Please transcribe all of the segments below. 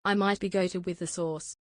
I might be goated with the sauce.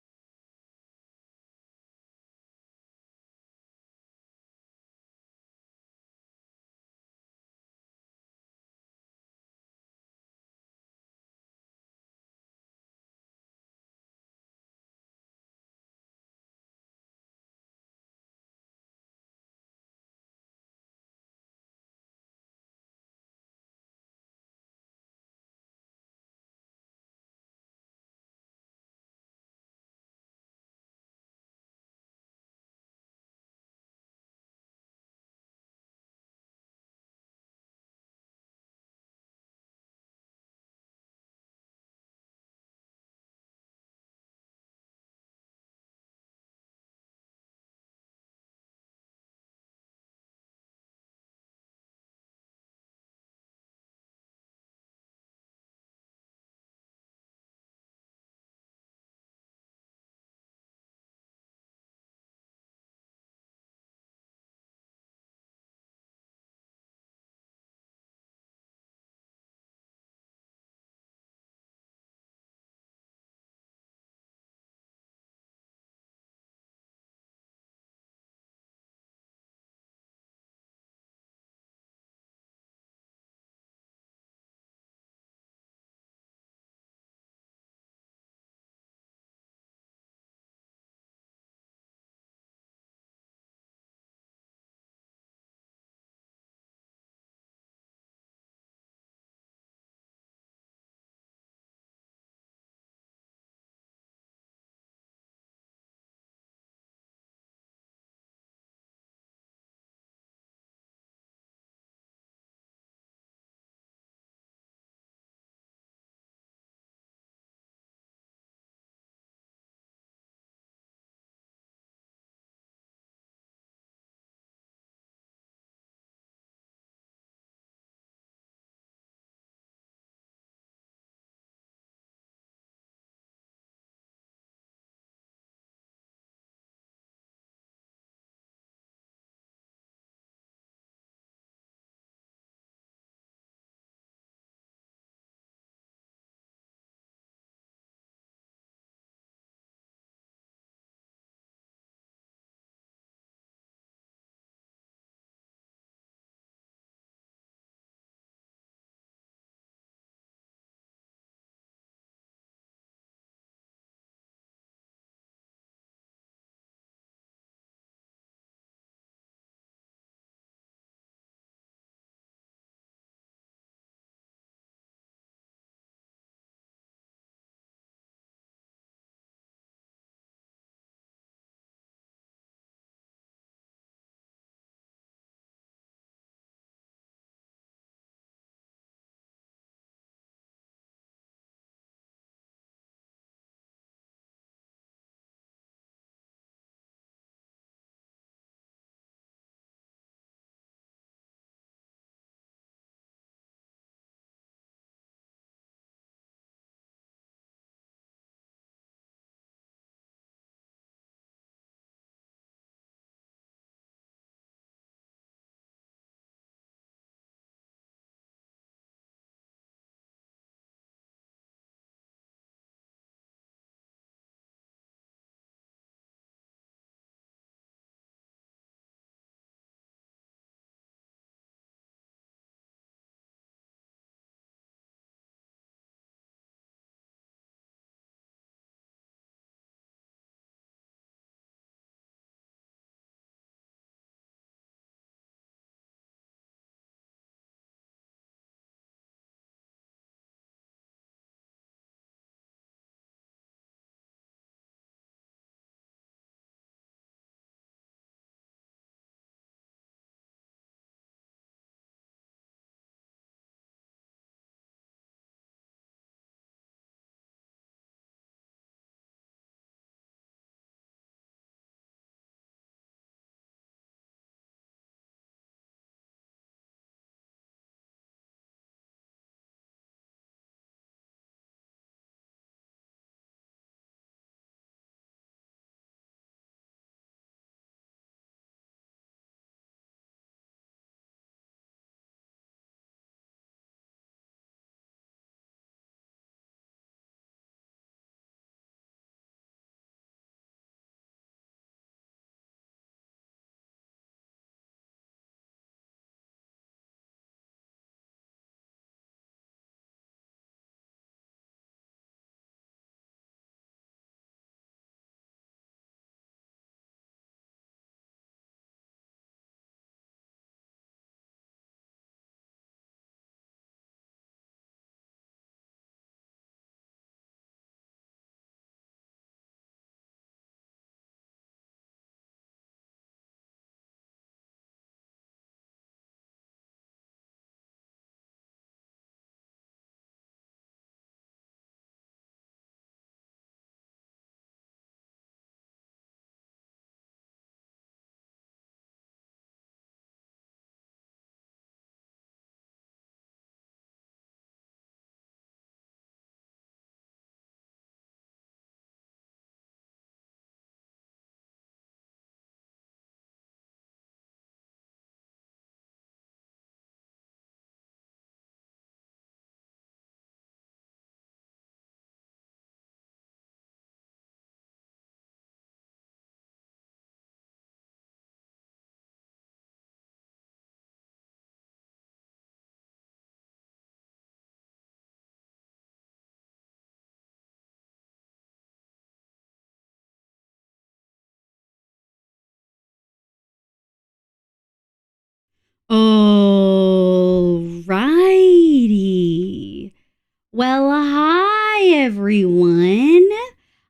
Hi, everyone.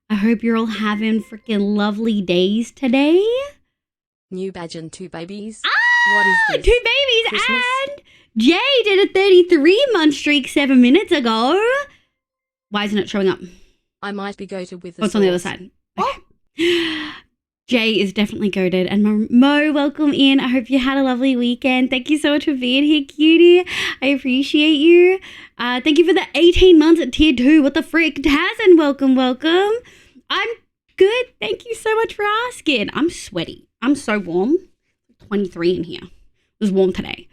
I hope you're all having freaking lovely days today. New badge and 2 babies. What is this? 2 babies, Christmas? and Jay did a 33-month streak 7 minutes ago. Why isn't it showing up? I might be goated with the What's on the other side? Okay. Jay is definitely goated. And Mo, welcome in. I hope you had a lovely weekend. Thank you so much for being here, cutie. I appreciate you. Thank you for the 18 months at tier 2. What the frick? Tazen, welcome. I'm good. Thank you so much for asking. I'm sweaty. I'm so warm. 23 in here. It was warm today.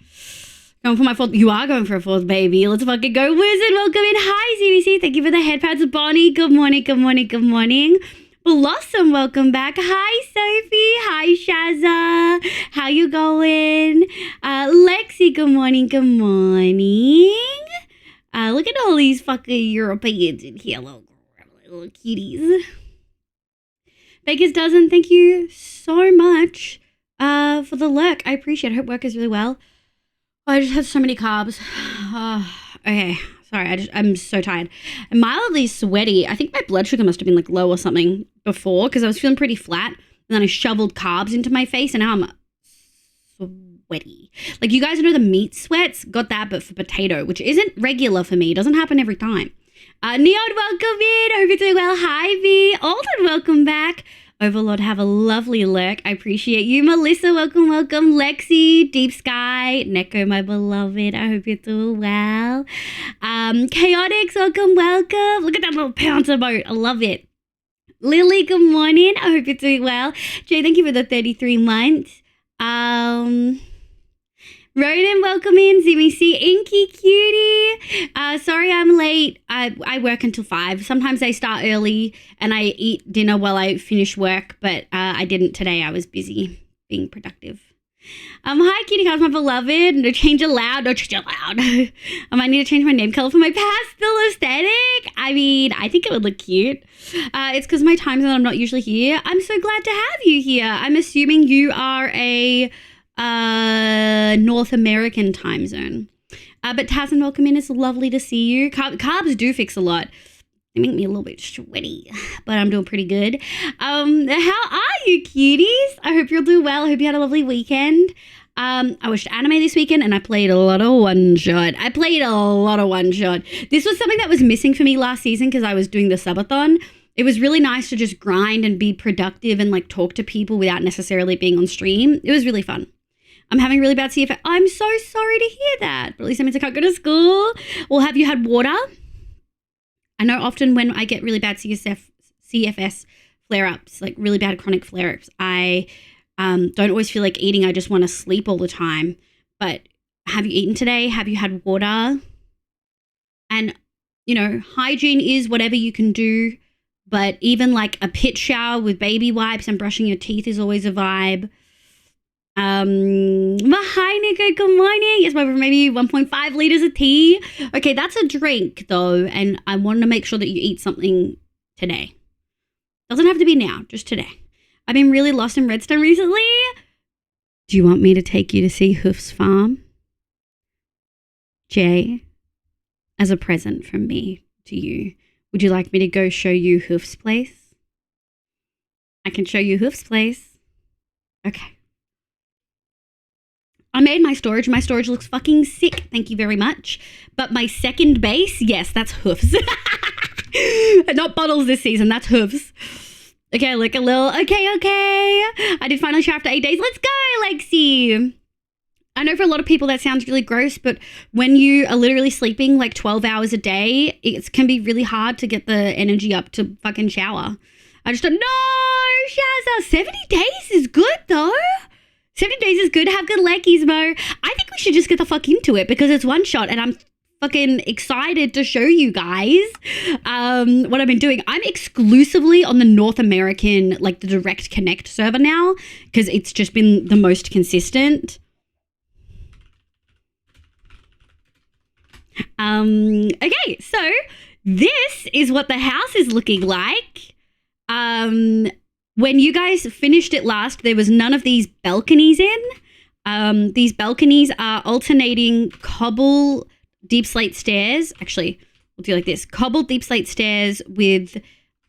Going for my 4th. You are going for a 4th, baby. Let's fucking go. Wizard, welcome in. Hi, CBC. Thank you for the headpads. Bonnie, good morning. Blossom, welcome back. Hi, Sophie. Hi, Shazza. How you going? Lexi, good morning. Look at all these fucking Europeans in here. Little cuties. Vegas Dozen, thank you so much for the lurk. I appreciate it. I hope work is really well. I just had so many carbs. Okay. Sorry, I'm so tired. I'm mildly sweaty. I think my blood sugar must have been like low or something before because I was feeling pretty flat. And then I shoveled carbs into my face and now I'm sweaty. Like, you guys know the meat sweats? Got that, but for potato, which isn't regular for me. It doesn't happen every time. Neon, welcome in. I hope you're doing well. Hi, V. Alden, welcome back. Overlord, have a lovely lurk. I appreciate you. Melissa, welcome. Lexi, Deep Sky, Neko, my beloved. I hope you're doing well. Chaotix, welcome. Look at that little pouncer boat. I love it. Lily, good morning. I hope you're doing well. Jay, thank you for the 33 months. Ronan, welcome in. ZBC, Inky, cutie. Sorry I'm late. I work until 5. Sometimes I start early and I eat dinner while I finish work, but I didn't today. I was busy being productive. Hi, cutie guys, my beloved. No change allowed. I might need to change my name color for my pastel aesthetic. I mean, I think it would look cute. It's because my time zone, I'm not usually here. I'm so glad to have you here. I'm assuming you are a North American time zone. But Tazen, welcome in. It's lovely to see you. Carbs do fix a lot. They make me a little bit sweaty, but I'm doing pretty good. How are you, cuties? I hope you'll do well. I hope you had a lovely weekend. I watched anime this weekend and I played a lot of OneShot. This was something that was missing for me last season because I was doing the subathon. It was really nice to just grind and be productive and like talk to people without necessarily being on stream. It was really fun. I'm having really bad CFS. I'm so sorry to hear that. But at least that means I can't go to school. Well, have you had water? I know often when I get really bad CFS flare-ups, like really bad chronic flare-ups, I don't always feel like eating. I just want to sleep all the time. But have you eaten today? Have you had water? And, you know, hygiene is whatever you can do. But even like a pit shower with baby wipes and brushing your teeth is always a vibe. Hi, Nico. Good morning. Yes, maybe 1.5 liters of tea. Okay, that's a drink, though, and I want to make sure that you eat something today. Doesn't have to be now, just today. I've been really lost in Redstone recently. Do you want me to take you to see Hoof's farm? Jay, as a present from me to you, would you like me to go show you Hoof's place? I can show you Hoof's place. Okay. I made my storage. My storage looks fucking sick. Thank you very much. But my second base, yes, that's Hoofs. Not bottles this season. That's Hoofs. Okay, like a little. Okay. I did finally shower after 8 days. Let's go, Lexi. I know for a lot of people that sounds really gross, but when you are literally sleeping like 12 hours a day, it can be really hard to get the energy up to fucking shower. I just don't. No, Shazza. 70 days is good though. 70 days is good. Have good leggies, Mo. I think we should just get the fuck into it because it's one shot and I'm fucking excited to show you guys what I've been doing. I'm exclusively on the North American, like the Direct Connect server now because it's just been the most consistent. Okay, so this is what the house is looking like. When you guys finished it last, there was none of these balconies in. These balconies are alternating cobble deep slate stairs. Actually, we'll do like this. Cobbled deep slate stairs with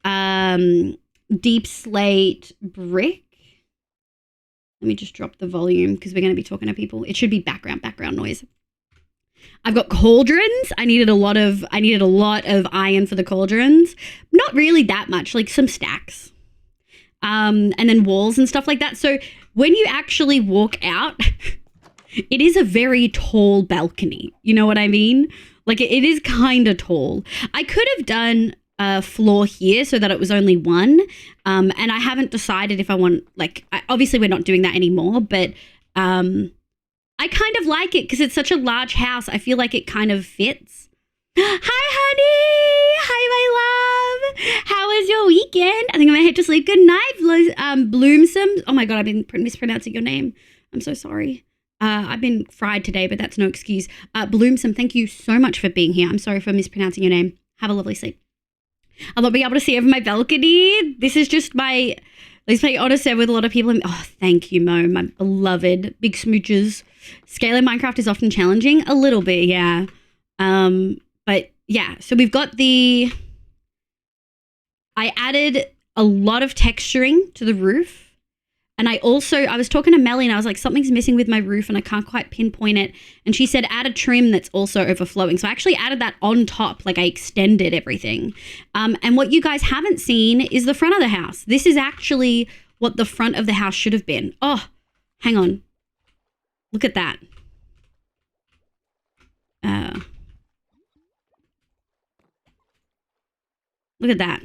deep slate brick. Let me just drop the volume because we're going to be talking to people. It should be background noise. I've got cauldrons. I needed a lot of iron for the cauldrons. Not really that much, like some stacks. And then walls and stuff like that. So when you actually walk out, it is a very tall balcony. You know what I mean? Like it is kind of tall. I could have done a floor here so that it was only one. And I haven't decided if I want, like, obviously we're not doing that anymore, but I kind of like it because it's such a large house. I feel like it kind of fits. Hi, honey. Hi, my love. How was your weekend? I think I'm going to head to sleep. Good night, Bloomsome. Oh, my God. I've been mispronouncing your name. I'm so sorry. I've been fried today, but that's no excuse. Bloomsome, thank you so much for being here. I'm sorry for mispronouncing your name. Have a lovely sleep. I'll not be able to see over my balcony. This is just my, let's play Honor 7 with a lot of people. Oh, thank you, Mo, my beloved. Big smooches. Scaling Minecraft is often challenging. A little bit, yeah. But yeah, so we've got I added a lot of texturing to the roof. And I was talking to Melly and I was like, something's missing with my roof and I can't quite pinpoint it. And she said, add a trim that's also overflowing. So I actually added that on top, like I extended everything. And what you guys haven't seen is the front of the house. This is actually what the front of the house should have been. Oh, hang on. Look at that. Look at that.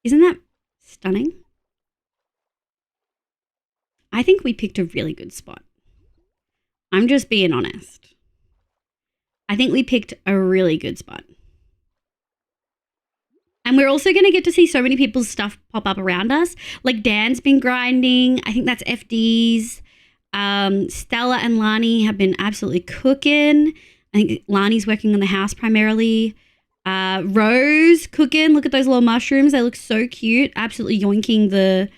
Isn't that stunning? I think we picked a really good spot. I'm just being honest. I think we picked a really good spot. And we're also going to get to see so many people's stuff pop up around us. Like Dan's been grinding. I think that's FD's. Stella and Lani have been absolutely cooking. I think Lani's working on the house primarily. Rose cooking. Look at those little mushrooms. They look so cute. Absolutely yoinking the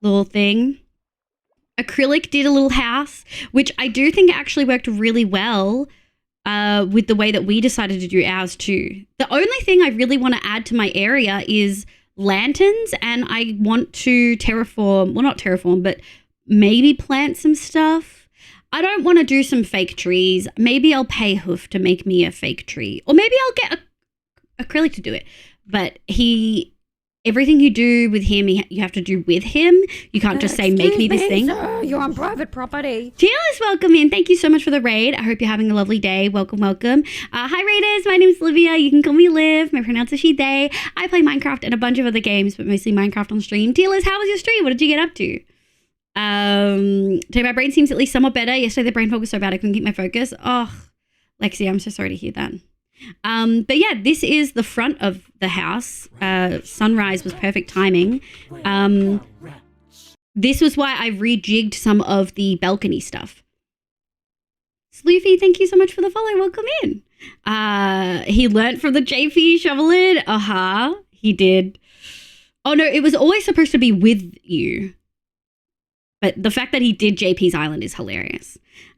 little thing. Acrylic did a little house, which I do think actually worked really well with the way that we decided to do ours too. The only thing I really want to add to my area is lanterns, and I want to not terraform, but maybe plant some stuff. I don't want to do some fake trees. Maybe I'll pay Hoof to make me a fake tree, or maybe I'll get acrylic to do it. But everything you do with him, you have to do with him. You can't just say, make me this thing. Sir, you're on private property. Tila's welcome in. Thank you so much for the raid. I hope you're having a lovely day. Welcome. Hi, raiders. My name's Livia. You can call me Liv. My pronouns are she, they. I play Minecraft and a bunch of other games, but mostly Minecraft on stream. Tila's, how was your stream? What did you get up to? Today my brain seems at least somewhat better. Yesterday the brain fog was so bad I couldn't keep my focus. Oh, Lexi, I'm so sorry to hear that. But yeah, this is the front of the house. Sunrise was perfect timing. This was why I rejigged some of the balcony stuff. Sloofy, thank you so much for the follow. Welcome in. He learnt from the JP shoveling. He did. Oh no, it was always supposed to be with you. But the fact that he did JP's Island is hilarious.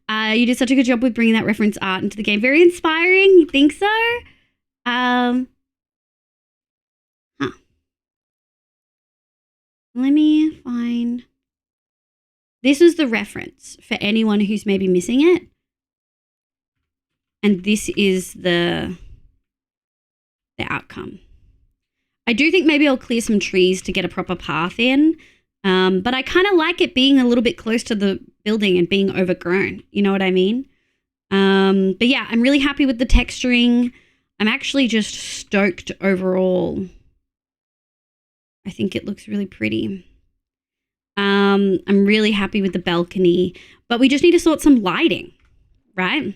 You did such a good job with bringing that reference art into the game. Very inspiring. You think so? Let me find. This is the reference for anyone who's maybe missing it. And this is the outcome. I do think maybe I'll clear some trees to get a proper path in. But I kind of like it being a little bit close to the building and being overgrown. You know what I mean? But yeah, I'm really happy with the texturing. I'm actually just stoked overall. I think it looks really pretty. I'm really happy with the balcony, but we just need to sort some lighting, right?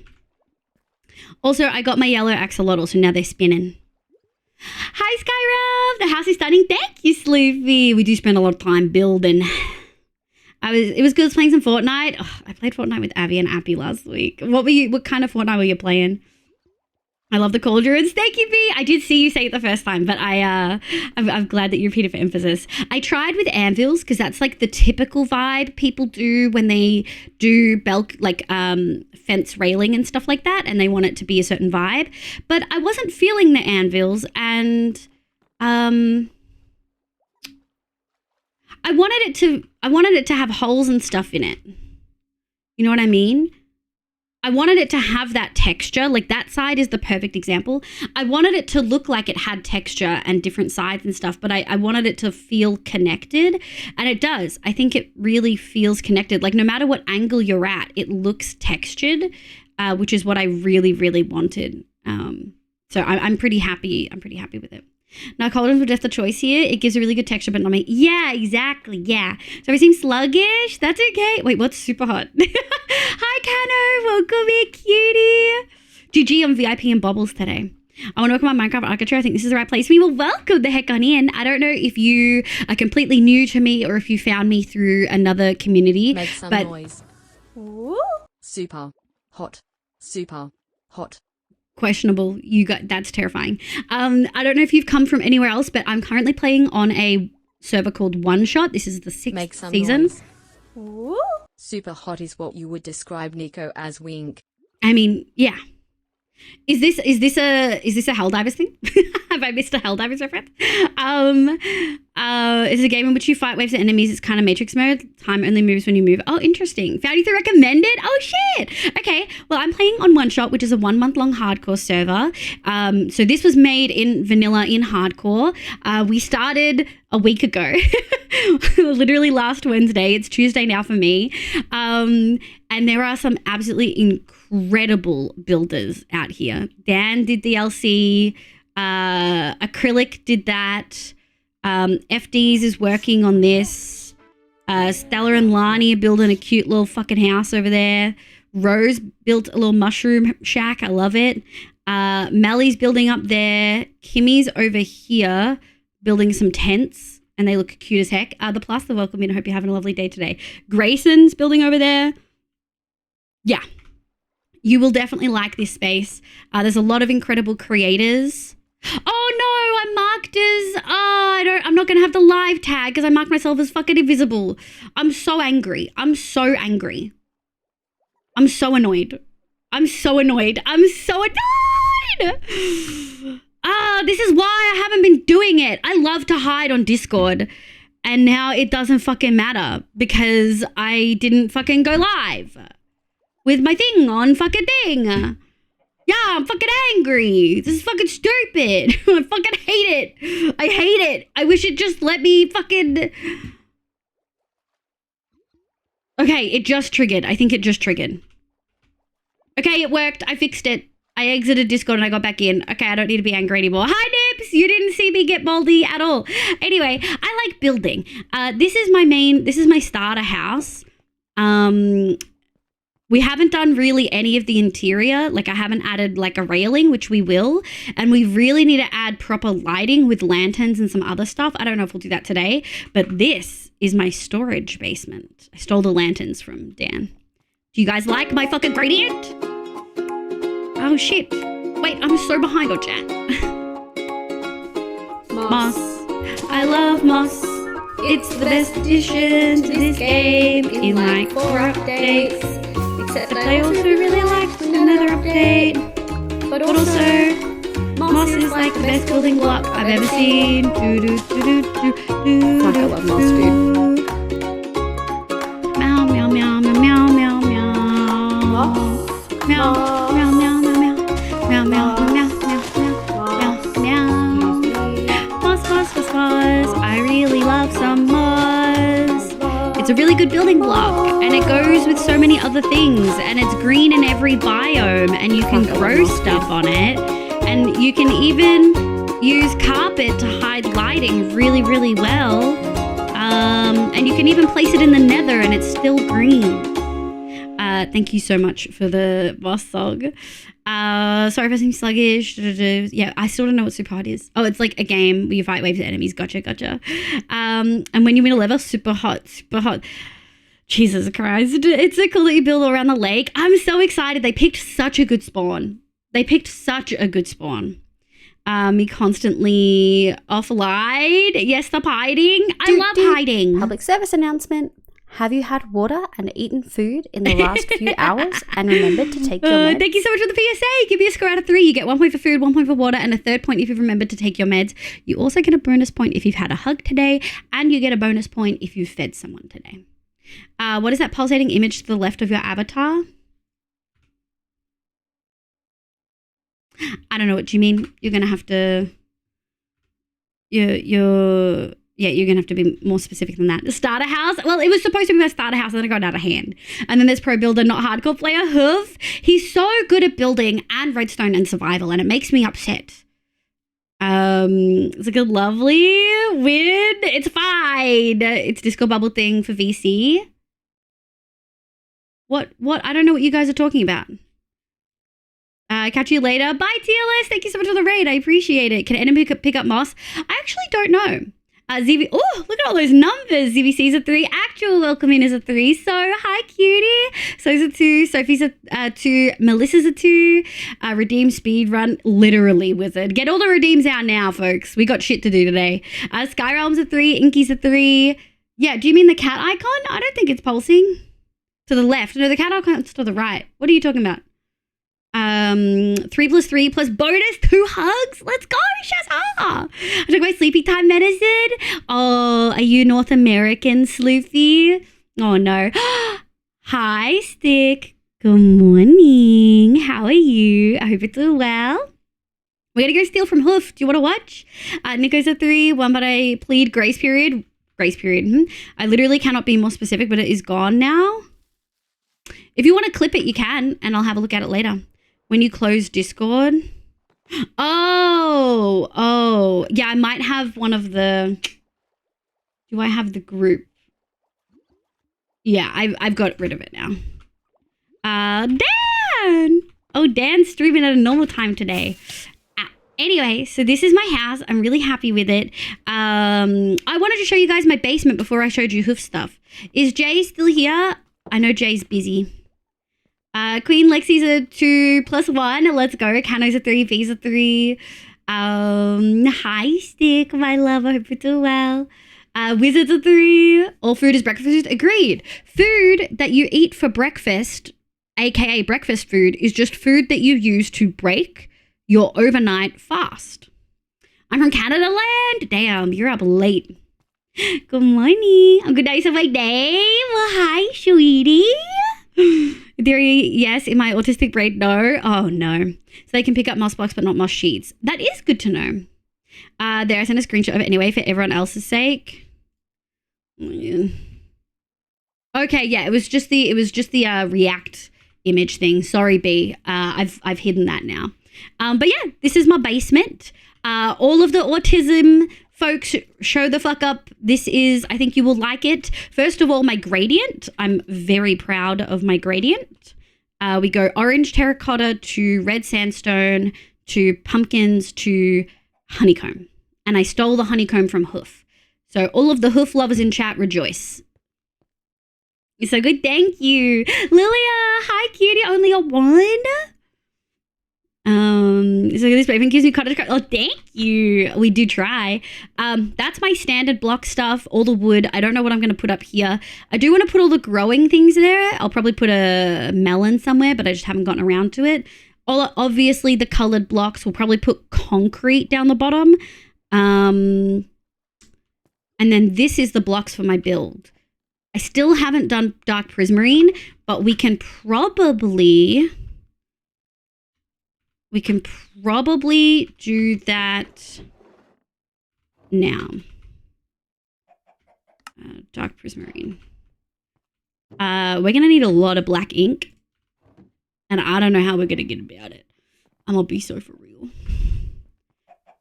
Also, I got my yellow axolotl, so now they're spinning. Hi, Skyrim. The house is stunning. Thank you, Sloofy. We do spend a lot of time building. It was good playing some Fortnite. Oh, I played Fortnite with Abby and Appy last week. What kind of Fortnite were you playing? I love the cauldrons. Thank you, B. I did see you say it the first time, but I'm glad that you repeated for emphasis. I tried with anvils because that's like the typical vibe people do when they do fence railing and stuff like that, and they want it to be a certain vibe. But I wasn't feeling the anvils, and I wanted it to have holes and stuff in it. You know what I mean? I wanted it to have that texture. Like that side is the perfect example. I wanted it to look like it had texture and different sides and stuff, but I wanted it to feel connected, and it does. I think it really feels connected. Like no matter what angle you're at, it looks textured, which is what I really, really wanted. So I'm pretty happy. I'm pretty happy with it. Now, cauldrons were just a choice here. It gives a really good texture, but not me. Yeah, exactly. Yeah. So we seem sluggish. That's okay. Wait, what's super hot? Hi, Cano. Welcome here, cutie. GG on VIP and Bobbles today. I want to welcome my Minecraft Architecture. I think this is the right place. We will welcome the heck on in. I don't know if you are completely new to me or if you found me through another community. Make some noise. Ooh. Super hot. Super hot. Questionable. That's terrifying. I don't know if you've come from anywhere else, but I'm currently playing on a server called OneShot. This is the 6th season. Noise. Ooh. Super hot is what you would describe Nico as wink. I mean, yeah. Is this a Helldivers thing? Have I missed a Helldivers reference? It's a game in which you fight waves of enemies. It's kind of Matrix mode. Time only moves when you move. Oh, interesting. Found you through recommended? Oh, shit. Okay. Well, I'm playing on OneShot, which is a 1 month long hardcore server. So this was made in vanilla in hardcore. We started a week ago, literally last Wednesday. It's Tuesday now for me. And there are some absolutely incredible builders out here. Dan did the LC. Acrylic did that. FDs is working on this. Stella and Lani are building a cute little fucking house over there. Rose built a little mushroom shack. I love it. Melly's building up there. Kimmy's over here building some tents, and they look cute as heck. The Plus, the welcome in. I hope you're having a lovely day today. Grayson's building over there. Yeah. You will definitely like this space. There's a lot of incredible creators. Oh no, I'm marked as, I'm not going to have the live tag because I marked myself as fucking invisible. I'm so angry. I'm so angry. I'm so annoyed. I'm so annoyed. I'm so annoyed. This is why I haven't been doing it. I love to hide on Discord, and now it doesn't fucking matter because I didn't fucking go live with my thing on fucking thing. Yeah, I'm fucking angry. This is fucking stupid. I fucking hate it. I hate it. I wish it just let me fucking... Okay, it just triggered. I think it just triggered. Okay, it worked. I fixed it. I exited Discord and I got back in. Okay, I don't need to be angry anymore. Hi, Nibs. You didn't see me get moldy at all. Anyway, I like building. This is my starter house. We haven't done really any of the interior. Like I haven't added like a railing, which we will. And we really need to add proper lighting with lanterns and some other stuff. I don't know if we'll do that today, but this is my storage basement. I stole the lanterns from Dan. Do you guys like my fucking gradient? Oh shit. Wait, I'm so behind on chat. Moss. I love Moss. It's the best addition to this game in like 4 updates. Except I also really like another update. But also, Moss is like the best building block I've ever seen. Fuck, I love Moss, dude. Meow, meow, meow, meow, meow, meow, meow. Moss. Meow, meow, meow, meow, meow. Meow, meow, meow, meow, meow, meow. Moss, moss, moss, moss. I really love some moss. It's a really good building block, and it goes with so many other things, and it's green in every biome, and you can grow stuff on it, and you can even use carpet to hide lighting really, really well, and you can even place it in the nether, and it's still green. Thank you so much for the boss song. Sorry if I seem sluggish. Yeah, I still don't know what super hot is. Oh, it's like a game where you fight waves of enemies. Gotcha. And when you win a level, super hot. Jesus Christ. It's so cool that you build around the lake. I'm so excited. They picked such a good spawn. They picked such a good spawn. Me constantly offline. Yes, stop hiding. I love hiding. Public service announcement. Have you had water and eaten food in the last few hours and remembered to take your meds? Thank you so much for the PSA. Give me a score out of 3. You get 1 point for food, 1 point for water, and a third point if you've remembered to take your meds. You also get a bonus point if you've had a hug today, and you get a bonus point if you've fed someone today. What is that pulsating image to the left of your avatar? I don't know what you mean. You're going to have to... you're going to have to be more specific than that. The starter house. Well, it was supposed to be my starter house and then it got out of hand. And then there's pro builder, not hardcore player, Hoof. He's so good at building and redstone and survival, and it makes me upset. It's like a lovely win. It's fine. It's Disco Bubble thing for VC. What? I don't know what you guys are talking about. Catch you later. Bye, TLS. Thank you so much for the raid. I appreciate it. Can enemy pick up moss? I actually don't know. Oh, look at all those numbers. ZVC's a 3. Actual welcoming is a 3. So, hi, cutie. So's a 2. Sophie's a 2. Melissa's a 2. Redeem speedrun. Literally wizard. Get all the redeems out now, folks. We got shit to do today. Skyrealm's a 3. Inky's a 3. Yeah, do you mean the cat icon? I don't think it's pulsing. To the left. No, the cat icon's to the right. What are you talking about? 3 plus 3 plus bonus 2 hugs. Let's go, Shazza. I took my sleepy time medicine. Oh, are you North American, Sloofy? Oh no. Hi, Stick. Good morning. How are you? I hope it's all well. We're gonna go steal from Hoof. Do you want to watch? Nico's a 3. One, but I plead grace period. Grace period. I literally cannot be more specific, but it is gone now. If you want to clip it, you can, and I'll have a look at it later. When you close Discord. Oh. Yeah, I might have one of the... Do I have the group? Yeah, I've got rid of it now. Dan! Oh, Dan's streaming at a normal time today. Anyway, so this is my house. I'm really happy with it. I wanted to show you guys my basement before I showed you Hoof stuff. Is Jay still here? I know Jay's busy. Queen Lexi's a 2 plus 1. Let's go. Cano's a 3. V's a 3. Hi, Stick, my love. I hope you're doing well. Wizard's a 3. All food is breakfast food. Agreed. Food that you eat for breakfast, aka breakfast food, is just food that you use to break your overnight fast. I'm from Canada land. Damn, you're up late. Good morning. Good day, so my day. Well, hi, sweetie. Theory, yes. In my autistic brain, no. Oh, no. So they can pick up moss blocks, but not moss sheets. That is good to know. There, I sent a screenshot of it anyway for everyone else's sake. Yeah. Okay, yeah. It was just the React image thing. Sorry, B. I've hidden that now. But yeah, this is my basement. All of the autism folks, show the fuck up. This is, I think you will like it. First of all, my gradient. I'm very proud of my gradient. We go orange terracotta to red sandstone to pumpkins to honeycomb. And I stole the honeycomb from Hoof. So all of the Hoof lovers in chat, rejoice. You're so good. Thank you. Lilia, hi cutie. Only a 1. So this even gives me cottage. Oh, thank you. We do try. That's my standard block stuff. All the wood. I don't know what I'm going to put up here. I do want to put all the growing things there. I'll probably put a melon somewhere, but I just haven't gotten around to it. Obviously, the colored blocks. We'll probably put concrete down the bottom. And then this is the blocks for my build. I still haven't done dark prismarine, but we can probably do that now. Dark prismarine. We're going to need a lot of black ink. And I don't know how we're going to get about it. I'm going to be so for real.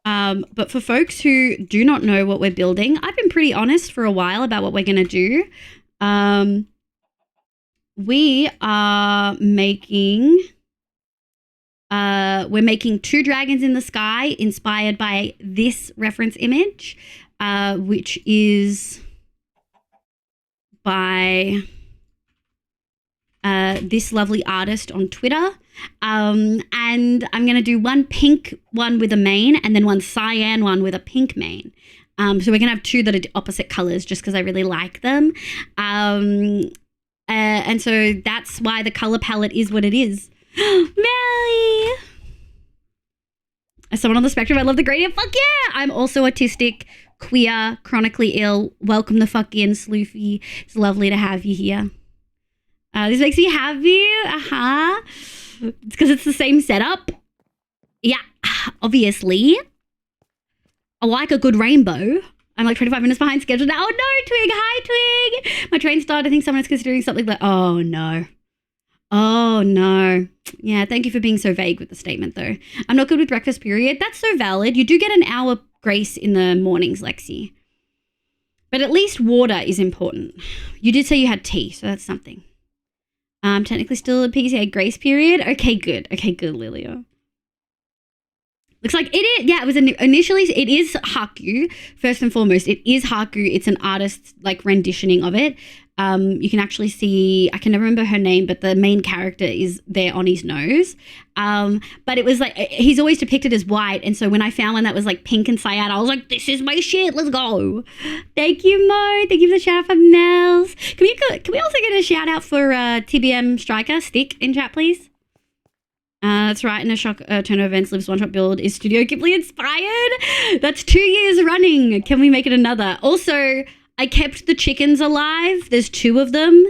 But for folks who do not know what we're building, I've been pretty honest for a while about what we're going to do. We are making... we're making 2 dragons in the sky inspired by this reference image, which is by this lovely artist on Twitter. And I'm going to do one pink one with a mane and then one cyan one with a pink mane. So we're going to have two that are opposite colors just because I really like them. And so that's why the color palette is what it is. Melly! As someone on the spectrum, I love the gradient. Fuck yeah! I'm also autistic, queer, chronically ill. Welcome the fuck in, Sloofy. It's lovely to have you here. This makes me happy. It's because it's the same setup. Yeah, obviously. I like a good rainbow. I'm like 25 minutes behind schedule now. Oh no, Twig. Hi, Twig. My train started. I think someone's considering something like, oh no. Oh no. Yeah, thank you for being so vague with the statement though. I'm not good with breakfast, period. That's so valid. You do get an hour grace in the mornings, Lexi. But at least water is important. You did say you had tea, so that's something. Technically still a PCA grace period. Okay, good, Lilia. Looks like it is. Yeah, it was initially. It is Haku first and foremost. It is Haku. It's an artist's like renditioning of it. You can actually see. I can never remember her name, but the main character is there on his nose. But it was like he's always depicted as white, and so when I found one that was like pink and cyan, I was like, "This is my shit. Let's go!" Thank you, Mo. Thank you for the shout out for Nels. Can we also get a shout out for TBM Striker Stick in chat, please? That's right. In a shock turner events, Lives One Shot build is Studio Ghibli inspired. That's 2 years running. Can we make it another? Also, I kept the chickens alive. There's 2 of them.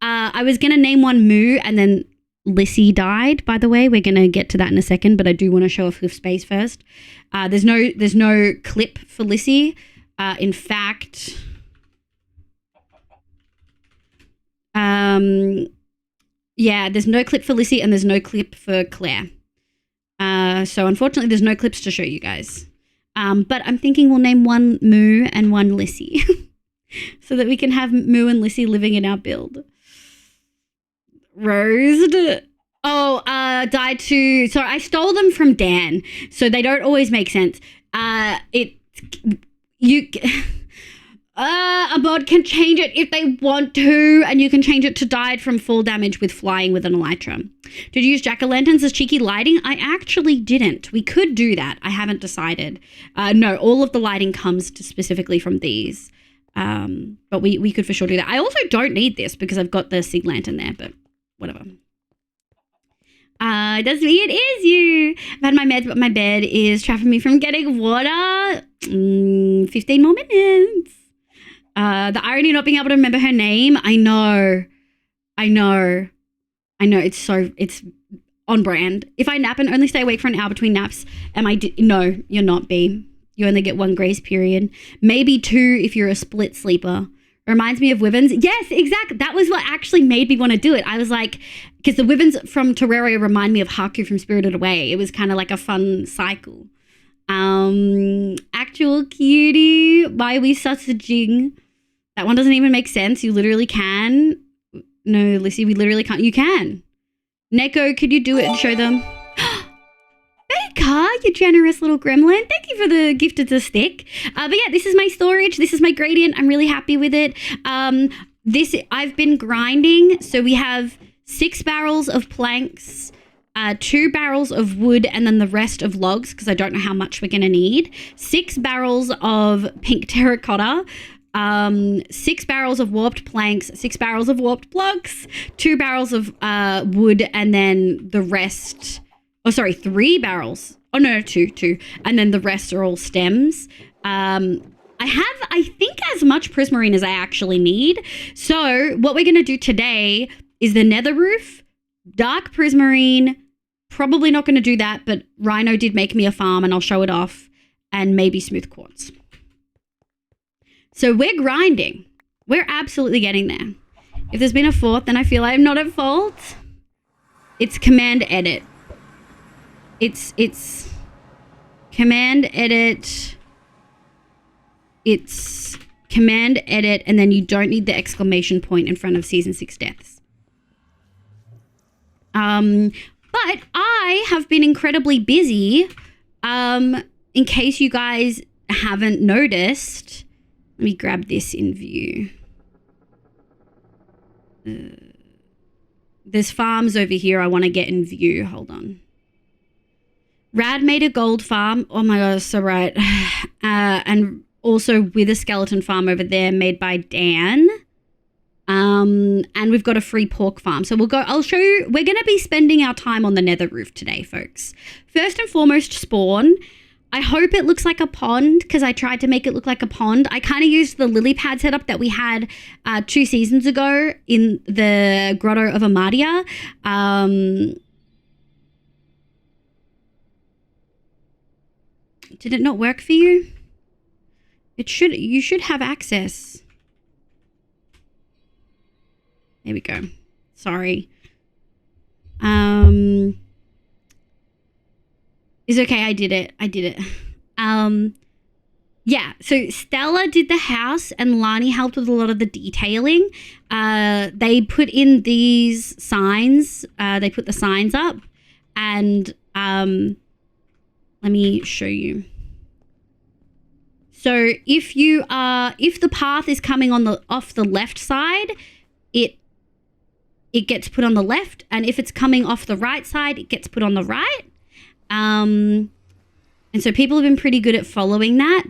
I was going to name one Moo and then Lissy died, by the way. We're going to get to that in a second, but I do want to show off Hoof Space first. There's no clip for Lissy. In fact, yeah, there's no clip for Lissy and there's no clip for Claire. So unfortunately, there's no clips to show you guys. But I'm thinking we'll name one Moo and one Lissy so that we can have Moo and Lissy living in our build. Rosed. Oh, died to... Sorry, I stole them from Dan, so they don't always make sense. A mod can change it if they want to, and you can change it to died from fall damage with flying with an elytra. Did you use jack-o'-lanterns as cheeky lighting? I actually didn't. We could do that. I haven't decided. No, all of the lighting comes specifically from these. But we could for sure do that. I also don't need this because I've got the sig lantern there, but whatever. That's me. It is you. I've had my meds, but my bed is trapping me from getting water. 15 more minutes. The irony of not being able to remember her name. I know. It's on brand. If I nap and only stay awake for an hour between naps, no, you're not, B. You only get 1 grace period. Maybe 2 if you're a split sleeper. Reminds me of Wyverns. Yes, exactly. That was what actually made me want to do it. I was like, because the Wyverns from Terraria remind me of Haku from Spirited Away. It was kind of like a fun cycle. Actual cutie. Why are we sausaging? That one doesn't even make sense. You literally can. No, Lissy, we literally can't. You can. Neko, could you do it and show them? Baker, you generous little gremlin. Thank you for the gift of the stick. But yeah, this is my storage. This is my gradient. I'm really happy with it. I've been grinding. So we have 6 barrels of planks, 2 barrels of wood, and then the rest of logs because I don't know how much we're going to need. 6 barrels of pink terracotta. 6 barrels of warped planks, 6 barrels of warped blocks, 2 barrels of wood, and then the rest. Oh, sorry, 3 barrels. Oh, no, 2. And then the rest are all stems. I have, I think, as much prismarine as I actually need. So what we're going to do today is the nether roof, dark prismarine. Probably not going to do that, but Rhino did make me a farm and I'll show it off. And maybe smooth quartz. So we're grinding. We're absolutely getting there. If there's been a 4th, then I feel I'm not at fault. It's command edit. It's command edit. It's command edit, and then you don't need the exclamation point in front of season 6 deaths. But I have been incredibly busy. In case you guys haven't noticed, let me grab this in view. there's farms over here I want to get in view. Hold on. Rad made a gold farm. Oh my God, so right. And also with a skeleton farm over there made by Dan. And we've got a free pork farm. So I'll show you, we're going to be spending our time on the nether roof today, folks. First and foremost, spawn. I hope it looks like a pond because I tried to make it look like a pond. I kind of used the lily pad setup that we had 2 seasons ago in the Grotto of Amadia. Did it not work for you? You should have access. There we go. Sorry. It's okay. I did it. Yeah. So Stella did the house and Lani helped with a lot of the detailing. They put in these signs. They put the signs up and, let me show you. So if the path is coming off the left side, it gets put on the left, and if it's coming off the right side, it gets put on the right. And so people have been pretty good at following that.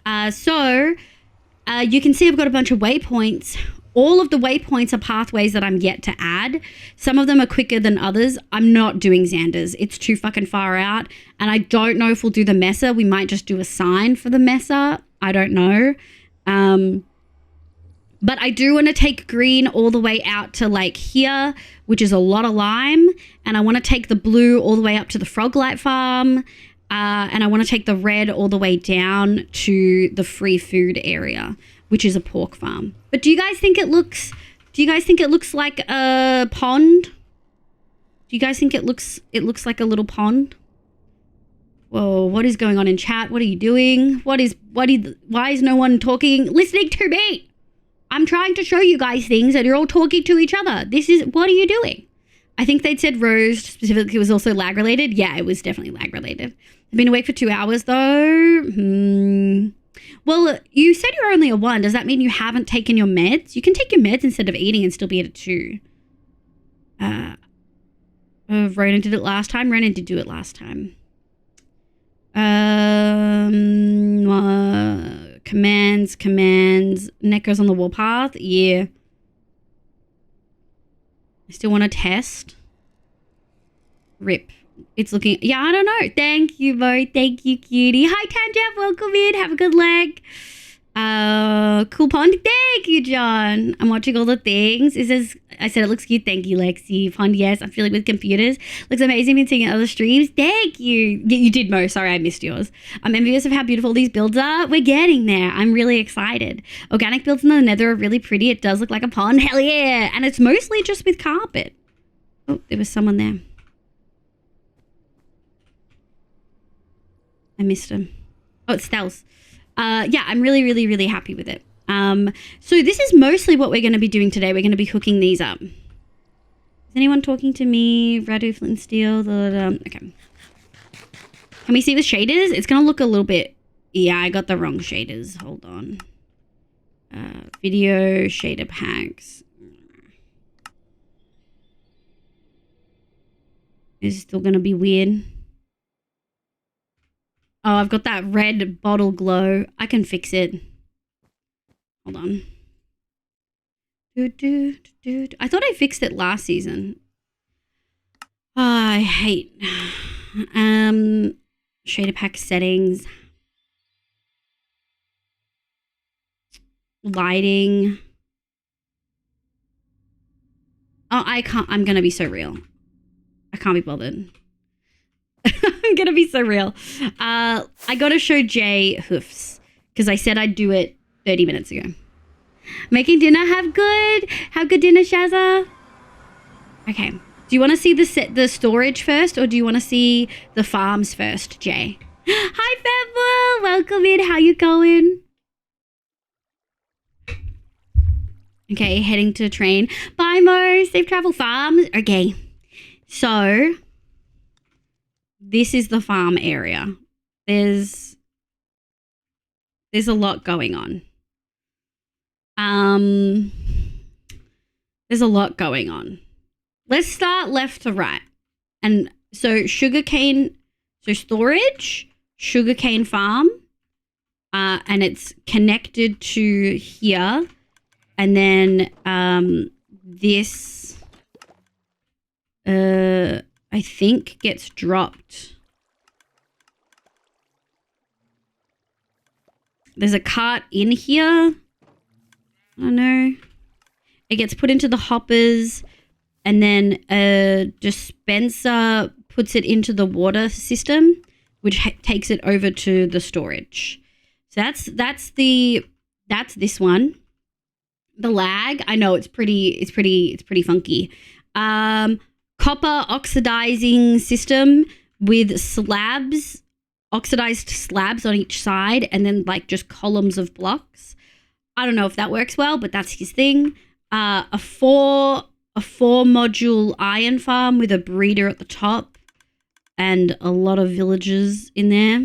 You can see I've got a bunch of waypoints. All of the waypoints are pathways that I'm yet to add. Some of them are quicker than others. I'm not doing Xander's. It's too fucking far out. And I don't know if we'll do the Messer. We might just do a sign for the Messer. I don't know. But I do want to take green all the way out to like here, which is a lot of lime. And I want to take the blue all the way up to the Froglight farm. And I want to take the red all the way down to the free food area, which is a pork farm. But do you guys think it looks like a pond? Do you guys think it looks like a little pond? Whoa, what is going on in chat? What are you doing? Why is no one listening to me? I'm trying to show you guys things and you're all talking to each other. What are you doing? I think they'd said Rose specifically was also lag related. Yeah, it was definitely lag related. I've been awake for 2 hours though. Well, you said you're only a 1. Does that mean you haven't taken your meds? You can take your meds instead of eating and still be at a 2. Ronan did it last time. Ronan did do it last time. Commands. Neck goes on the warpath. Yeah. I still want to test. Rip. It's looking... Yeah, I don't know. Thank you, Mo. Thank you, cutie. Hi, Tanjab. Welcome in. Have a good leg. Cool pond. Thank you, John. I'm watching all the things. It says... I said it looks cute. Thank you, Lexi. Pond, yes. I'm feeling with computers. Looks amazing. Been seeing it in other streams. Thank you. Yeah, you did, Mo. Sorry, I missed yours. I'm envious of how beautiful these builds are. We're getting there. I'm really excited. Organic builds in the nether are really pretty. It does look like a pond. Hell yeah. And it's mostly just with carpet. Oh, there was someone there. I missed him. Oh, it's Stealth. Yeah, I'm really, really, really happy with it. So this is mostly what we're going to be doing today. We're going to be hooking these up. Is anyone talking to me? Radu, Flint and Steel. Okay. Can we see the shaders? It's going to look a little bit... Yeah, I got the wrong shaders. Hold on. Video shader packs. Is it still going to be weird? Oh, I've got that red bottle glow. I can fix it. Hold on. I thought I fixed it last season. Oh, I hate... shader pack settings. Lighting. Oh, I can't... I'm going to be so real. I can't be bothered. I'm going to be so real. I got to show Jay hoofs because I said I'd do it 30 minutes ago. Making dinner. Have good dinner, Shazza. Okay. Do you want to see the storage first or do you want to see the farms first, Jay? Hi, Fable. Welcome in. How you going? Okay, heading to train. Bye, Mo. Safe travel farms. Okay. So... this is the farm area. There's a lot going on. There's a lot going on. let's start left to right. And so sugarcane, so storage, sugarcane farm, and it's connected to here. And then this, I think, gets dropped. There's a cart in here. I don't know. It gets put into the hoppers, and then a dispenser puts it into the water system, which takes it over to the storage. So that's this one. The lag, I know it's pretty funky. Copper oxidizing system with slabs, oxidized slabs on each side, and then like just columns of blocks. I don't know if that works well, but that's his thing. A four module iron farm with a breeder at the top and a lot of villagers in there,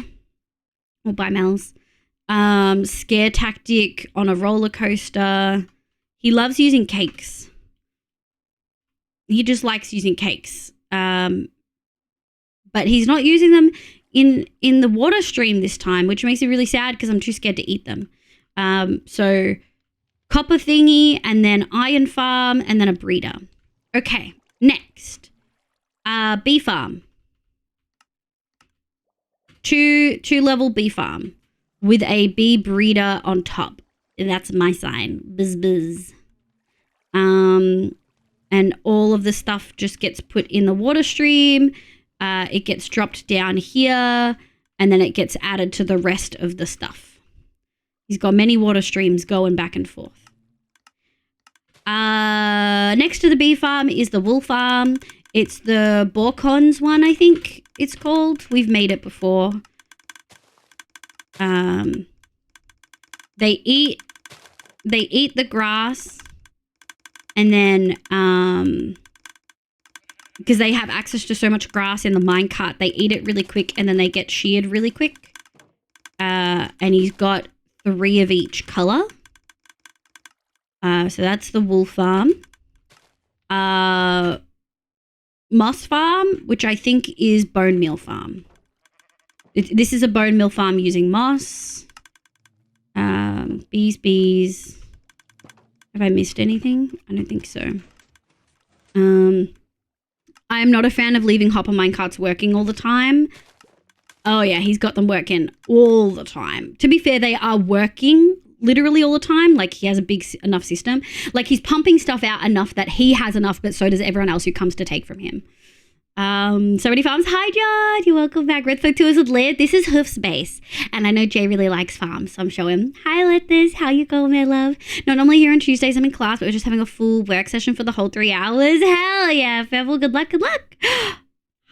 or bimels. Scare tactic on a roller coaster. He loves using cakes. He just likes using cakes. But he's not using them in the water stream this time, which makes it really sad because I'm too scared to eat them. So copper thingy, and then iron farm, and then a breeder. Okay, next. Bee farm. Two level bee farm with a bee breeder on top. That's my sign. Buzz buzz. And all of the stuff just gets put in the water stream. It gets dropped down here, and then it gets added to the rest of the stuff. He's got many water streams going back and forth. Next to the bee farm is the wool farm. It's the Borcons one, I think it's called. We've made it before. They eat the grass, and then because they have access to so much grass in the minecart, they eat it really quick, and then they get sheared really quick. And he's got 3 of each color. So that's the wool farm. Moss farm, which I think is bone meal farm. This is a bone meal farm using moss. Bees. Have I missed anything? I don't think so. I am not a fan of leaving hopper minecarts working all the time. Oh yeah, he's got them working all the time. To be fair, they are working literally all the time. Like, he has a big enough system. Like, he's pumping stuff out enough that he has enough, but so does everyone else who comes to take from him. So many farms. Hi, John. You're welcome back. Red Folk Tours with Lid. This is Hoof's base. And I know Jay really likes farms, so I'm showing him. Hi, Lithis. How you going, my love? Not normally here on Tuesdays. I'm in class, but we're just having a full work session for the whole 3 hours. Hell yeah, Fevel. Good luck. Good luck.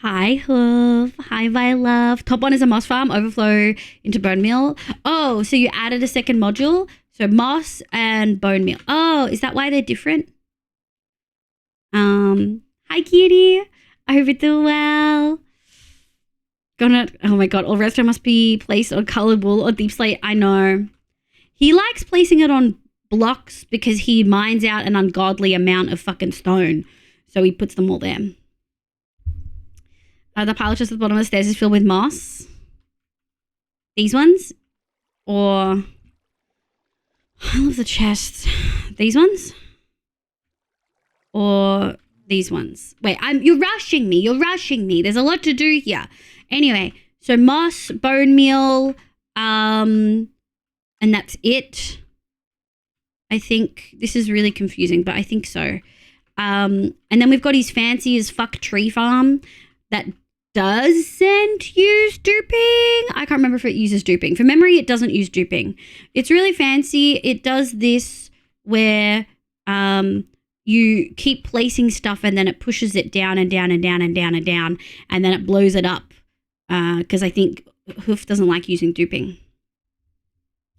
Hi, Hoof. Hi, my love. Top one is a moss farm. Overflow into bone meal. Oh, so you added a second module. So moss and bone meal. Oh, is that why they're different? Hi, cutie. I hope you're doing well. Oh my god, all redstone must be placed on colored wool or deep slate. I know. He likes placing it on blocks because he mines out an ungodly amount of fucking stone. So he puts them all there. The pile chest at the bottom of the stairs is filled with moss. These ones? Or... I love the chests. These ones? Or... these ones. Wait, you're rushing me. You're rushing me. There's a lot to do here. Anyway, so moss, bone meal, and that's it. I think this is really confusing, but I think so. And then we've got his fancy as fuck tree farm that doesn't use duping. I can't remember if it uses duping. For memory, it doesn't use duping. It's really fancy. It does this where you keep placing stuff and then it pushes it down and down and down and down and down, and then it blows it up because I think Hoof doesn't like using duping.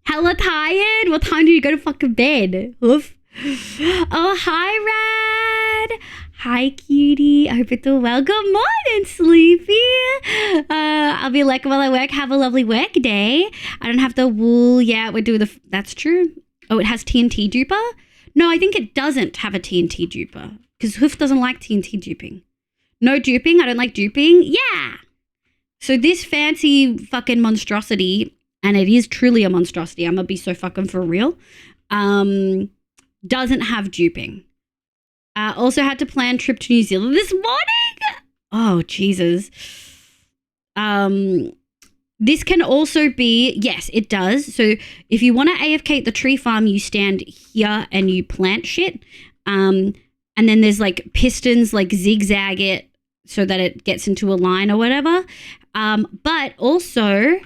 Hella tired? What time do you go to fucking bed, Hoof? Oh, hi, Rad. Hi, cutie. I hope you're doing well. Good morning, Sleepy. I'll be like, while I work, have a lovely work day. I don't have the wool yet. We're doing that's true. Oh, it has TNT duper? No, I think it doesn't have a TNT duper. because Hoof doesn't like TNT duping. No duping. I don't like duping. Yeah. So this fancy fucking monstrosity, and it is truly a monstrosity, I'm gonna be so fucking for real, doesn't have duping. Also had to plan trip to New Zealand this morning. Oh, Jesus. This can also be, yes, it does. So if you want to AFK at the tree farm, you stand here and you plant shit. And then there's like pistons, like zigzag it so that it gets into a line or whatever. But also,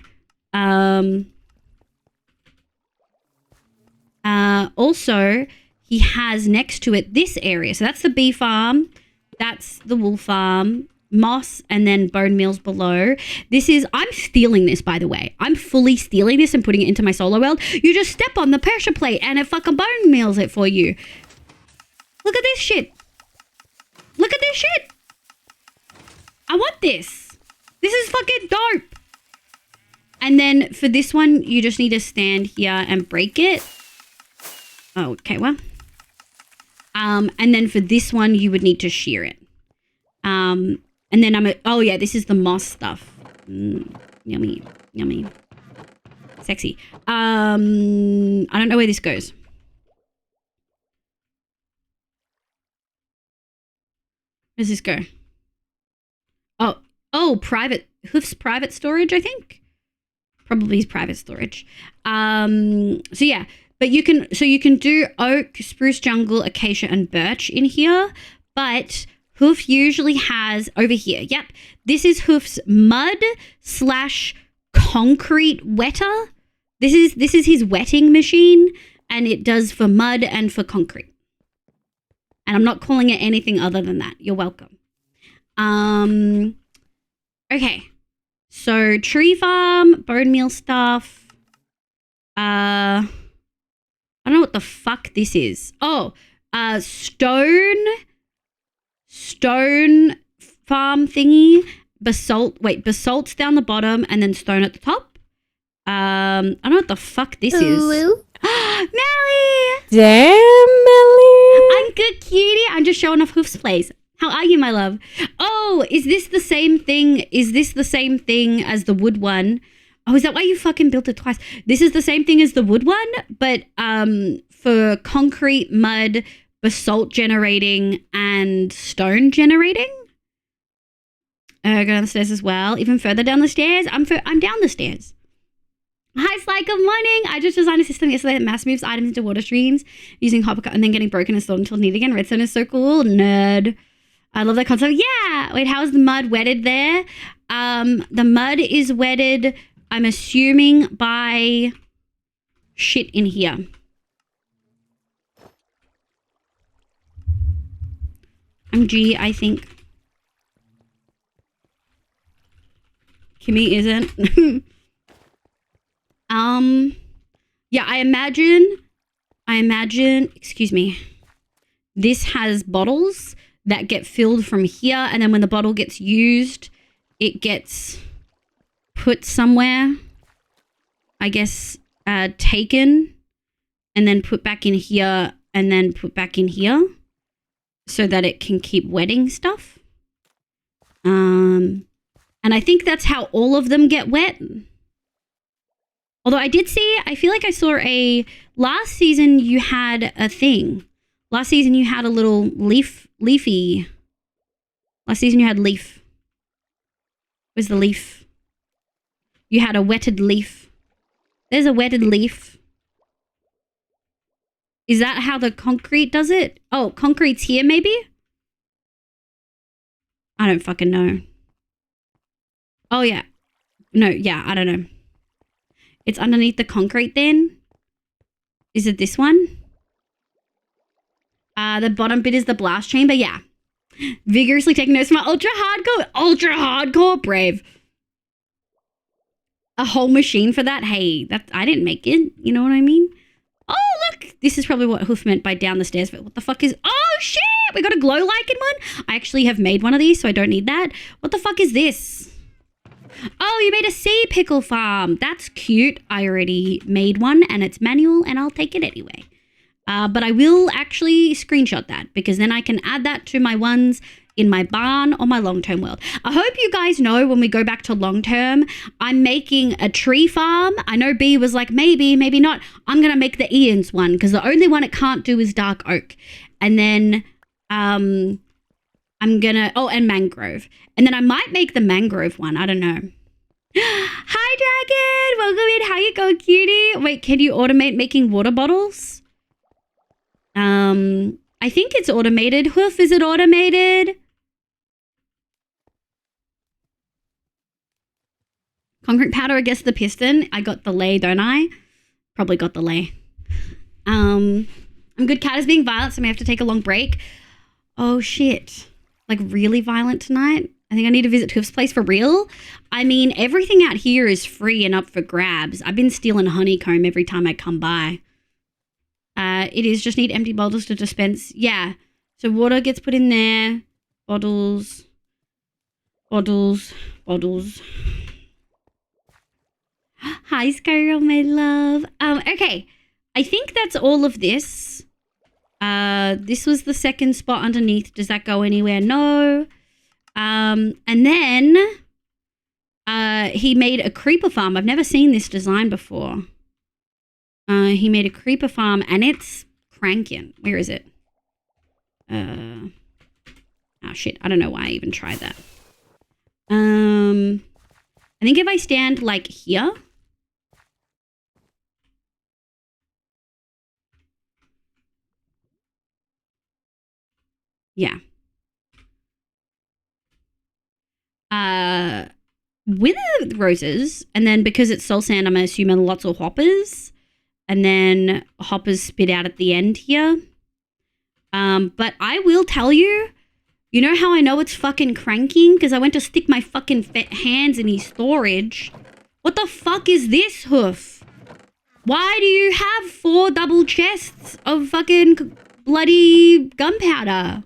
he has next to it this area. So that's the bee farm. That's the wool farm. Moss and then bone meals below. I'm stealing this, by the way. I'm fully stealing this and putting it into my solo world. You just step on the pressure plate and it fucking bone meals it for you. Look at this shit. Look at this shit. I want this. This is fucking dope. And then for this one, you just need to stand here and break it. Oh, okay, well. And then for this one, you would need to shear it. And then oh yeah, this is the moss stuff. Yummy, yummy. Sexy. I don't know where this goes. Where does this go? Oh, private. Hoof's private storage, I think. Probably his private storage. So yeah, but you can do oak, spruce jungle, acacia, and birch in here, but Hoof usually has over here. Yep. This is Hoof's mud / concrete wetter. This is his wetting machine, and it does for mud and for concrete. And I'm not calling it anything other than that. You're welcome. Okay. So tree farm, bone meal stuff. I don't know what the fuck this is. Oh, stone farm thingy. Basalt's down the bottom and then stone at the top. I don't know what the fuck this is. Melly! Damn, Melly! I'm good, cutie. I'm just showing off Hoof's place. How are you, my love? Oh, is this the same thing? Is this the same thing as the wood one? Oh, is that why you fucking built it twice? This is the same thing as the wood one, but for concrete, mud, basalt generating, and stone generating. Go down the stairs as well. Even further down the stairs. I'm down the stairs. Hi, Sly. Good morning. I just designed a system yesterday that mass moves items into water streams using hopper and then getting broken and stored until needed again. Redstone is so cool. Nerd. I love that concept. Yeah. Wait, how is the mud wetted there? The mud is wetted, I'm assuming, by shit in here. G, I think. Kimmy isn't. Yeah, I imagine, excuse me, this has bottles that get filled from here, and then when the bottle gets used, it gets put somewhere, I guess, taken, and then put back in here, and then put back in here, so that it can keep wetting stuff. And I think that's how all of them get wet. Although I feel like I saw last season you had a thing. Last season you had a little leafy. Last season you had leaf. Where's the leaf? You had a wetted leaf. There's a wetted leaf. Is that how the concrete does it? Oh, concrete's here maybe? I don't fucking know. Oh yeah. No, yeah, I don't know. It's underneath the concrete then? Is it this one? The bottom bit is the blast chamber, yeah. Vigorously taking notes from my ultra hardcore brave. A whole machine for that? Hey, I didn't make it. You know what I mean? Oh, look. This is probably what Hoof meant by down the stairs. But what the fuck is... Oh, shit. We got a glow lichen one. I actually have made one of these, so I don't need that. What the fuck is this? Oh, you made a sea pickle farm. That's cute. I already made one, and it's manual, and I'll take it anyway. But I will actually screenshot that because then I can add that to my ones in my barn or my long-term world. I hope you guys know when we go back to long-term, I'm making a tree farm. I know B was like, maybe, maybe not. I'm going to make the Ian's one because the only one it can't do is dark oak. And then I'm going to, and mangrove. And then I might make the mangrove one. I don't know. Hi, Dragon. Welcome in. How you going, cutie? Wait, can you automate making water bottles? I think it's automated. Hoof, is it automated? Concrete powder against the piston. I got the lay, don't I? Probably got the lay. I'm good. Cat is being violent, so I may have to take a long break. Oh, shit. Like, really violent tonight? I think I need to visit Hoof's place for real. I mean, everything out here is free and up for grabs. I've been stealing honeycomb every time I come by. It is just need empty bottles to dispense. Yeah. So water gets put in there. Bottles. Bottles. Bottles. Hi, Skyrgirl, my love. Okay. I think that's all of this. This was the second spot underneath. Does that go anywhere? No. And then he made a creeper farm. I've never seen this design before. He made a creeper farm and it's cranking. Where is it? Oh shit. I don't know why I even tried that. I think if I stand like here. Yeah. With roses, and then because it's soul sand, I'm assuming lots of hoppers, and then hoppers spit out at the end here. But I will tell you, you know how I know it's fucking cranking? Because I went to stick my fucking hands in his storage. What the fuck is this, Hoof? Why do you have 4 double chests of fucking bloody gunpowder?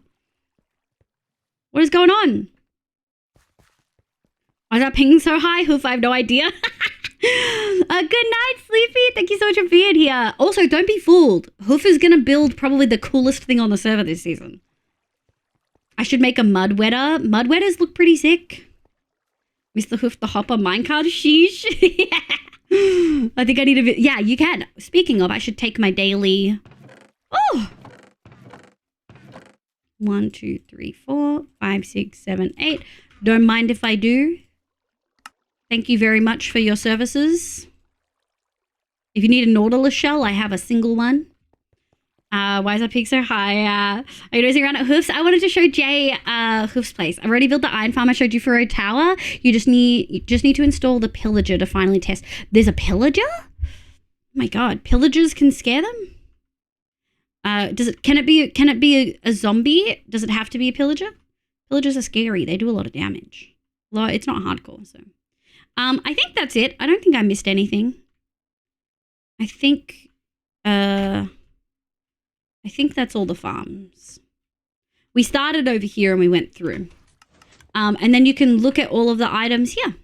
What is going on? Why is that ping so high? Hoof, I have no idea. Good night, Sleepy. Thank you so much for being here. Also, don't be fooled. Hoof is going to build probably the coolest thing on the server this season. I should make a mud wetter. Mud wetters look pretty sick. Mr. Hoof the Hopper minecart. Sheesh. Yeah. I think I need a... Yeah, you can. Speaking of, I should take my daily... Oh! 1, 2, 3, 4, 5, 6, 7, 8. Don't mind if I do. Thank you very much for your services. If you need a Nautilus shell, I have a single one. Why is that pig so high? Are you nosing around at Hoofs? I wanted to show Jay Hoofs' place. I've already built the iron farm I showed you for a tower. You just need to install the pillager to finally test. There's a pillager? Oh my god, pillagers can scare them? Can it be a zombie? Does it have to be a pillager? Pillagers are scary. They do a lot of damage. It's not hardcore, so. I think that's it. I don't think I missed anything. I think that's all the farms. We started over here and we went through. And then you can look at all of the items here.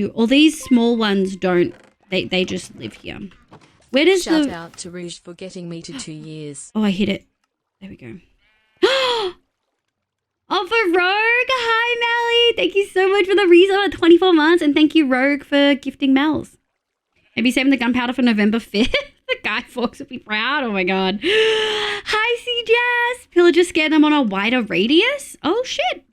All these small ones don't. They just live here. Where does Shout out to Rouge for getting me to 2 years. Oh, I hit it. There we go. Oh, for Rogue. Hi, Melly. Thank you so much for the resub at 24 months. And thank you, Rogue, for gifting Mel's. Maybe saving the gunpowder for November 5th. The Guy Fawkes would be proud. Oh, my God. Hi, C-Jazz. Pillager scared them on a wider radius. Oh, shit.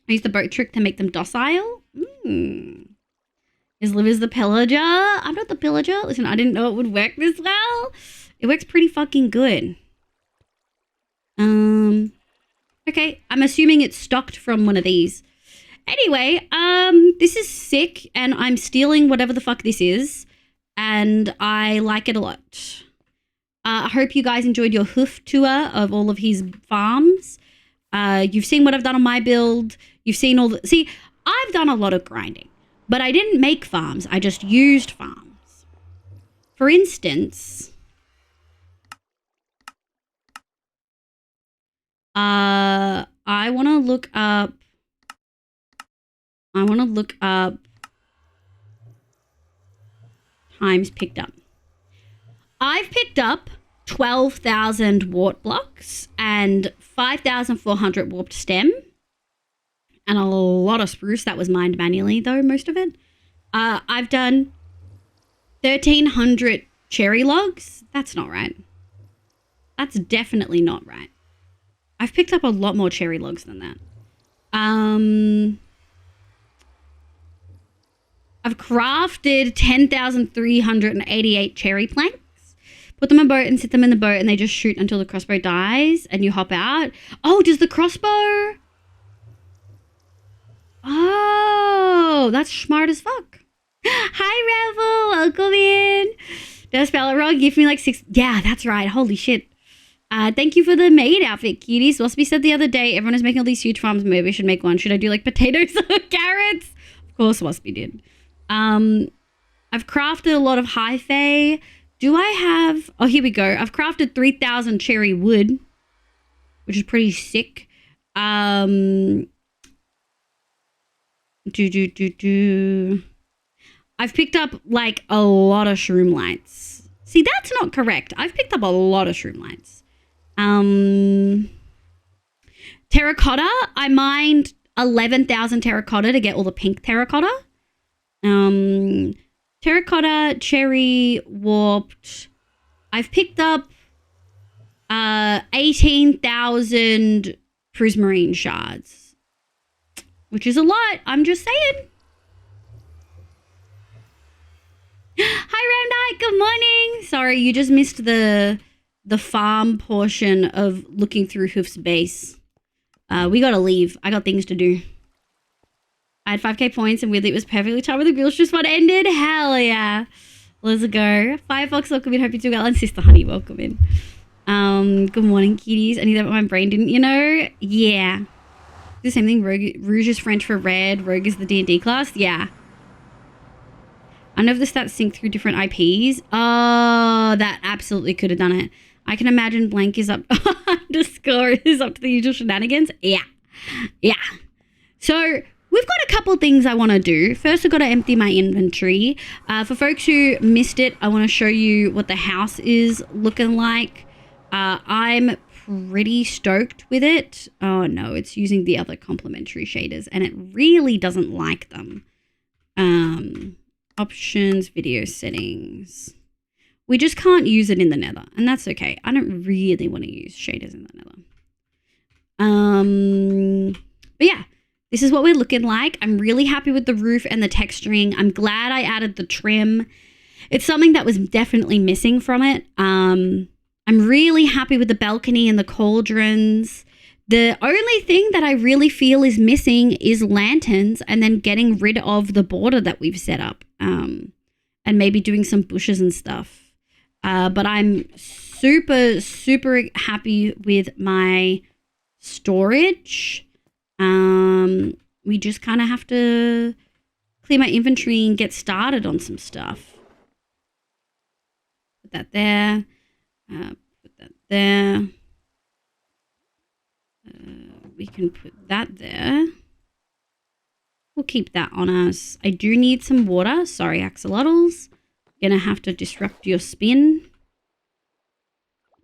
I used the boat trick to make them docile. Is Liv is the pillager? I'm not the pillager. Listen, I didn't know it would work this well. It works pretty fucking good. Okay, I'm assuming it's stocked from one of these. Anyway, this is sick, and I'm stealing whatever the fuck this is, and I like it a lot. I hope you guys enjoyed your hoof tour of all of his farms. You've seen what I've done on my build. You've seen all the... See, I've done a lot of grinding, but I didn't make farms. I just used farms. For instance... I want to look up times picked up. I've picked up 12,000 wart blocks and 5,400 warped stem and a lot of spruce. That was mined manually though, most of it. I've done 1,300 cherry logs. That's not right. That's definitely not right. I've picked up a lot more cherry logs than that. I've crafted 10,388 cherry planks. Put them in a boat and sit them in the boat and they just shoot until the crossbow dies and you hop out. Oh, does the crossbow... Oh, that's smart as fuck. Hi, Revel. Welcome in. Did I spell it wrong? Give me like 6... Yeah, that's right. Holy shit. Thank you for the maid outfit, cuties. Waspy said the other day, everyone is making all these huge farms. Maybe I should make one. Should I do like potatoes or carrots? Of course, Waspy did. I've crafted a lot of high fae. Do I have... Oh, here we go. I've crafted 3,000 cherry wood, which is pretty sick. I've picked up like a lot of shroom lights. See, that's not correct. I've picked up a lot of shroom lights. Terracotta. I mined 11,000 terracotta to get all the pink terracotta. Terracotta, cherry, warped. I've picked up 18,000 prismarine shards, which is a lot. I'm just saying. Hi, Round Eye. Good morning. Sorry, you just missed the farm portion of looking through Hoof's base. We gotta leave. I got things to do. I had 5k points and weirdly it was perfectly timed when the Grill's just one ended. Hell yeah. Let's go. Firefox, welcome in. Hope you do well. And Sister Honey, welcome in. Good morning, kitties. I knew that, but my brain didn't, you know? Yeah. The same thing. Rouge is French for red. Rogue is the D&D class. Yeah. I know if the stats sync through different IPs. Oh, that absolutely could have done it. I can imagine blank is up underscore is up to the usual shenanigans. Yeah. Yeah. So we've got a couple things I want to do. First, I've got to empty my inventory. For folks who missed it, I want to show you what the house is looking like. I'm pretty stoked with it. Oh no, it's using the other complementary shaders and it really doesn't like them. Options, video settings. We just can't use it in the nether, and that's okay. I don't really want to use shaders in the nether. But yeah, this is what we're looking like. I'm really happy with the roof and the texturing. I'm glad I added the trim. It's something that was definitely missing from it. I'm really happy with the balcony and the cauldrons. The only thing that I really feel is missing is lanterns and then getting rid of the border that we've set up, and maybe doing some bushes and stuff. But I'm super, super happy with my storage. We just kind of have to clear my inventory and get started on some stuff. Put that there. Put that there. We can put that there. We'll keep that on us. I do need some water. Sorry, axolotls. Gonna have to disrupt your spin.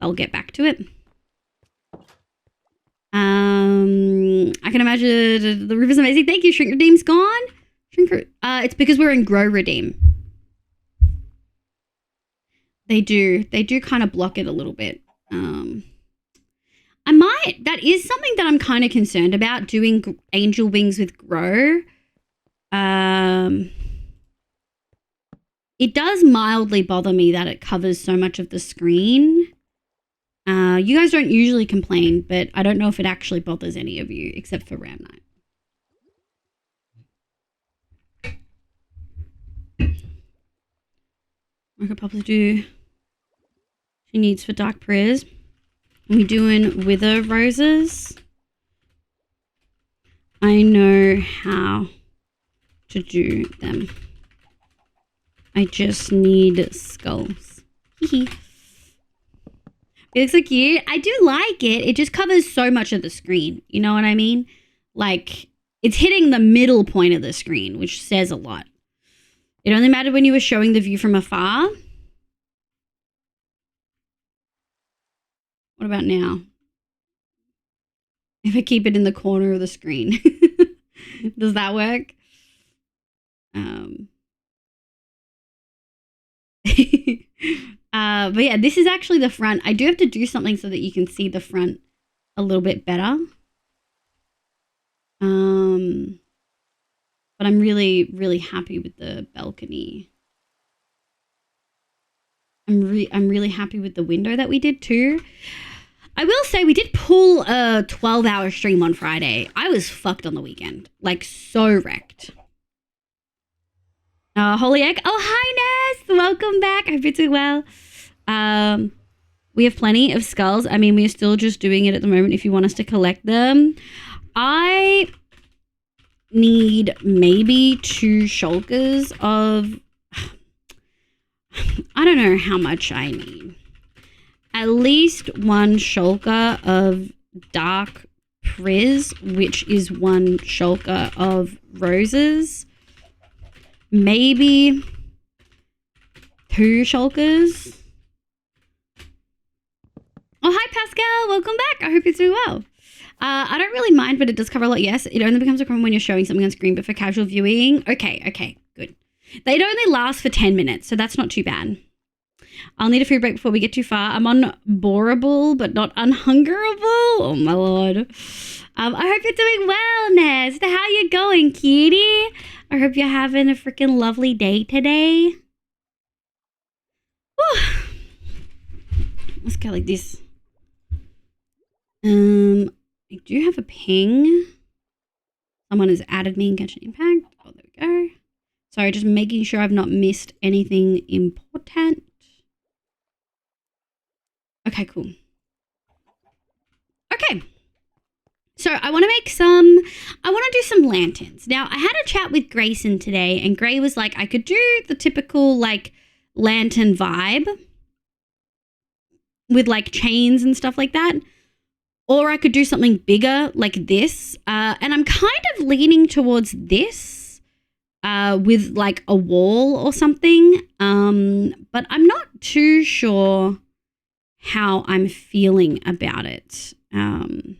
I'll get back to it. I can imagine the river's amazing. Thank you. Shrink Redeem's gone. It's because we're in Grow Redeem. They do kind of block it a little bit. That is something that I'm kind of concerned about, doing angel wings with Grow. It does mildly bother me that it covers so much of the screen. You guys don't usually complain, but I don't know if it actually bothers any of you, except for Ram Knight. I could probably do... She needs for dark prayers. We doing wither roses. I know how to do them. I just need skulls. It looks so cute. I do like it. It just covers so much of the screen. You know what I mean? Like, it's hitting the middle point of the screen, which says a lot. It only mattered when you were showing the view from afar. What about now? If I keep it in the corner of the screen, does that work? But yeah, this is actually the front. I do have to do something so that you can see the front a little bit better. But I'm really, really happy with the balcony. I'm really happy with the window that we did too. I will say we did pull a 12-hour stream on Friday. I was fucked on the weekend. Like, so wrecked. Holy egg. Oh, hi, Ness. Welcome back. I hope you're doing well. We have plenty of skulls. I mean, we're still just doing it at the moment if you want us to collect them. I need maybe 2 shulkers of... I don't know how much I need. At least 1 shulker of dark priz, which is 1 shulker of roses. Maybe 2 shulkers. Oh, hi, Pascal. Welcome back. I hope you're doing well. I don't really mind, but it does cover a lot. Yes, it only becomes a problem when you're showing something on screen, but for casual viewing, okay, good. They'd only last for 10 minutes, so that's not too bad. I'll need a food break before we get too far. I'm on boreable, but not unhungerable. Oh, my Lord. I hope you're doing well, Nest. How you going, cutie? I hope you're having a freaking lovely day today. Whew. Let's go like this. I do have a ping. Someone has added me in Genshin Impact. Oh, there we go. Sorry, just making sure I've not missed anything important. Okay, cool. Okay. So I want to do some lanterns. Now, I had a chat with Grayson today, and Gray was like, I could do the typical, like, lantern vibe with, like, chains and stuff like that. Or I could do something bigger like this. And I'm kind of leaning towards this with, like, a wall or something. But I'm not too sure how I'm feeling about it. I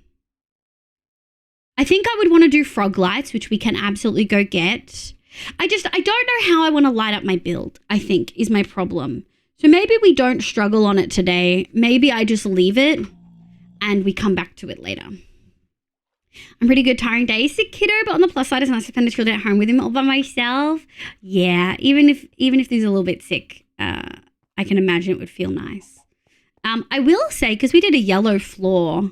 think I would want to do frog lights, which we can absolutely go get. I don't know how I want to light up my build, I think, is my problem. So maybe we don't struggle on it today. Maybe I just leave it and we come back to it later. I'm pretty good, tiring day. Sick kiddo, but on the plus side, it's nice to spend a chill day at home with him all by myself. Yeah, even if he's a little bit sick, I can imagine it would feel nice. I will say, because we did a yellow floor,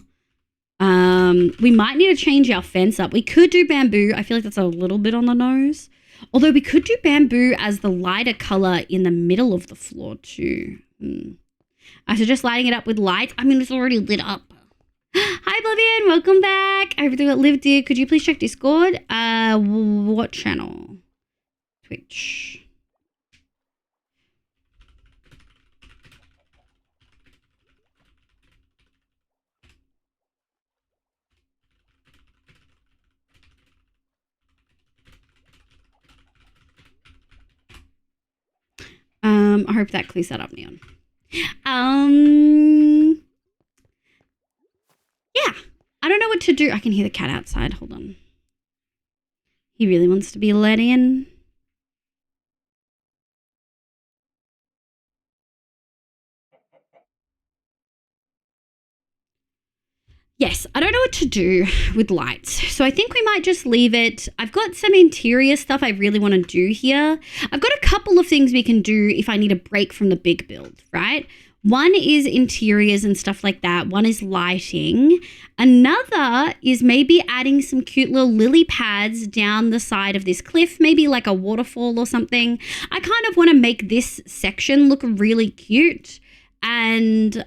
we might need to change our fence up. We could do bamboo. I feel like that's a little bit on the nose. Although we could do bamboo as the lighter color in the middle of the floor too. I suggest lighting it up with lights. I mean, it's already lit up. Hi, Oblivion. Welcome back. I hope you got lived here. Could you please check Discord? What channel? Twitch. I hope that clears that up, Neon. Yeah. I don't know what to do. I can hear the cat outside. Hold on. He really wants to be let in. Yes, I don't know what to do with lights. So I think we might just leave it. I've got some interior stuff I really want to do here. I've got a couple of things we can do if I need a break from the big build, right? One is interiors and stuff like that. One is lighting. Another is maybe adding some cute little lily pads down the side of this cliff, maybe like a waterfall or something. I kind of want to make this section look really cute. And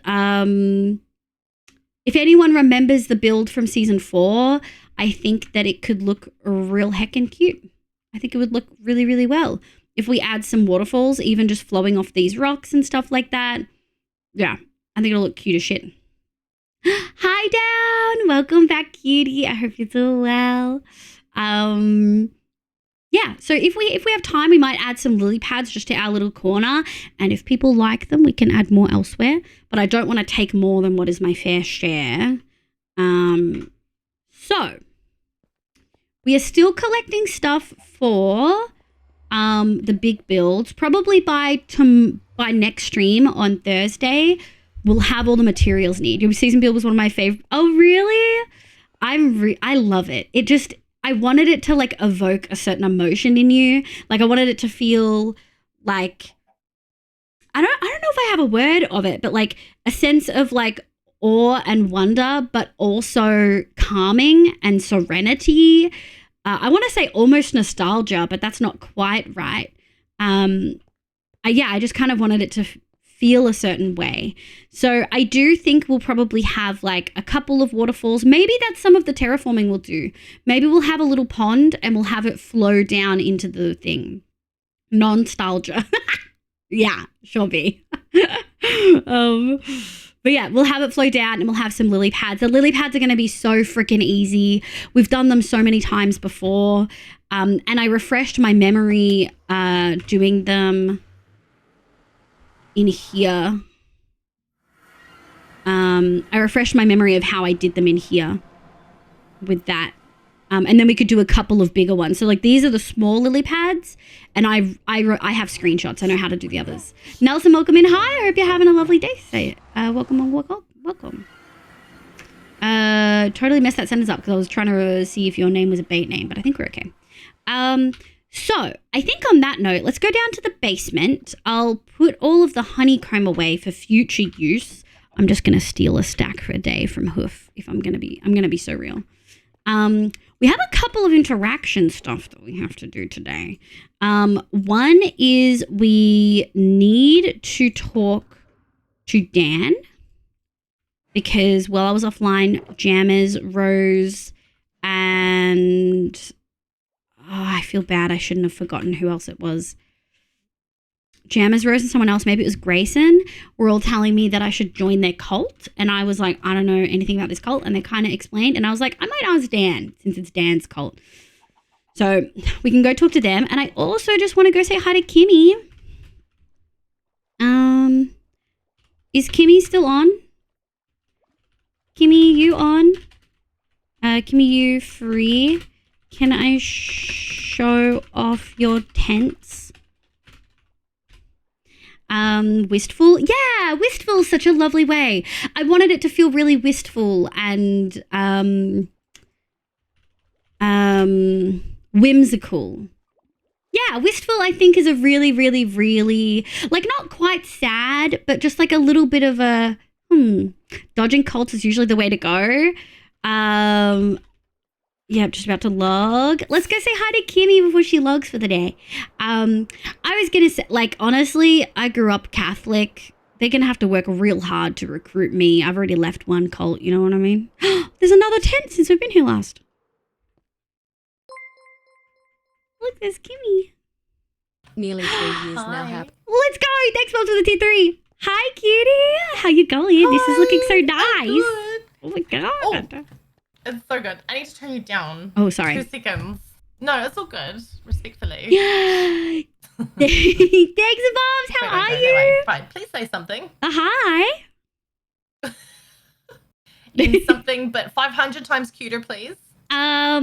if anyone remembers the build from season 4, I think that it could look real heckin' cute. I think it would look really, really well. If we add some waterfalls, even just flowing off these rocks and stuff like that. Yeah, I think it'll look cute as shit. Hi, Down. Welcome back, cutie. I hope you're doing well. yeah, so if we have time, we might add some lily pads just to our little corner. And if people like them, we can add more elsewhere. But I don't want to take more than what is my fair share. So we are still collecting stuff for the big builds. Probably by next stream on Thursday, we'll have all the materials needed. Your season build was one of my favorite. Oh, really? I love it. I wanted it to like evoke a certain emotion in you. Like I wanted it to feel like, I don't know if I have a word of it, but like a sense of like awe and wonder, but also calming and serenity. I want to say almost nostalgia, but that's not quite right. I just kind of wanted it to feel a certain way. So I do think we'll probably have like a couple of waterfalls. Maybe that's some of the terraforming we'll do. Maybe we'll have a little pond and we'll have it flow down into the thing. Nostalgia. Yeah, sure be. But yeah, we'll have it flow down and we'll have some lily pads. The lily pads are going to be so freaking easy. We've done them so many times before. And I refreshed my memory doing them in here. I refreshed my memory of how I did them in here with that. And then we could do a couple of bigger ones. So like these are the small lily pads, and I have screenshots. I know how to do the others. Nelson, welcome in. Hi, I hope you're having a lovely day. Say it. Welcome. Totally messed that sentence up because I was trying to see if your name was a bait name, but I think we're okay. So I think on that note, let's go down to the basement. I'll put all of the honeycomb away for future use. I'm just going to steal a stack for a day from Hoof if I'm going to be so real. We have a couple of interaction stuff that we have to do today. One is we need to talk to Dan because while I was offline, Jammers, Rose, and I feel bad. I shouldn't have forgotten who else it was. Jammers, Rose, and someone else, maybe it was Grayson, were all telling me that I should join their cult. And I was like, I don't know anything about this cult. And they kind of explained. And I was like, I might ask Dan since it's Dan's cult. So we can go talk to them. And I also just want to go say hi to Kimmy. Is Kimmy still on? Kimmy, you on? Kimmy, you free? Can I show off your tents? Wistful. Yeah, wistful is such a lovely way. I wanted it to feel really wistful and whimsical. Yeah, wistful I think is a really, really, really, like not quite sad, but just like a little bit of a, dodging cults is usually the way to go. Yeah, I'm just about to log. Let's go say hi to Kimmy before she logs for the day. I was going to say, like, honestly, I grew up Catholic. They're going to have to work real hard to recruit me. I've already left one cult, you know what I mean? There's another tent since we've been here last. Look, there's Kimmy. Nearly 3 years now. Let's go. Thanks, Mom, for the T3. Hi, cutie. How you going? Hi, this is looking so nice. good. Oh, my God. Oh. It's so good. I need to turn you down. Oh, sorry. 2 seconds. No, it's all good. Respectfully. Yeah. Thanks, Bobs. How are you? Fine. Please say something. Hi. In something but 500 times cuter, please. Yeah.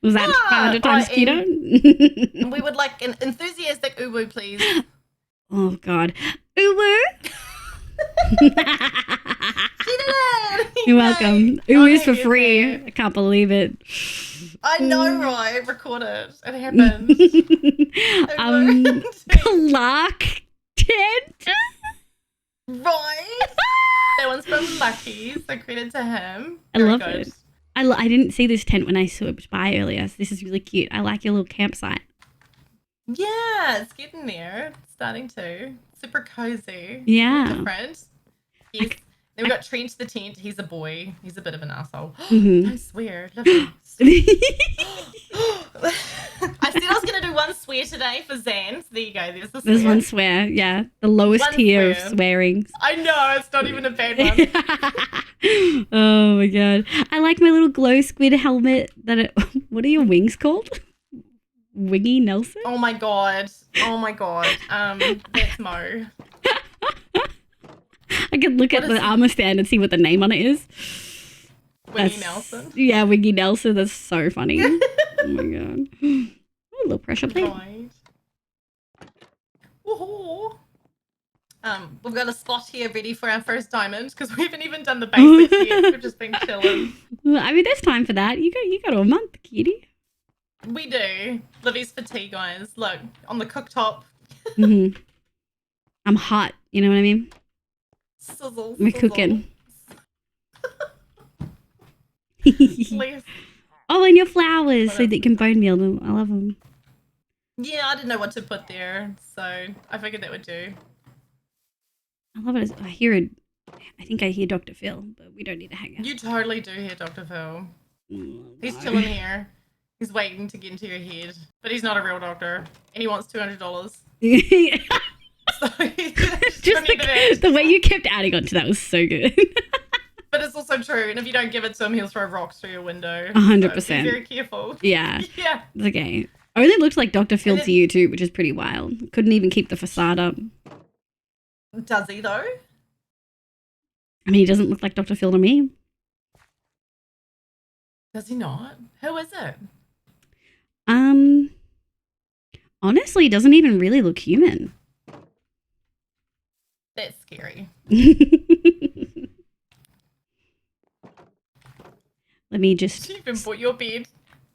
Was that 500 times cuter? We would like an enthusiastic uwu, please. Oh, God. Uwu? She did it! You're welcome. Uwu is for free. I can't believe it. I know, right? Record it. It happened. Clark tent. Right? That one's from Lucky, so credit to him. I Very love good. it. I didn't see this tent when I swooped by earlier, so this is really cute. I like your little campsite. Yeah, it's getting there. It's starting to. Super cozy. Yeah. Different. Yes. Then we got Trent the tent. He's a boy. He's a bit of an asshole. Mm-hmm. Don't swear. Love him. I said I was going to do one swear today for Zan. So there you go. There's the There's swear. one swear, yeah. The lowest One tier swear. of swearings. I know, it's not even a bad one. Oh my god. I like my little glow squid helmet what are your wings called? Wingy Nelson? Oh my god. That's Mo. I could look at the armor stand and see what the name on it is. Winnie Nelson. Yeah, Wingy Nelson. That's so funny. Oh my god. Oh, a little pressure plate. Right. Woohoo. We've got a spot here ready for our first diamond because we haven't even done the basics yet. We've just been chilling. I mean, there's time for that. You got a month, kitty. We do. Livy's fatigue, guys. Look, on the cooktop. Mm-hmm. I'm hot. You know what I mean? Sizzle. We're cooking. Please. Oh, and your flowers so that you can bone meal them. I love them. Yeah, I didn't know what to put there, so I figured that would do. I love it. I think I hear Dr. Phil, but we don't need to hang out. You totally do hear Dr. Phil. Oh, He's no. chilling here. He's waiting to get into your head. But he's not a real doctor. And he wants $200. So Just the way you kept adding on to that was so good. But it's also true. And if you don't give it to him, he'll throw rocks through your window. 100%. So be very careful. Yeah. Yeah. It's okay. Only looked like Dr. Phil And to you too, which is pretty wild. Couldn't even keep the facade up. Does he, though? I mean, he doesn't look like Dr. Phil to me. Does he not? Who is it? Honestly, he doesn't even really look human. That's scary. Let me just... You even bought your bed.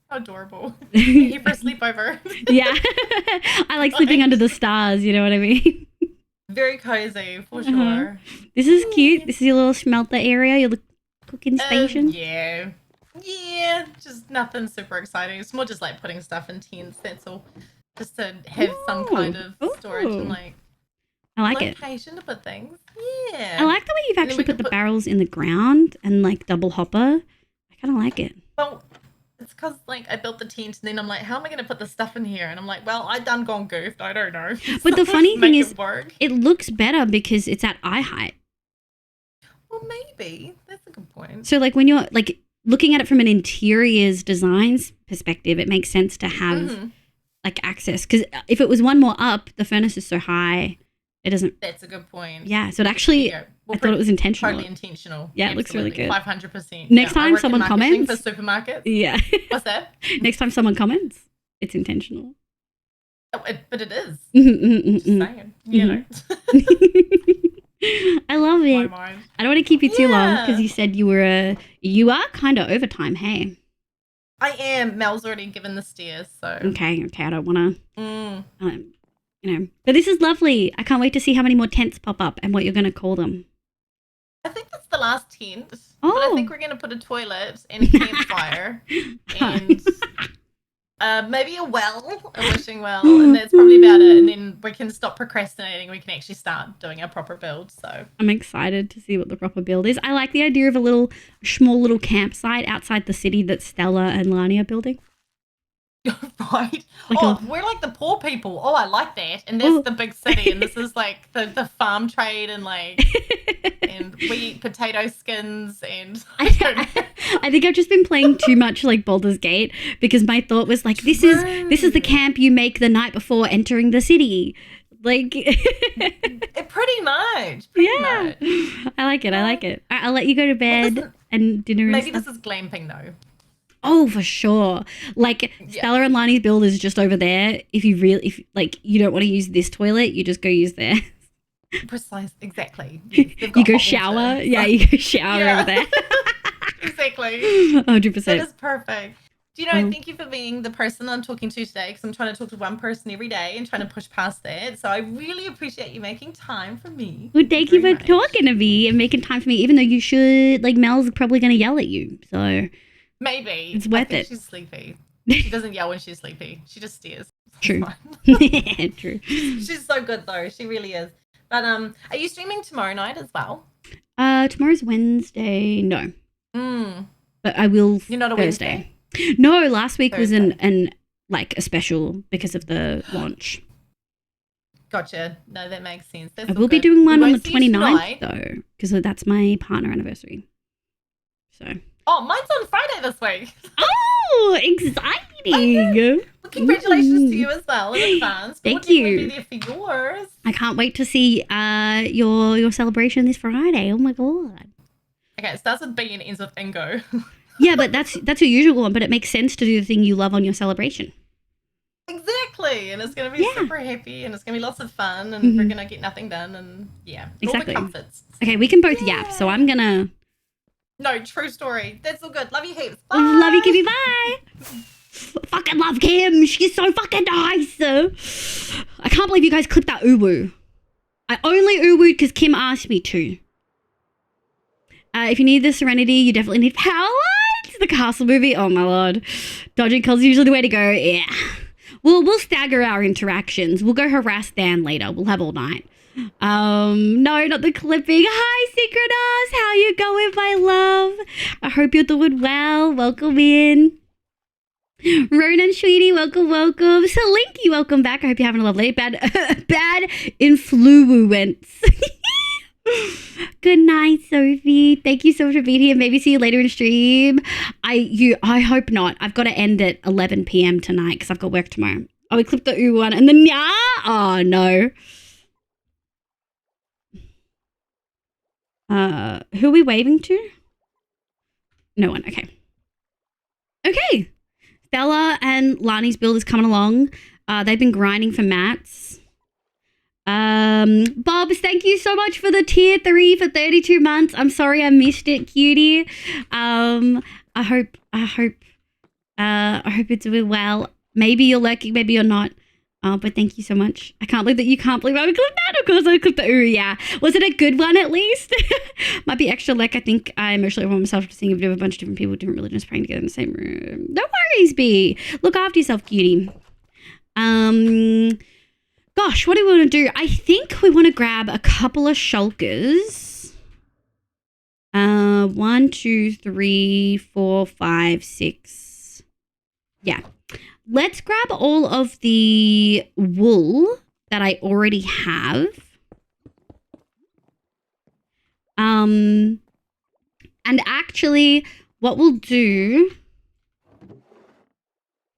How adorable. Here for a sleepover. Yeah. I like sleeping under the stars, you know what I mean? Very cozy, for Uh-huh. sure. This is cute. This is your little smelter area, your little cooking station. Yeah. Yeah, just nothing super exciting. It's more just like putting stuff in tents, that's all. Just to have some kind of storage and like I like it. location to put things. Yeah. I like the way you've And then actually we put can the barrels in the ground and like double hopper. I kind of like it. Well, it's because like I built the tent and then I'm like, how am I going to put the stuff in here? And I'm like, well, I done gone goofed. I don't know. But the So funny make thing it is, work. it looks better because it's at eye height. Well, maybe that's a good point. So like when you're like looking at it from an interiors designs perspective, it makes sense to have like access. Because if it was one more up, the furnace is so high, it doesn't. That's a good point. Yeah. So it actually, Yeah. I thought it was intentional. Totally intentional. Yeah, it looks really good. 500%. Next time I work in someone marketing comments- for supermarkets. Yeah. What's that? Next time someone comments, it's intentional. Oh, but it is. Mm. Just saying. You know. I love My it. mind. I don't want to keep you too long Yeah. because you said you are kind of overtime. Hey. I am. Mel's already given the steers, so. Okay. I don't want Mm. to, but this is lovely. I can't wait to see how many more tents pop up and what you're going to call them. I think that's the last tent. But Oh. I think we're going to put a toilet and a campfire and maybe a wishing well, and that's probably about it. And then we can stop procrastinating. We can actually start doing our proper build. So. I'm excited to see what the proper build is. I like the idea of a small little campsite outside the city that Stella and Lani are building. Right. Like we're like the poor people. Oh, I like that. And that's the big city, and this is like the farm trade, and like, and we eat potato skins, and I don't know. I think I've just been playing too much like Baldur's Gate because my thought was like, this is the camp you make the night before entering the city. Like, Pretty much. yeah, I like it. I like it. I'll let you go to bed and dinner. Maybe and stuff. this is glamping though. Oh, for sure. Like Stella and Lani's build is just over there. If you you don't want to use this toilet, you just go use theirs. Precise. Exactly. Yes, they've got You go hot shower. water, Yeah, so- you go shower Yeah. over there. Exactly. 100%. That is perfect. Do you know, thank you for being the person I'm talking to today, because I'm trying to talk to one person every day and trying to push past that. So I really appreciate you making time for me. Well, thank you very for much. talking to me and making time for me, even though you should, like, Mel's probably going to yell at you. So, Maybe. It's I worth think it. She's sleepy. She doesn't yell when she's sleepy. She just stares. It's True. fine. True. She's so good though. She really is. But are you streaming tomorrow night as well? Tomorrow's Wednesday. No. Mm. But I will You're not a Thursday. No, last week was an like a special because of the launch. Gotcha. No, that makes sense. That's I all will be good. doing one We on the won't see you 29th tonight. though, because that's my partner anniversary. So. Oh, mine's on Friday this week. Oh, exciting! Well, congratulations to you as well in advance. Thank We'll you. definitely be there for yours. I can't wait to see your celebration this Friday. Oh my god! Okay, it starts with B and ends with Ingo. Yeah, but that's your usual one. But it makes sense to do the thing you love on your celebration. Exactly, and it's going to be super happy, and it's going to be lots of fun, and we're going to get nothing done, and Exactly. all the comforts. Okay, we can both yap, so I'm gonna. No, true story. That's all good. Love you heaps. Bye. Love you, Kimmy. Bye. Fucking love Kim. She's so fucking nice. I can't believe you guys clipped that uwu. I only uwu'd because Kim asked me to. If you need the Serenity, you definitely need power lines. The Castle movie. Oh my lord. Dodging calls is usually the way to go. Yeah. We'll stagger our interactions. We'll go harass Dan later. We'll have all night. No, not the clipping. Hi, Synchronous. How you going, my love? I hope you're doing well. Welcome in. Ronan, sweetie, welcome. Salinky, welcome back. I hope you're having a lovely bad influence. Good night, Sophie. Thank you so much for being here. Maybe see you later in stream. I hope not. I've got to end at 11 p.m. tonight because I've got work tomorrow. Oh, we clipped the ooh one and then oh no. Who are we waving to? No one. Okay. Stella and Lani's build is coming along. They've been grinding for mats. Bobs, thank you so much for the tier 3 for 32 months. I'm sorry I missed it, cutie. I hope you're doing well. Maybe you're lurking, maybe you're not. But thank you so much. I can't believe that you can't believe I would clip that. Of course I clipped the ooh, yeah. Was it a good one at least? Might be extra like I think I emotionally overwhelmed myself to seeing a video of a bunch of different people with different religions praying together in the same room. No worries, B. Look after yourself, cutie. Gosh, what do we want to do? I think we want to grab a couple of shulkers. 1, 2, 3, 4, 5, 6. Yeah. Let's grab all of the wool that I already have. And actually, what we'll do...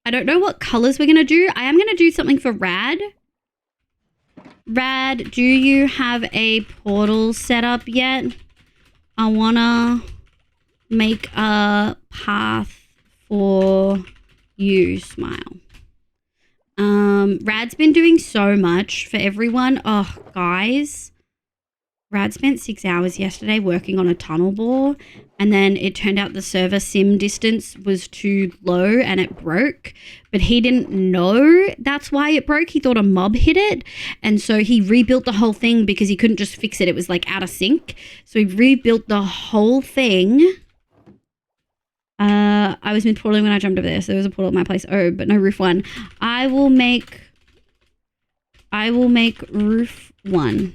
I don't know what colors we're going to do. I am going to do something for Rad. Rad, do you have a portal set up yet? I want to make a path for... you, Smile. Rad's been doing so much for everyone. Oh, guys. Rad spent 6 hours yesterday working on a tunnel bore, and then it turned out the server sim distance was too low and it broke, but he didn't know that's why it broke. He thought a mob hit it, and so he rebuilt the whole thing because he couldn't just fix it. It was like out of sync. So he rebuilt the whole thing. I was mid-portaling when I jumped over there, so there was a portal at my place. Oh, but no roof 1. I will make roof 1.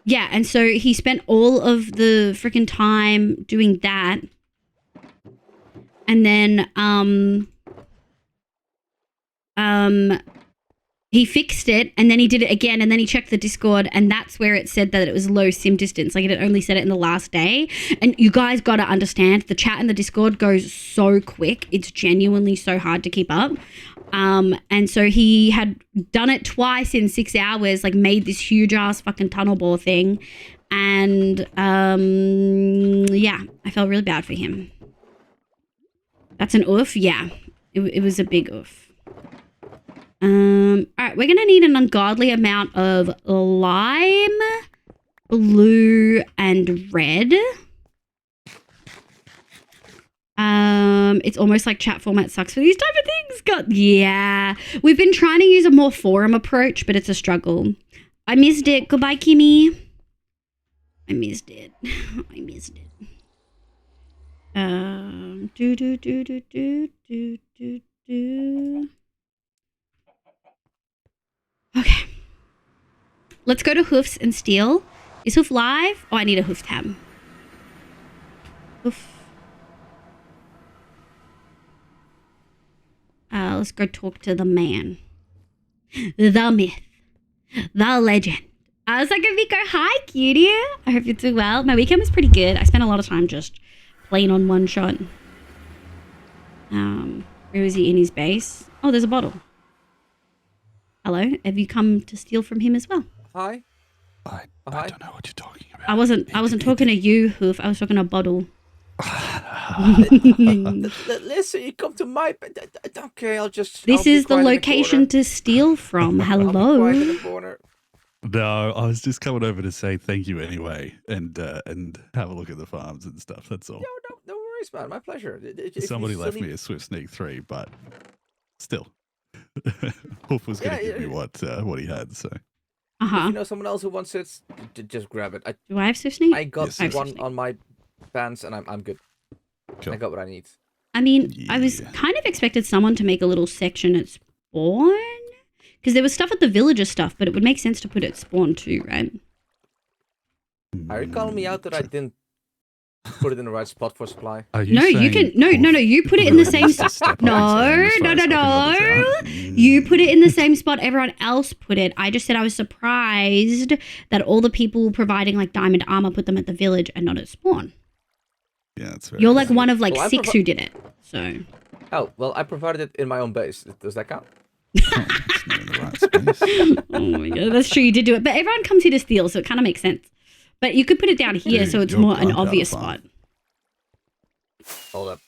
Yeah, and so he spent all of the freaking time doing that. And then, he fixed it, and then he did it again, and then he checked the Discord, and that's where it said that it was low sim distance. Like, it had only said it in the last day. And you guys got to understand, the chat in the Discord goes so quick. It's genuinely so hard to keep up. And so he had done it twice in 6 hours, like made this huge ass fucking tunnel bore thing. And, yeah, I felt really bad for him. That's an oof? Yeah, it was a big oof. All right, we're going to need an ungodly amount of lime, blue, and red. It's almost like chat format sucks for these type of things. Yeah, we've been trying to use a more forum approach, but it's a struggle. I missed it. Goodbye, Kimmy. I missed it. I missed it. Okay. Let's go to hoofs and steel. Is hoof live? Oh, I need a hoof tab. Hoof. let's go talk to the man. The myth. The legend. Sakaviko, hi, cutie. I hope you're doing well. My weekend was pretty good. I spent a lot of time just playing on one shot. Where is he in his base? Oh, there's a bottle. Hello, have you come to steal from him as well? Hi. I don't know what you're talking about. I wasn't talking to you, Hoof. I was talking to Bottle. Listen, you come to my... Okay, I'll just... This is the location to steal from. Hello. No, I was just coming over to say thank you anyway, and have a look at the farms and stuff. That's all. No worries, man. My pleasure. Somebody left me a Swift Sneak 3, but still, Wolf was going to give me what he had. So, if you know someone else who wants it, just grab it. Do I have Swift Sneak? I got one on my pants, and I'm good. Cool. I got what I need. I mean, I was kind of expected someone to make a little section at spawn. Because there was stuff at the villager stuff, but it would make sense to put it at spawn too, right? Are you calling me out that I didn't put it in the right spot for supply? No, you can. No. You put it in the same spot. No. You put it in the same spot everyone else put it. I just said I was surprised that all the people providing like diamond armor put them at the village and not at spawn. Yeah, that's right. You're like one of like 6 who did it. So. Oh well, I provided it in my own base. Does that count? Oh my god, that's true. You did do it, but everyone comes here to steal, so it kind of makes sense. But you could put it down here, so it's more an obvious spot. Hold up.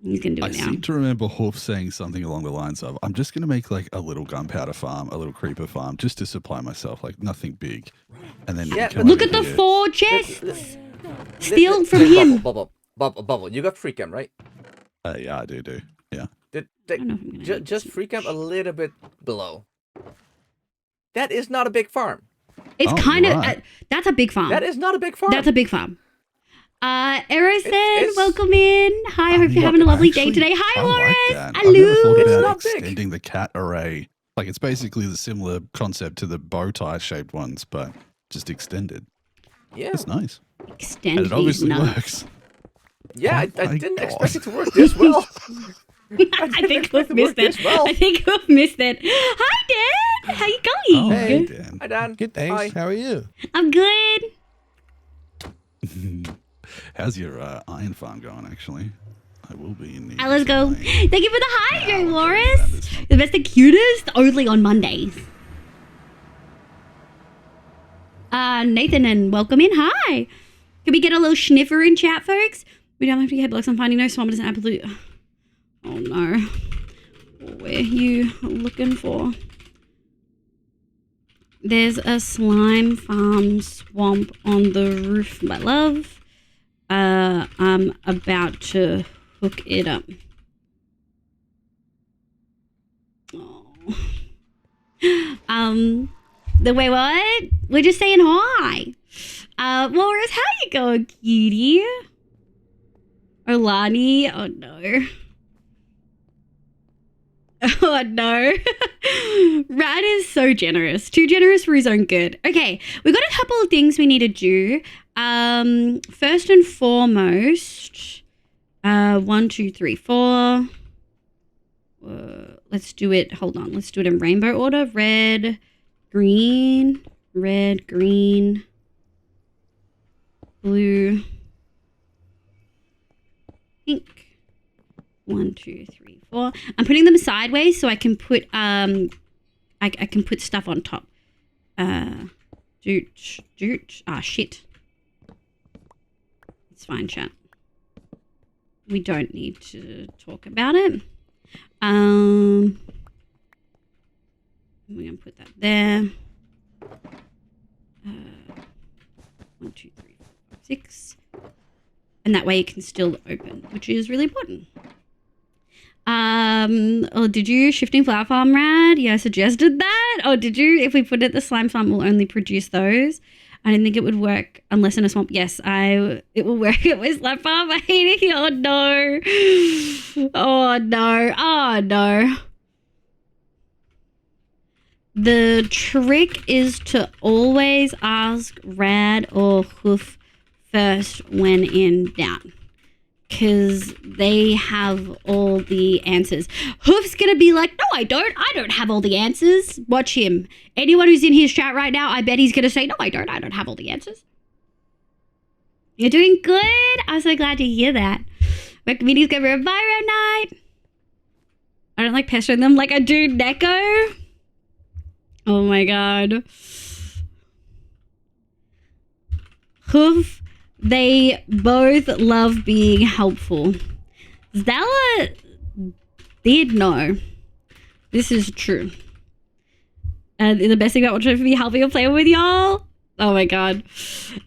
You can do it now. I seem to remember Hoof saying something along the lines of, "I'm just going to make like a little gunpowder farm, a little creeper farm, just to supply myself, like nothing big." And then look at the 4 chests. Steal from him. Bubble. You got free cam, right? Yeah, I do. Yeah. Just free camp a little bit below. That is not a big farm. It's kind of that's a big farm. That is not a big farm. That's a big farm. Erosen, welcome in. Hi, I hope you're having a lovely day today. Hi, Laura. Hello. I've never thought about extending the cat array. Like it's basically the similar concept to the bow tie shaped ones, but just extended. Yeah, it's nice. Extend and it obviously works. Yeah, I didn't expect it to work this well. I think we've missed it. Hi, Dan. How you going? Oh, hey, Dan. Hi, Dan. Good, thanks. How are you? I'm good. How's your iron farm going, actually? I will be in the... let's go. Thank you for the hi, Loris. The best and cutest, only on Mondays. Nathan, and welcome in. Hi. Can we get a little sniffer in chat, folks? We don't have to get blocks. I'm finding no swamp. It is an absolute... Oh no. Where are you looking for? There's a slime farm swamp on the roof, my love. I'm about to hook it up. Oh. Wait, what? We're just saying hi. Walrus, how you going, cutie? Olani, oh no. Oh no. Rad is so generous. Too generous for his own good. Okay, we've got a couple of things we need to do. First and foremost, 1, 2, 3, 4. Let's do it. Hold on. Let's do it in rainbow order. Red, green, blue, pink. 1, 2, 3, 4. I'm putting them sideways so I can put I can put stuff on top. Shit. It's fine, chat. We don't need to talk about it. We're gonna put that there. 1, 2, 3, 4, 5, 6. And that way it can still open, which is really important. Oh, did you shifting flower farm, Rad? Yeah, I suggested that. Oh, did you? If we put it, the slime farm will only produce those. I didn't think it would work unless in a swamp. Yes, it will work at my slime farm. I hate it. Oh no. Oh no. Oh no. The trick is to always ask Rad or Hoof first when in doubt. because they have all the answers. Hoof's gonna be like, no, I don't have all the answers. Watch him. Anyone who's in his chat right now, I bet he's gonna say, no, I don't have all the answers. You're doing good. I'm so glad to hear that. My comedian's gonna be a Byron night. I don't like pestering them like I do Neko. Oh my god. Hoof. They both love being helpful. Zella did know. This is true. And the best thing about watching for me helping or playing with y'all. Oh my god.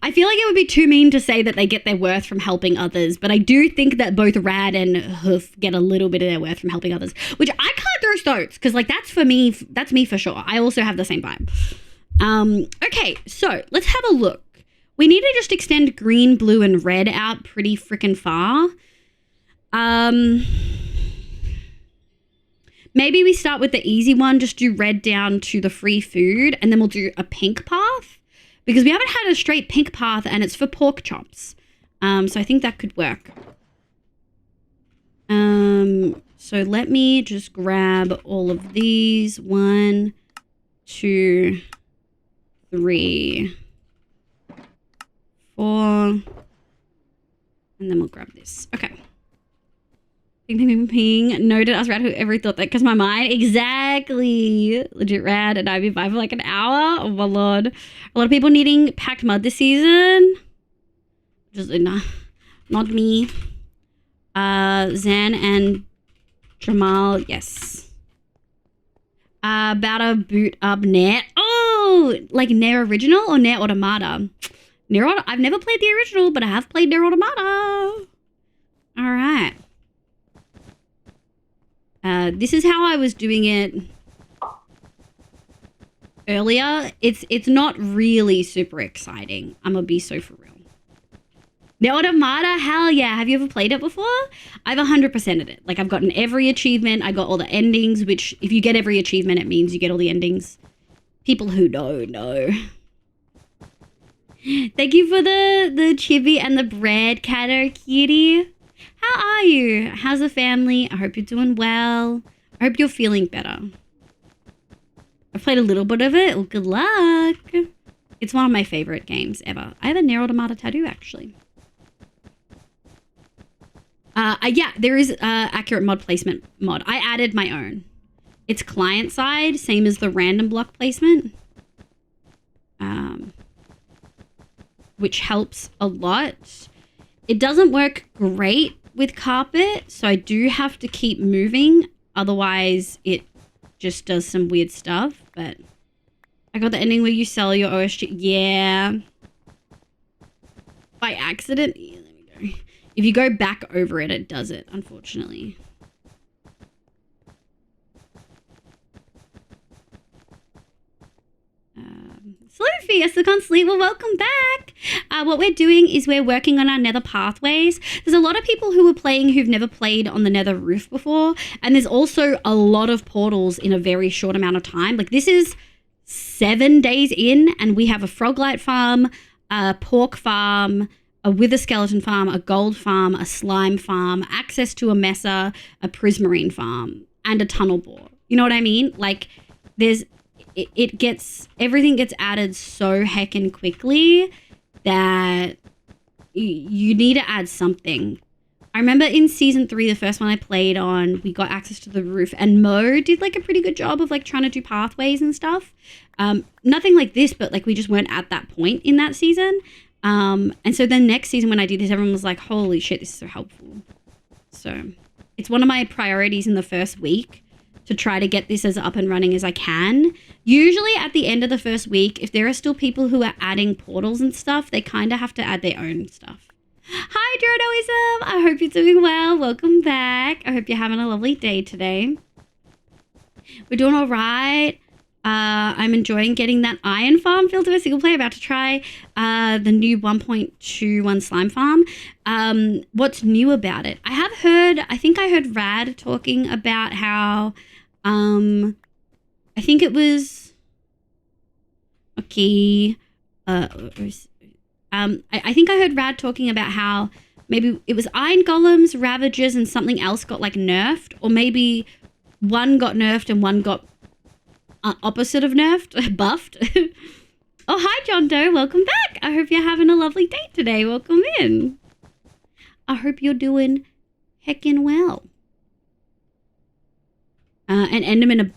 I feel like it would be too mean to say that they get their worth from helping others, but I do think that both Rad and Hoof get a little bit of their worth from helping others, which I can't throw stones because like that's me for sure. I also have the same vibe. Okay, so let's have a look. We need to just extend green, blue, and red out pretty freaking far. Maybe we start with the easy one, just do red down to the free food, and then we'll do a pink path. Because we haven't had a straight pink path, and it's for pork chops. So I think that could work. So let me just grab all of these. 1, 2, 3, 4, and then we'll grab this. Okay. Ping, ping, ping, ping. Noted. I was rad. Whoever thought that because my mind. Exactly. Legit rad. And I've been by for like an hour. Oh my lord. A lot of people needing packed mud this season. Just not me. Zan and Jamal. Yes. About to boot up Nair. Oh, like Nair Original or Nair Automata? I've never played the original, but I have played Nair Automata. All right. This is how I was doing it earlier. It's not really super exciting. I'm gonna be so for real. Nair Automata, hell yeah. Have you ever played it before? I've 100%ed it. Like I've gotten every achievement. I got all the endings, which if you get every achievement, it means you get all the endings. People who know. Thank you for the chibi and the bread, Cato Kitty. How are you? How's the family? I hope you're doing well. I hope you're feeling better. I've played a little bit of it. Well, good luck. It's one of my favorite games ever. I have a Nair Automata tattoo, actually. Yeah, there is accurate mod placement mod. I added my own. It's client side, same as the random block placement. Which helps a lot. It doesn't work great with carpet, so I do have to keep moving. Otherwise, it just does some weird stuff. But I got the ending where you sell your OSG. Yeah. By accident. Yeah, there we go. If you go back over it, it does it, unfortunately. Sloopy, I still can't sleep. Well, welcome back. What we're doing is we're working on our nether pathways. There's a lot of people who are playing who've never played on the nether roof before. And there's also a lot of portals in a very short amount of time. Like this is 7 days in and we have a froglight farm, a pork farm, a wither skeleton farm, a gold farm, a slime farm, access to a mesa, a prismarine farm, and a tunnel bore. You know what I mean? Like there's... everything gets added so heckin' quickly that you need to add something. I remember in season 3, the first one I played on, we got access to the roof and Mo did like a pretty good job of like trying to do pathways and stuff. Nothing like this, but like we just weren't at that point in that season. And so then next season when I did this, everyone was like, holy shit, this is so helpful. So it's one of my priorities in the first week to try to get this as up and running as I can. Usually at the end of the first week, if there are still people who are adding portals and stuff, they kind of have to add their own stuff. Hi, Dronoism. I hope you're doing well. Welcome back. I hope you're having a lovely day today. We're doing all right. I'm enjoying getting that iron farm filled to a single player. About to try the new 1.21 slime farm. What's new about it? I think I heard Rad talking about how... I think it was okay. I think I heard Rad talking about how maybe it was Iron Golems, Ravagers, and something else got like nerfed, or maybe one got nerfed and one got opposite of nerfed, buffed. Oh, hi, John Doe. Welcome back. I hope you're having a lovely day today. Welcome in. I hope you're doing heckin' well. And Enderman,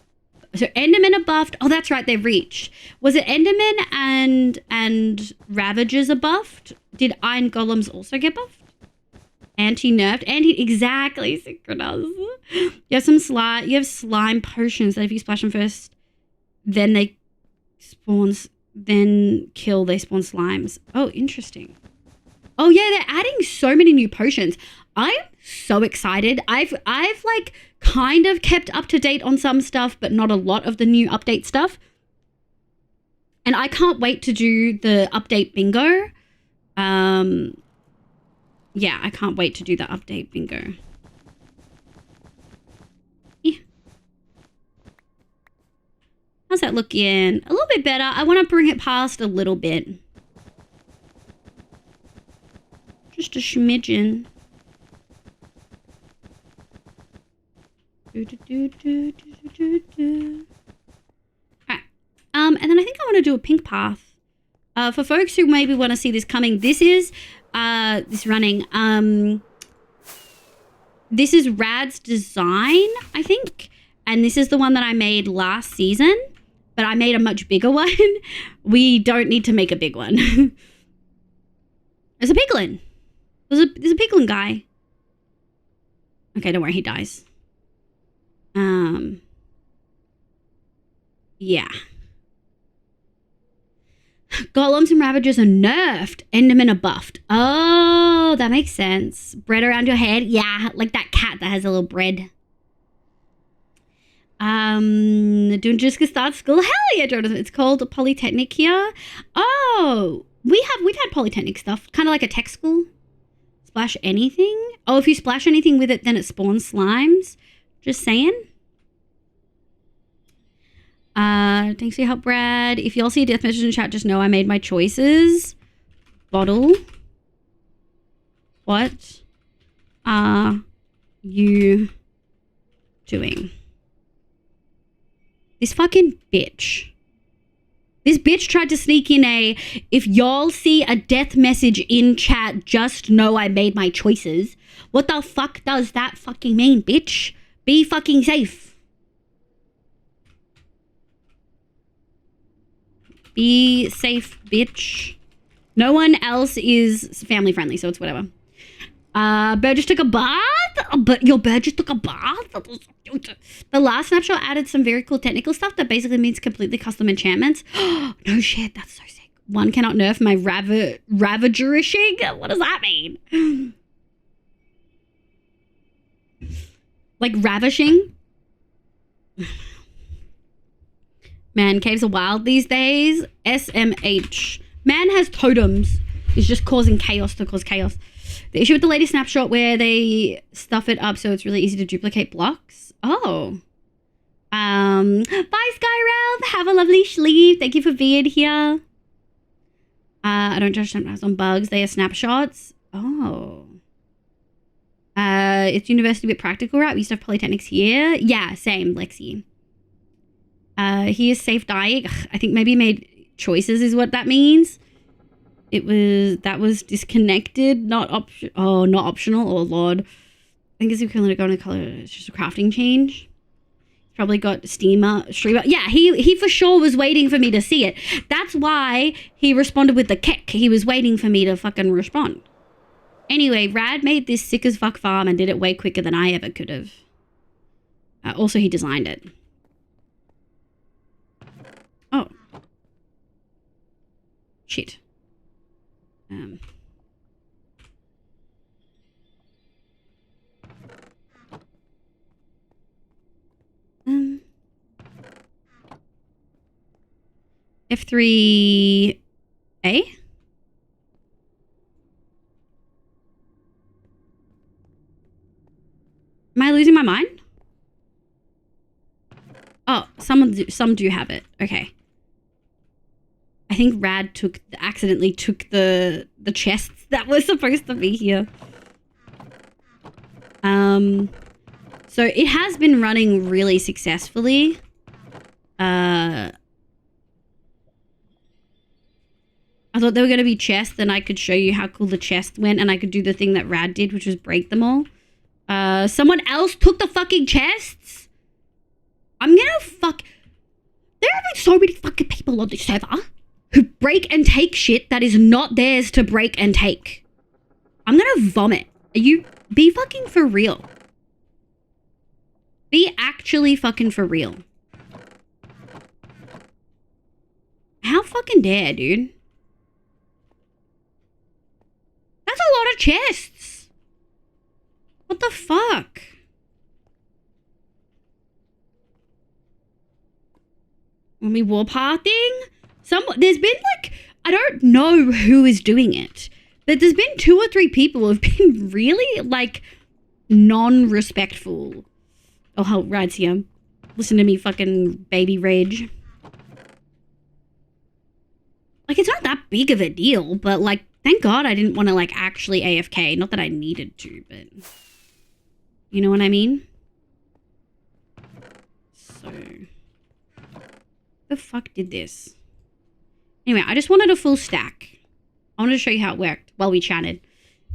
so Enderman are buffed. Oh, that's right. They've reached. Was it Enderman and Ravagers are buffed? Did Iron Golems also get buffed? Anti-nerfed. Exactly, Synchronous. You have some slime. You have slime potions that if you splash them first, then they spawns. Then kill. They spawn slimes. Oh, interesting. Oh yeah, they're adding so many new potions. I'm so excited. I've like kind of kept up to date on some stuff, but not a lot of the new update stuff. And I can't wait to do the update bingo. Yeah, I can't wait to do the update bingo. Yeah. How's that looking? A little bit better. I want to bring it past a little bit. Just a smidgen. Alright. And then I think I want to do a pink path. For folks who maybe want to see this coming, this is running. This is Rad's design, I think. And this is the one that I made last season. But I made a much bigger one. We don't need to make a big one. There's a piglin. There's a piglin guy. Okay, don't worry, he dies. Yeah. Golems and Ravagers are nerfed. Endermen are buffed. Oh, that makes sense. Bread around your head. Yeah, like that cat that has a little bread. Doing just start school. Hell yeah, Jonathan. It's called Polytechnic here. Oh, we've had Polytechnic stuff. Kind of like a tech school. Splash anything. Oh, if you splash anything with it, then it spawns slimes. Just saying. Thanks for your help, Brad. If y'all see a death message in chat, just know I made my choices. Bottle. What are you doing? This fucking bitch. This bitch tried to sneak in if y'all see a death message in chat, just know I made my choices. What the fuck does that fucking mean, bitch? Be fucking safe. Be safe, bitch. No one else is family friendly, so it's whatever. Bird just took a bath? But your bird just took a bath? The last snapshot added some very cool technical stuff that basically means completely custom enchantments. No shit, that's so sick. One cannot nerf my ravagerishing? What does that mean? Like ravishing? Man, caves are wild these days. SMH. Man has totems. Is just causing chaos to cause chaos. The issue with the latest snapshot where they stuff it up so it's really easy to duplicate blocks. Oh. Bye, Skyrelv. Have a lovely sleep. Thank you for being here. I don't judge snapshots on bugs. They are snapshots. Oh. It's university but practical route. We used to have polytechnics here. Yeah, same, Lexi. He is safe dying. I think maybe made choices is what that means. That was disconnected, not optional. Oh lord. I think it's equivalent to going to color. It's just a crafting change. Probably got streamer. Yeah, he for sure was waiting for me to see it. That's why he responded with the kick. He was waiting for me to fucking respond. Anyway, Rad made this sick as fuck farm and did it way quicker than I ever could have. Also, he designed it. Oh. Shit. F3A? Am I losing my mind? Oh, some do have it. Okay. I think Rad accidentally took the chests that were supposed to be here. So it has been running really successfully. I thought they were going to be chests, then I could show you how cool the chest went, and I could do the thing that Rad did, which was break them all. Someone else took the fucking chests? I'm gonna There have been so many fucking people on this server who break and take shit that is not theirs to break and take. I'm gonna vomit. Be fucking for real. Be actually fucking for real. How fucking dare, dude? That's a lot of chests. What the fuck? When we warpathing? There's been like, I don't know who is doing it, but there's been 2 or 3 people who have been really like non-respectful. Oh, hell, Rad's here. Listen to me fucking baby rage. Like, it's not that big of a deal, but like, thank God I didn't want to like actually AFK. Not that I needed to, but you know what I mean? So, the fuck did this? Anyway, I just wanted a full stack. I wanted to show you how it worked while we chatted.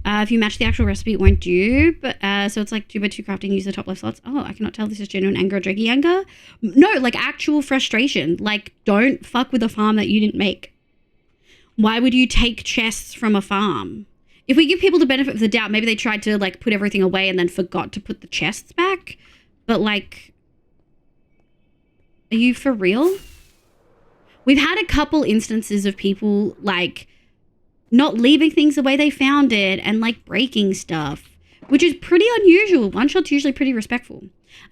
If you match the actual recipe, it won't do. But so it's like 2x2 crafting, use the top left slots. Oh, I cannot tell this is genuine anger or jokey anger. No, like actual frustration. Like, don't fuck with a farm that you didn't make. Why would you take chests from a farm? If we give people the benefit of the doubt, maybe they tried to like put everything away and then forgot to put the chests back. But like, are you for real? We've had a couple instances of people like not leaving things the way they found it and like breaking stuff, which is pretty unusual. OneShot's usually pretty respectful.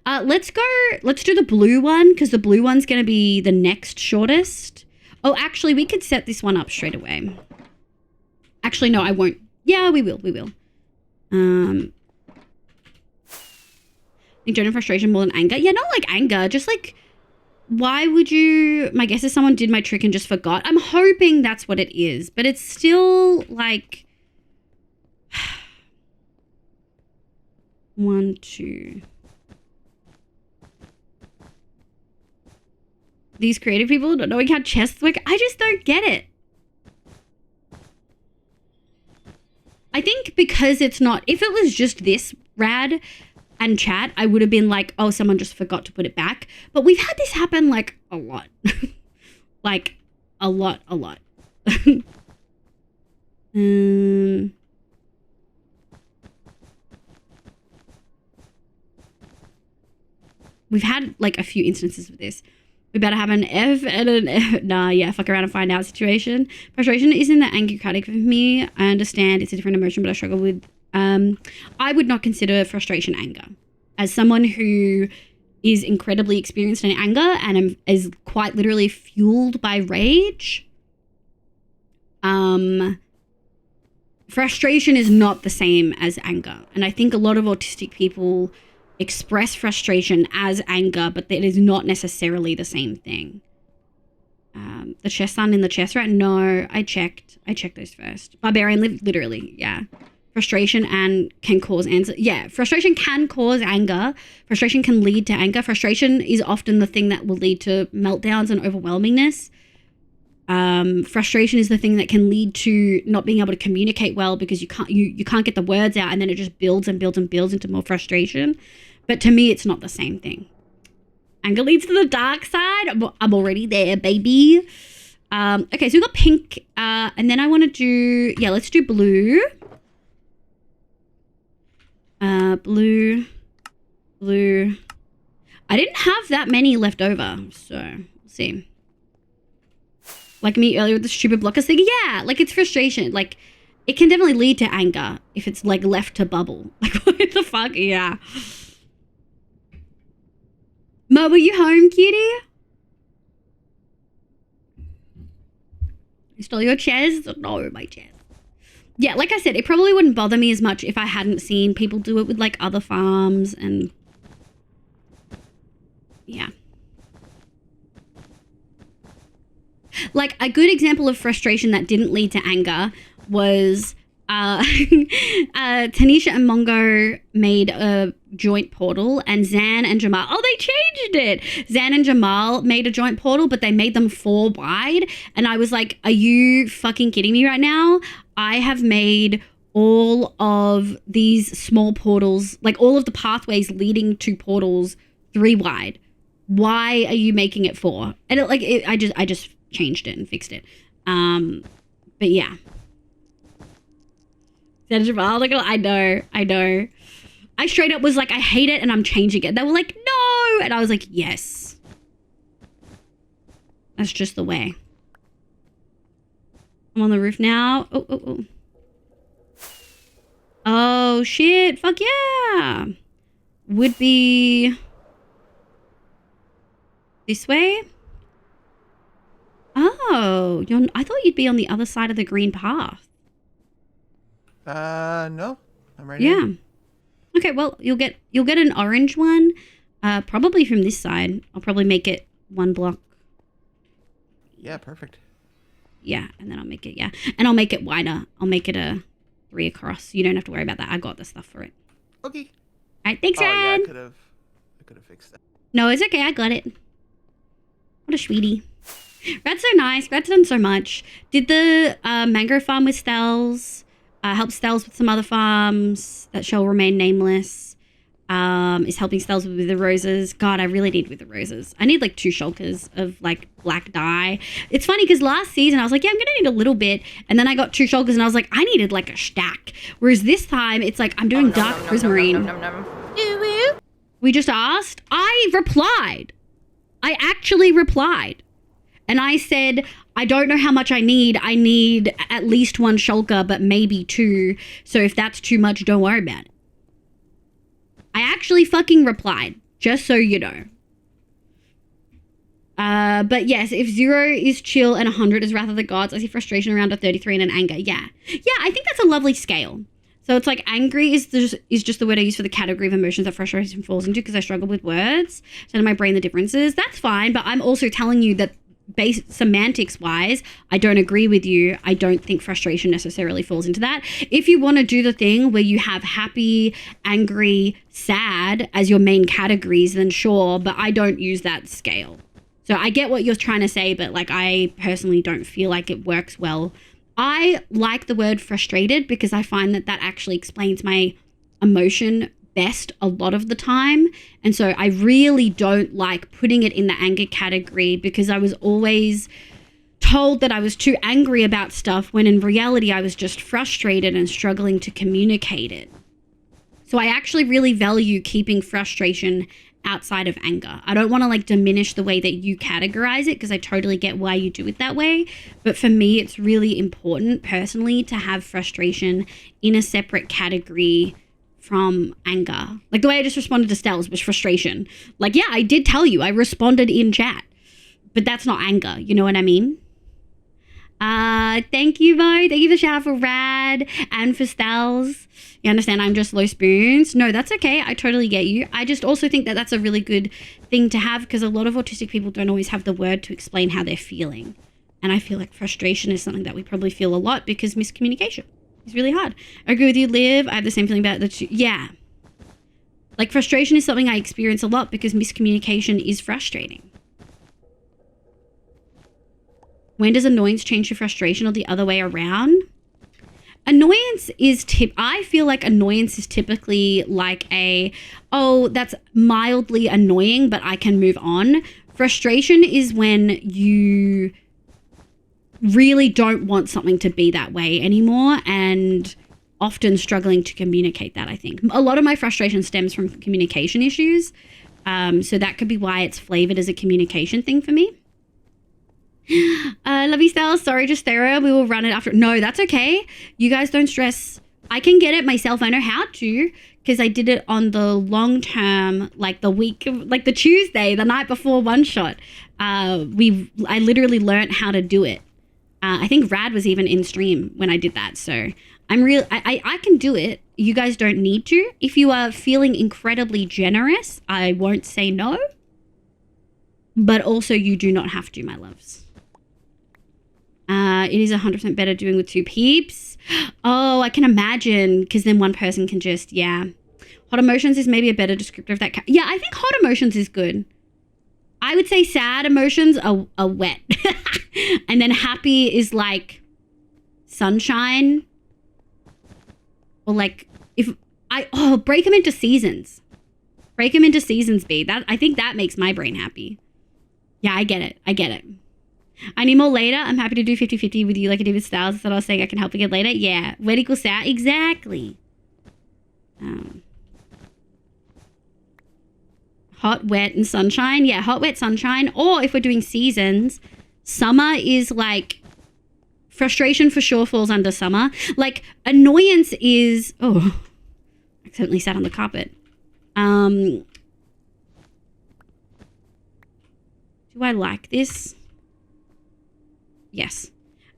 Let's do the blue one because the blue one's going to be the next shortest. Oh, actually, we could set this one up straight away. Actually, no, I won't. Yeah, we will. I think genuine frustration more than anger. Yeah, not like anger, just like, why would you... My guess is someone did my trick and just forgot. I'm hoping that's what it is, but it's still like... 1, 2... These creative people not knowing how chests work. I just don't get it. I think because it's not... If it was just this Rad and chat, I would have been like, oh, someone just forgot to put it back. But we've had this happen like a lot. Like a lot. We've had like a few instances of this. We better have an F and an F. Nah, yeah, fuck around and find out situation. Frustration isn't that angry for me. I understand it's a different emotion, but I struggle with... I would not consider frustration anger. As someone who is incredibly experienced in anger and is quite literally fueled by rage, frustration is not the same as anger. And I think a lot of autistic people express frustration as anger, but that is not necessarily the same thing. The chest aren't in the chest, right? No, I checked those first. Barbarian literally, yeah. Frustration and can cause anger. Yeah, frustration can cause anger. Frustration can lead to anger. Frustration is often the thing that will lead to meltdowns and overwhelmingness. Frustration is the thing that can lead to not being able to communicate well because you can't get the words out, and then it just builds and builds and builds into more frustration. But to me, it's not the same thing. Anger leads to the dark side. I'm already there, baby. Okay, so we got pink, and then I want to do... Yeah, let's do blue. Blue. I didn't have that many left over, so we'll see. Like me earlier with the stupid blockers thing. Yeah, like it's frustration. Like it can definitely lead to anger if it's like left to bubble. Like what the fuck? Yeah. Mo, were you home, cutie? You stole your chest? No, my chest. Yeah, like I said, it probably wouldn't bother me as much if I hadn't seen people do it with like other farms and yeah. Like a good example of frustration that didn't lead to anger was Tanisha and Mongo made a joint portal, and Zan and Jamal, they changed it. Zan and Jamal made a joint portal, but they made them 4 wide. And I was like, are you fucking kidding me right now? I have made all of these small portals, like all of the pathways leading to portals 3 wide. Why are you making it 4? And I just changed it and fixed it. But yeah. I know. I straight up was like, I hate it and I'm changing it. They were like, no. And I was like, yes. That's just the way. I'm on the roof now. Oh. Oh, shit. Fuck yeah. Would be this way. Oh, I thought you'd be on the other side of the green path. No, I'm right Yeah. here. Okay, well, you'll get an orange one, probably from this side. I'll probably make it 1 block. Yeah, perfect. Yeah, and then I'll make it, and I'll make it wider. I'll make it a 3 across. You don't have to worry about that. I got the stuff for it. Okay. All right, thanks, Yeah, Rad. I could have fixed that. No, it's okay. I got it. What a sweetie. Rad's so nice. Rad's done so much. Did the mango farm with Stells. Helped Stells with some other farms that shall remain nameless. Is helping Stells with the roses. God, I really need with the roses. I need like 2 shulkers of like black dye. It's funny because last season I was like, yeah, I'm gonna need a little bit, and then I got 2 shulkers and I was like, I needed like a stack. Whereas this time it's like I'm doing dark prismarine. We just asked. I replied. I actually replied. And I said, I don't know how much I need. I need at least 1 shulker, but maybe 2. So if that's too much, don't worry about it. I actually fucking replied, just so you know. But yes, if 0 is chill and 100 is Wrath of the Gods, I see frustration around a 33 and an anger. Yeah. Yeah, I think that's a lovely scale. So it's like angry is just the word I use for the category of emotions that frustration falls into because I struggle with words. So in my brain the differences. That's fine, but I'm also telling you that semantics wise, I don't agree with you. I don't think frustration necessarily falls into that. If you want to do the thing where you have happy, angry, sad as your main categories, then sure, but I don't use that scale. So I get what you're trying to say, but like I personally don't feel like it works well. I like the word frustrated because I find that actually explains my emotion best a lot of the time. And so I really don't like putting it in the anger category because I was always told that I was too angry about stuff when in reality I was just frustrated and struggling to communicate it. So I actually really value keeping frustration outside of anger. I don't want to like diminish the way that you categorize it because I totally get why you do it that way. But for me, it's really important personally to have frustration in a separate category from anger. Like the way I just responded to Stells was frustration. Like, yeah, I did tell you. I responded in chat. But that's not anger. You know what I mean? Thank you, Bo. Thank you for the shout out for Rad and for Stells. You understand I'm just low spoons? No, that's okay. I totally get you. I just also think that that's a really good thing to have because a lot of autistic people don't always have the word to explain how they're feeling. And I feel like frustration is something that we probably feel a lot because miscommunication. It's really hard. I agree with you, Liv. I have the same feeling about the yeah. Like frustration is something I experience a lot because miscommunication is frustrating. When does annoyance change to frustration or the other way around? Annoyance is I feel like annoyance is typically like that's mildly annoying, but I can move on. Frustration is when you really don't want something to be that way anymore and often struggling to communicate that, I think. A lot of my frustration stems from communication issues. So that could be why it's flavored as a communication thing for me. Love you, Stella. Sorry, just Sarah. We will run it after. No, that's okay. You guys don't stress. I can get it myself. I know how to because I did it on the long term, like the week, like the Tuesday, the night before OneShot. I literally learned how to do it. I think Rad was even in stream when I did that. So I can do it. You guys don't need to. If you are feeling incredibly generous, I won't say no. But also you do not have to, my loves. It is 100% better doing with 2 peeps. Oh, I can imagine, because then one person can just, yeah. Hot emotions is maybe a better descriptor of that. Yeah, I think hot emotions is good. I would say sad emotions are wet. And then happy is like sunshine. Or like, break them into seasons. Break them into seasons, B. I think that makes my brain happy. Yeah, I get it. I need more later. I'm happy to do 50-50 with you like I did with Styles. That's what I was saying. I can help again later. Yeah. Wet equals sad. Exactly. Hot, wet, and sunshine. Yeah, hot, wet, sunshine. Or if we're doing seasons, summer is like... Frustration for sure falls under summer. Like, annoyance is... Oh, accidentally sat on the carpet. Do I like this? Yes.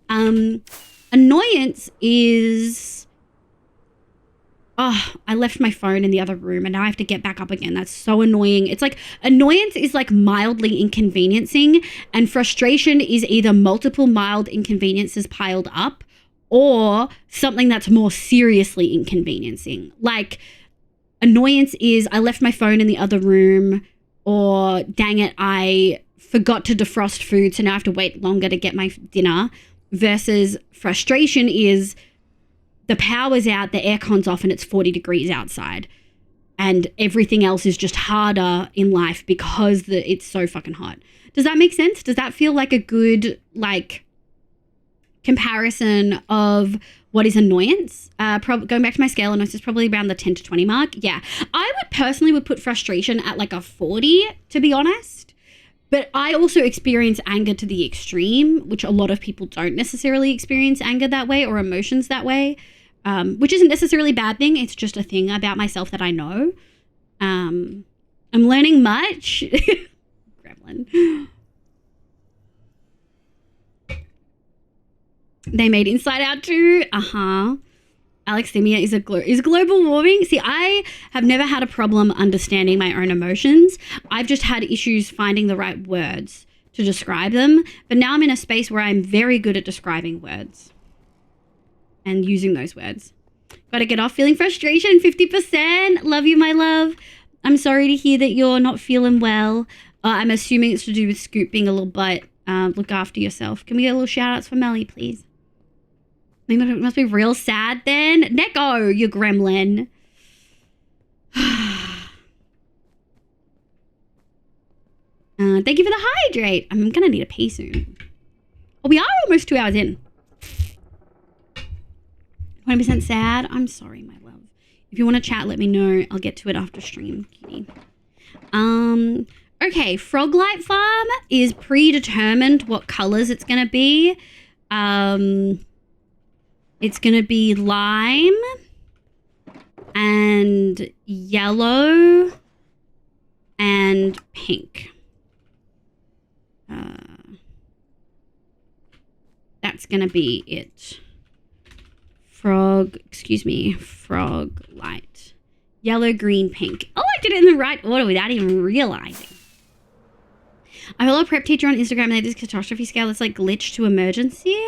Annoyance is... Oh, I left my phone in the other room and now I have to get back up again. That's so annoying. It's like annoyance is like mildly inconveniencing, and frustration is either multiple mild inconveniences piled up or something that's more seriously inconveniencing. Like annoyance is I left my phone in the other room, or dang it, I forgot to defrost food, so now I have to wait longer to get my dinner, versus frustration is the power's out, the aircon's off, and it's 40 degrees outside. And everything else is just harder in life because it's so fucking hot. Does that make sense? Does that feel like a good, like, comparison of what is annoyance? Going back to my scale, annoyance is probably around the 10 to 20 mark. Yeah. I would put frustration at like a 40, to be honest. But I also experience anger to the extreme, which a lot of people don't necessarily experience anger that way or emotions that way, which isn't necessarily a bad thing. It's just a thing about myself that I know. I'm learning much. Gremlin. They made Inside Out 2. Alexithymia is global warming. See, I have never had a problem understanding my own emotions. I've just had issues finding the right words to describe them. But now I'm in a space where I'm very good at describing words and using those words. Gotta get off feeling frustration. 50%. Love you, my love. I'm sorry to hear that you're not feeling well. I'm assuming it's to do with Scoop being a little butt. Look after yourself. Can we get a little shout outs for Melly, please? Maybe it must be real sad then. Neko, you gremlin. Thank you for the hydrate. I'm going to need a pee soon. Oh, we are almost 2 hours in. 20% sad. I'm sorry, my love. If you want to chat, let me know. I'll get to it after stream, cutie. Okay, Froglight Farm is predetermined what colors it's going to be. It's going to be lime and yellow and pink. That's going to be it. Frog light. Yellow, green, pink. Oh, I did it in the right order without even realizing. I follow a prep teacher on Instagram and they have this catastrophe scale that's like glitch to emergency.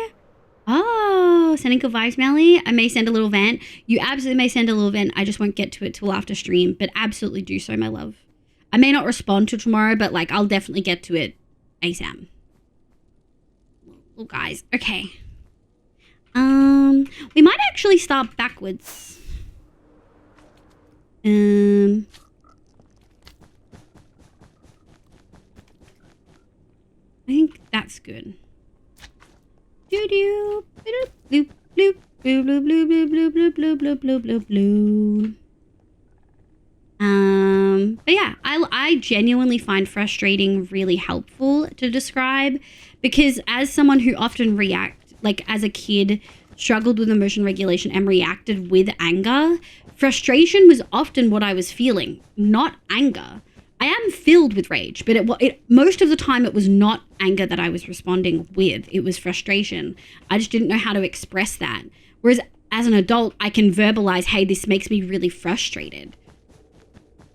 Oh, sending good vibes, Melly. I may send a little vent. You absolutely may send a little vent. I just won't get to it till after stream, but absolutely do so, my love. I may not respond to tomorrow, but like I'll definitely get to it ASAP. Well, guys, okay. We might actually start backwards. I think that's good. Doo-doo, bloop, bloop, bloop, bloop, bloop, bloop, bloop, bloop, bloop, bloop, bloop, bloop, bloop. But yeah, I genuinely find frustrating really helpful to describe, because as someone who often as a kid, struggled with emotion regulation and reacted with anger, frustration was often what I was feeling, not anger. I am filled with rage, but most of the time it was not anger that I was responding with. It was frustration. I just didn't know how to express that. Whereas as an adult, I can verbalize, hey, this makes me really frustrated.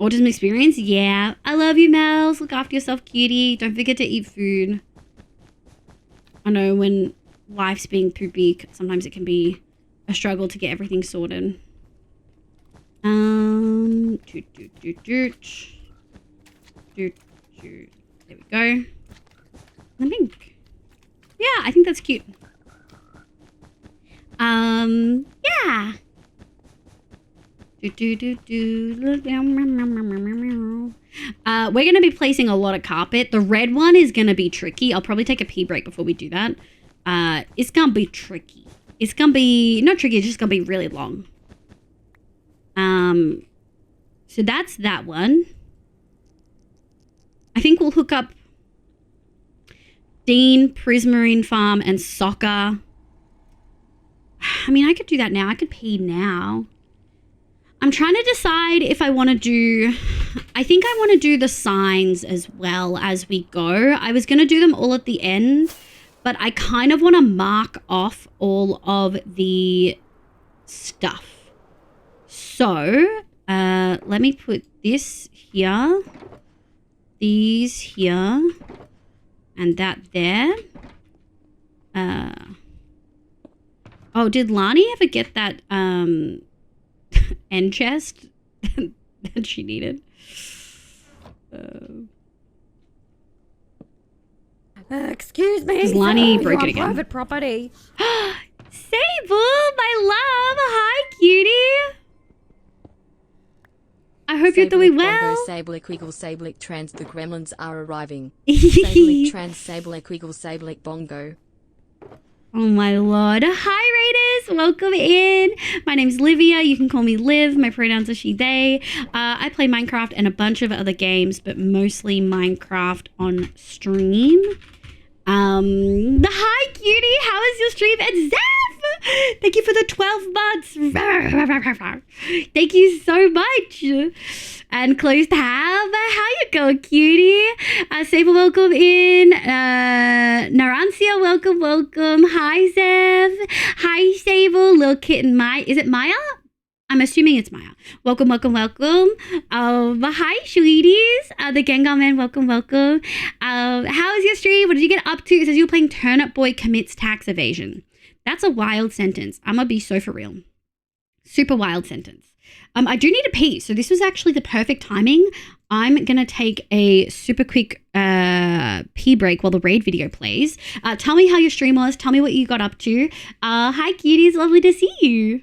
Autism experience? Yeah. I love you, Mels. Look after yourself, cutie. Don't forget to eat food. I know when life's being poopy, sometimes it can be a struggle to get everything sorted. There we go. I think. Yeah, I think that's cute. Yeah. We're going to be placing a lot of carpet. The red one is going to be tricky. I'll probably take a pee break before we do that. It's going to be tricky. It's going to be, not tricky, it's just going to be really long. So that's that one. I think we'll hook up Dean, Prismarine Farm, and Soccer. I mean, I could do that now. I could pee now. I'm trying to decide if I want to do... I think I want to do the signs as well as we go. I was going to do them all at the end, but I kind of want to mark off all of the stuff. So, let me put this here, these here, and that there. Oh, did Lani ever get that end chest that she needed? Excuse me. Is Lani sir, broke you're it again? Private property. Sable, my love. Hi, cutie. I hope you're doing well. Sablic equals Sablic trans. The gremlins are arriving. Sablic trans Sablic equals Sablic bongo. Oh my lord. Hi Raiders, welcome in. My name's Livia, you can call me Liv. My pronouns are she, they. I play Minecraft and a bunch of other games, but mostly Minecraft on stream. Hi cutie, how is your stream? And Zeph, thank you for the 12 months. Thank you so much. And closed tab, how you going, cutie? Sable, welcome in. Narancia, welcome. Hi, Zev. Hi, Sable. Little kitten, is it Maya? I'm assuming it's Maya. Welcome. Hi, sweeties. The Gengar Man, welcome. How is your stream? What did you get up to? It says you were playing Turnip Boy Commits Tax Evasion. That's a wild sentence. I'm gonna be so for real. Super wild sentence. I do need a pee, so this was actually the perfect timing. I'm going to take a super quick pee break while the raid video plays. Tell me how your stream was. Tell me what you got up to. Hi, cuties. Lovely to see you.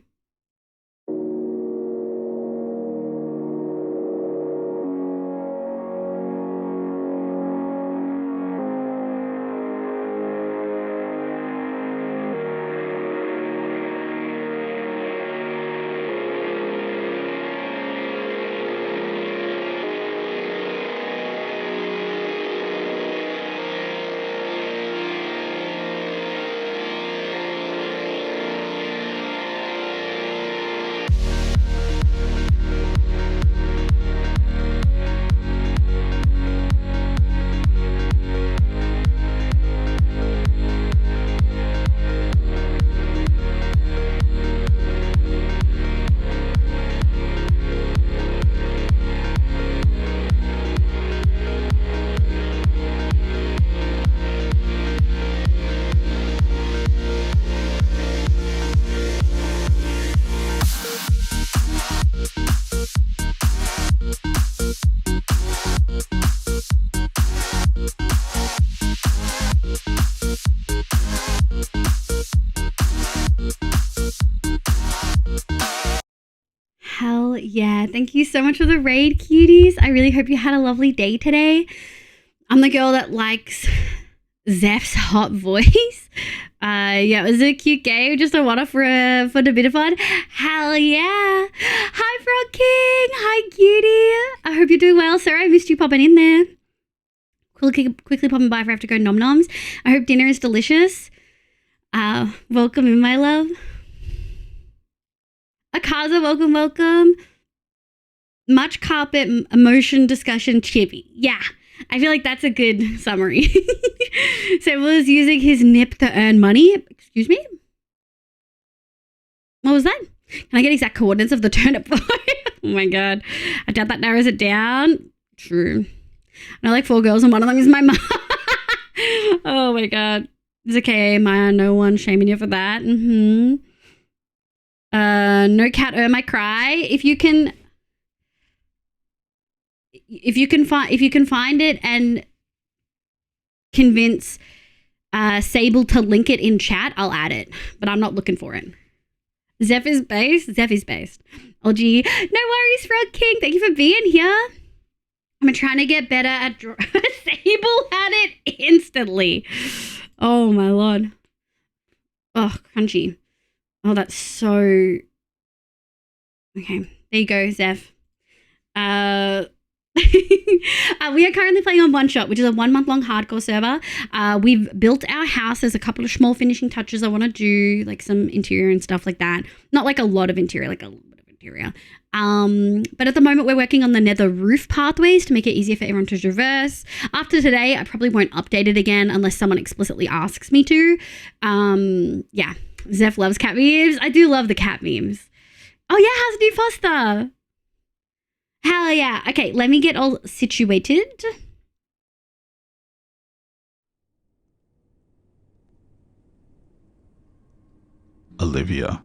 Hell yeah. Thank you so much for the raid, cuties. I really hope you had a lovely day today. I'm the girl that likes Zeph's hot voice. Yeah, it was a cute game. Just a one-off for a bit of fun. Hell yeah. Hi, Frog King. Hi, cutie. I hope you're doing well. Sorry I missed you popping in there. Quickly popping by if I have to go nom-noms. I hope dinner is delicious. Welcome in, my love. Akaza, welcome. Much carpet, emotion, discussion, chippy. Yeah, I feel like that's a good summary. So was using his nip to earn money. Excuse me? What was that? Can I get exact coordinates of the turnip boy? Oh my god. I doubt that narrows it down. True. I know like 4 girls and one of them is my mom. Oh my god. It's okay, Maya. No one shaming you for that. No cat my cry. If you can find it and convince Sable to link it in chat, I'll add it. But I'm not looking for it. Zeph is based. Oh gee. No worries, Frog King. Thank you for being here. I'm trying to get better at Sable had it instantly. Oh my lord. Oh, crunchy. Oh, that's so... Okay, there you go, Zeph. We are currently playing on OneShot, which is a 1 month long hardcore server. We've built our house. There's a couple of small finishing touches I want to do, like some interior and stuff like that. Not like a lot of interior, like a little bit of interior. But at the moment we're working on the nether roof pathways to make it easier for everyone to traverse. After today, I probably won't update it again unless someone explicitly asks me to. Yeah, Zeph loves cat memes. I do love the cat memes. Oh yeah, how's new Foster? Hell yeah. Okay, let me get all situated. Olivia.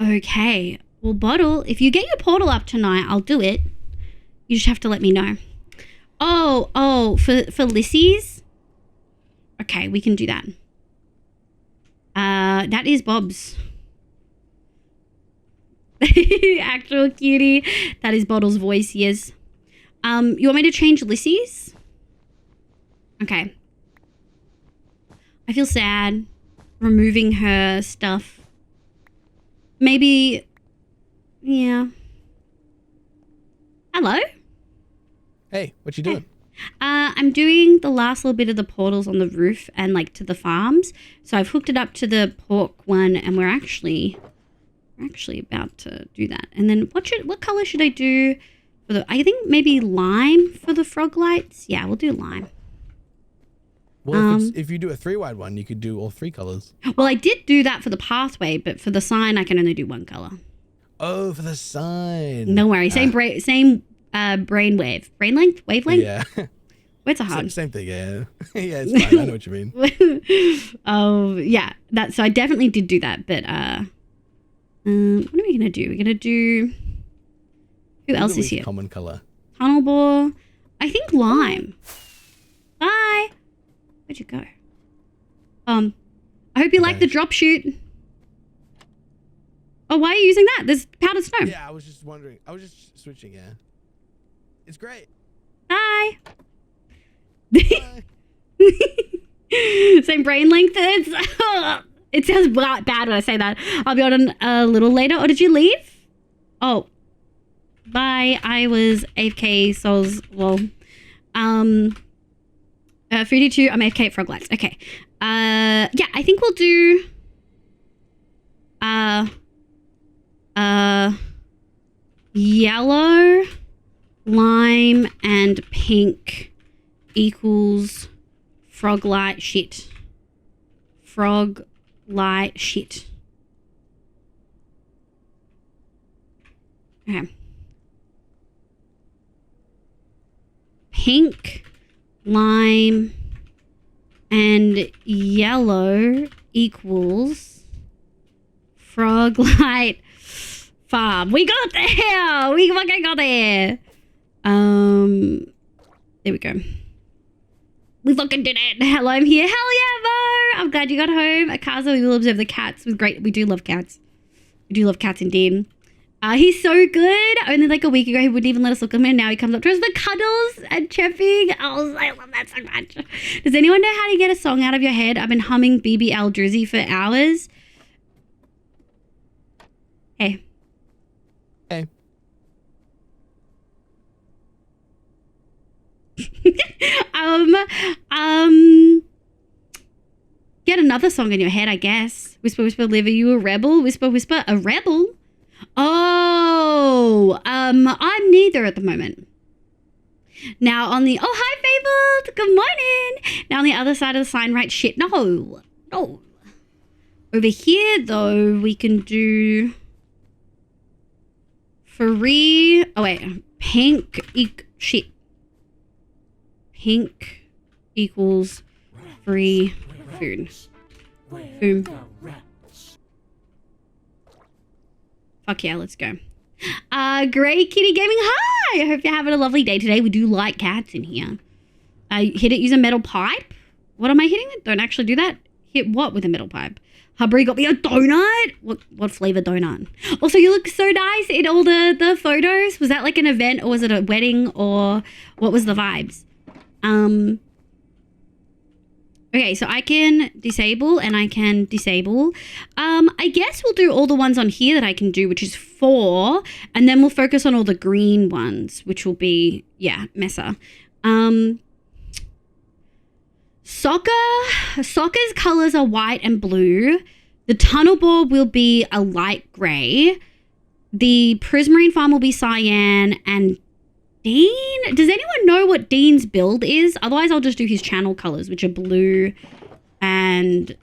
Okay. Well, Bottle, if you get your portal up tonight, I'll do it. You just have to let me know. Oh, for Lissy's? Okay, we can do that. That is Bob's. Actual cutie. That is Bottle's voice, yes. You want me to change Lissy's? Okay. I feel sad removing her stuff. Maybe, yeah. Hello? Hey, what you doing? I'm doing the last little bit of the portals on the roof and like to the farms. So I've hooked it up to the pork one and we're actually about to do that. And then what color should I do for the, I think maybe lime for the frog lights. Yeah, we'll do lime. Well, if you do a 3-wide one, you could do all 3 colors. Well, I did do that for the pathway, but for the sign, I can only do 1 color. Oh, for the sign. Don't worry. Same brain wave. Brain length? Wavelength? Yeah. Where's a hard? Same thing, yeah. Yeah, it's fine. I know what you mean. Oh, yeah. So I definitely did do that, but what are we gonna do? We're gonna do. Who else is here? Common color. Tunnel bore. I think lime. Bye. Where'd you go? I hope you like the drop shoot. Oh, why are you using that? There's powdered snow. Yeah, I was just wondering. I was just switching. Yeah, it's great. Bye. Bye. Same brain length. It sounds bad when I say that. I'll be on a little later. Or did you leave? Oh. Bye. I was AFK, so well. 32, I'm AFK at Frog Lights. Okay. Yeah, I think we'll do yellow, lime, and pink equals frog light shit. Frog light shit. Okay. Pink, lime, and yellow equals frog light farm. We got there! We fucking got there! There we go. We fucking did it! Hello, I'm here. Hell yeah, Mo! I'm glad you got home. Akaza, we will observe the cats. With great. We do love cats. We do love cats indeed. He's so good. Only like a week ago, he wouldn't even let us look at him, and now he comes up to us with cuddles and chirping. Oh, I love that so much. Does anyone know how to get a song out of your head? I've been humming BBL Drizzy for hours. Hey. Hey. Get another song in your head, I guess. Whisper, whisper, live, are you a rebel? Whisper, whisper, a rebel? Oh, I'm neither at the moment. Now on the, oh, hi, Fabled, good morning. Now on the other side of the sign, right, shit, no. Over here, though, we can do free, oh, wait, pink, shit. Pink equals free food. Boom. Fuck yeah, let's go. Grey Kitty Gaming, hi! I hope you're having a lovely day today. We do like cats in here. Hit it, use a metal pipe. What am I hitting it? Don't actually do that. Hit what with a metal pipe? Hubry got me a donut. What flavor donut? Also, you look so nice in all the photos. Was that like an event, or was it a wedding, or what was the vibes? Okay, so I can disable and I can disable. I guess we'll do all the ones on here that I can do, which is 4, and then we'll focus on all the green ones, which will be, yeah, Mesa. Soccer's colors are white and blue. The tunnel board will be a light gray. The Prismarine farm will be cyan, and Dean, does anyone know what Dean's build is? Otherwise, I'll just do his channel colors, which are blue and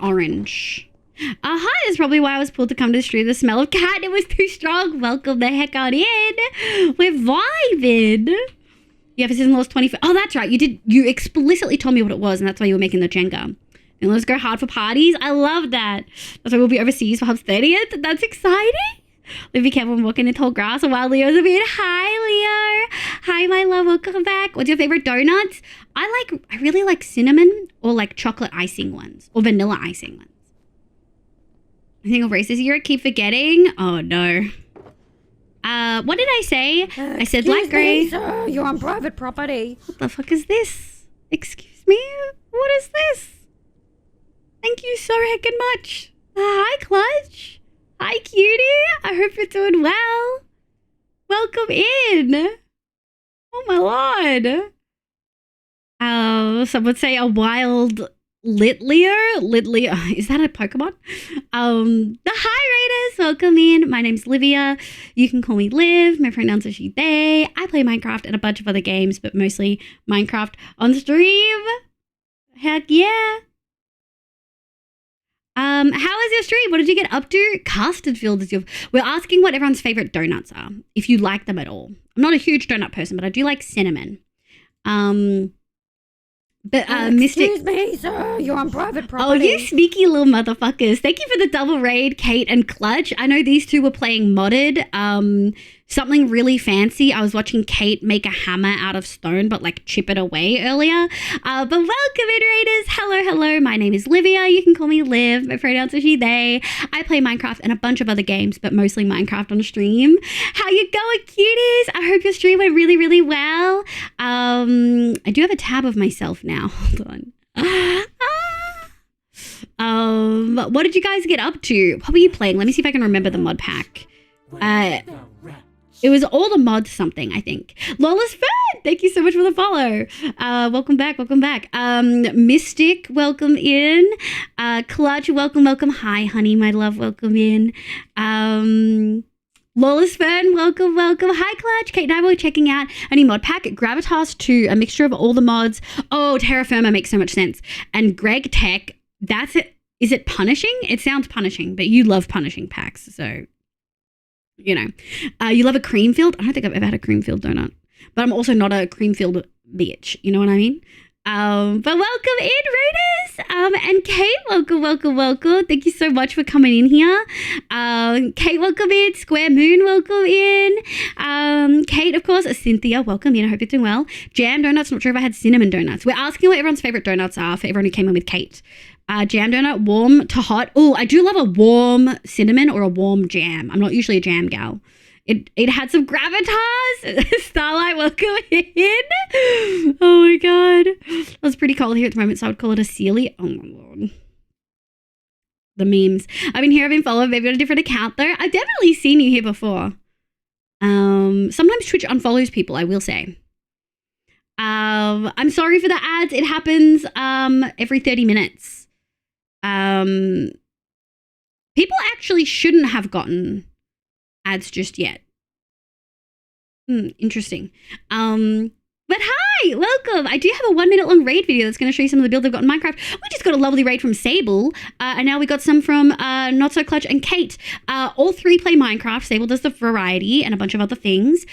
orange. Hi, that's probably why I was pulled to come to the stream. The smell of cat, it was too strong. Welcome the heck on in. We're vibing. Yeah, for season lost 25. Oh, that's right. You explicitly told me what it was, and that's why you were making the Jenga. And let's go hard for parties. I love that. That's why we'll be overseas for Hub's 30th. That's exciting. Be careful when walking in tall grass while Leo's a bit. Hi, Leo. Hi, my love. Welcome back. What's your favorite donuts? I really like cinnamon or like chocolate icing ones or vanilla icing ones. I think of races here. I keep forgetting. Oh, no. What did I say? I said light grey. Sir, you're on private property. What the fuck is this? Excuse me? What is this? Thank you so heckin' much. Hi, Clutch. Hi, cutie. I hope you're doing well. Welcome in. Oh, my lord. Some would say a wild Litleo. Is that a Pokemon? Hi, Raiders. Welcome in. My name's Livia. You can call me Liv. My pronouns are she, they. I play Minecraft and a bunch of other games, but mostly Minecraft on stream. Heck yeah. How was your stream? What did you get up to? Custardfield is your... We're asking what everyone's favorite donuts are, if you like them at all. I'm not a huge donut person, but I do like cinnamon. Mystic... Excuse me, sir. You're on private property. Oh, you sneaky little motherfuckers. Thank you for the double raid, Kate and Clutch. I know these two were playing modded. Something really fancy. I was watching Kate make a hammer out of stone, but like chip it away earlier. But welcome in, Raiders. Hello. My name is Livia. You can call me Liv. My pronouns are she, they. I play Minecraft and a bunch of other games, but mostly Minecraft on stream. How you going, cuties? I hope your stream went really, really well. I do have a tab of myself now. Hold on. What did you guys get up to? What were you playing? Let me see if I can remember the mod pack. It was all the mods something, I think. Lola's Fern, thank you so much for the follow. Welcome back. Mystic, welcome in. Clutch, welcome. Hi, honey, my love, welcome in. Lola's Fern, welcome. Hi, Clutch. Kate and I were checking out a new mod pack, Gravitas 2, a mixture of all the mods. Oh, Terra Firma makes so much sense. And Greg Tech, that's it. Is it punishing? It sounds punishing, but you love punishing packs, so... You know, you love a Creamfield. I don't think I've ever had a Creamfield donut, but I'm also not a Creamfield bitch. You know what I mean? But welcome in, Raiders. And Kate, welcome. Thank you so much for coming in here. Kate, welcome in. Square Moon, welcome in. Kate, of course. Cynthia, welcome in. I hope you're doing well. Jam donuts. Not sure if I had cinnamon donuts. We're asking what everyone's favorite donuts are for everyone who came in with Kate. Jam donut, warm to hot. Oh, I do love a warm cinnamon or a warm jam. I'm not usually a jam gal. It had some gravitas. Starlight, welcome in. Oh my god. It was pretty cold here at the moment, so I would call it a Sealy. Oh my lord. The memes. I've been followed, maybe on a different account though. I've definitely seen you here before. Sometimes Twitch unfollows people, I will say. I'm sorry for the ads. It happens every 30 minutes. People actually shouldn't have gotten ads just yet. Interesting. But hi, welcome. I do have a 1 minute long raid video that's going to show you some of the builds I've got in Minecraft. We just got a lovely raid from Sable, and now we got some from Not So Clutch and Kate. All three play Minecraft. Sable does the variety and a bunch of other things.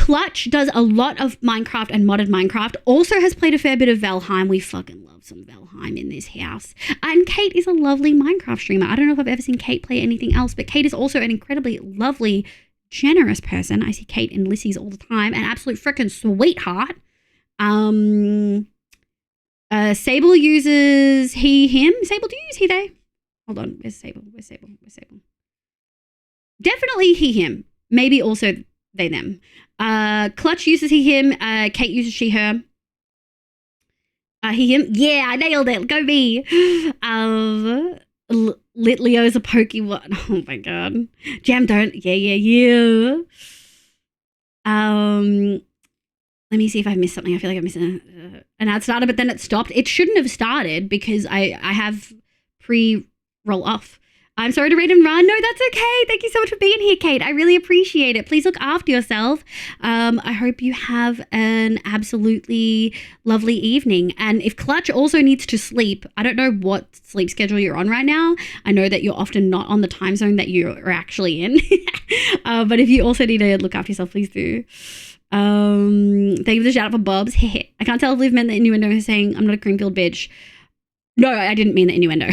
Clutch does a lot of Minecraft and modded Minecraft. Also has played a fair bit of Valheim. We fucking love some Valheim in this house. And Kate is a lovely Minecraft streamer. I don't know if I've ever seen Kate play anything else, but Kate is also an incredibly lovely, generous person. I see Kate in Lissy's all the time. An absolute freaking sweetheart. Sable uses he, him. Sable, do you use he, they? Hold on. Where's Sable? Definitely he, him. Maybe also they, them. Clutch uses he, him. Kate uses she, her. He, him. Yeah, I nailed it. Go me. Lit Leo's a pokey one. Oh my god. Jam don't. Yeah. Let me see if I've missed something. I feel like I've missed an ad started, but then it stopped. It shouldn't have started because I have pre-roll off. I'm sorry to read and run. No, that's okay. Thank you so much for being here, Kate. I really appreciate it. Please look after yourself. I hope you have an absolutely lovely evening. And if Clutch also needs to sleep, I don't know what sleep schedule you're on right now. I know that you're often not on the time zone that you are actually in. But if you also need to look after yourself, please do. Thank you for the shout out for Bobs. I can't tell if Liv meant the innuendo saying I'm not a creamfield bitch. No, I didn't mean the innuendo.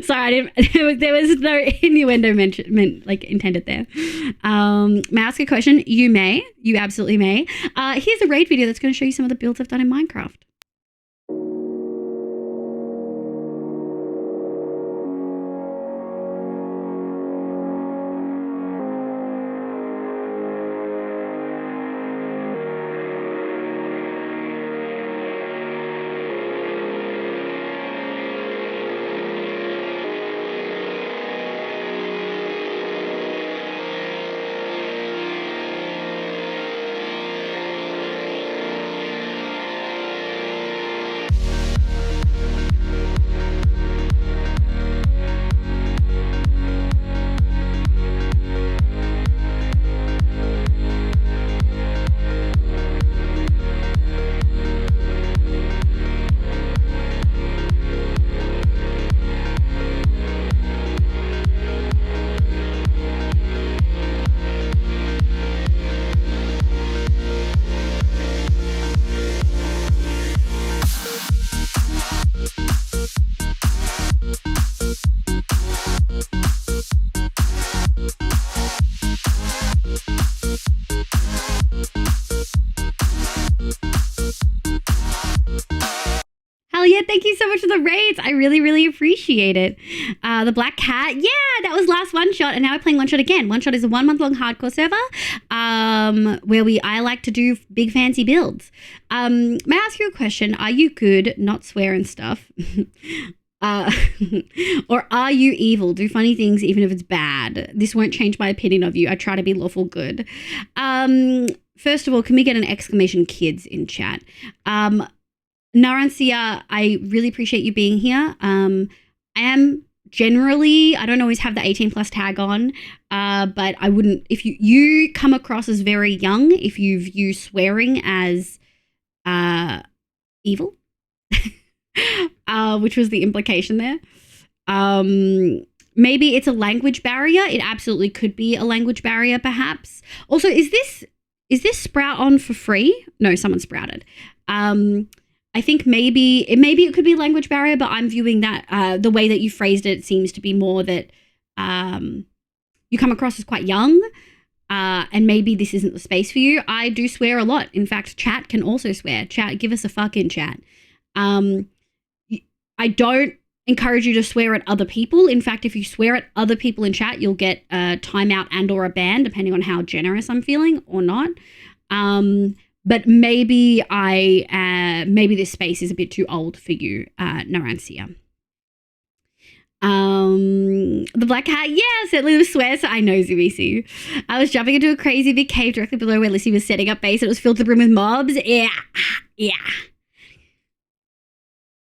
Sorry, there was no innuendo intended there. May I ask a question? You may. You absolutely may. Here's a raid video that's going to show you some of the builds I've done in Minecraft. Thank you so much for the raids. I really, really appreciate it. The Black Cat. Yeah, that was last one shot. And now we're playing One Shot again. One Shot is a 1 month long hardcore server where I like to do big fancy builds. May I ask you a question? Are you good, not swear and stuff? Or are you evil? Do funny things even if it's bad. This won't change my opinion of you. I try to be lawful good. First of all, can we get an exclamation kids in chat? Narancia, I really appreciate you being here. I am generally, I don't always have the 18 plus tag on, but I wouldn't, if you come across as very young, if you view swearing as evil, which was the implication there. Maybe it's a language barrier. It absolutely could be a language barrier, perhaps. Also, is this sprout on for free? No, someone sprouted. I think maybe it could be a language barrier, but I'm viewing that the way that you phrased it seems to be more that you come across as quite young, and maybe this isn't the space for you. I do swear a lot. In fact, chat can also swear. Chat, give us a fucking chat. I don't encourage you to swear at other people. In fact, if you swear at other people in chat, you'll get a timeout and or a ban, depending on how generous I'm feeling or not. But maybe maybe this space is a bit too old for you, Narancia. The Black Cat, yes, it Lily swears. I know, Zuisi. I was jumping into a crazy big cave directly below where Lissy was setting up base. And it was filled to the brim with mobs. Yeah.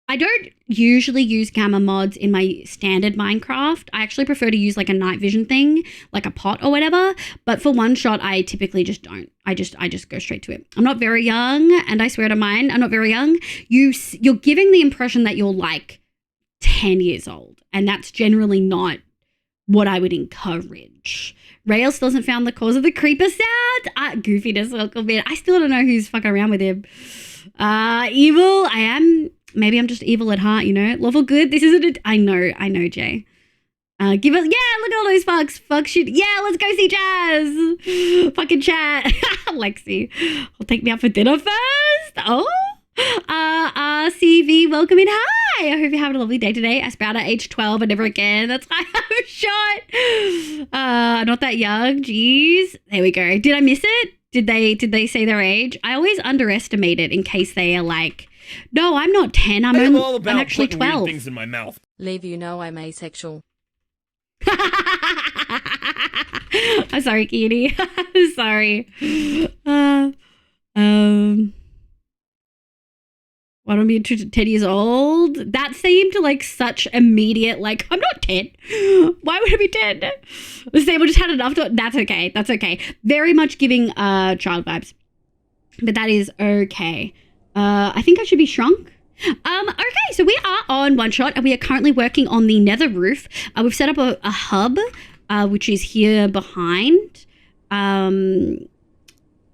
I don't usually use gamma mods in my standard Minecraft. I actually prefer to use like a night vision thing, like a pot or whatever. But for one shot, I typically just don't. I just go straight to it. I'm not very young, and I swear to mine, I'm not very young. You're giving the impression that you're like 10 years old, and that's generally not what I would encourage, Rail still hasn't found the cause of the creeper sound. Goofiness, welcome in. I still don't know who's fucking around with him. Evil, I am. Maybe I'm just evil at heart, you know? Lawful good, this isn't it. I know, Jay. Give us, yeah, look at all those fucks. Fuck shit. Yeah, let's go see Jazz. Fucking chat. Lexi, will take me out for dinner first. Oh. CV, welcome in. Hi. I hope you're having a lovely day today. I sprout at age 12 and never again. That's why I'm shot. Not that young. Jeez. There we go. Did I miss it? Did they say their age? I always underestimate it in case they are like, no, I'm not 10. I'm actually 12. Things in my mouth. Leave, you know I'm asexual. I'm sorry, Kitty. I'm sorry. Why don't be 10 years old? That seemed like such immediate, like, I'm not 10. Why would I be 10? The stable just had enough to, that's okay. That's okay. Very much giving child vibes. But that is okay. I think I should be shrunk. Okay, so we are on OneShot and we are currently working on the nether roof. We've set up a hub, which is here behind.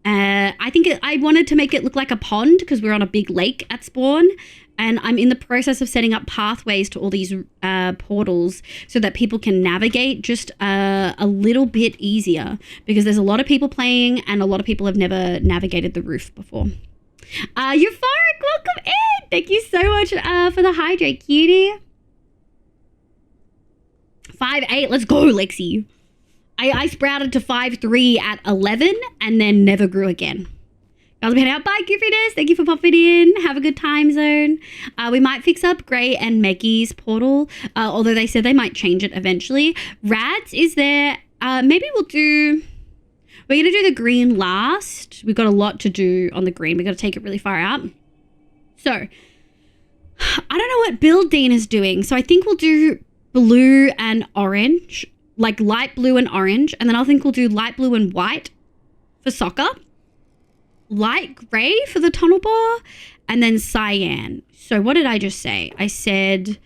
I think I wanted to make it look like a pond because we're on a big lake at spawn, and I'm in the process of setting up pathways to all these portals so that people can navigate just a little bit easier, because there's a lot of people playing and a lot of people have never navigated the roof before. Euphoric, welcome in. Thank you so much for the hydrate, cutie. 5'8", let's go, Lexi. I sprouted to 5'3" at 11 and then never grew again. Guys, I'm heading out. Bye, Goofiness. Thank you for popping in. Have a good time zone. We might fix up Gray and Meggy's portal, although they said they might change it eventually. Rads is there. Maybe we're going to do the green last. We've got a lot to do on the green. We've got to take it really far out. So, I don't know what build Dean is doing. So I think we'll do blue and orange. Like light blue and orange. And then I think we'll do light blue and white for soccer. Light gray for the tunnel bar. And then cyan. So what did I just say? I said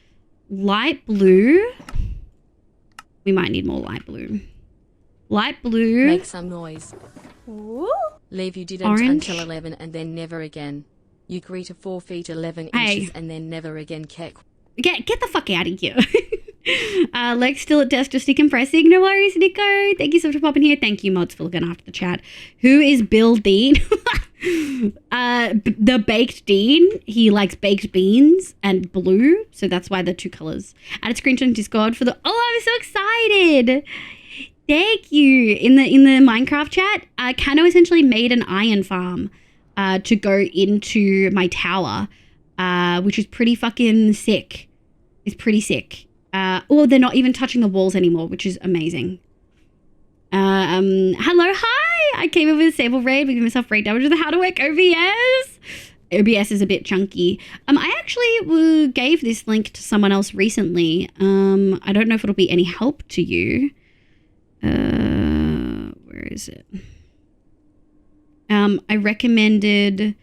light blue. We might need more light blue. Light blue. Make some noise. Ooh. Leave, you didn't Orange. until 11 and then never again. You grew to 4 feet 11 inches and then never again, Keck. Get the fuck out of here. Lex still at desk just decompressing. No worries, Nico. Thank you so much for popping here. Thank you, mods, for looking after the chat. Who is Bill Dean? The baked Dean. He likes baked beans and blue, so that's why the two colors. Add a screenshot in Discord for the. Oh, I'm so excited. Thank you. In the Minecraft chat, Kano essentially made an iron farm to go into my tower, which is pretty fucking sick. It's pretty sick. Oh, they're not even touching the walls anymore, which is amazing. Hello, hi! I came over with a Sable Raid, giving myself break damage with how to work OBS. OBS is a bit chunky. I actually gave this link to someone else recently. I don't know if it'll be any help to you. Where is it? I recommended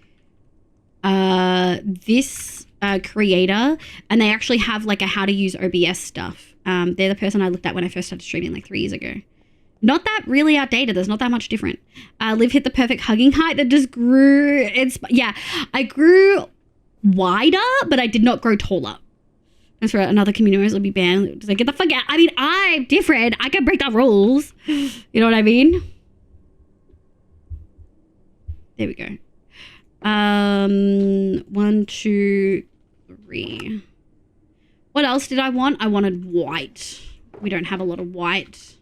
this creator, and they actually have like a how to use OBS stuff. They're the person I looked at when I first started streaming like 3 years ago. Not that really outdated. There's not that much different. Liv hit the perfect hugging height that just grew. Yeah, I grew wider, but I did not grow taller. That's right. Another community members will be banned. It's like, get the fuck out. I mean, I'm different. I can break the rules. You know what I mean? There we go. 1, 2, 3. What else did I want? I wanted white. We don't have a lot of white.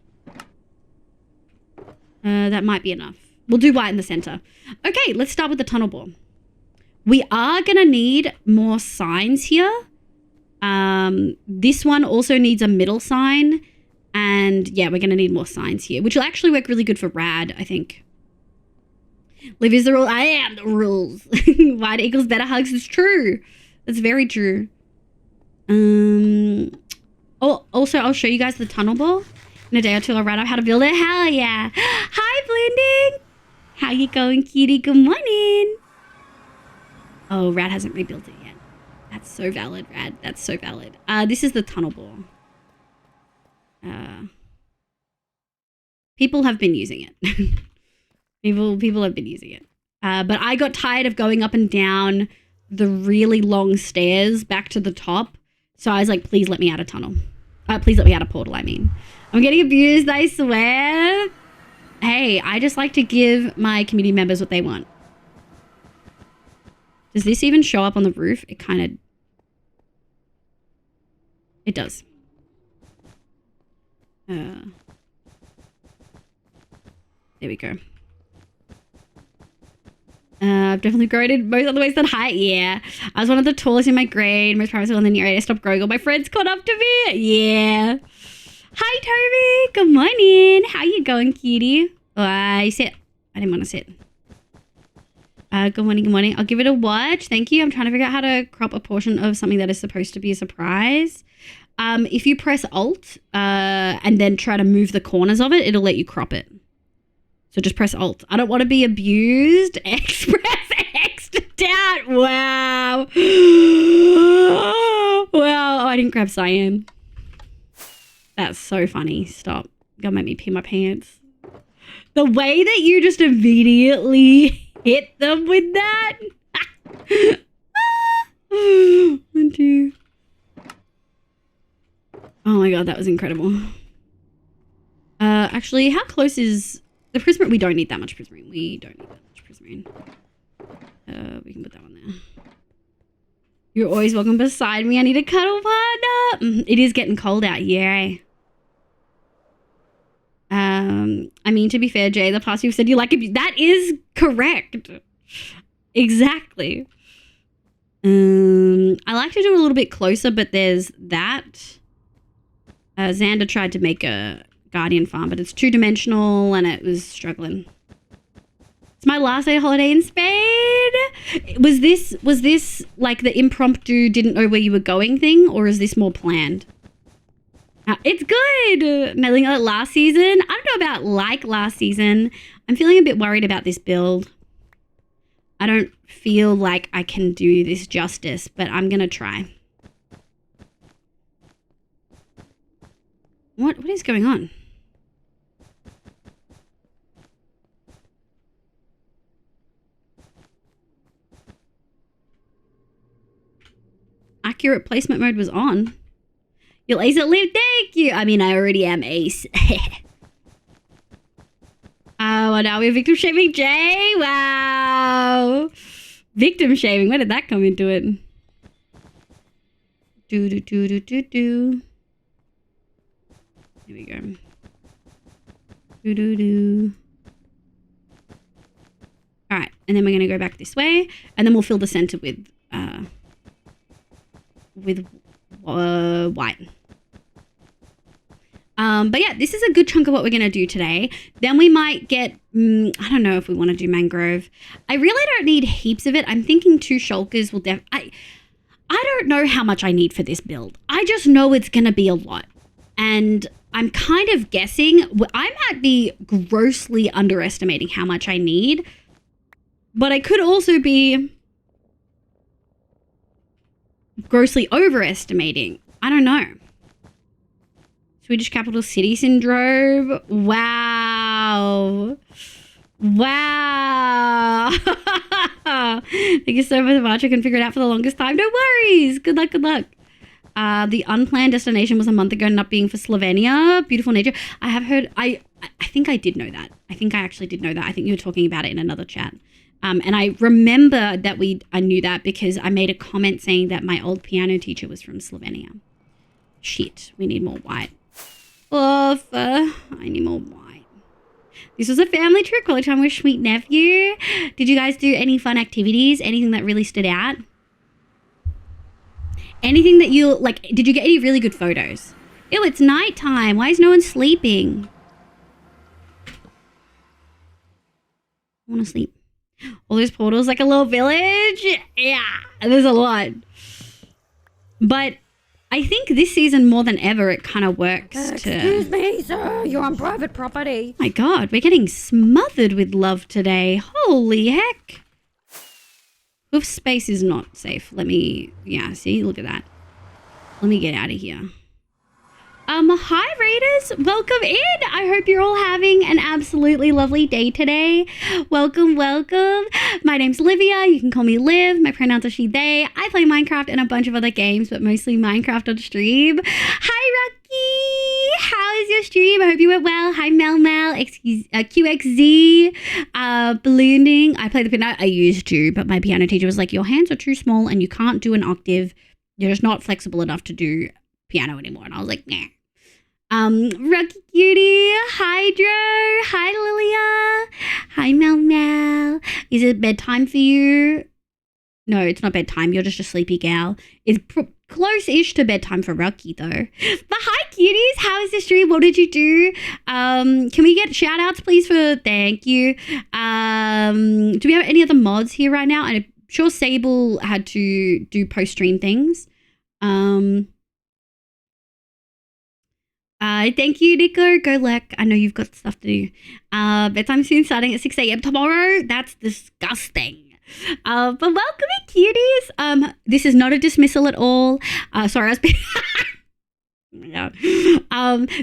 That might be enough. We'll do white in the center. Okay, let's start with the tunnel bore. We are gonna need more signs here. This one also needs a middle sign, and yeah, we're gonna need more signs here, which will actually work really good for rad, I think. Liv is the rule. I am the rules. White equals better hugs. It's true. That's very true. Oh, also, I'll show you guys the tunnel ball in a day or two. I'll write out how to build it. Hell yeah. Hi, Blending. How you going, cutie? Good morning. Oh, Rad hasn't rebuilt it yet. That's so valid, Rad. That's so valid. This is the tunnel ball. People have been using it. people have been using it. But I got tired of going up and down the really long stairs back to the top. So I was like, please let me out a tunnel. Please let me out a portal, I mean. I'm getting abused, I swear. Hey, I just like to give my community members what they want. Does this even show up on the roof? It kind of... It does. There we go. I've definitely grown in most other ways than height. Yeah. I was one of the tallest in my grade. Most primary school in the near area. I stopped growing. All my friends caught up to me. Yeah. Hi, Toby. Good morning. How you going, cutie? Oh, you sit. I didn't want to sit. Good morning, good morning. I'll give it a watch. Thank you. I'm trying to figure out how to crop a portion of something that is supposed to be a surprise. If you press Alt and then try to move the corners of it, it'll let you crop it. So just press Alt. I don't want to be abused. Express X to doubt. Wow. Wow. Oh, I didn't grab cyan. That's so funny. Stop. Gonna make me pee my pants. The way that you just immediately hit them with that. 1, 2. Oh my god, that was incredible. Actually, how close is the prismarine? We don't need that much prismarine. We don't need that much prismarine. We can put that one there. You're always welcome beside me. I need a cuddle partner. It is getting cold out here. I mean, to be fair, Jay, the past you've said you like it. That is correct. Exactly. I like to do it a little bit closer, but there's that. Xander tried to make a Guardian farm, but it's 2-dimensional and it was struggling. It's my last day of holiday in Spain. Was this like the impromptu didn't know where you were going thing, or is this more planned? It's good. Nailing it last season. I don't know about like last season. I'm feeling a bit worried about this build. I don't feel like I can do this justice, but I'm gonna try. What is going on? Accurate placement mode was on. You'll ace it, live. Thank you. I mean, I already am ace. Oh, now we're victim shaming Jay. Wow. Victim shaming. Where did that come into it? Do. Here we go. Do. All right, and then we're gonna go back this way, and then we'll fill the center with white. But yeah, this is a good chunk of what we're gonna do today. Then we might get, I don't know if we want to do mangrove. I really don't need heaps of it. I'm thinking 2 shulkers will I don't know how much I need for this build. I just know it's gonna be a lot. And I'm kind of guessing, I might be grossly underestimating how much I need, but I could also be grossly overestimating. I don't know. Swedish capital city syndrome. Wow. Wow. Thank you so much. I can figure it out for the longest time. No worries. Good luck. Good luck. The unplanned destination was a month ago, not being for Slovenia. Beautiful nature. I have heard, I think I did know that. I think I actually did know that. I think you were talking about it in another chat. And I remember that I knew that because I made a comment saying that my old piano teacher was from Slovenia. Shit, we need more white. I need more white. This was a family trip, quality time with sweet nephew. Did you guys do any fun activities? Anything that really stood out? Anything that you, like, did you get any really good photos? Ew, it's nighttime. Why is no one sleeping? I want to sleep. All those portals like a little village? Yeah, there's a lot. But I think this season more than ever, it kind of works Excuse me, sir. You're on private property. My God, we're getting smothered with love today. Holy heck. Hoof space is not safe. Yeah, see, look at that. Let me get out of here. Hi Raiders, welcome in. I hope you're all having an absolutely lovely day today. Welcome. My name's Livia. You can call me Liv. My pronouns are she, they. I play Minecraft and a bunch of other games, but mostly Minecraft on stream. Hi Rocky, how is your stream? I hope you went well. Hi Mel, QXZ, ballooning. I play the piano. I used to, but my piano teacher was like, your hands are too small and you can't do an octave. You're just not flexible enough to do piano anymore. And I was like, nah. Rocky Cutie, Hydro, hi Lilia, hi Mel. Is it bedtime for you? No, it's not bedtime. You're just a sleepy gal. It's close-ish to bedtime for Rocky though. But hi cuties, how is the stream? What did you do? Can we get shout-outs please for thank you? Do we have any other mods here right now? I'm sure Sable had to do post-stream things. Thank you, Nico. Go Lek. I know you've got stuff to do. Bedtime soon, starting at 6 a.m. tomorrow. That's disgusting. But welcome in, cuties. This is not a dismissal at all. Sorry, I was being...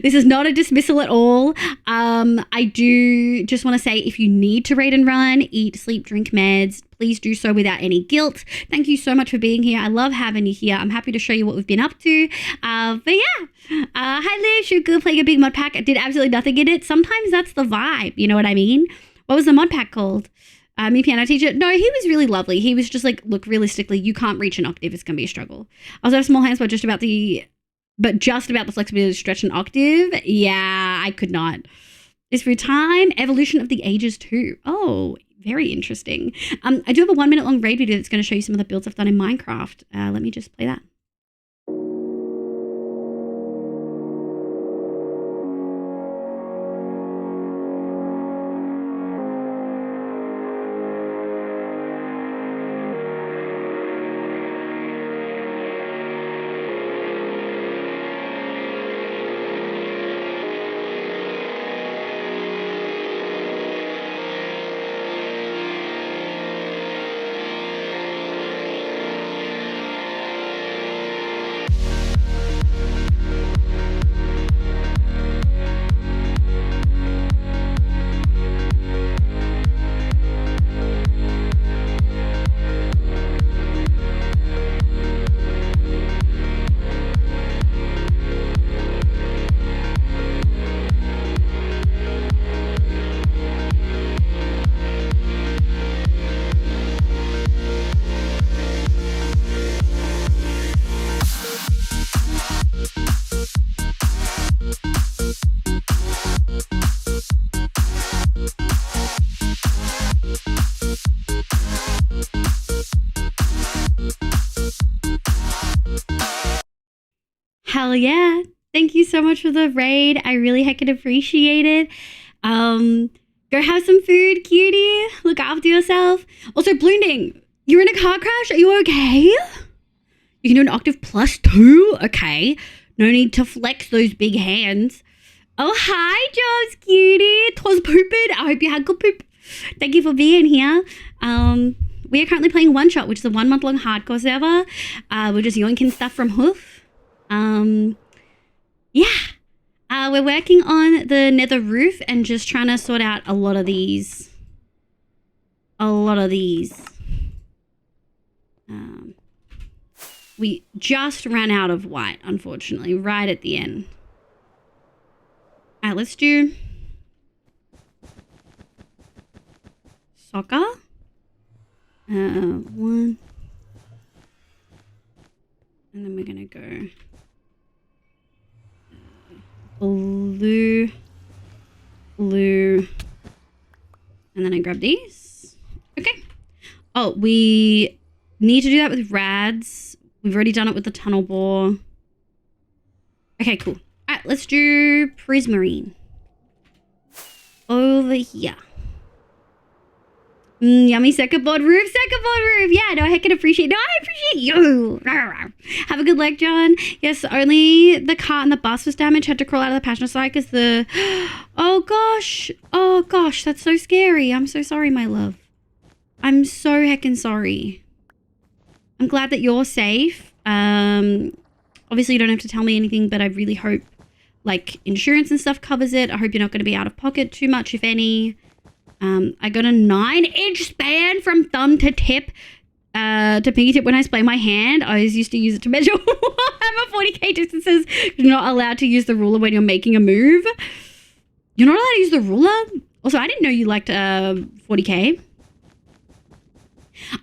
this is not a dismissal at all. I do just want to say if you need to raid and run, eat, sleep, drink meds, please do so without any guilt. Thank you so much for being here. I love having you here. I'm happy to show you what we've been up to. But yeah, hi Liv, Shuka playing a big mod pack. I did absolutely nothing in it. Sometimes that's the vibe, you know what I mean? What was the mod pack called? Me piano teacher. No, he was really lovely. He was just like, look, realistically, you can't reach an octave. It's going to be a struggle. I also have small hands, but just about the flexibility to stretch an octave. Yeah, I could not. It's through time, evolution of the ages too. Oh, very interesting. I do have a 1 minute long raid video that's going to show you some of the builds I've done in Minecraft. Let me just play that. Hell yeah. Thank you so much for the raid. I really heckin' appreciate it. Go have some food, cutie. Look after yourself. Also, Bloonding, you're in a car crash. Are you okay? You can do an octave plus 2? Okay. No need to flex those big hands. Oh, hi, Jaws, cutie. 'Twas pooping. I hope you had good poop. Thank you for being here. We are currently playing OneShot, which is a 1 month long hardcore server. We're just yoinking stuff from Hoof. Yeah. We're working on the nether roof and just trying to sort out a lot of these. We just ran out of white, unfortunately, right at the end. Alright, let's do soccer. 1. And then we're gonna go blue, and then I grab these. Okay. Oh, we need to do that with rads. We've already done it with the tunnel bore. Okay, cool. All right, let's do prismarine. Over here. Yummy second board roof. Yeah, no, I can appreciate. No, I appreciate you. Have a good leg, John. Yes, only the cart and the bus was damaged. Had to crawl out of the passenger side because the... Oh, gosh. That's so scary. I'm so sorry, my love. I'm so heckin' sorry. I'm glad that you're safe. Obviously, you don't have to tell me anything, but I really hope like insurance and stuff covers it. I hope you're not going to be out of pocket too much, if any. I got a 9-inch span from thumb to tip. To pinky tip when I display my hand. I always used to use it to measure Warhammer 40k distances. You're not allowed to use the ruler when you're making a move. You're not allowed to use the ruler? Also, I didn't know you liked 40k.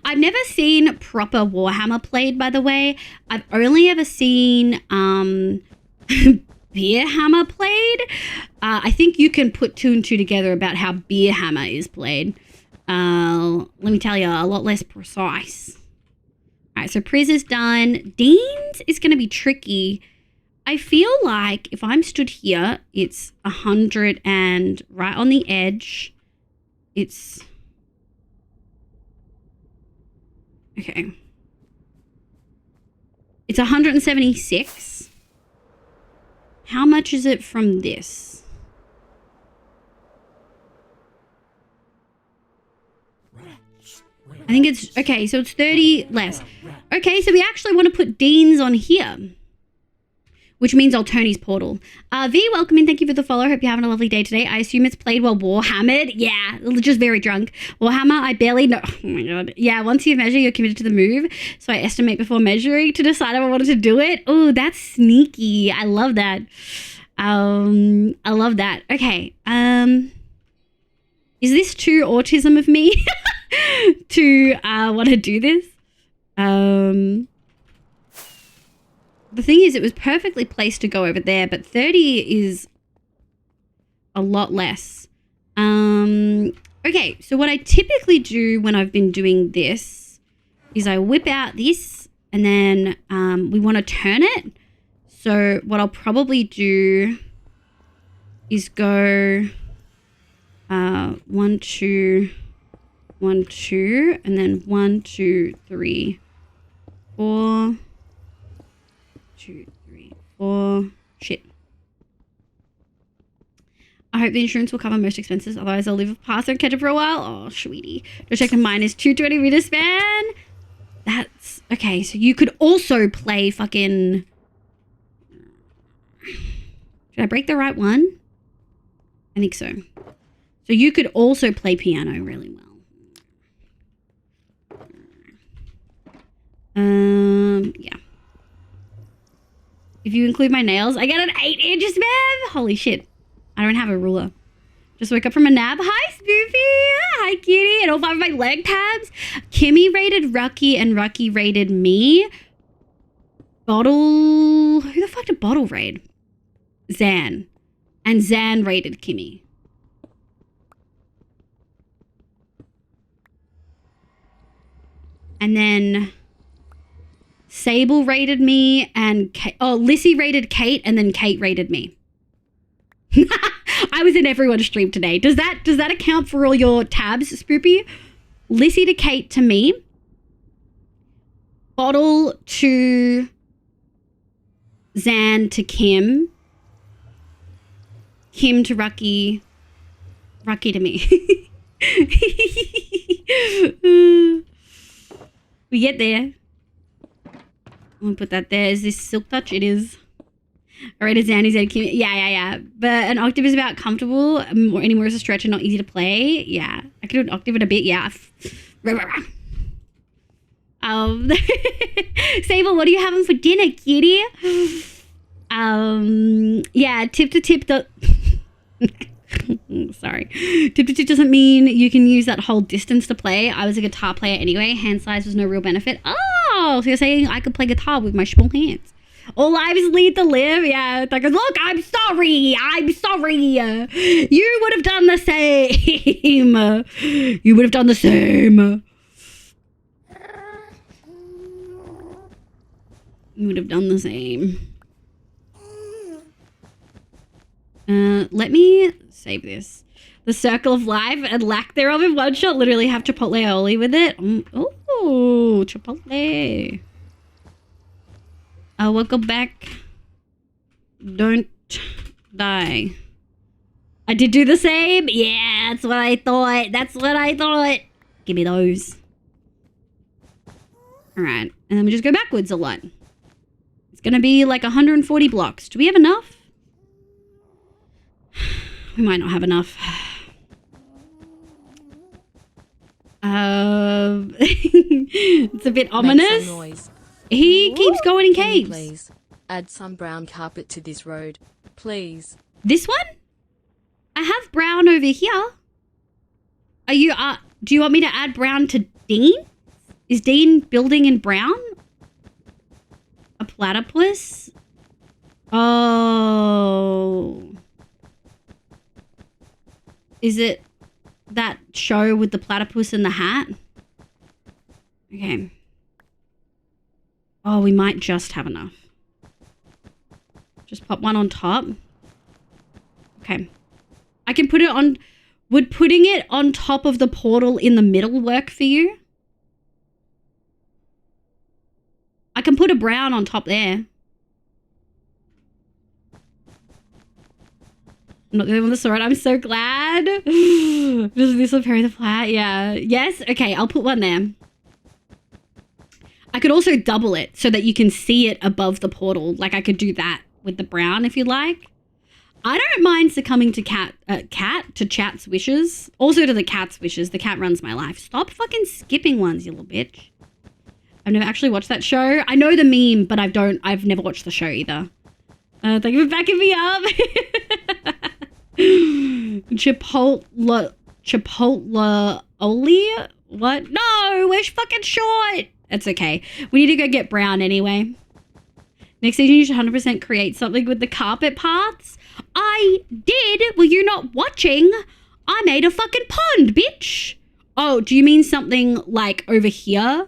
I've never seen proper Warhammer played, by the way. I've only ever seen Beer Hammer played. I think you can put 2 and 2 together about how Beer Hammer is played. Let me tell you, a lot less precise. All right, so Priz is done. Dean's is going to be tricky. I feel like if I'm stood here, it's 100 and right on the edge. It's... Okay. It's 176. How much is it from this? I think it's, okay, so it's 30 less. Okay, so we actually want to put Dean's on here, which means I'll turn his portal. V, welcome in. Thank you for the follow. Hope you're having a lovely day today. I assume it's played while Warhammered. Yeah, just very drunk. Warhammer, I barely know. Oh my God. Yeah, once you measure, you're committed to the move. So I estimate before measuring to decide if I wanted to do it. Oh, that's sneaky. I love that. I love that. Okay. Is this too autism of me to want to do this? The thing is, it was perfectly placed to go over there, but 30 is a lot less. Okay, so what I typically do when I've been doing this is I whip out this and then we want to turn it. So what I'll probably do is go 1, 2, 1, 2, and then 1, 2, 3, 4, 2, 3, 4. Shit. I hope the insurance will cover most expenses. Otherwise, I'll live past and catch it for a while. Oh, sweetie. Just checking mine is 220 meter span. That's okay. So you could also play fucking. Did I break the right one? I think so. So you could also play piano really well. Yeah. If you include my nails, I get an 8-inch span. Holy shit. I don't have a ruler. Just woke up from a nap. Hi, Spoofy. Hi, Kitty. And all 5 of my leg tabs. Kimmy rated Rucky and Rucky rated me. Bottle. Who the fuck did Bottle raid? Zan. And Zan rated Kimmy. And then Sable rated me and Kate. Oh, Lissy rated Kate and then Kate rated me. I was in everyone's stream today. Does that account for all your tabs, Spoopy? Lissy to Kate to me. Bottle to Zan to Kim. Kim to Rucky. Rucky to me. We get there. I'm gonna put that there. Is this Silk Touch? It is. All right, it's Zan, is Kim. Yeah. But an octave is about comfortable. Any more is a stretch and not easy to play. Yeah. I could do an octave in a bit. Yeah. Sable, what are you having for dinner, kitty? Yeah, tip to tip sorry. Tip to tip doesn't mean you can use that whole distance to play. I was a guitar player anyway. Hand size was no real benefit. Oh, so you're saying I could play guitar with my small hands. All lives lead to live. Yeah. Like, look, I'm sorry. You would have done the same. You would have done the same. You would have done the same. Let me save this. The circle of life and lack thereof in one shot. Literally have Chipotle aioli with it. Oh, Chipotle. Welcome back. Don't die. I did do the same. Yeah, that's what I thought. Give me those. All right, and then we just go backwards a lot. It's gonna be like 140 blocks. Do we have enough? We might not have enough. It's a bit Make ominous. some noise. He keeps going in Can you caves. please add some brown carpet to this road, please? This one? I have brown over here. Are you, do you want me to add brown to Dean? Is Dean building in brown? A platypus? Oh. Is it that show with the platypus in the hat? Okay. Oh, we might just have enough. Just pop one on top. Okay. I can put it on... Would putting it on top of the portal in the middle work for you? I can put a brown on top there. I'm not the only one that saw it. I'm so glad. Does this appear the flat? Yeah. Yes? Okay, I'll put one there. I could also double it so that you can see it above the portal. Like I could do that with the brown if you like. I don't mind succumbing to chat's wishes. Also to the cat's wishes. The cat runs my life. Stop fucking skipping ones, you little bitch. I've never actually watched that show. I know the meme, but I've never watched the show either. Thank you for backing me up. Chipotle Oli? What? No, we're fucking short. That's okay. We need to go get brown anyway. Next season, you should 100% create something with the carpet paths. I did. Were you not watching? I made a fucking pond, bitch. Oh, do you mean something like over here?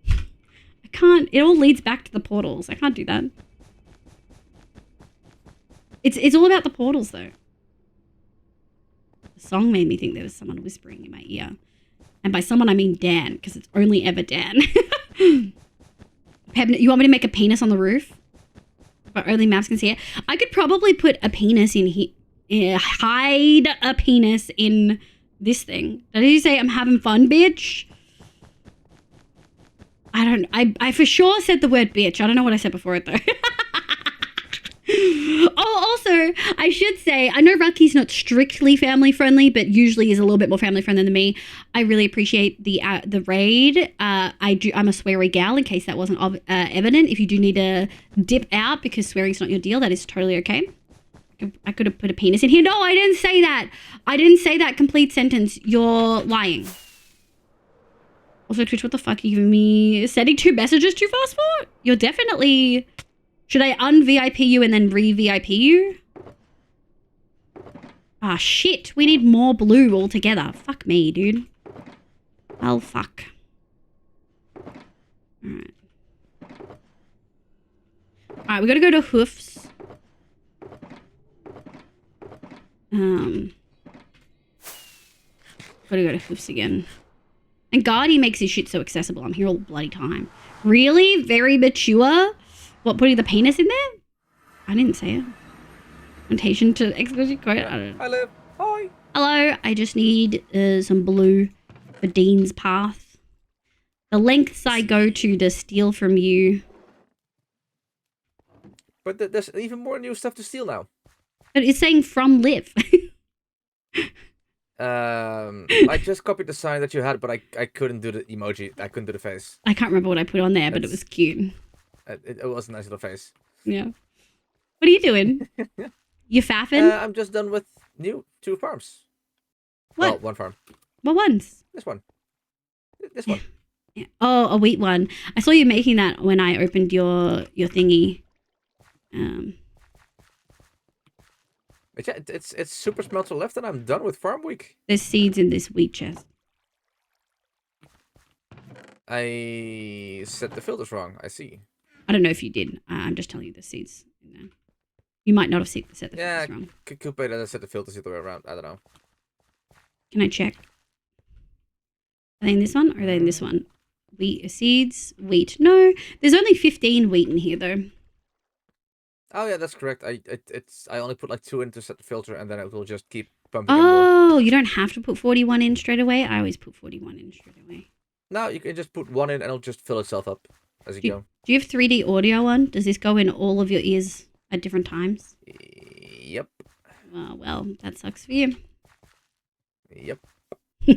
I can't. It all leads back to the portals. I can't do that. It's all about the portals, though. The song made me think there was someone whispering in my ear. And by someone, I mean Dan, because it's only ever Dan. Peb, you want me to make a penis on the roof? But only maps can see it. I could probably put a penis in here. Hide a penis in this thing. Did you say I'm having fun, bitch? I for sure said the word bitch. I don't know what I said before it, though. Oh, also, I should say, I know Rocky's not strictly family friendly, but usually is a little bit more family friendly than me. I really appreciate the raid. I'm a sweary gal, in case that wasn't evident. If you do need to dip out because swearing's not your deal, that is totally okay. I could have put a penis in here. No, I didn't say that. I didn't say that complete sentence. You're lying. Also, Twitch, what the fuck are you giving me? Sending 2 messages too fast for? You're definitely... Should I un-VIP you and then re-VIP you? Ah, shit. We need more blue altogether. Fuck me, dude. Well, fuck. Alright. Alright, we gotta go to Hoofs. Gotta go to Hoofs again. And Guardy makes his shit so accessible. I'm here all the bloody time. Really? Very mature? What, putting the penis in there? I didn't say it. Notation to exclusive quote. I don't know. Hi, Liv. Hi. Hello. I just need some blue for Dean's path. The lengths I go to steal from you. But there's even more new stuff to steal now. But it's saying from Liv. I just copied the sign that you had, but I couldn't do the emoji. I couldn't do the face. I can't remember what I put on there, but it was cute. It was a nice little face. Yeah. What are you doing? You faffing? I'm just done with 2 farms. What? Well, 1 farm. What ones? This one. This one. Yeah. Oh, a wheat one. I saw you making that when I opened your thingy. It's super smelter left, and I'm done with farm week. There's seeds in this wheat chest. I set the filters wrong. I see. I don't know if you did. I'm just telling you the seeds in there. You might not have set the filters wrong. Could be that I set the filters the other way around. I don't know. Can I check? Are they in this one or are they in this one? Wheat seeds, wheat. No, there's only 15 wheat in here though. Oh yeah, that's correct. I only put like 2 in to set the filter, and then it will just keep pumping. Oh, you don't have to put 41 in straight away. I always put 41 in straight away. No, you can just put 1 in, and it'll just fill itself up as you go. Do you have 3D audio on? Does this go in all of your ears at different times? Yep. Oh, well, that sucks for you. Yep. Hey,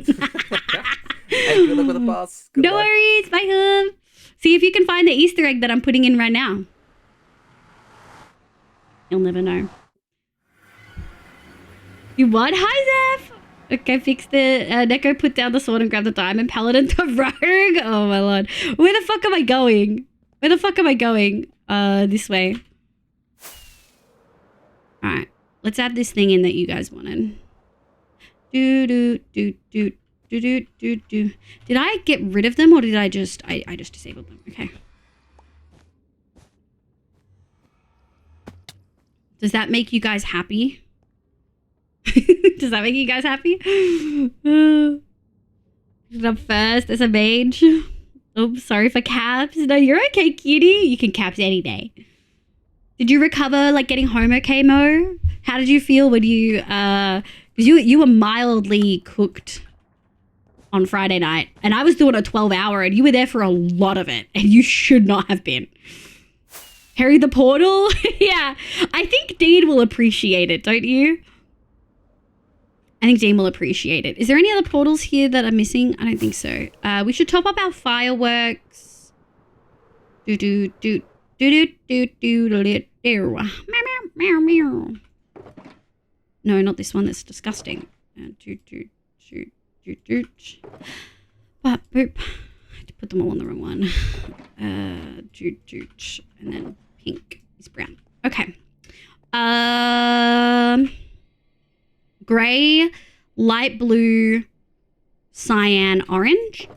good luck with the boss. Good No luck. worries. Bye, hum. See if you can find the Easter egg that I'm putting in right now. You'll never know. You what? Hi, Zeph. Okay, fix the Neko, put down the sword and grab the diamond paladin to rogue. Oh my lord. Where the fuck am I going? Where the fuck am I going? This way. Alright. Let's add this thing in that you guys wanted. Do do do do do do do do. Did I get rid of them or did I just I just disabled them? Okay. Does that make you guys happy? Does that make you guys happy? Up first as a mage. Oops, sorry for caps. No, you're okay, cutie. You can caps any day. Did you recover, like, getting home okay, Mo? How did you feel when you, because you were mildly cooked on Friday night, and I was doing a 12-hour, and you were there for a lot of it, and you should not have been. Harry the Portal? Yeah, I think Dean will appreciate it, don't you? I think Dean will appreciate it. Is there any other portals here that I'm missing? I don't think so. We should top up our fireworks. Do do do do do do do do do. Meow meow. No, not this one. That's disgusting. Do do do do do. But boop. I had to put them all on the wrong one. Do do. And then pink is brown. Okay. Gray, light blue, cyan, orange.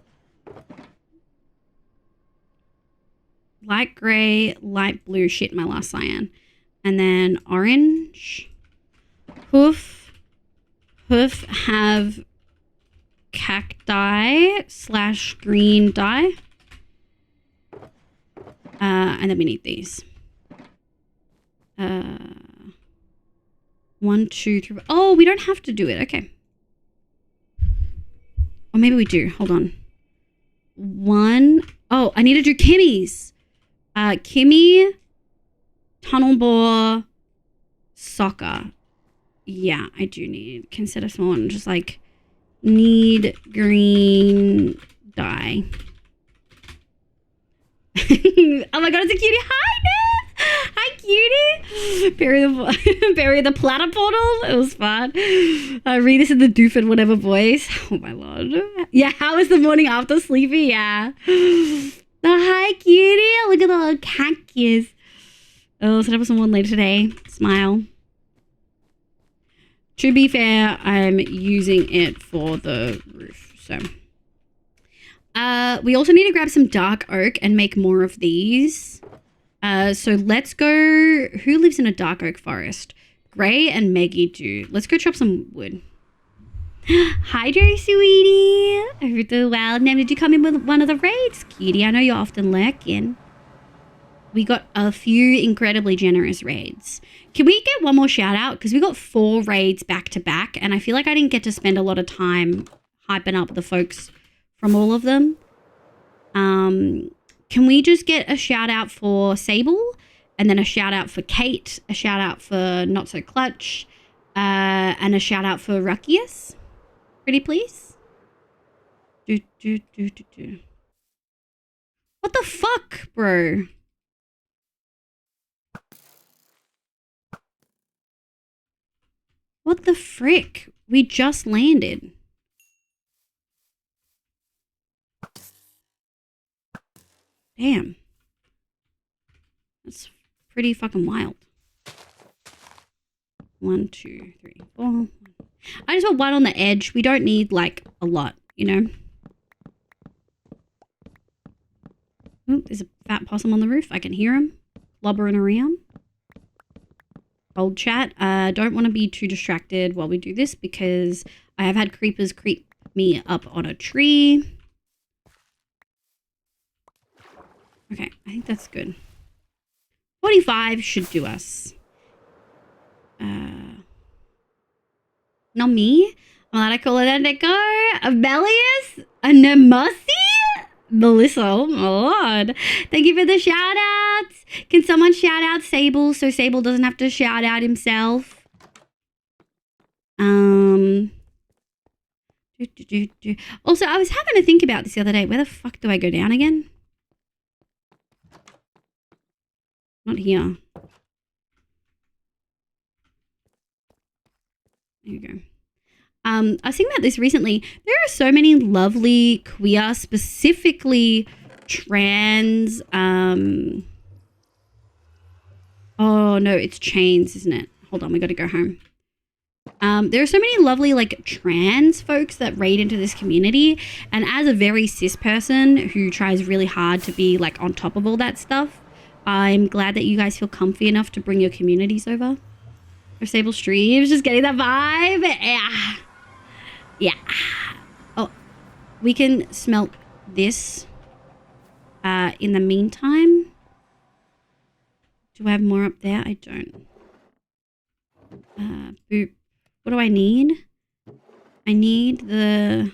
Light gray, light blue. Shit, my last cyan. And then orange. Hoof have cacti / green dye. And then we need these. 1, 2, 3. Oh, we don't have to do it. Okay. Or maybe we do. Hold on. 1. Oh, I need to do Kimmy's. Kimmy, tunnel bore, soccer. Yeah, I do need. Consider small one. Just like need green dye. Oh my god, it's a cutie. Hi, Ness. Hi, cutie. Bury the platter portal. It was fun. Read this in the doof and whatever voice. Oh my lord. Yeah, how was the morning after sleepy? Yeah. Hi, cutie. Look at the little cactus. Oh, set up someone later today. Smile. To be fair, I'm using it for the roof, so. We also need to grab some dark oak and make more of these. So let's go. Who lives in a dark oak forest? Gray and Maggie do. Let's go chop some wood. Hi, Joe, sweetie. I hope you're doing well. Now, did you come in with one of the raids, cutie? I know you're often lurking. We got a few incredibly generous raids. Can we get one more shout out? Because we got 4 raids back to back, and I feel like I didn't get to spend a lot of time hyping up the folks from all of them. Can we just get a shout out for Sable, and then a shout out for Kate, a shout out for Not So Clutch, and a shout out for Ruckius? Pretty please? What the fuck, bro? What the frick? We just landed. Damn. That's pretty fucking wild. 1, 2, 3, 4. I just want one on the edge. We don't need, like, a lot, you know? Ooh, there's a fat possum on the roof. I can hear him slobbering around. Old chat. Don't want to be too distracted while we do this because I have had creepers creep me up on a tree. Okay, I think that's good. 45 should do us. Not me. I'm allowed to call it a Neko, a Belius, a Nemusi, Melissa. Oh my lord. Thank you for the shout outs. Can someone shout out Sable so Sable doesn't have to shout out himself? Also, I was having to think about this the other day. Where the fuck do I go down again? Not here. There you go. I was thinking about this recently. There are so many lovely queer, specifically trans. Oh no, it's chains, isn't it? Hold on, we got to go home. There are so many lovely like trans folks that raid into this community, and as a very cis person who tries really hard to be like on top of all that stuff, I'm glad that you guys feel comfy enough to bring your communities over. Or Sable Streams, just getting that vibe. Yeah. Yeah. Oh, we can smelt this. In the meantime, do I have more up there? I don't. Boop. What do I need? I need the...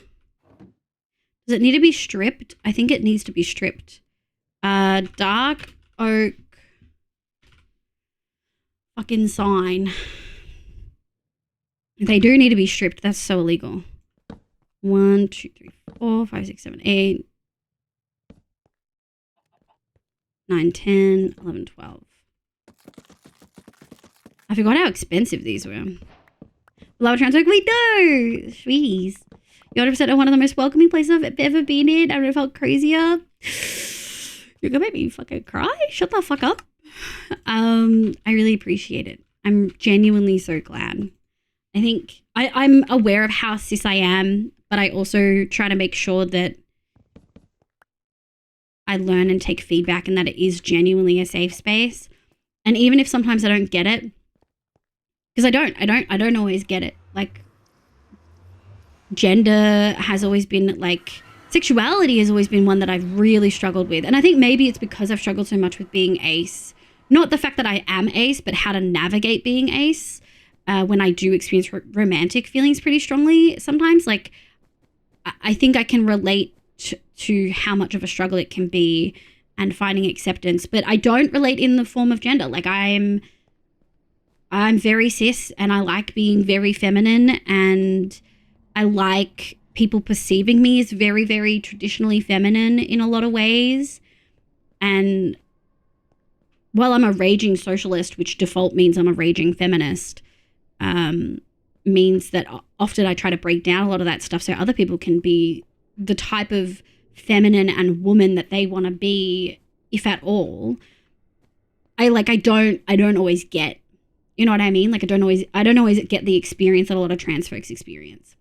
Does it need to be stripped? I think it needs to be stripped. Dark oak fucking sign. They do need to be stripped. That's so illegal. 1, 2, 3, 4, 5, 6, 7, 8, 9, 10, 11, 12. I forgot how expensive these were. Lava Trans Oak, we do! Sweeties. You're 100% one of the most welcoming places I've ever been in. I've never felt crazier. You're gonna make me fucking cry? Shut the fuck up. I really appreciate it. I'm genuinely so glad. I think I'm aware of how cis I am, but I also try to make sure that I learn and take feedback and that it is genuinely a safe space. And even if sometimes I don't get it, because I don't always get it. Like, gender has always been like, sexuality has always been one that I've really struggled with. And I think maybe it's because I've struggled so much with being ace. Not the fact that I am ace, but how to navigate being ace when I do experience romantic feelings pretty strongly sometimes. Like, I think I can relate to how much of a struggle it can be and finding acceptance. But I don't relate in the form of gender. Like, I'm very cis and I like being very feminine, and I like people perceiving me as very, very traditionally feminine in a lot of ways. And while I'm a raging socialist, which default means I'm a raging feminist, means that often I try to break down a lot of that stuff so other people can be the type of feminine and woman that they want to be, if at all. I don't always get, you know what I mean? Like, I don't always get the experience that a lot of trans folks experience.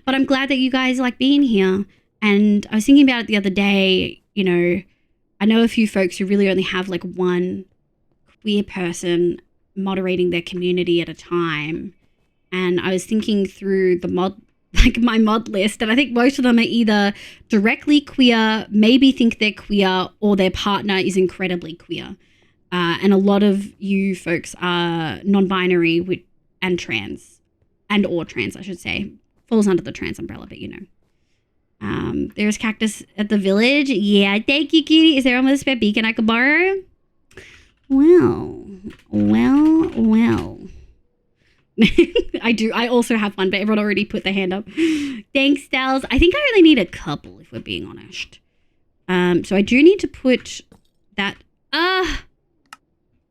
But I'm glad that you guys like being here. And I was thinking about it the other day, you know, I know a few folks who really only have like one queer person moderating their community at a time. And I was thinking through the my mod list, and I think most of them are either directly queer, maybe think they're queer, or their partner is incredibly queer. And a lot of you folks are non-binary and trans, and or trans, I should say. Falls under the trans umbrella, but you know. There's cactus at the village. Yeah, thank you, cutie. Is there almost a spare beacon I could borrow? Well. I do. I also have one, but everyone already put their hand up. Thanks, Styles. I think I really need a couple, if we're being honest. So I do need to put that.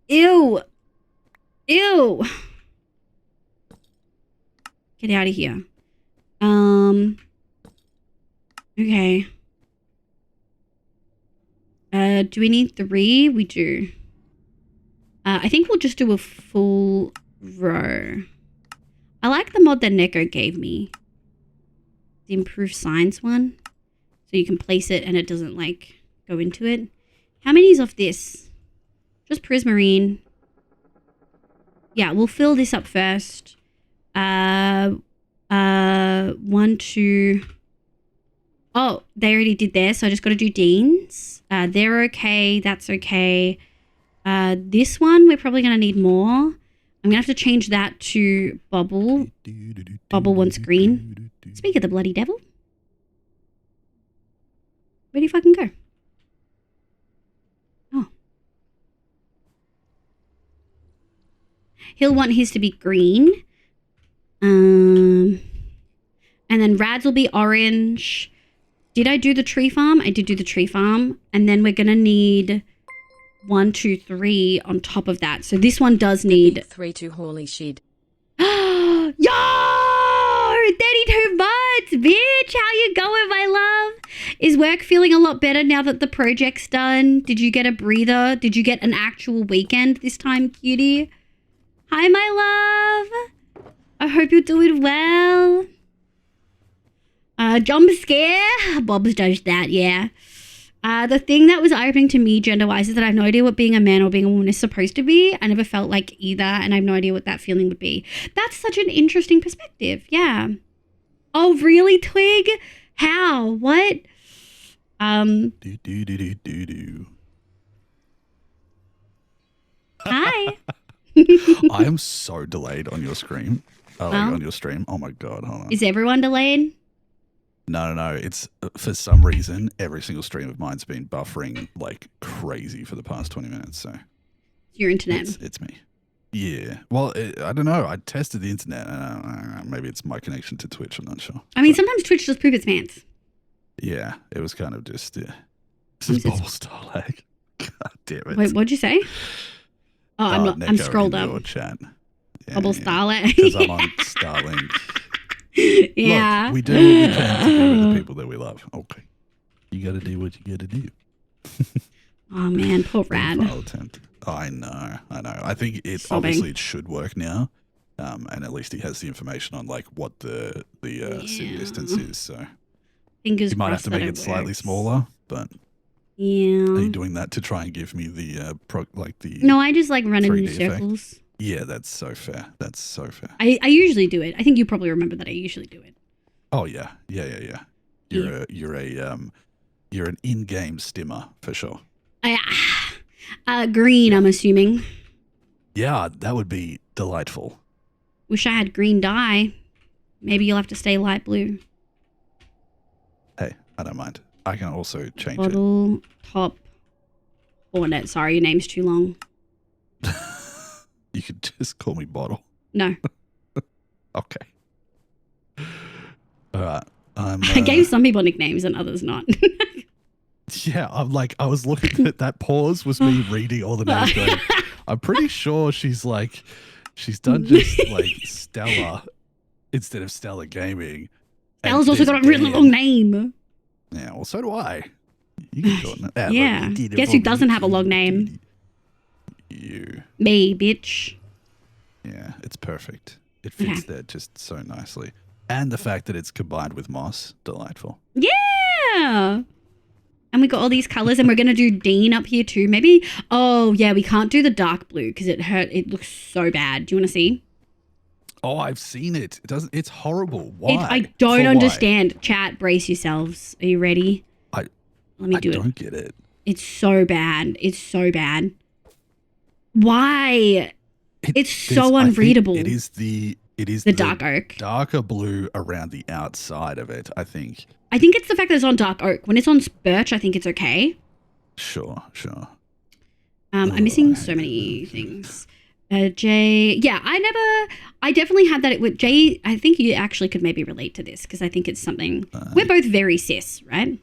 Ew. Get out of here. Okay. Do we need 3? We do. I think we'll just do a full row. I like the mod that Neko gave me. The improved science one. So you can place it and it doesn't like go into it. How many is off this? Just prismarine. Yeah, we'll fill this up first. 1, 2. Oh, they already did theirs, so I just got to do Dean's. They're okay. That's okay. This one, we're probably going to need more. I'm going to have to change that to Bubble. Bubble wants green. Speak of the bloody devil. Where do you fucking go? Oh. He'll want his to be green. And then rads will be orange. Did I do the tree farm? I did do the tree farm. And then we're going to need 1, 2, 3 on top of that. So this one does need... 3 to holy shit. Yo! 32 months, bitch! How you going, my love? Is work feeling a lot better now that the project's done? Did you get a breather? Did you get an actual weekend this time, cutie? Hi, my love. I hope you're doing well. Jump scare. Bob's does that, yeah. The thing that was eye-opening to me gender-wise is that I have no idea what being a man or being a woman is supposed to be. I never felt like either, and I have no idea what that feeling would be. That's such an interesting perspective, yeah. Oh, really, Twig? How? What? Do. Hi. I am so delayed on your stream. On your stream. Oh my god, hold on. Is everyone delayed? No. It's for some reason every single stream of mine's been buffering like crazy for the past 20 minutes. So Your internet. it's me. Yeah. Well, I don't know. I tested the internet. Maybe it's my connection to Twitch. I'm not sure. I mean, sometimes Twitch just poop its pants. Yeah, it was kind of just. This is bubble star lag. God damn it. Wait, what'd you say? Oh, I'm Neko scrolled in up. your chat. Yeah, Bubble Starlet. Because I'm on Starlink. Yeah. Look, we do what we can to be with the people that we love. Okay. You got to do what you got to do. Oh, man. Poor Rad. Fail attempt. I know. I think obviously it should work now. And at least he has the information on like what the sim distance is. So Fingers you might have crossed to make that it slightly works. smaller, but Yeah. are you doing that to try and give me the No, I just like run in 3D effect? circles. Yeah, that's so fair. That's so fair. I usually do it. I think you probably remember that I usually do it. Oh yeah. You're an in-game stimmer for sure. Green, I'm assuming. Yeah, that would be delightful. Wish I had green dye. Maybe you'll have to stay light blue. Hey, I don't mind. I can also change Bottle top hornet. Sorry, your name's too long. it. You could just call me Bottle. No. Okay. All right. I gave some people nicknames and others not. Yeah, I was looking at that pause was me reading all the names going, I'm pretty sure she's done just like Stella instead of Stella Gaming. Stella's also got a really long name. Yeah, well, so do I. You can shorten it. Yeah. Guess who doesn't have a long name? You. Me, bitch. Yeah, it's perfect. It fits there just so nicely. And the fact that it's combined with moss, delightful. Yeah. And we got all these colors, and we're going to do Dean up here too. Maybe. Oh, yeah, we can't do the dark blue because it looks so bad. Do you want to see? Oh, I've seen it. It's horrible. Why? I don't understand. Chat, brace yourselves. Are you ready? Let me do it. I don't get it. It's so bad. It's so bad. Why? It's so unreadable. It is the dark oak. Darker blue around the outside of it, I think. I think it's the fact that it's on dark oak. When it's on birch, I think it's okay. Sure. I'm missing so many things. Jay, yeah, I definitely had that with Jay. I think you actually could maybe relate to this because I think it's something, we're both very cis, right?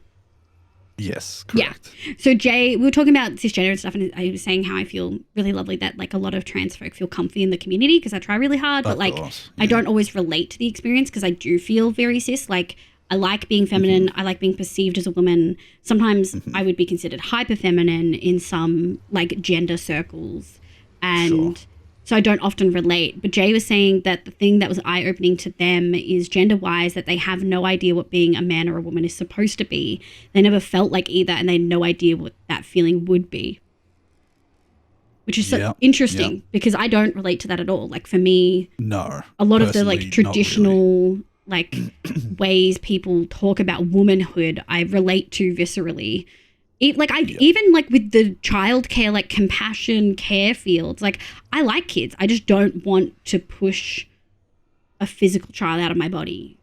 Yes, correct. Yeah. So Jay, we were talking about cisgender and stuff, and I was saying how I feel really lovely that like a lot of trans folk feel comfy in the community because I try really hard, but like I don't always relate to the experience because I do feel very cis. Like I like being feminine. I like being perceived as a woman. Sometimes I would be considered hyper feminine in some like gender circles, and so I don't often relate. But Jay was saying that the thing that was eye-opening to them is gender-wise that they have no idea what being a man or a woman is supposed to be. They never felt like either, and they had no idea what that feeling would be. Which is so interesting because I don't relate to that at all. Like for me, no, a lot of the like traditional like ways people talk about womanhood, I relate to viscerally. Even like with the childcare, like compassion care fields, like I like kids. I just don't want to push a physical child out of my body.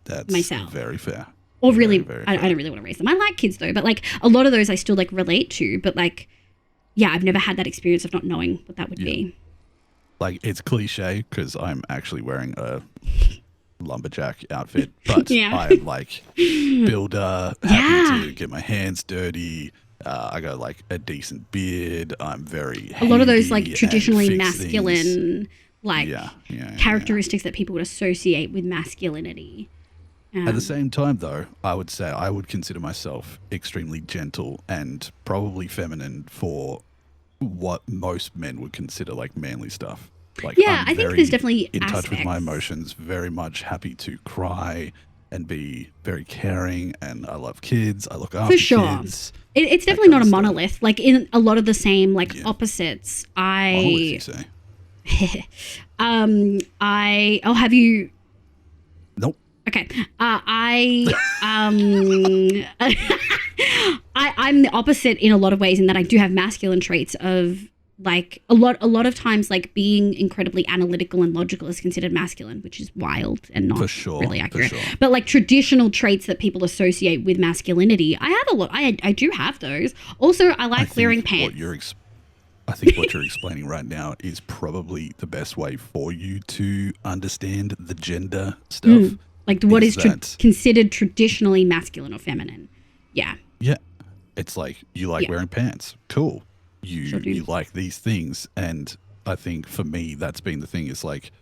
That's myself. Very fair. Or very, really, very I don't really want to raise them. I like kids though, but like a lot of those I still like relate to. But like, yeah, I've never had that experience of not knowing what that would be. like it's cliche because I'm actually wearing a lumberjack outfit, but Yeah. I'm like builder, happy to get my hands dirty. I got like a decent beard. I'm very A lot of those handy like and traditionally fix masculine things. like Yeah. characteristics that people would associate with masculinity. At the same time, though, I would say I would consider myself extremely gentle and probably feminine for what most men would consider like manly stuff. Like, Yeah, I'm I think very there's definitely in touch with my aspects. emotions, very much happy to cry and be very caring, and I love kids. I look after For sure. kids. It's that definitely kind not a of stuff. monolith. Like in a lot of the same like Yeah. opposites. Monolith, you say? Have you Nope. Okay. I'm the opposite in a lot of ways in that I do have masculine traits of like a lot of times like being incredibly analytical and logical is considered masculine, which is wild and not For sure, really for accurate. sure. But like traditional traits that people associate with masculinity, I have a lot. I do have those. Also, I like wearing pants. I think what you're explaining right now is probably the best way for you to understand the gender stuff. Like what is that- considered traditionally masculine or feminine. Yeah. Yeah. It's like you like Yeah. wearing pants. Cool. Sure do. You like these things. And I think for me, that's been the thing is like,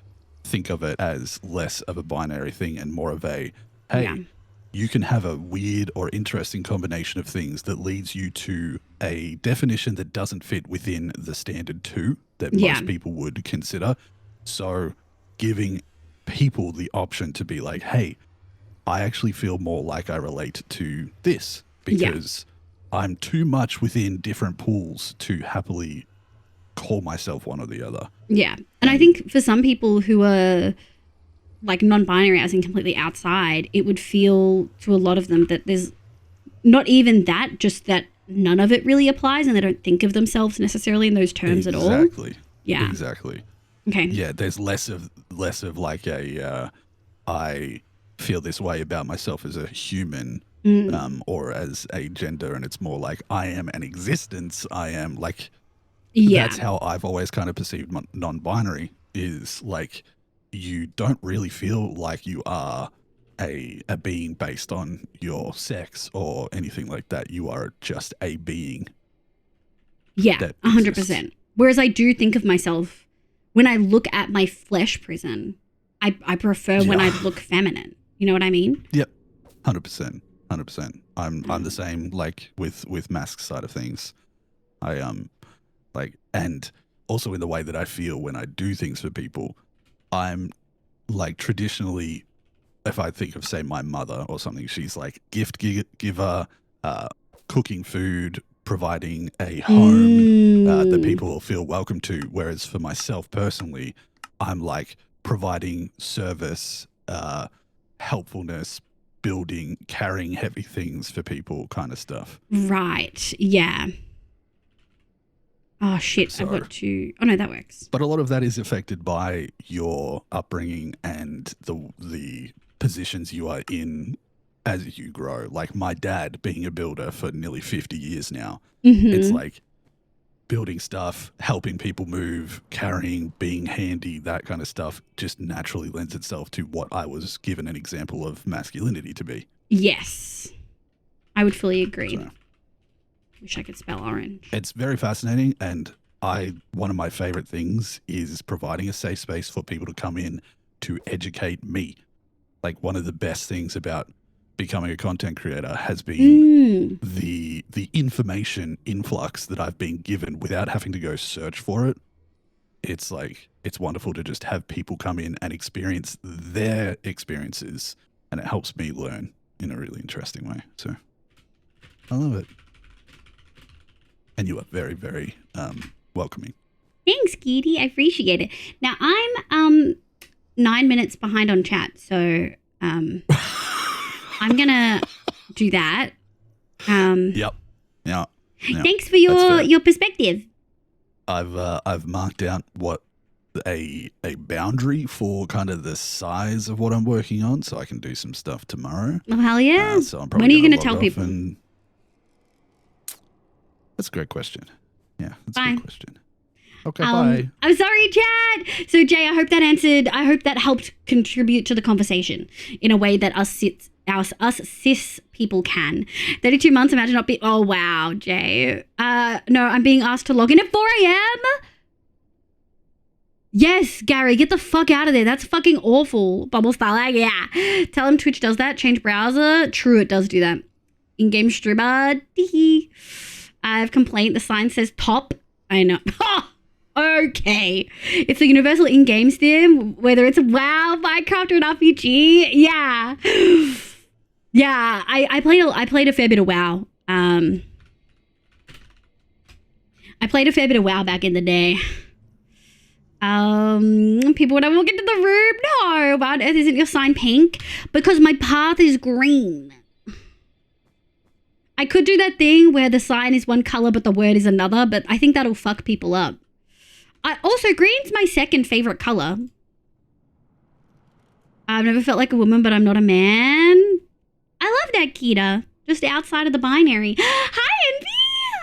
think of it as less of a binary thing and more of a, hey, Yeah. you can have a weird or interesting combination of things that leads you to a definition that doesn't fit within the standard two that Yeah. most people would consider. So giving people the option to be like, hey, I actually feel more like I relate to this because I'm too much within different pools to happily call myself one or the other. Yeah. And I think for some people who are like non-binary as in completely outside, it would feel to a lot of them that there's not even that, just that none of it really applies and they don't think of themselves necessarily in those terms at all. Exactly. Yeah. Exactly. Okay. Yeah, there's less of like a I feel this way about myself as a human or as a gender, and it's more like I am an existence. I am like that's how I've always kind of perceived non-binary is like you don't really feel like you are a being based on your sex or anything like that. You are just a being. Yeah, that 100%. Whereas I do think of myself when I look at my flesh prison, I prefer when I look feminine. You know what I mean? Yep, 100%. 100%. I'm the same like with mask side of things. I like, and also in the way that I feel when I do things for people, I'm like traditionally, if I think of say my mother or something, she's like gift giver, cooking food, providing a home that people will feel welcome to. Whereas for myself personally, I'm like providing service, helpfulness, building, carrying heavy things for people kind of stuff. Right. Yeah. Oh, shit. So- I've got to... Oh, no, that works. But a lot of that is affected by your upbringing and the positions you are in as you grow. Like my dad being a builder for nearly 50 years now, it's like building stuff, helping people move, carrying, being handy, that kind of stuff just naturally lends itself to what I was given an example of masculinity to be. Yes. I would fully agree. So- Wish I could spell orange. It's very fascinating, and one of my favorite things is providing a safe space for people to come in to educate me. Like one of the best things about becoming a content creator has been the information influx that I've been given without having to go search for it. It's like it's wonderful to just have people come in and experience their experiences, and it helps me learn in a really interesting way. So I love it. And you are very, very welcoming. Thanks, Kitty. I appreciate it. Now, I'm 9 minutes behind on chat, so I'm going to do that. Yep. Yeah. Thanks for That's fair. your perspective. I've marked out what a boundary for kind of the size of what I'm working on, so I can do some stuff tomorrow. Oh, hell yeah. So I'm probably When are you going going to tell people? That's a great question. Yeah, that's a Fine. good question. Okay, bye. I'm sorry, Chad. So, Jay, I hope that helped contribute to the conversation in a way that us cis people can. 32 months, imagine not being... Oh, wow, Jay. No, I'm being asked to log in at 4 a.m.? Yes, Gary, get the fuck out of there. That's fucking awful. Bubble Starlight, yeah. Tell him Twitch does that. Change browser. True, it does do that. In-game streamer. I have complaint. The sign says top. I know. Okay. It's a universal in-game theme, whether it's WoW, Minecraft, or an RPG. Yeah. Yeah, I played a fair bit of WoW. I played a fair bit of WoW back in the day. People when I walk into the room, no, why on earth isn't your sign pink? Because my path is green. I could do that thing where the sign is one color but the word is another, but I think that'll fuck people up. Also, green's my second favorite color. I've never felt like a woman, but I'm not a man. I love that, Kita. Just outside of the binary. Hi, Envy!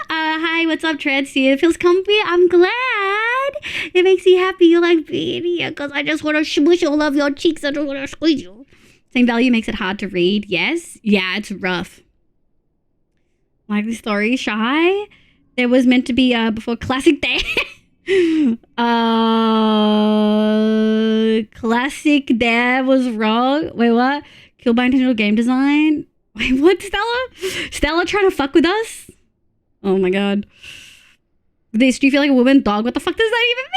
Hi, what's up, Treads? See, it feels comfy. I'm glad. It makes me happy you like being here because I just want to smush all of your cheeks. I don't want to squeeze you. Same value makes it hard to read. Yes? Yeah, it's rough. Like the story, Shy? There was meant to be before Classic Day. Classic Day was wrong. Wait, what? Killed by intentional game design? Wait, what, Stella? Stella trying to fuck with us? Oh my god. This, do you feel like a woman? Dog, what the fuck does that even mean?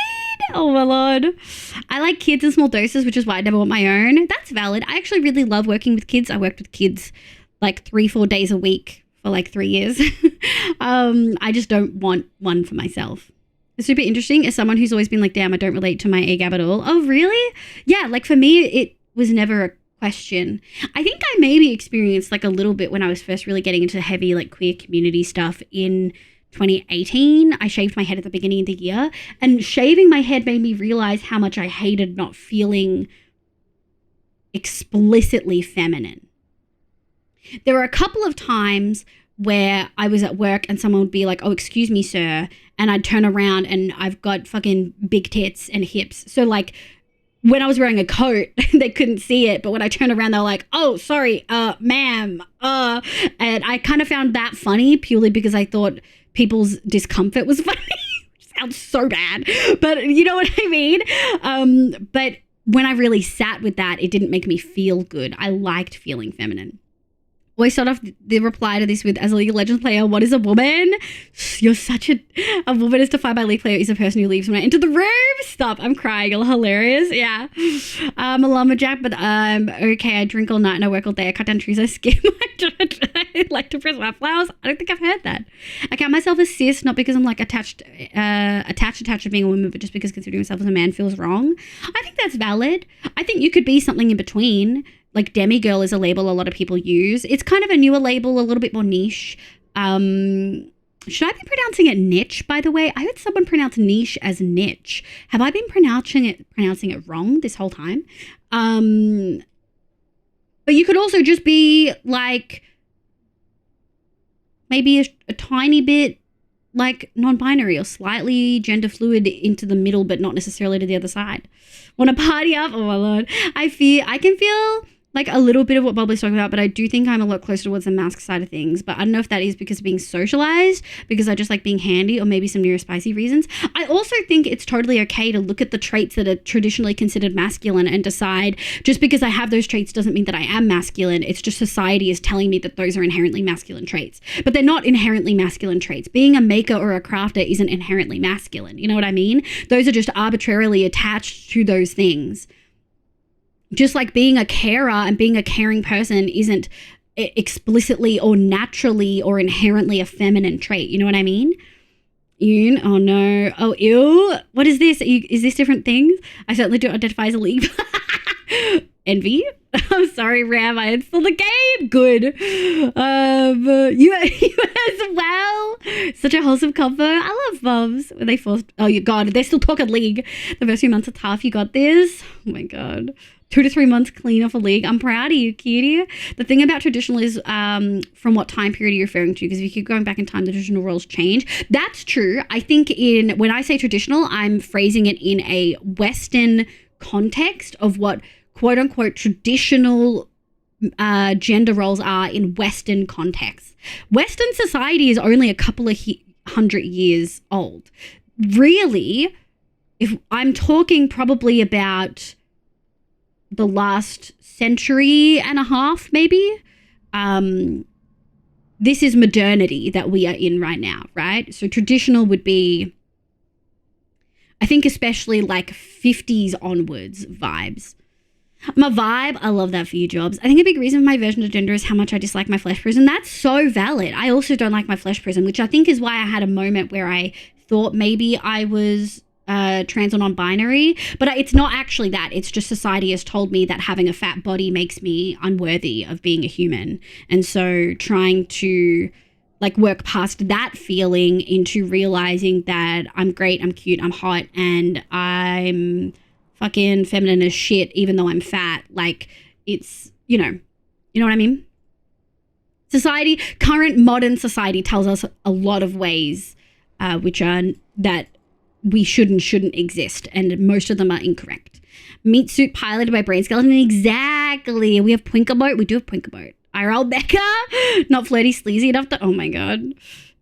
Oh my lord. I like kids in small doses, which is why I never want my own. That's valid. I actually really love working with kids. I worked with kids like 3-4 days a week for like 3 years. I just don't want one for myself. It's super interesting as someone who's always been like, damn, I don't relate to my AGAB at all. Oh, really? Yeah, like for me, it was never a question. I think I maybe experienced like a little bit when I was first really getting into heavy like queer community stuff in 2018. I shaved my head at the beginning of the year, and shaving my head made me realize how much I hated not feeling explicitly feminine. There were a couple of times where I was at work and someone would be like, oh, excuse me, sir. And I'd turn around and I've got fucking big tits and hips. So like when I was wearing a coat, they couldn't see it. But when I turned around, they were like, oh, sorry, ma'am. And I kind of found that funny purely because I thought people's discomfort was funny. Sounds so bad. But you know what I mean? But when I really sat with that, it didn't make me feel good. I liked feeling feminine. Always start off the reply to this with, as a League of Legends player, what is a woman? You're such a woman is defined by League player is a person who leaves when I enter the room. Stop, I'm crying. You're hilarious. Yeah. I'm a lumberjack, but okay, I drink all night and I work all day. I cut down trees, I skim. I like to preserve flowers. I don't think I've heard that. I count myself as cis, not because I'm like attached to being a woman, but just because considering myself as a man feels wrong. I think that's valid. I think you could be something in between. Like demigirl is a label a lot of people use. It's kind of a newer label, a little bit more niche. Should I be pronouncing it niche, by the way? I heard someone pronounce niche as niche. Have I been pronouncing it wrong this whole time? But you could also just be like maybe a tiny bit like non-binary or slightly gender fluid into the middle, but not necessarily to the other side. Want to party up? Oh my lord. I can feel like a little bit of what Bubbly's talking about, but I do think I'm a lot closer towards the mask side of things. But I don't know if that is because of being socialized, because I just like being handy, or maybe some neurospicy reasons. I also think it's totally okay to look at the traits that are traditionally considered masculine and decide just because I have those traits doesn't mean that I am masculine. It's just society is telling me that those are inherently masculine traits, but they're not inherently masculine traits. Being a maker or a crafter isn't inherently masculine. You know what I mean? Those are just arbitrarily attached to those things. Just like being a carer and being a caring person isn't explicitly or naturally or inherently a feminine trait. You know what I mean? Oh no. Oh, ew. What is this? Is this different things? I certainly do identify as a league. envy. I'm sorry, Ram. I installed the game. Good. You as well. Such a wholesome combo. I love mums when they forced. Oh, you God, they're still talking League. The first few months are tough. You got this. Oh my God. 2 to 3 months clean off a League. I'm proud of you, cutie. The thing about traditional is from what time period are you referring to? Because if you keep going back in time, the traditional roles change. That's true. I think when I say traditional, I'm phrasing it in a Western context of what quote unquote traditional gender roles are in Western contexts. Western society is only a couple of 100 years old. Really, if I'm talking probably about the last century and a half, maybe, this is modernity that we are in right now, right? So traditional would be, I think, especially like 50s onwards vibes. I'm a vibe. I love that for you, Jobs. I think a big reason for my aversion to gender is how much I dislike my flesh prison. That's so valid. I also don't like my flesh prison, which I think is why I had a moment where I thought maybe I was trans or non-binary, but it's not actually that. It's just society has told me that having a fat body makes me unworthy of being a human. And so trying to like work past that feeling into realizing that I'm great, I'm cute, I'm hot, and I'm fucking feminine as shit, even though I'm fat. Like, it's, you know what I mean? Society, current modern society tells us a lot of ways which are that we should and shouldn't exist, and most of them are incorrect. Meat suit piloted by brain skeleton. Exactly. We have Pwinker boat. We do have Pwinker boat. IRL Becca. Not flirty, sleazy enough to. Oh my God.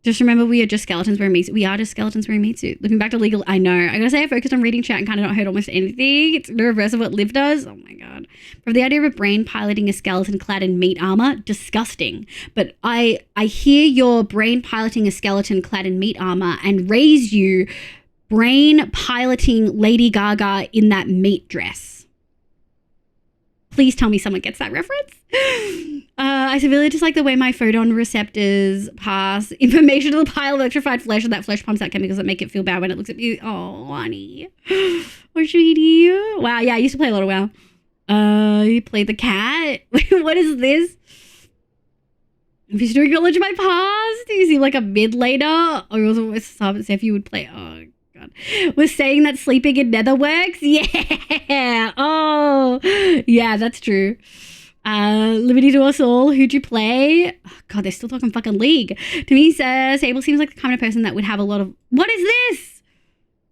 Just remember, we are just skeletons wearing meat suit. We are just skeletons wearing meat suit. Looking back to legal, I know. I gotta say, I focused on reading chat and kind of not heard almost anything. It's the reverse of what Liv does. Oh my God. From the idea of a brain piloting a skeleton clad in meat armor, disgusting. But I hear your brain piloting a skeleton clad in meat armor and raise you brain piloting Lady Gaga in that meat dress. Please tell me someone gets that reference. I severely dislike the way my photon receptors pass information to the pile of electrified flesh, and that flesh pumps out chemicals that make it feel bad when it looks at you. Oh, honey. Oh, sweetie. Wow, yeah, I used to play a lot of WoW. You played the cat? What is this? If you still acknowledge my past, you seem like a mid-laner. I also say if you would play. Oh, God. Was saying that sleeping in nether works? Yeah. Oh, yeah, that's true. Liberty to us all. Who'd you play? Oh, God, they're still talking fucking League. To me, Sable seems like the kind of person that would have a lot of. What is this?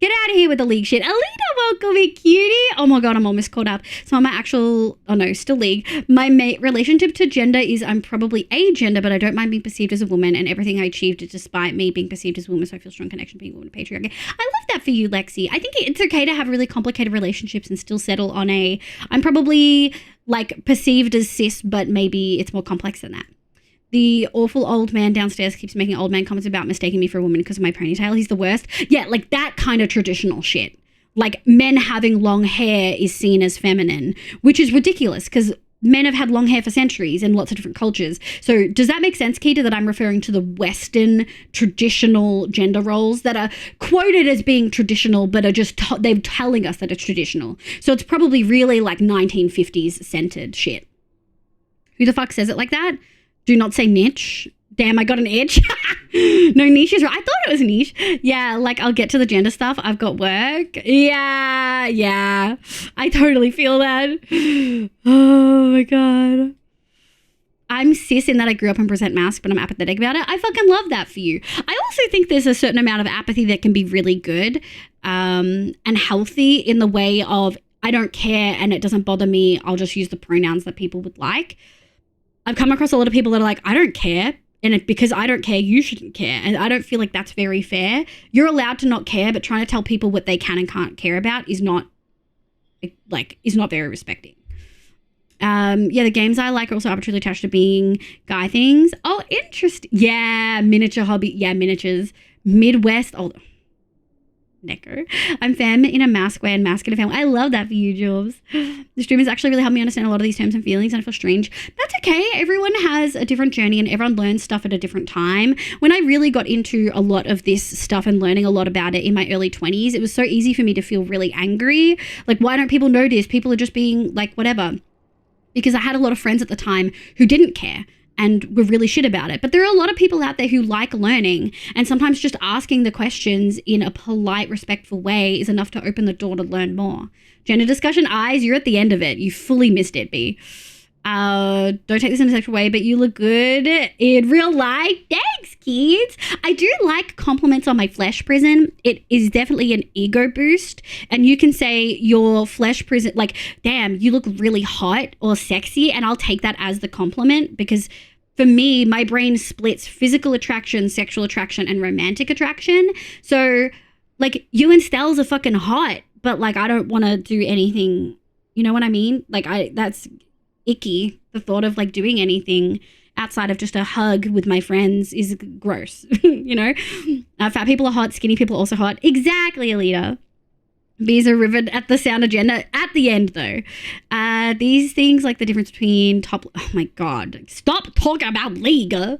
Get out of here with the League shit. Alita, welcome me, cutie. Oh my God, I'm almost caught up. So my actual, oh no, still League. My relationship to gender is I'm probably a gender, but I don't mind being perceived as a woman, and everything I achieved is despite me being perceived as a woman, so I feel strong connection being a woman, patriarchy. I love that for you, Lexi. I think it's okay to have really complicated relationships and still settle on I'm probably like perceived as cis, but maybe it's more complex than that. The awful old man downstairs keeps making old man comments about mistaking me for a woman because of my ponytail. He's the worst. Yeah, like that kind of traditional shit. Like men having long hair is seen as feminine, which is ridiculous because men have had long hair for centuries in lots of different cultures. So does that make sense, Keita, that I'm referring to the Western traditional gender roles that are quoted as being traditional, but are just they're telling us that it's traditional. So it's probably really like 1950s centered shit. Who the fuck says it like that? Do not say niche. Damn, I got an itch. No, niche is right. I thought it was niche. Yeah, like I'll get to the gender stuff. I've got work. Yeah. I totally feel that. Oh my God. I'm cis in that I grew up in present mask, but I'm apathetic about it. I fucking love that for you. I also think there's a certain amount of apathy that can be really good and healthy in the way of I don't care and it doesn't bother me. I'll just use the pronouns that people would like. I've come across a lot of people that are like, I don't care. And because I don't care, you shouldn't care. And I don't feel like that's very fair. You're allowed to not care, but trying to tell people what they can and can't care about is not very respecting. The games I like are also arbitrarily attached to being guy things. Oh, interesting. Yeah, miniature hobby. Yeah, miniatures. Midwest. Oh, Neko. I'm femme in a mask way and mask in a family. I love that for you, Jules. The stream has actually really helped me understand a lot of these terms and feelings, and I feel strange. That's okay. Everyone has a different journey and everyone learns stuff at a different time. When I really got into a lot of this stuff and learning a lot about it in my early 20s, it was so easy for me to feel really angry. Like, why don't people know this? People are just being like, whatever. because I had a lot of friends at the time who didn't care and were really shit about it. But there are a lot of people out there who like learning, and sometimes just asking the questions in a polite, respectful way is enough to open the door to learn more. Gender discussion eyes, you're at the end of it. You fully missed it, B. Don't take this in a sexual way, but you look good in real life. Thanks, kids. I do like compliments on my flesh prison. It is definitely an ego boost. And you can say your flesh prison, like, damn, you look really hot or sexy. And I'll take that as the compliment, because for me, my brain splits physical attraction, sexual attraction, and romantic attraction. So, like, you and Stells are fucking hot, but, like, I don't want to do anything. You know what I mean? Like, that's icky. The thought of, like, doing anything outside of just a hug with my friends is gross. You know? Fat people are hot. Skinny people are also hot. Exactly, Alita. Bees are riveted at the sound agenda at the end, though. These things, like the difference between top... Oh, my God. Stop talking about Liga.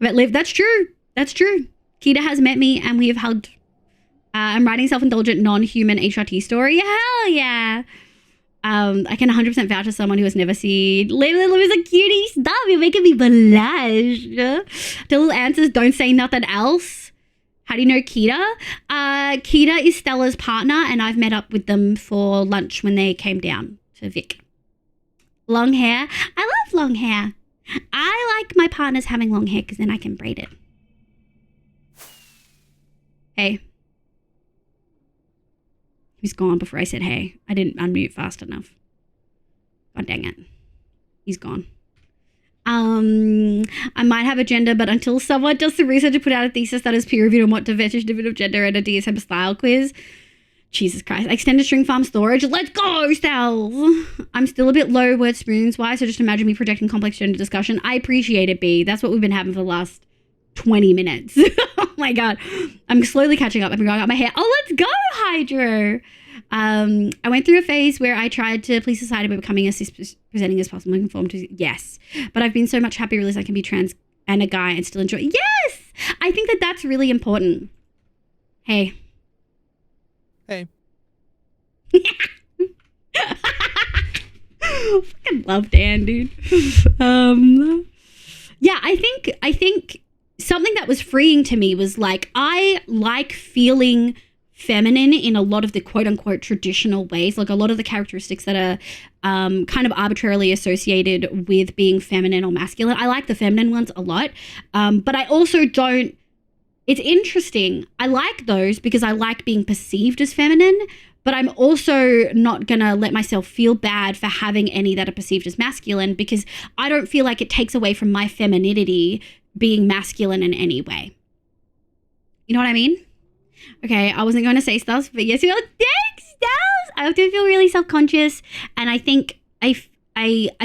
About Liv. That's true. That's true. Kita has met me and we have hugged. I'm writing self-indulgent, non-human HRT story. Hell yeah. I can 100% vouch as someone who has never seen Liv is a cutie. Stop, you're making me blush. The little answers, don't say nothing else. How do you know Kita? Kita is Stella's partner, and I've met up with them for lunch when they came down to Vic. Long hair. I love long hair. I like my partners having long hair because then I can braid it. Hey. He was gone before I said hey. I didn't unmute fast enough. God dang it. He's gone. I might have a gender, but until someone does the research to put out a thesis that is peer-reviewed on what definition of gender and a DSM style quiz. Jesus Christ. Extended string farm storage. Let's go, Styles. I'm still a bit low word spoons-wise, so just imagine me projecting complex gender discussion. I appreciate it, B. That's what we've been having for the last 20 minutes. Oh my God. I'm slowly catching up. I've been growing out my hair. Oh, let's go, Hydro. I went through a phase where I tried to please society by becoming as presenting as possible and conform to yes. But I've been so much happier realizing I can be trans and a guy and still enjoy. Yes! I think that that's really important. Hey. Hey. Fucking love Dan, dude. Yeah, I think something that was freeing to me was like, I like feeling feminine in a lot of the quote unquote traditional ways, like a lot of the characteristics that are kind of arbitrarily associated with being feminine or masculine. I like the feminine ones a lot, but I also don't. It's interesting. I like those because I like being perceived as feminine, but I'm also not gonna let myself feel bad for having any that are perceived as masculine, because I don't feel like it takes away from my femininity being masculine in any way. You know what I mean? Okay, I wasn't going to say stuff, but yes, thanks, Stels. I often feel really self-conscious, and I think I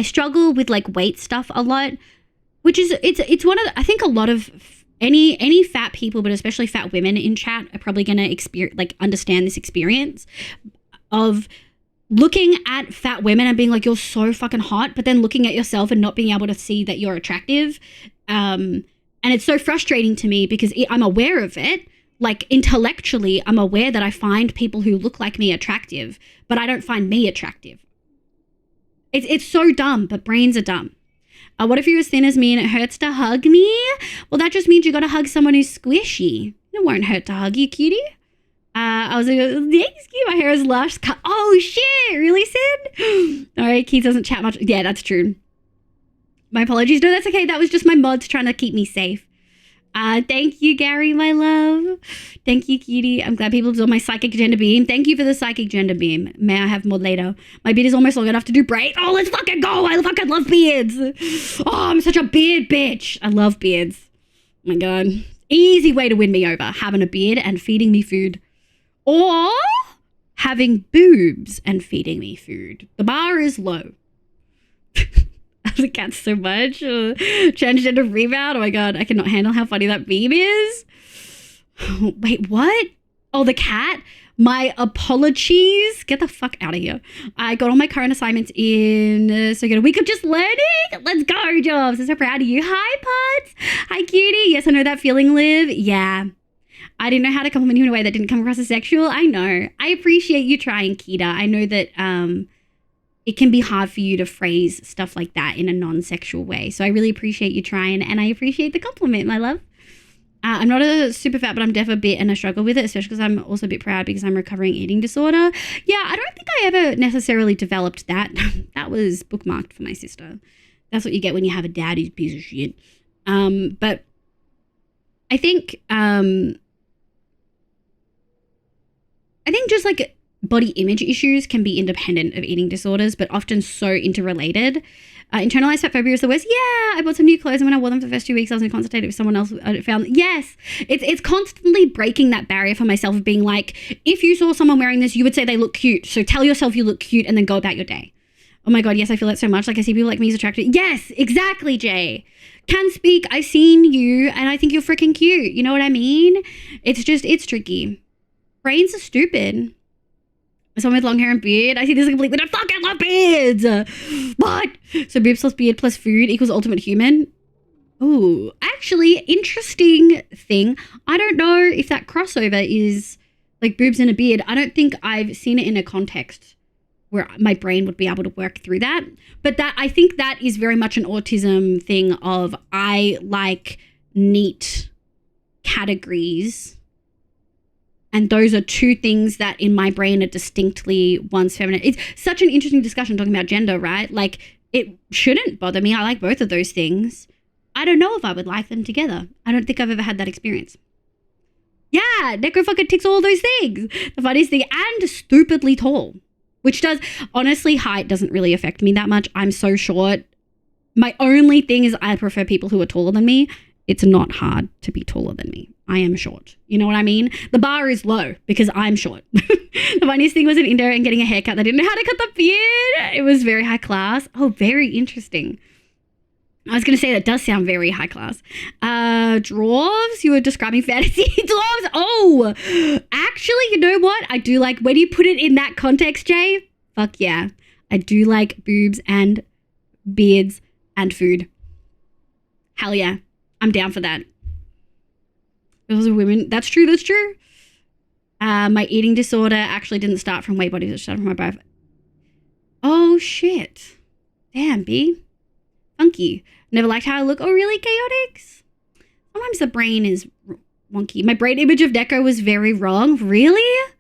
struggle with like weight stuff a lot, which is it's one of I think a lot of any fat people, but especially fat women in chat, are probably going to understand this experience of looking at fat women and being like, you're so fucking hot, but then looking at yourself and not being able to see that you're attractive. And it's so frustrating to me because I'm aware of it. Like intellectually, I'm aware that I find people who look like me attractive, but I don't find me attractive. It's so dumb, but brains are dumb. What if you're as thin as me and it hurts to hug me? Well, that just means you got to hug someone who's squishy. It won't hurt to hug you, cutie. I was like, thanks, cute. My hair is lush. Oh, shit. Really, Sid? All right, Keith doesn't chat much. Yeah, that's true. My apologies. No, that's okay. That was just my mods trying to keep me safe. Thank you, Gary, my love. Thank you, cutie. I'm glad people absorb my psychic gender beam. Thank you for the psychic gender beam. May I have more later? My beard is almost long enough to do braids. Oh, let's fucking go. I fucking love beards. Oh, I'm such a beard bitch. I love beards. Oh my God. Easy way to win me over. Having a beard and feeding me food. Or having boobs and feeding me food. The bar is low. The cat so much. Transgender rebound. Oh my God, I cannot handle how funny that meme is. Oh, wait, what? Oh, the cat? My apologies. Get the fuck out of here. I got all my current assignments in so good a week of just learning. Let's go, Jobs. I'm so proud of you. Hi, Pods. Hi, cutie. Yes, I know that feeling, Liv. Yeah. I didn't know how to compliment you in a way that didn't come across as sexual. I know. I appreciate you trying, Kita. I know that it can be hard for you to phrase stuff like that in a non-sexual way. So I really appreciate you trying, and I appreciate the compliment, my love. I'm not a super fat, but I'm deaf a bit, and I struggle with it, especially because I'm also a bit proud because I'm recovering eating disorder. Yeah, I don't think I ever necessarily developed that. That was bookmarked for my sister. That's what you get when you have a dad who's a piece of shit. But I think just like body image issues can be independent of eating disorders, but often so interrelated. Internalized fat phobia is the worst. Yeah, I bought some new clothes, and when I wore them for the first 2 weeks, I was in a constant state with someone else. I found, yes, it's constantly breaking that barrier for myself of being like, if you saw someone wearing this, you would say they look cute. So tell yourself you look cute and then go about your day. Oh my God, yes, I feel that so much. Like I see people like me as attractive. Yes, exactly, Jay. Can speak. I've seen you and I think you're freaking cute. You know what I mean? It's tricky. Brains are stupid. Someone with long hair and beard. I see this completely. I fucking love beards. What? So boobs plus beard plus food equals ultimate human. Ooh, actually, interesting thing. I don't know if that crossover is like boobs and a beard. I don't think I've seen it in a context where my brain would be able to work through that. But that I think that is very much an autism thing of I like neat categories. And those are two things that in my brain are distinctly one's feminine. It's such an interesting discussion talking about gender, right? Like it shouldn't bother me. I like both of those things. I don't know if I would like them together. I don't think I've ever had that experience. Yeah, Neko fucking ticks all those things. The funniest thing, and stupidly tall, which does, honestly, height doesn't really affect me that much. I'm so short. My only thing is I prefer people who are taller than me. It's not hard to be taller than me. I am short. You know what I mean? The bar is low because I'm short. The funniest thing was in India and getting a haircut. They didn't know how to cut the beard. It was very high class. Oh, very interesting. I was going to say that does sound very high class. Dwarves? You were describing fantasy dwarves? Oh, actually, you know what? I do like, when you put it in that context, Jay, fuck yeah. I do like boobs and beards and food. Hell yeah. I'm down for that. Those are women. That's true. That's true. My eating disorder actually didn't start from weight body. It started from my birth. Oh, shit. Damn, B. Funky. Never liked how I look. Oh, really? Chaotix? Sometimes the brain is wonky. My brain image of Deco was very wrong. Really?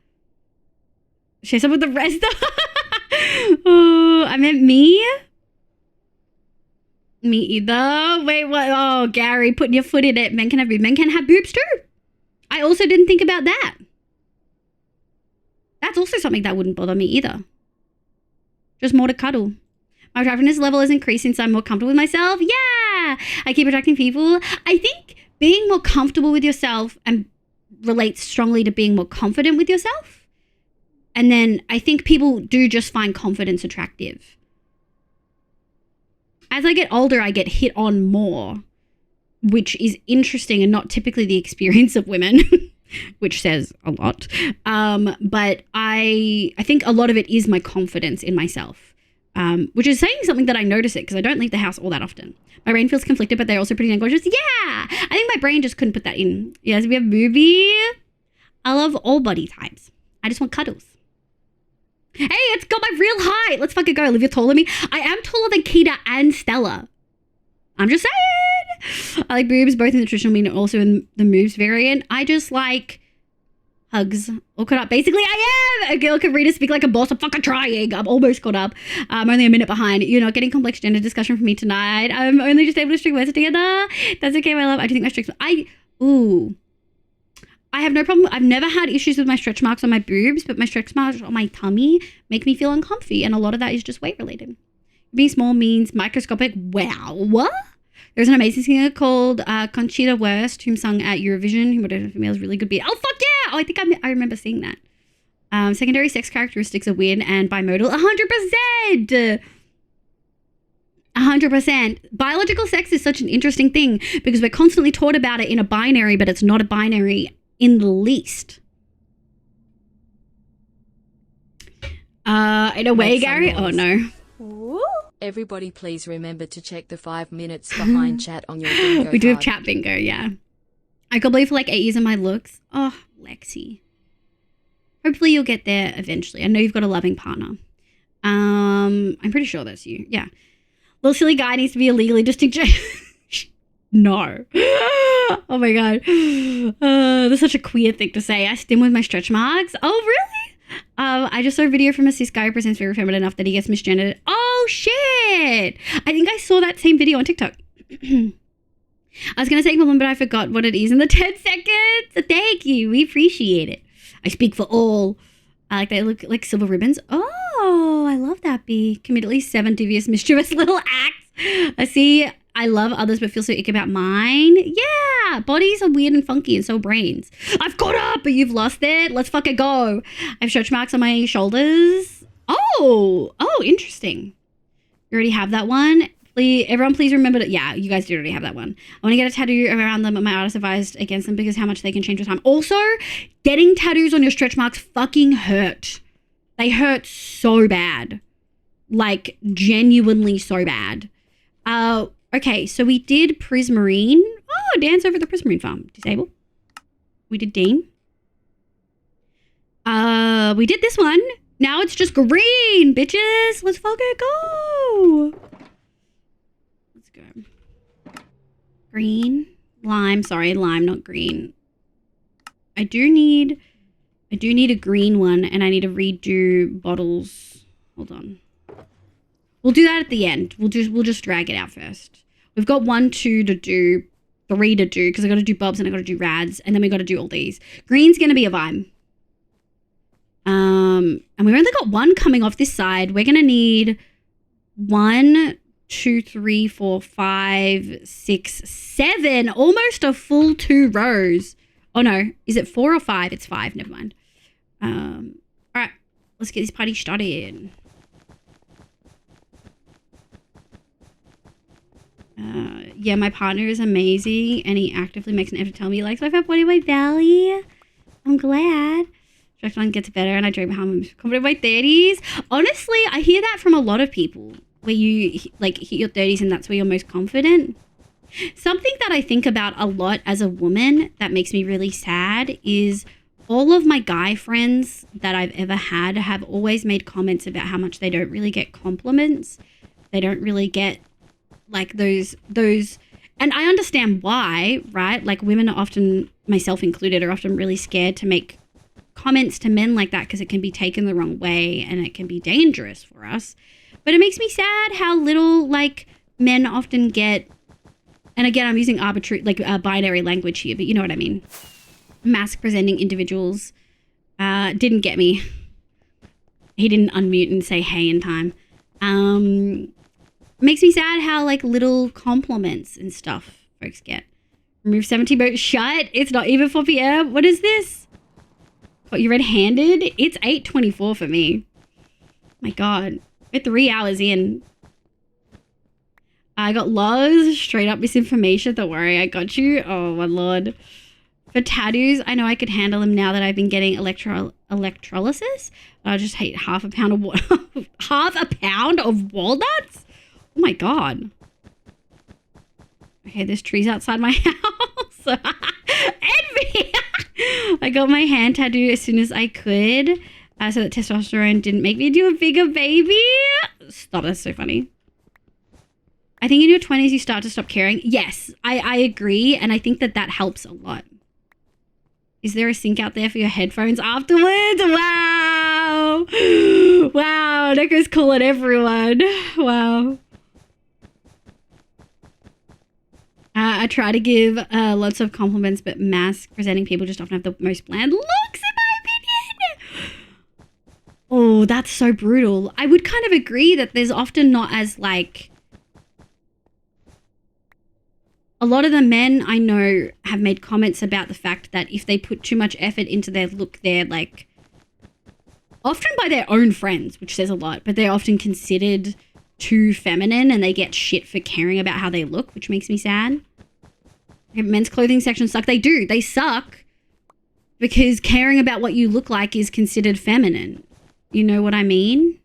Share some with the rest. Oh, I meant me? Me either. Wait, what? Oh, Gary, putting your foot in it. Men can have boobs. Men can have boobs too. I also didn't think about that. That's also something that wouldn't bother me either. Just more to cuddle. My attractiveness level has increased since I'm more comfortable with myself. Yeah! I keep attracting people. I think being more comfortable with yourself and relates strongly to being more confident with yourself. And then I think people do just find confidence attractive. As I get older, I get hit on more, which is interesting and not typically the experience of women, which says a lot. But I think a lot of it is my confidence in myself, which is saying something that I notice it because I don't leave the house all that often. My brain feels conflicted, but they're also pretty gorgeous. Yeah, I think my brain just couldn't put that in. Yes, we have movie. I love all body types. I just want cuddles. Hey, it's got my real height. Let's fucking go. Olivia taller than me. I am taller than Keita and Stella. I'm just saying. I like boobs, both in the traditional meaning and also in the moves variant. I just like hugs. All caught up. Basically, I am. A girl can read and speak like a boss. I'm fucking trying. I'm almost caught up. I'm only a minute behind. You're not getting complex gender discussion from me tonight. I'm only just able to string words together. That's okay, my love. I do think my stretch... I have no problem. I've never had issues with my stretch marks on my boobs, but my stretch marks on my tummy make me feel uncomfy. And a lot of that is just weight related. Being small means microscopic. Wow. What? There's an amazing singer called Conchita Wurst, whom sung at Eurovision, who wrote females really good beat. Oh, fuck yeah. Oh, I think I remember seeing that. Secondary sex characteristics are weird and bimodal. 100%. 100%. Biological sex is such an interesting thing because we're constantly taught about it in a binary, but it's not a binary in the least. In a way, Gary? Oh, no. Everybody please remember to check the 5 minutes behind chat on your bingo We do have card. chat bingo, yeah. I could believe for like 8 years of my looks. Oh, Lexi. Hopefully you'll get there eventually. I know you've got a loving partner. I'm pretty sure that's you. Yeah. Little silly guy needs to be illegally distinct. No. Oh my god. That's such a queer thing to say. I stim with my stretch marks. Oh, really? I just saw a video from a cis guy who presents very feminine enough that he gets misgendered. Oh, shit. I think I saw that same video on TikTok. I was going to say compliment, but I forgot what it is in the 10 seconds. So thank you. We appreciate it. I speak for all. I like they look like silver ribbons. Oh, I love that, B. Commit at least 7 devious, mischievous little acts. I see. I love others, but feel so ick about mine. Yeah, bodies are weird and funky, and so are brains. I've caught up, but you've lost it. Let's fucking go. I have stretch marks on my shoulders. Oh, interesting. You already have that one. Everyone, please remember to. Yeah, you guys do already have that one. I want to get a tattoo around them, but my artist advised against them because how much they can change with time. Also, getting tattoos on your stretch marks fucking hurt. They hurt so bad, like genuinely so bad. Okay, so we did Prismarine. Oh, dance over the Prismarine farm. Disable. We did Dean. We did this one. Now it's just green, bitches. Let's fucking go. Let's go. Green. Lime. Sorry, lime, not green. I do need a green one, and I need to redo bottles. Hold on. We'll do that at the end. We'll just drag it out first. We've got 1, 2 to do, 3 to do, because I got to do bobs and I got to do rads, and then we got to do all these. Green's gonna be a vibe. And we've only got 1 coming off this side. We're gonna need 1, 2, 3, 4, 5, 6, 7, almost a full 2 rows. Oh no, is it 4 or 5? It's 5. Never mind. All right, let's get this party started. Yeah, my partner is amazing, and he actively makes an effort to tell me he likes my fat body weight valley. I'm glad. Direct line gets better, and I dream how I'm confident in my 30s. Honestly, I hear that from a lot of people, where you like hit your 30s and that's where you're most confident. Something that I think about a lot as a woman that makes me really sad is all of my guy friends that I've ever had have always made comments about how much they don't really get compliments. They don't really get like those, and I understand why, right? Like women are often, myself included, are often really scared to make comments to men like that because it can be taken the wrong way and it can be dangerous for us. But it makes me sad how little like men often get, and again, I'm using arbitrary, like binary language here, but you know what I mean. Mask presenting individuals didn't get me. He didn't unmute and say hey in time. Makes me sad how like little compliments and stuff folks get. Remove 17 boat shut. It's not even 4 p.m. What is this? What, you red-handed? It's 8:24 for me. My God. We're 3 hours in. I got lost. Straight up misinformation. Don't worry, I got you. Oh my Lord. For tattoos, I know I could handle them now that I've been getting electrolysis. I just hate half a pound of half a pound of walnuts. Oh my God. Okay, there's trees outside my house. Envy. I got my hand tattoo as soon as I could, so that testosterone didn't make me do a bigger baby. Stop, that's so funny. I think in your 20s you start to stop caring. Yes, I agree, and I think that helps a lot. Is there a sync out there for your headphones afterwards? Wow. Wow, Nico's calling everyone. Wow. I try to give lots of compliments, but mask presenting people just often have the most bland looks, in my opinion. Oh, that's so brutal. I would kind of agree that there's often not as like... A lot of the men I know have made comments about the fact that if they put too much effort into their look, they're like... Often by their own friends, which says a lot, but they're often considered too feminine and they get shit for caring about how they look, which makes me sad. Men's clothing sections suck. They do. They suck because caring about what you look like is considered feminine. You know what I mean?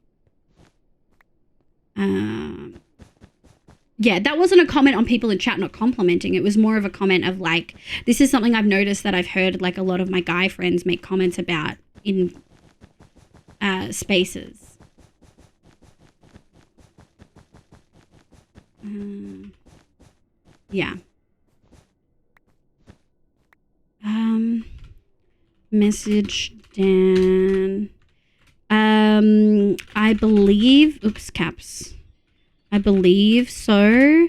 Yeah, that wasn't a comment on people in chat not complimenting. It was more of a comment of like, this is something I've noticed that I've heard like a lot of my guy friends make comments about in spaces. Yeah. Message Dan. I believe. Oops, caps. I believe so.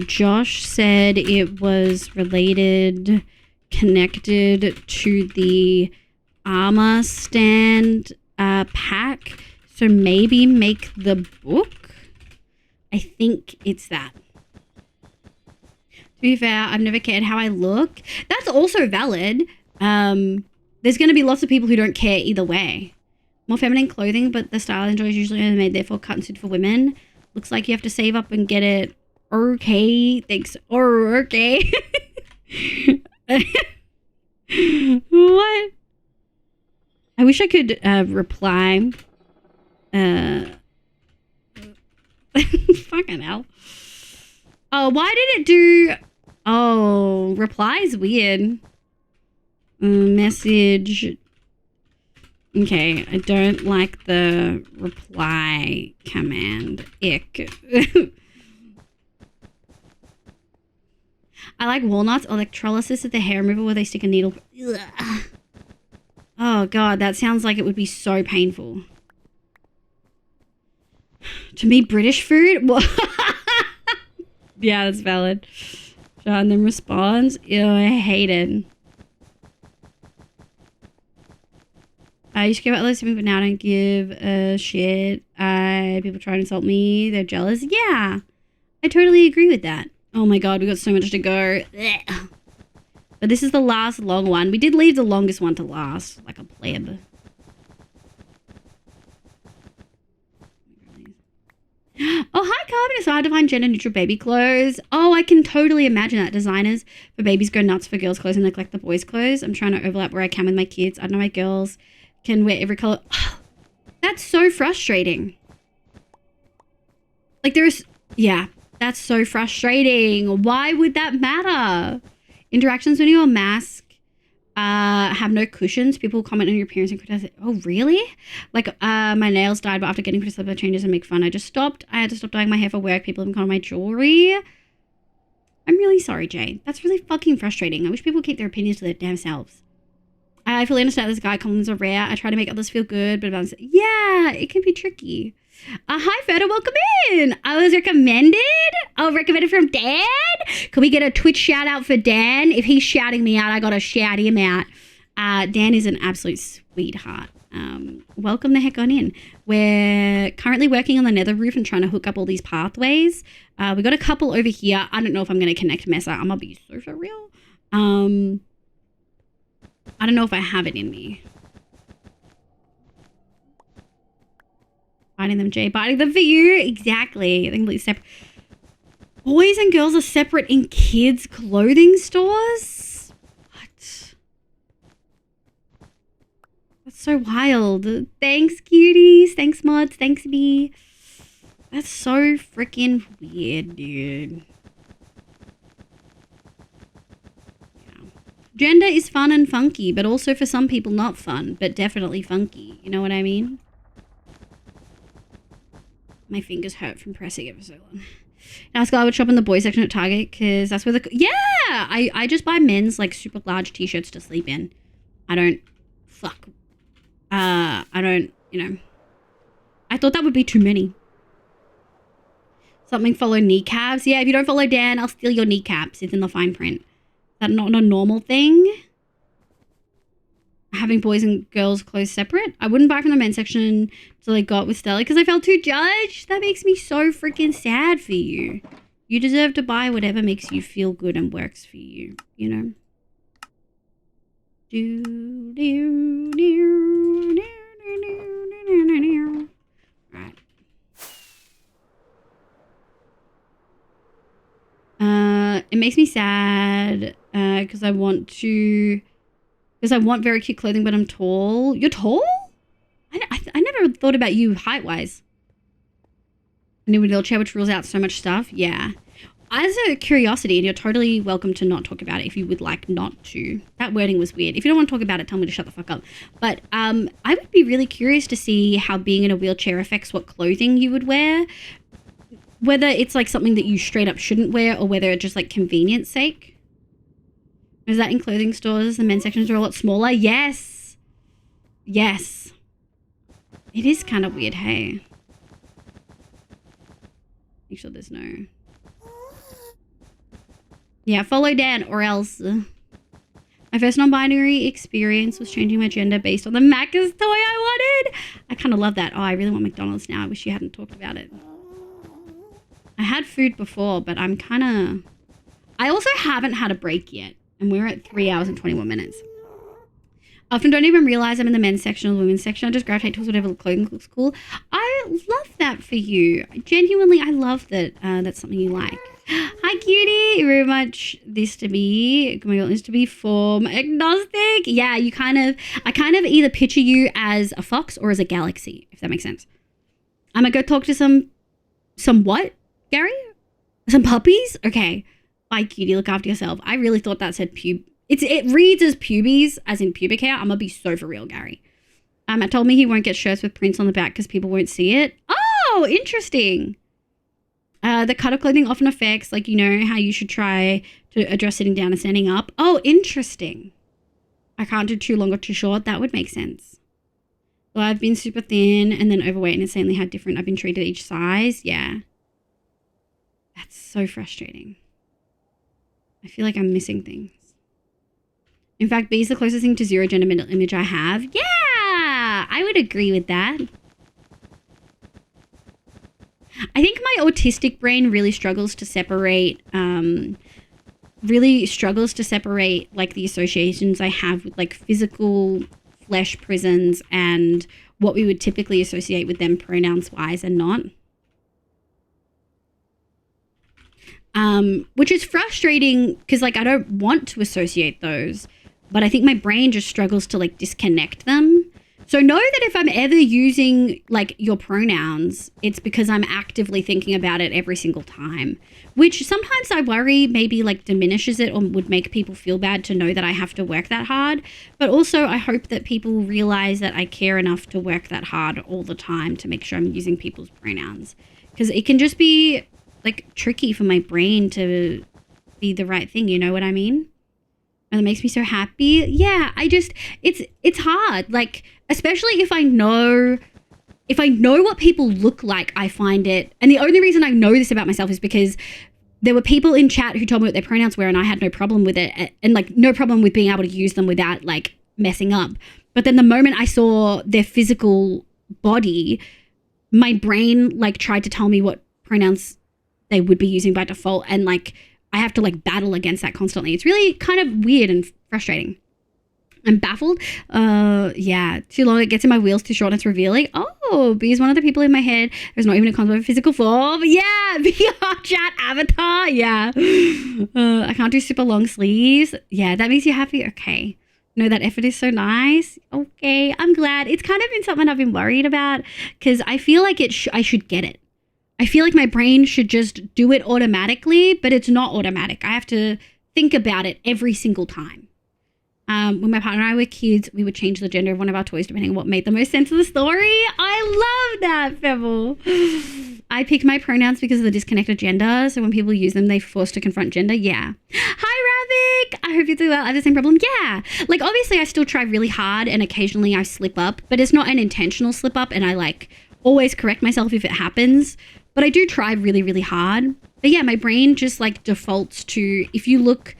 Josh said it was related, connected to the armor stand pack. So maybe make the book. I think it's that. To be fair, I've never cared how I look. That's also valid. There's going to be lots of people who don't care either way. More feminine clothing, but the style I enjoy is usually only made, therefore cut and suited for women. Looks like you have to save up and get it. Okay, thanks. Okay. What? I wish I could reply. Fucking hell. Oh, why did it do... Oh, reply is weird. Message. Okay, I don't like the reply command. Ick. I like walnuts, electrolysis at the hair removal where they stick a needle. Ugh. Oh god, that sounds like it would be so painful. To me, British food? Yeah, that's valid. John then responds, ew, I hate it. I used to give out loads to me, but now I don't give a shit. People try to insult me. They're jealous. Yeah, I totally agree with that. Oh my god, we got so much to go. Ugh. But this is the last long one. We did leave the longest one to last, like a pleb. Oh, hi, Carbon. It's hard to find gender-neutral baby clothes. Oh, I can totally imagine that. Designers for babies go nuts for girls' clothes and neglect the boys' clothes. I'm trying to overlap where I can with my kids. I know my girls can wear every color. That's so frustrating. Like there's, yeah, that's so frustrating. Why would that matter? Interactions when you're a mask have no cushions. People comment on your appearance and criticize it. Oh, really? Like my nails died, but after getting criticized by changes and make fun, I just stopped. I had to stop dyeing my hair for work. People even comment on my jewelry. I'm really sorry, Jay. That's really fucking frustrating. I wish people would keep their opinions to their damn selves. I fully understand this guy compliments are rare. I try to make others feel good, but yeah, it can be tricky. Hi, Feta, welcome in. I was recommended. Oh, recommended from Dan. Can we get a Twitch shout out for Dan? If he's shouting me out, I gotta shout him out. Dan is an absolute sweetheart. Welcome the heck on in. We're currently working on the nether roof and trying to hook up all these pathways. We got a couple over here. I don't know if I'm gonna connect Mesa. I'm gonna be so for real. I don't know if I have it in me. Biting them, Jay. Biting them for you. Exactly. I think it's separate. Boys and girls are separate in kids' clothing stores? What? That's so wild. Thanks, cuties. Thanks, mods. Thanks, B. That's so freaking weird, dude. Gender is fun and funky, but also for some people not fun, but definitely funky. You know what I mean? My fingers hurt from pressing it for so long. Ask I would shop in the boys section at Target because that's where the... Yeah! I just buy men's like super large t-shirts to sleep in. I don't... Fuck. I don't, you know... I thought that would be too many. Something follow kneecaps. Yeah, if you don't follow Dan, I'll steal your kneecaps. It's in the fine print. That not a normal thing? Having boys and girls clothes separate? I wouldn't buy from the men's section until I got with Stella because I felt too judged. That makes me so freaking sad for you. You deserve to buy whatever makes you feel good and works for you, you know? Right. It makes me sad because I want very cute clothing, but I'm tall. You're tall? I never thought about you height-wise. A new wheelchair which rules out so much stuff. Yeah. As a curiosity, and you're totally welcome to not talk about it if you would like not to. That wording was weird. If you don't want to talk about it, tell me to shut the fuck up. But I would be really curious to see how being in a wheelchair affects what clothing you would wear. whether it's like something that you straight up shouldn't wear or whether it's just like convenience sake. Is that in clothing stores? The men's sections are a lot smaller. Yes. Yes. It is kind of weird, hey. Make sure there's no... Yeah, follow Dan or else. My first non-binary experience was changing my gender based on the Macca's toy I wanted. I kind of love that. Oh, I really want McDonald's now. I wish you hadn't talked about it. I had food before, but I'm kind of... I also haven't had a break yet. And we're at 3 hours and 21 minutes. I often don't even realize I'm in the men's section or the women's section. I just gravitate towards whatever clothing looks cool. I love that for you. Genuinely, I love that that's something you like. Hi, cutie. Very much this to be. My goal is to be form agnostic. Yeah, I kind of either picture you as a fox or as a galaxy, if that makes sense. I'm gonna go talk to some what, Gary? Some puppies? Okay. Bye, cutie. Look after yourself. I really thought that said pub. It reads as pubies, as in pubic hair. I'm gonna be so for real, Gary. Matt told me he won't get shirts with prints on the back because people won't see it. Oh, interesting. The cut of clothing often affects, like, you know, how you should try to address sitting down and standing up. Oh, interesting. I can't do too long or too short. That would make sense. Well, I've been super thin and then overweight and insanely how different I've been treated each size. Yeah. That's so frustrating. I feel like I'm missing things. In fact, B is the closest thing to zero gender image I have. Yeah, I would agree with that. I think my autistic brain really struggles to separate, like the associations I have with like physical flesh prisons and what we would typically associate with them pronouns wise and not. Which is frustrating because like I don't want to associate those, but I think my brain just struggles to like disconnect them. So know that if I'm ever using like your pronouns, it's because I'm actively thinking about it every single time, which sometimes I worry maybe like diminishes it or would make people feel bad to know that I have to work that hard. But also I hope that people realize that I care enough to work that hard all the time to make sure I'm using people's pronouns, because it can just be like tricky for my brain to be the right thing. You know what I mean? And it makes me so happy. Yeah, it's hard. Like, especially if I know what people look like, I find it. And the only reason I know this about myself is because there were people in chat who told me what their pronouns were and I had no problem with it. And like no problem with being able to use them without like messing up. But then the moment I saw their physical body, my brain like tried to tell me what pronouns they would be using by default. And like, I have to like battle against that constantly. It's really kind of weird and frustrating. I'm baffled. Yeah, too long. It gets in my wheels, too short, and it's revealing. Oh, B is one of the people in my head. There's not even a concept of physical form. Yeah, VR chat avatar. Yeah. I can't do super long sleeves. Yeah, that makes you happy. Okay. No, that effort is so nice. Okay, I'm glad. It's kind of been something I've been worried about because I feel like I should get it. I feel like my brain should just do it automatically, but it's not automatic. I have to think about it every single time. When my partner and I were kids, we would change the gender of one of our toys depending on what made the most sense of the story. I love that, Pebble. I picked my pronouns because of the disconnected gender. So when people use them, they're forced to confront gender. Yeah. Hi, Ravik. I hope you're doing well. I have the same problem. Yeah. Like, obviously, I still try really hard and occasionally I slip up, but it's not an intentional slip up. And I like always correct myself if it happens. But I do try really, really hard. But yeah, my brain just like defaults to, if you look,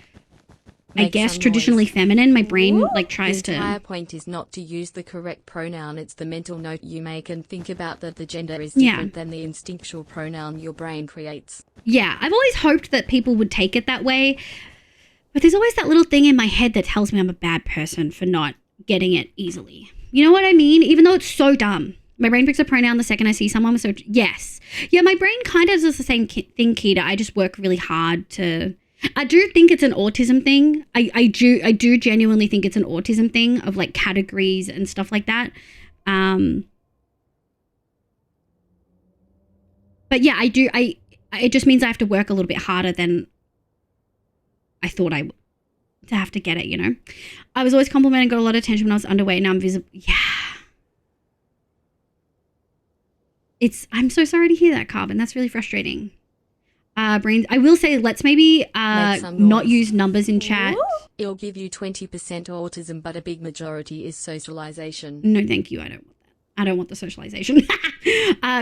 I guess, traditionally feminine, my brain like tries to... The entire point is not to use the correct pronoun. It's the mental note you make and think about that the gender is different than the instinctual pronoun your brain creates. Yeah, I've always hoped that people would take it that way. But there's always that little thing in my head that tells me I'm a bad person for not getting it easily. You know what I mean? Even though it's so dumb. My brain picks a pronoun the second I see someone. So yes. Yeah, my brain kind of does the same thing, Keita. I just work really hard to... I do think it's an autism thing. I do genuinely think it's an autism thing of like categories and stuff like that. But yeah, it just means I have to work a little bit harder than I thought I would to have to get it, you know? I was always complimented and got a lot of attention when I was underweight. Now I'm visible. Yeah. I'm so sorry to hear that, Carbon. That's really frustrating. Brains, I will say, let's maybe not use numbers in chat. It'll give you 20% autism, but a big majority is socialization. No, thank you. I don't want that. I don't want the socialization.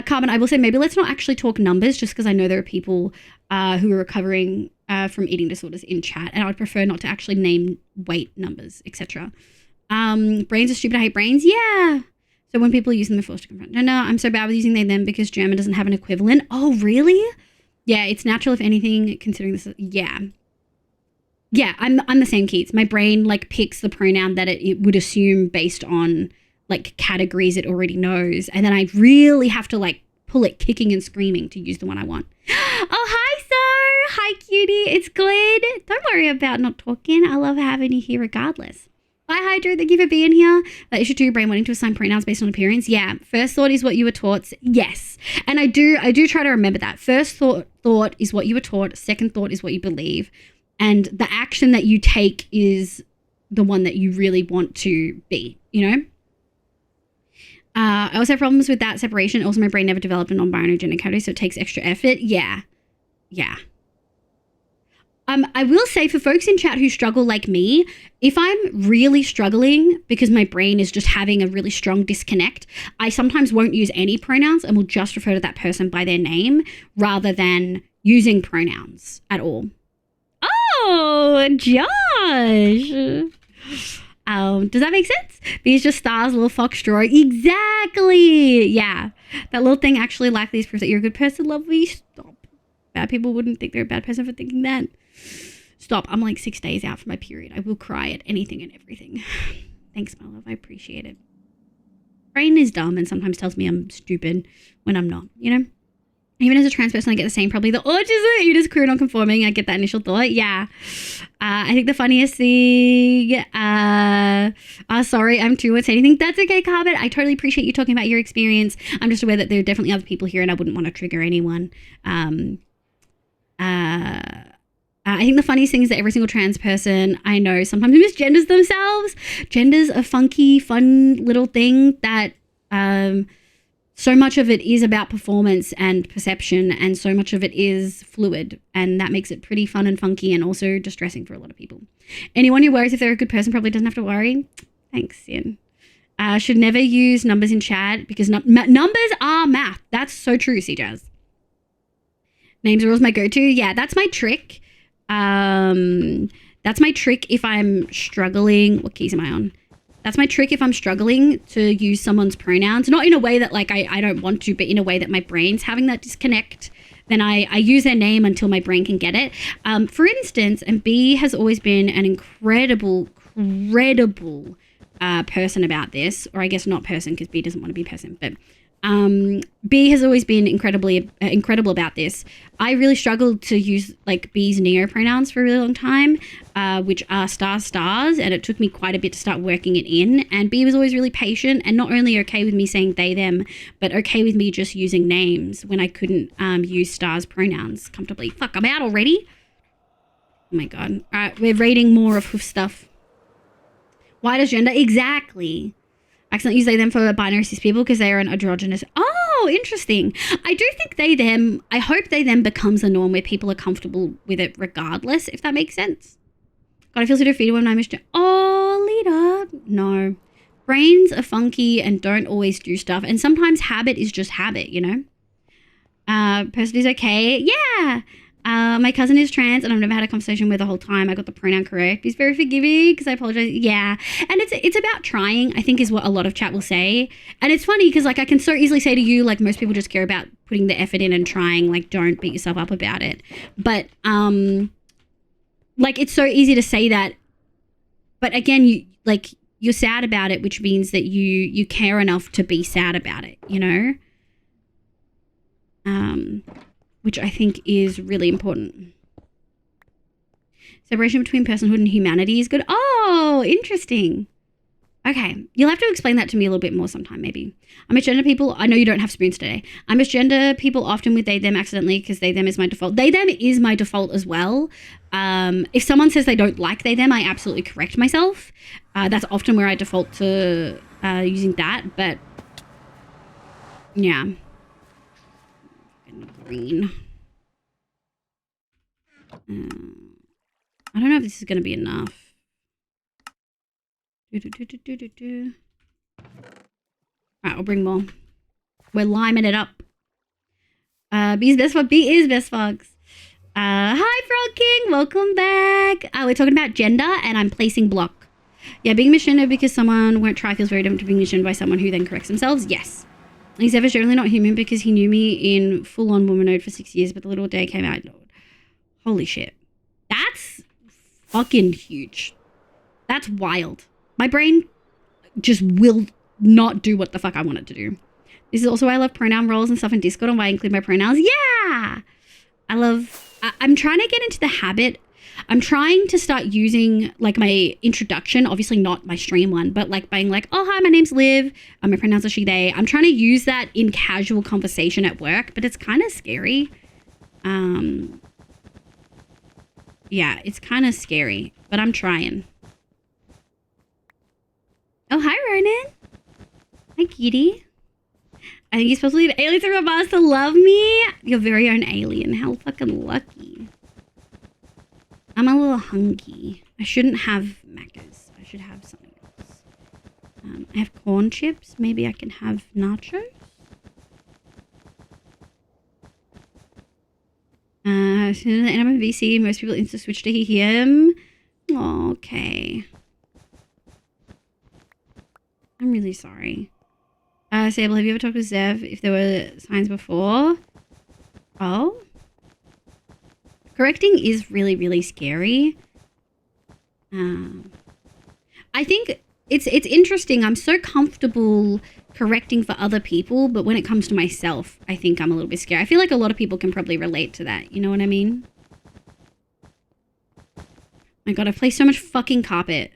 Carbon, I will say maybe let's not actually talk numbers, just because I know there are people who are recovering from eating disorders in chat, and I would prefer not to actually name weight numbers, etc. Brains are stupid. I hate brains. Yeah. So when people use them, they're forced to confront. No, I'm so bad with using they, them because German doesn't have an equivalent. Oh, really? Yeah, it's natural if anything, considering this. Yeah. Yeah, I'm the same, Keats. My brain like picks the pronoun that it would assume based on like categories it already knows. And then I really have to like pull it kicking and screaming to use the one I want. Oh, hi, So. Hi, cutie. It's good. Don't worry about not talking. I love having you here regardless. Hi, Hydro. Thank you for being here. That issue to your brain wanting to assign pronouns based on appearance. Yeah. First thought is what you were taught. Yes. And I do try to remember that. First thought is what you were taught. Second thought is what you believe. And the action that you take is the one that you really want to be, you know? I also have problems with that separation. Also, my brain never developed a non-binary gender category, so it takes extra effort. Yeah. Yeah. I will say for folks in chat who struggle like me, if I'm really struggling because my brain is just having a really strong disconnect, I sometimes won't use any pronouns and will just refer to that person by their name rather than using pronouns at all. Oh, Josh. Does that make sense? These just stars, little fox drawer. Exactly. Yeah. That little thing actually likely proves that you're a good person, lovely. Stop. Bad people wouldn't think they're a bad person for thinking that. Stop. I'm like 6 days out from my period. I will cry at anything and everything. Thanks, my love. I appreciate it. Brain is dumb and sometimes tells me I'm stupid when I'm not, you know? Even as a trans person, I get the same, probably the autism, you just queer non-conforming. I get that initial thought. Yeah. I think the funniest thing, sorry, I'm too won't say anything. That's okay, Carbon. I totally appreciate you talking about your experience. I'm just aware that there are definitely other people here and I wouldn't want to trigger anyone. I think the funniest thing is that every single trans person I know sometimes misgenders themselves. Gender's a funky, fun little thing that so much of it is about performance and perception, and so much of it is fluid, and that makes it pretty fun and funky and also distressing for a lot of people. Anyone who worries if they're a good person probably doesn't have to worry. Thanks, Sin. Should never use numbers in chat because numbers are math. That's so true, CJazz. Names are always my go-to. Yeah, that's my trick. That's my trick if I'm struggling. What keys am I on? That's my trick if I'm struggling to use someone's pronouns. Not in a way that like I don't want to, but in a way that my brain's having that disconnect. Then I use their name until my brain can get it. For instance, and B has always been an incredible person about this. Or I guess not person because B doesn't want to be person. But B has always been incredible about this. I really struggled to use like B's neo pronouns for a really long time, which are stars, and it took me quite a bit to start working it in. And B was always really patient and not only okay with me saying they, them, but okay with me just using names when I couldn't use stars pronouns comfortably. Fuck, I'm out already? Oh my god. All right, we're rating more of hoof stuff. Why does gender? Exactly. Accidentally use they, them for binary cis people because they are an androgynous. Oh, interesting. I do think they, them, I hope they, them becomes a norm where people are comfortable with it regardless, if that makes sense. God, I feel so defeated when I miss it. Oh, leader. No. Brains are funky and don't always do stuff. And sometimes habit is just habit, you know? Person is okay. Yeah. My cousin is trans and I've never had a conversation with the whole time. I got the pronoun correct. He's very forgiving because I apologize. Yeah. And it's about trying, I think is what a lot of chat will say. And it's funny because like I can so easily say to you, like most people just care about putting the effort in and trying, like don't beat yourself up about it. But like it's so easy to say that. But again, you're sad about it, which means that you care enough to be sad about it, you know? Which I think is really important. Separation between personhood and humanity is good. Oh, interesting. Okay, you'll have to explain that to me a little bit more sometime, maybe. I misgender people. I know you don't have spoons today. I misgender people often with they, them accidentally because they, them is my default. They, them is my default as well. If someone says they don't like they, them, I absolutely correct myself. That's often where I default to using that, but yeah. green. I don't know if this is going to be enough. Alright, I'll bring more. We're liming it up. B is best fox. B is best fox. Hi, Frog King. Welcome back. We're talking about gender, and I'm placing block. Yeah, being misgendered because someone won't try feels very different to being misgendered by someone who then corrects themselves. Yes. He's ever generally not human because he knew me in full-on woman mode for 6 years, but the little day came out. Holy shit. That's fucking huge. That's wild. My brain just will not do what the fuck I want it to do. This is also why I love pronoun roles and stuff in Discord and why I include my pronouns. Yeah! I'm trying to get into the habit. I'm trying to start using like my introduction, obviously not my stream one, but like being like, oh, hi, my name's Liv. My pronouns are she, they. I'm trying to use that in casual conversation at work, but it's kind of scary. Yeah, it's kind of scary, but I'm trying. Oh, hi, Ronan. Hi, Kitty. I think you're supposed to leave aliens are about to love me. Your very own alien. How fucking lucky. I'm a little hungry. I shouldn't have Macca's. I should have something else. I have corn chips. Maybe I can have nachos. As soon as I end up in VC, most people insta switch to him. Okay. I'm really sorry. Sable, have you ever talked to Zev if there were signs before? Oh? Correcting is really, really scary. I think it's interesting. I'm so comfortable correcting for other people, but when it comes to myself, I think I'm a little bit scared. I feel like a lot of people can probably relate to that. You know what I mean? My God, I've placed so much fucking carpet.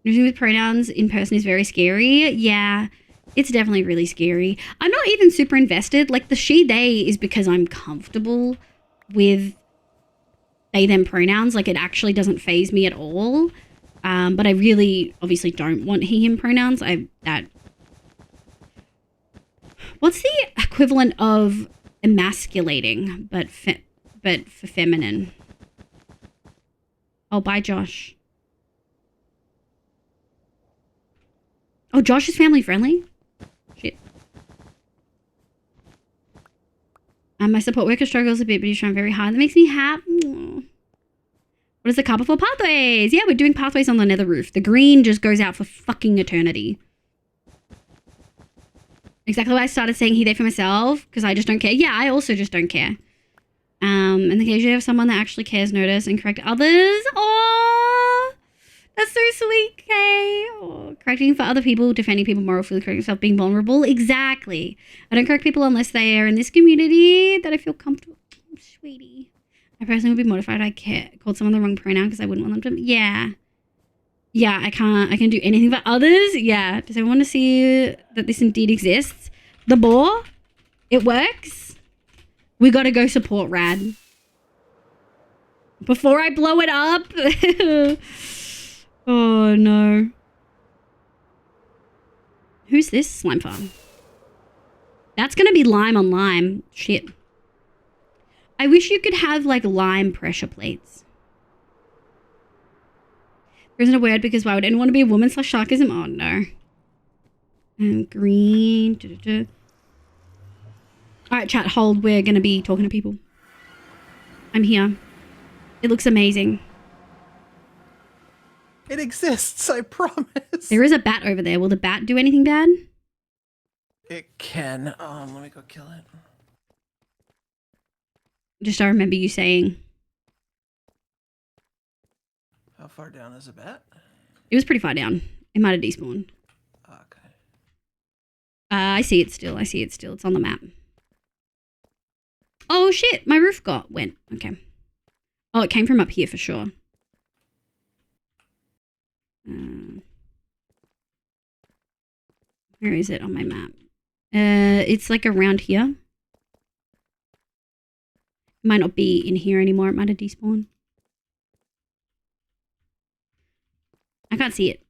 Using with pronouns in person is very scary. Yeah, it's definitely really scary. I'm not even super invested. Like the she, they is because I'm comfortable with they, them pronouns. Like it actually doesn't faze me at all. But I really obviously don't want he, him pronouns. What's the equivalent of emasculating, but for feminine? Oh, bye, Josh. Oh, Josh is family friendly? Shit. My support worker struggles a bit, but he's trying very hard. That makes me happy. What is the carpet for? Pathways! Yeah, we're doing pathways on the nether roof. The green just goes out for fucking eternity. Exactly why I started saying he, they for myself, because I just don't care. Yeah, I also just don't care. And occasionally have someone that actually cares, notice, and correct others. Oh, that's so sweet, Kay. Oh, correcting for other people, defending people, moral, fully correcting yourself, being vulnerable. Exactly. I don't correct people unless they are in this community that I feel comfortable. Oh, sweetie. I personally would be mortified if I called someone the wrong pronoun because I wouldn't want them to. Yeah. Yeah, I can do anything for others. Yeah. Does everyone want to see that this indeed exists? The boar? It works? We gotta go support Rad. Before I blow it up. Oh, no. Who's this slime farm? That's gonna be lime on lime. Shit. I wish you could have, like, lime pressure plates. There isn't a word because why would anyone want to be a woman / sharkism? Oh, no. And green. All right, chat, hold. We're going to be talking to people. I'm here. It looks amazing. It exists, I promise. There is a bat over there. Will the bat do anything bad? It can. Let me go kill it. Just I remember you saying. How far down is a bat? It was pretty far down. It might have despawned. Okay. I see it still. It's on the map. Oh, shit. My roof went. Okay. Oh, it came from up here for sure. Where is it on my map? It's like around here. It might not be in here anymore. It might have despawned. I can't see it.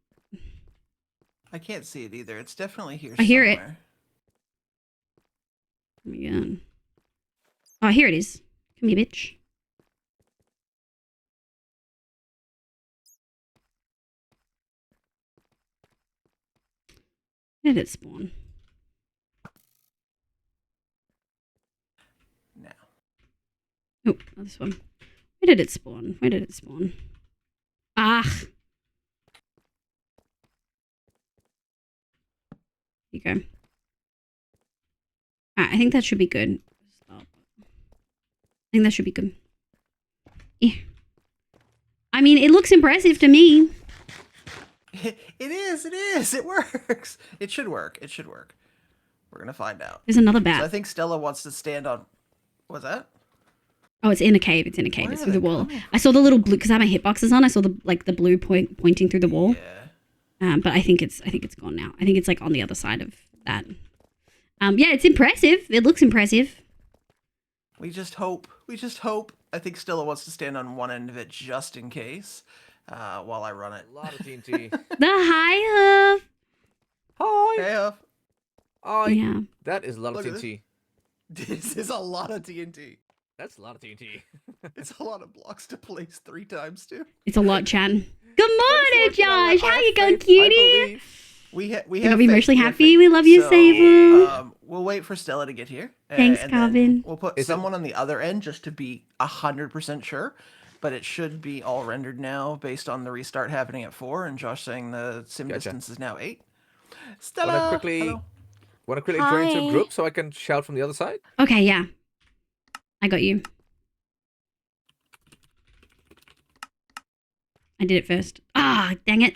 I can't see it either. It's definitely here I hear it. somewhere. Oh my God. Oh, here it is. Come here, bitch. Where did it spawn? Now. Oh, this one. Where did it spawn? Where did it spawn? Ah. Here you go. Alright, I think that should be good. Stop. I think that should be good. Yeah. I mean, it looks impressive to me. It is. It works. It should work. We're going to find out. There's another bat. So I think Stella wants to stand on... What's that? Oh, it's in a cave. It's through the wall. I saw the little blue, because I have my hitboxes on. I saw the blue pointing through the wall. Yeah. But I think it's gone now. I think it's like on the other side of that. Yeah, it's impressive. It looks impressive. We just hope. I think Stella wants to stand on one end of it just in case while I run it. A lot of TNT. The high Huff. Hi. Hey, Huff. Hi. Yeah. That is a lot of Look at TNT. This is a lot of TNT. That's a lot of TNT. It's a lot of blocks to place 3 times, too. It's a lot, Chan. Good morning, Josh. How you going, cutie? We have You're gonna be mostly we have happy. faith. We love you, So, Sable. We'll wait for Stella to get here. Thanks, and Calvin. then we'll put someone on the other end just to be 100% sure. But it should be all rendered now based on the restart happening at 4 and Josh saying the sim distance is now 8. Stella, Want to quickly join into a group so I can shout from the other side? Okay, yeah. I got you. I did it first. Ah, dang it.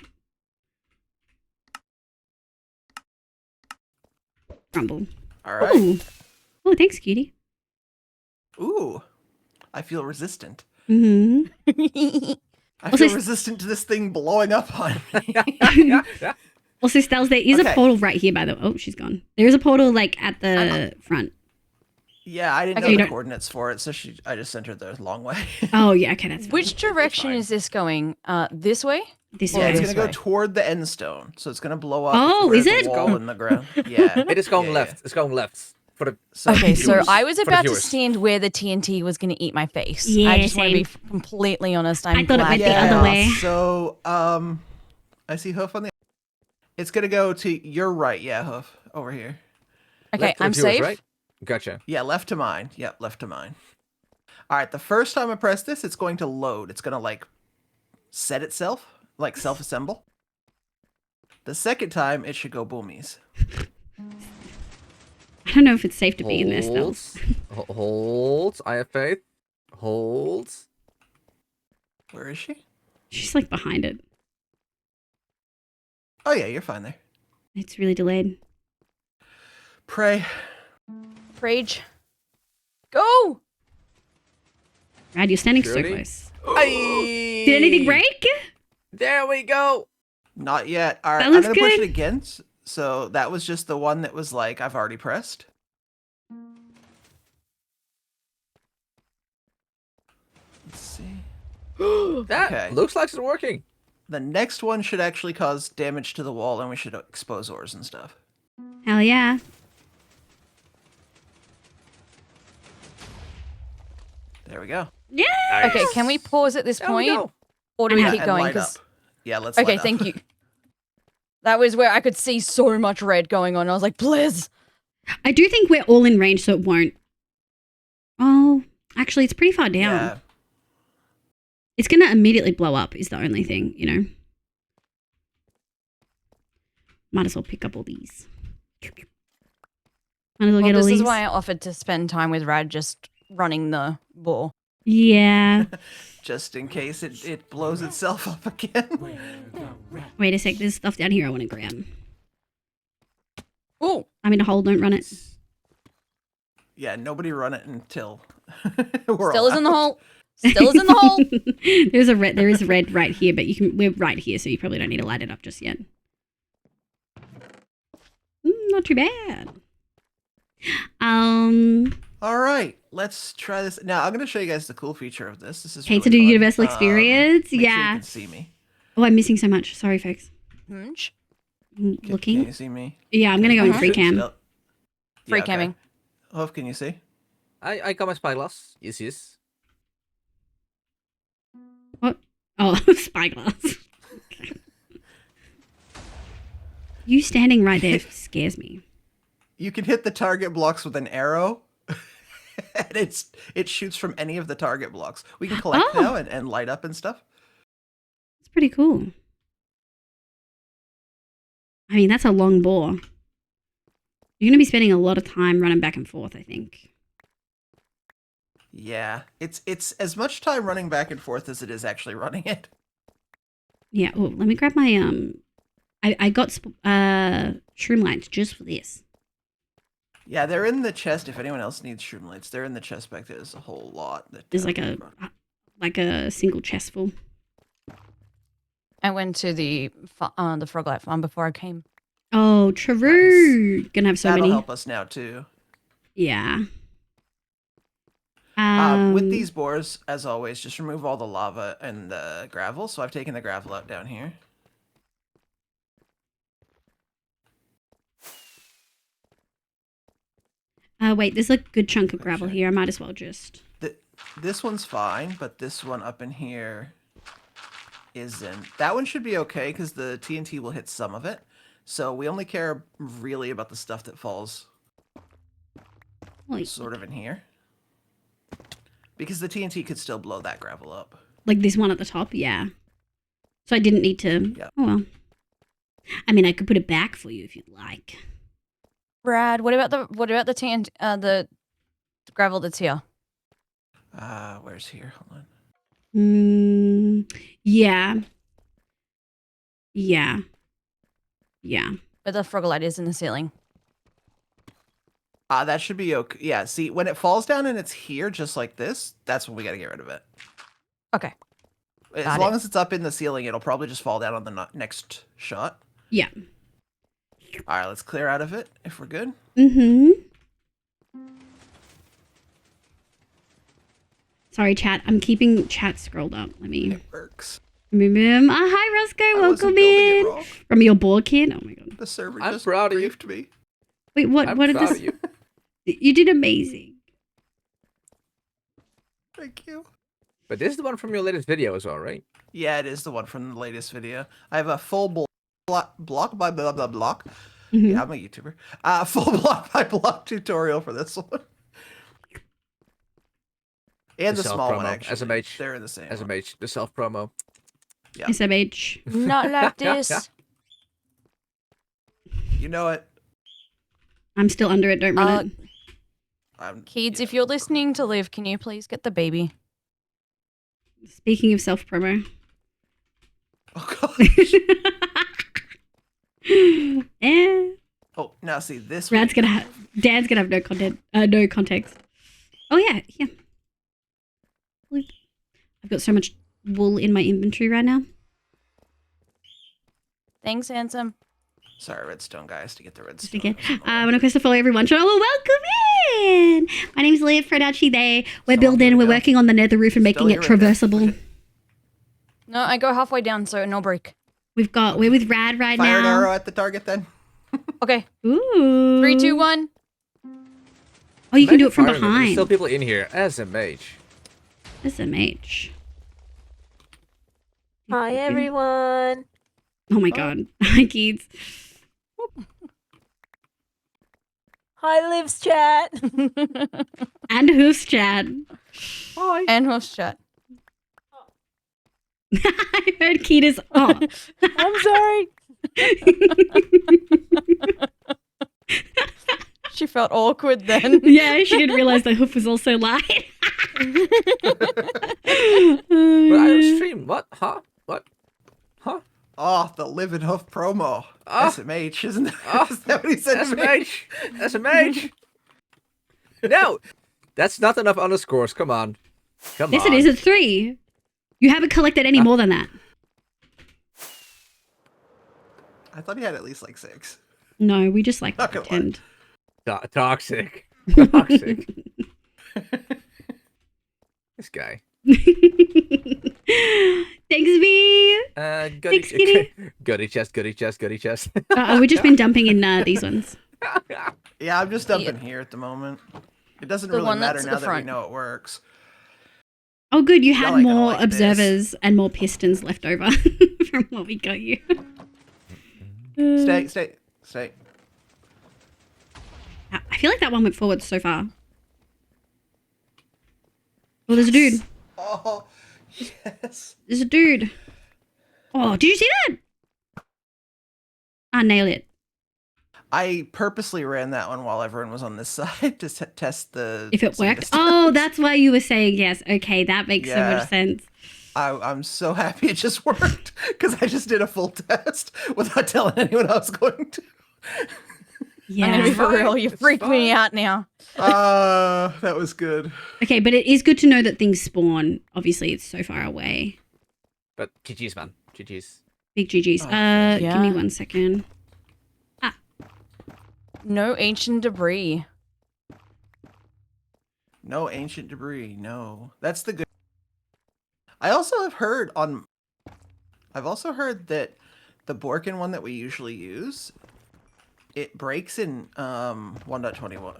Rumble. All right. Ooh. Oh, thanks, cutie. Ooh. I feel resistant. Mm-hmm. I feel resistant to this thing blowing up on me. Also, Stells, there is a portal right here, by the way. Oh, she's gone. There is a portal, like, at the front. Yeah, I didn't know the coordinates for it, so I just sent her the long way. Oh, yeah, okay, that's fine. Which direction is this going? This way? This way. way. It's going to go toward the end stone, so it's going to blow up. Oh, is it? The wall in the ground. Yeah. It is going left. Yeah. It's going left. For the okay, viewers. So I was about to stand where the TNT was going to eat my face. Yeah, I just want to be completely honest. I thought it went the other way. So, I see Hoof on the... It's going to go to your right. Yeah, Hoof. Over here. Okay, I'm safe. Right? Gotcha. Yeah, left to mine. Yep, left to mine. All right, the first time I press this, it's going to load. It's going to, like, set itself, like self-assemble. The second time, it should go boomies. I don't know if it's safe to be in this, Stells. Holds. I have faith. Holds. Where is she? She's, like, behind it. Oh, yeah, you're fine there. It's really delayed. Pray. Rage. Go! Rad, you're standing so close. Did anything break? There we go. Not yet. All right, That I'm looks going to push good. it again. So that was just the one that was like, I've already pressed. Let's see. That looks like it's working. The next one should actually cause damage to the wall, and we should expose ores and stuff. Hell yeah. There we go. Yeah. Nice. Okay, can we pause at this point? Or do we keep going? Yeah, let's okay, thank you. That was where I could see so much red going on. I was like, Blizz. I do think we're all in range, so it won't. Oh, actually, it's pretty far down. Yeah. It's going to immediately blow up is the only thing, you know. Might as well pick up all these. Might as well get all this these. is why I offered to spend time with Rad just running the ball. Yeah. Just in case it blows itself up again. Wait a sec. There's stuff down here I want to grab. Oh. I'm in a hole. Don't run it. Yeah, nobody run it until Still is in the hole. Still is in the hole. There is red right here, but we're right here, so you probably don't need to light it up just yet. Not too bad. All right, let's try this. Now, I'm going to show you guys the cool feature of this. This is okay, really to do fun. universal experience. Make yeah. sure you can see me. Oh, I'm missing so much. Sorry, folks. Looking. Can you see me? Yeah, I'm going to go in free cam. Free camming. Hoof, can you see? I got my spyglass. Yes. What? Oh, spyglass. Okay. You standing right there scares me. You can hit the target blocks with an arrow, and it shoots from any of the target blocks. We can collect now and light up and stuff. It's pretty cool. I mean, that's a long bore. You're going to be spending a lot of time running back and forth, I think. Yeah, it's as much time running back and forth as it is actually running it. Yeah. Oh, let me grab my I got shroom lights just for this. Yeah, they're in the chest. If anyone else needs shroom lights, they're in the chest back there. There's a whole lot. There's like a single chest full. I went to the Froglight farm before I came. Oh, true. Gonna have so That'll many. help us now too. Yeah. With these boars, as always, just remove all the lava and the gravel. So I've taken the gravel out down here. Wait, there's a good chunk of gravel here. I might as well just... This one's fine, but this one up in here isn't. That one should be okay because the TNT will hit some of it. So we only care really about the stuff that falls sort of in here. Because the TNT could still blow that gravel up. Like this one at the top? Yeah. So I didn't need to... Yep. Oh, well. I mean, I could put it back for you if you'd like. Brad, what about the TNT, the gravel that's here? Where's here? Hold on. Yeah. Yeah. Yeah. But the Froglight is in the ceiling. That should be okay. Yeah, see, when it falls down and it's here, just like this, that's when we gotta get rid of it. Okay. As long as it's up in the ceiling, it'll probably just fall down on the next shot. Yeah. All right, let's clear out of it if we're good. Mm-hmm. Sorry, chat. I'm keeping chat scrolled up. Let me... It works. Hi, Roscoe. Welcome in. From your board kid. Oh, my God. The server I'm just proud of you. briefed me. Wait, what? I'm What did proud this... of you. You did amazing. Thank you. But this is the one from your latest video as well, right? Yeah, it is the one from the latest video. I have a full block by block. Mm-hmm. Yeah, I'm a YouTuber. Full block by block tutorial for this one. And the small one, actually. SMH. They're in the same SMH, one. the self-promo. Yeah. SMH. Not like this. You know it. I'm still under it. Don't run it. Kids, if you're listening to Liv, can you please get the baby? Speaking of self-promo. Oh, gosh. Eh. Oh, now see this Dad's gonna have no content, no context. Oh yeah, yeah. I've got so much wool in my inventory right now. Thanks, handsome. Sorry, redstone guys, to get the redstone. Again, I want to request to follow everyone. Oh, welcome in. My name's Liv Fredachi. We're building. We're working on the nether roof and making it traversable. No, I go halfway down, so no break. We're with Rad right now. Fire an arrow at the target then. Okay. Ooh. 3, 2, 1. Oh, you can do it from behind. There's still people in here. SMH. SMH. Hi, everyone. Oh my God. Hi, kids. Hi, Liv's chat. And Hoof's chat. Hi. And Hoof's chat. I heard Kita's. Oh. I'm sorry. She felt awkward then. Yeah, she didn't realize that Hoof was also live. But I stream. What? Huh? What? Huh? Oh, the Live and Hoof promo. SMH, isn't that? Oh, Is that what he said to me? SMH. SMH. No, that's not enough underscores. Come on. Come Yes, on. it is. It's 3. You haven't collected any more than that. I thought he had at least like 6. No, we just like to Not gonna pretend. Toxic. Toxic. This guy. Thanks, V. Goody, Thanks, Kitty. goody chest, goody chest, goody chest. We've just been dumping in these ones. Yeah, I'm just dumping here at the moment. It doesn't The really one matter that's at now the that we front. know it works. Oh, good. You Y'all had ain't gonna more like this. observers and more pistons left over from what we got you. Stay. I feel like that one went forward so far. Oh, there's a dude. Oh, yes. There's a dude. Oh, did you see that? I nailed it. I purposely ran that one while everyone was on this side to test the... If it some worked. distance. Oh, that's why you were saying yes. Okay, that makes so Yeah. much sense. I'm so happy it just worked because I just did a full test without telling anyone I was going to. Yeah. I'm gonna be for real. You freaked me out now. That was good. Okay, but it is good to know that things spawn. Obviously, it's so far away. But GG's, man. GG's. Big GG's. Give me 1 second. No ancient debris. No ancient debris. No, that's the good. I also have heard on. I've also heard that the Borkin one that we usually use, it breaks in 1.21.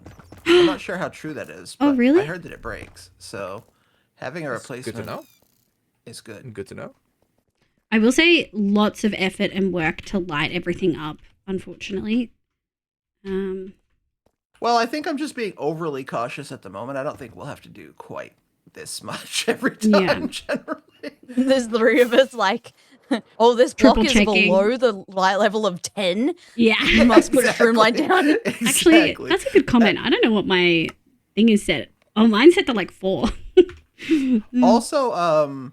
I'm not sure how true that is. But Oh, really? I heard that it breaks. So having a replacement Good to know. is good. Good to know. I will say lots of effort and work to light everything up, unfortunately. Well, I think I'm just being overly cautious at the moment. I don't think we'll have to do quite this much every time, generally. There's 3 of us like, oh, this block Triple is checking. below the light level of 10. Yeah. You must put a shroom light down. Actually, that's a good comment. I don't know what my thing is set. Oh, mine's set to like 4. Also,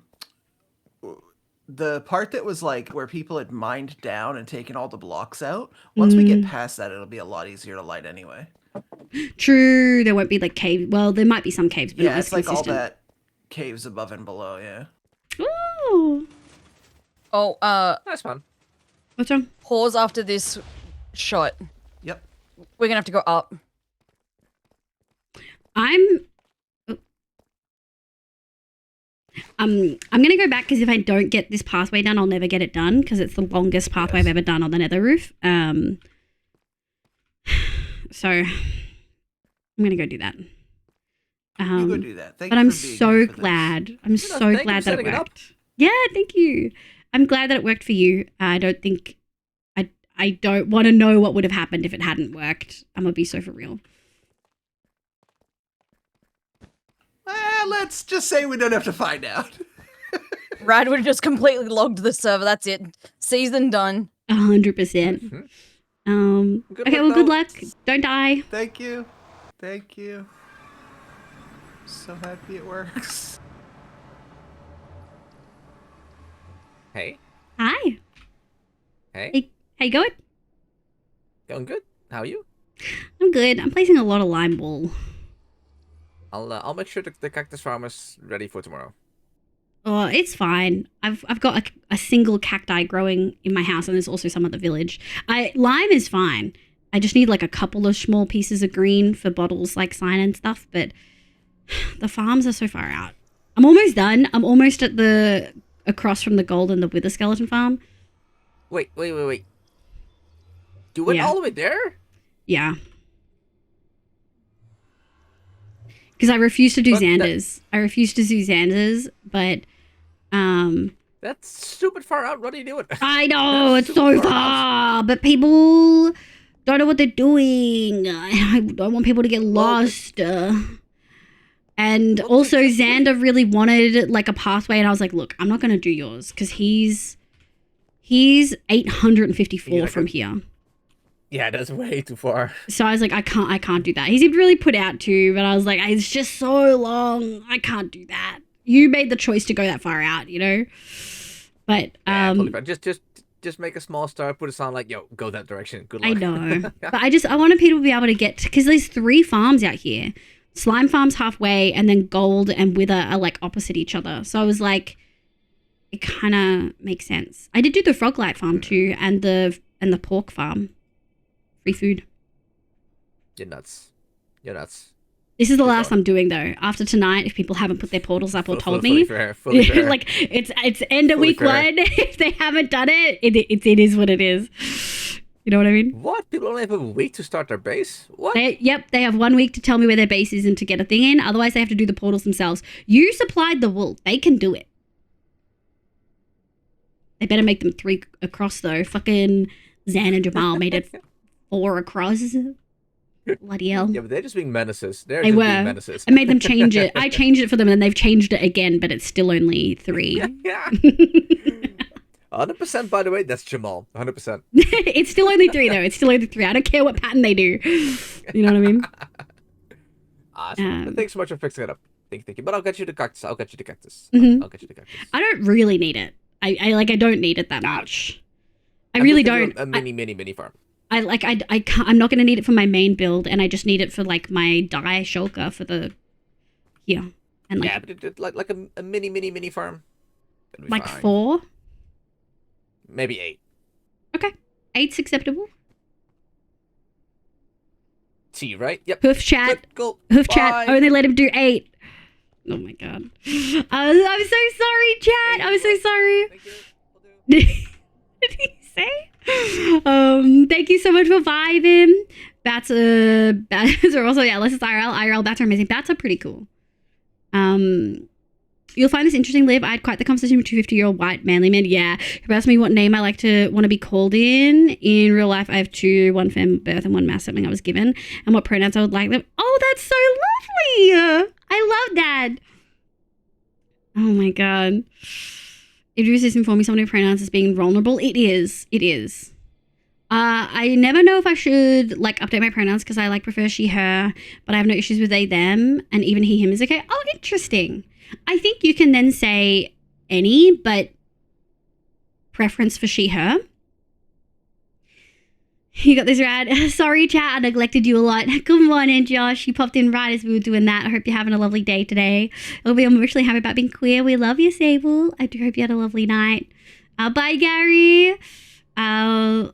the part that was like where people had mined down and taken all the blocks out, once we get past that, it'll be a lot easier to light anyway. True, there won't be like caves. Well, there might be some caves, but Yeah, not as it's like all consistent. that caves above and below, yeah. Ooh. Oh, Nice one. What's wrong? Pause after this shot. Yep. We're gonna have to go up. I'm gonna go back because if I don't get this pathway done, I'll never get it done because it's the longest pathway I've ever done on the nether roof. So I'm gonna go do that. You go do that. Thank but you I'm for being so here for this. glad. I'm so thank you glad for that it setting it up. worked. Yeah, thank you. I'm glad that it worked for you. I don't think I don't want to know what would have happened if it hadn't worked. I'm gonna be so for real. Let's just say we don't have to find out. Rad would have just completely logged the server. That's it. Season done. 100%. Okay, well, good luck. Don't die. Thank you. Thank you. So happy it works. Hey. Hi. Hey. How you going? Going good. How are you? I'm good. I'm placing a lot of lime wool. I'll make sure the cactus farm is ready for tomorrow. Oh, it's fine. I've got a single cacti growing in my house, and there's also some at the village. Lime is fine. I just need like a couple of small pieces of green for bottles like sign and stuff, but the farms are so far out. I'm almost done. I'm almost at the across from the gold and the wither skeleton farm. Wait. You went all the way there? Yeah. Because I refuse to do Xanders. I refuse to do Xanders, but that's stupid far out. What are you doing? I know it's so far, but people don't know what they're doing. I don't want people to get lost. And also, Xander really wanted like a pathway, and I was like, "Look, I'm not going to do yours because he's 854 from here." Yeah, that's way too far. So I was like, I can't do that. He seemed really put out too, but I was like, it's just so long. I can't do that. You made the choice to go that far out, you know. But totally fine. Just make a small star, put a sign like, "Yo, go that direction." Good luck. I know, but I wanted people to be able to get because there's 3 farms out here. Slime farm's halfway, and then gold and wither are like opposite each other. So I was like, it kind of makes sense. I did do the froglight farm too, and the pork farm. Free food. You're nuts. You're nuts. This is the last I'm doing though. After tonight, if people haven't put their portals up or told fully me, fair, fully fair. like it's end of Fully week fair. 1. If they haven't done it, it is what it is. You know what I mean? What? People only have a week to start their base? What? They have 1 week to tell me where their base is and to get a thing in. Otherwise, they have to do the portals themselves. You supplied the wool. They can do it. They better make them 3 across, though. Fucking Zan and Jamal made it 4 across. Bloody hell. Yeah, but they're just being menaces. They're They just were. being menaces. I made them change it. I changed it for them, and they've changed it again, but it's still only 3. Yeah. 100%, by the way, that's Jamal. 100%. It's still only 3, though. It's still only 3. I don't care what pattern they do. You know what I mean? Awesome. Thanks so much for fixing it up. Thank you. But I'll get you the cactus. Mhm. I'll get you the cactus. I don't really need it. I don't need it that much. I really don't. A mini farm. I can't, I'm not going to need it for my main build, and I just need it for like my dye shulker for the and like, yeah, but like a mini farm. Like fine. 4, maybe 8. okay, 8's acceptable. T, right? Yep. Hoof chat. Go. Hoof chat. Only let him do 8. Oh my god. I'm so sorry, chat. I'm so sorry. Did he say? Thank you so much for vibing. Bats are also, yeah, less is IRL bats are amazing. Bats are pretty cool. You'll find this interesting, Liv. I had quite the conversation with 250-year-old white manly men. Yeah. Who asked me what name I want to be called in. In real life, I have 2, 1 fem birth and 1 mass, something I was given, and what pronouns I would like them. Oh, that's so lovely. I love that. Oh my god. If you just inform me so many pronouns as being vulnerable, it is. I never know if I should like update my pronouns because I like prefer she, her, but I have no issues with they, them, and even he, him is okay. Oh, interesting. I think you can then say any, but preference for she, her. You got this, Rad. Sorry, chat. I neglected you a lot. Good morning, Josh. You popped in right as we were doing that. I hope you're having a lovely day today. I'll be emotionally happy about being queer. We love you, Sable. I do hope you had a lovely night. Bye, Gary. So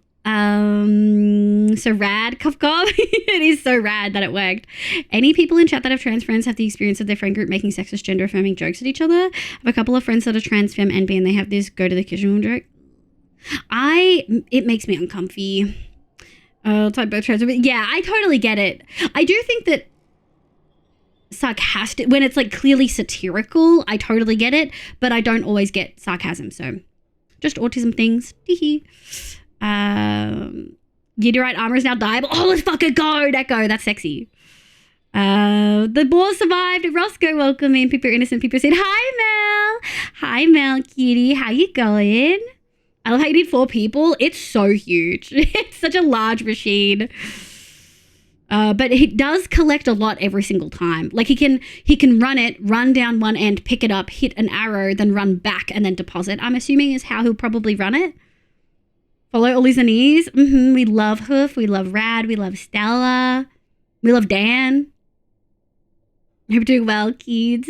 rad, cough cough. It is so rad that it worked. Any people in chat that have trans friends have the experience of their friend group making sexist, gender affirming jokes at each other. I have a couple of friends that are trans, femme, and bi, and they have this go to the kitchen room joke. It makes me uncomfy. Type both trans. Yeah, I totally get it. I do think that sarcastic, when it's like clearly satirical, I totally get it, but I don't always get sarcasm. So just autism things. Meteorite armor is now dyeable. Oh, let's fucking go, Neko. That's sexy. The boar survived. Roscoe, welcome in. People are innocent. People said, hi, Mel. Hi, Mel, cutie. How you going? I love how you did 4 people. It's so huge. It's such a large machine. But he does collect a lot every single time. Like he can run down one end, pick it up, hit an arrow, then run back and then deposit. I'm assuming is how he'll probably run it. Follow Ollie's and E's. We love Hoof. We love Rad. We love Stella. We love Dan. Hope you're doing well, kids.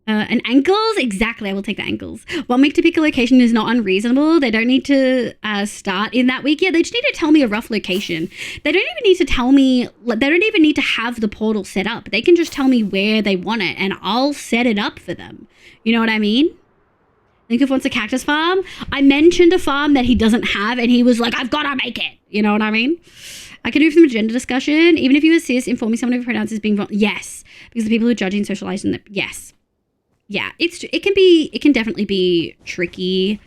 And ankles? Exactly, I will take the ankles. 1 week to pick a location is not unreasonable. They don't need to start in that week. Yeah, they just need to tell me a rough location. They don't even need to tell me, they don't even need to have the portal set up. They can just tell me where they want it and I'll set it up for them. You know what I mean? Think if wants a cactus farm. I mentioned a farm that he doesn't have and he was like, I've got to make it. You know what I mean? I can do some gender discussion. Even if you assist, informing someone of your pronouns as being wrong. Yes. Because the people who are judging and socializing them. Yes. Yeah, it can definitely be tricky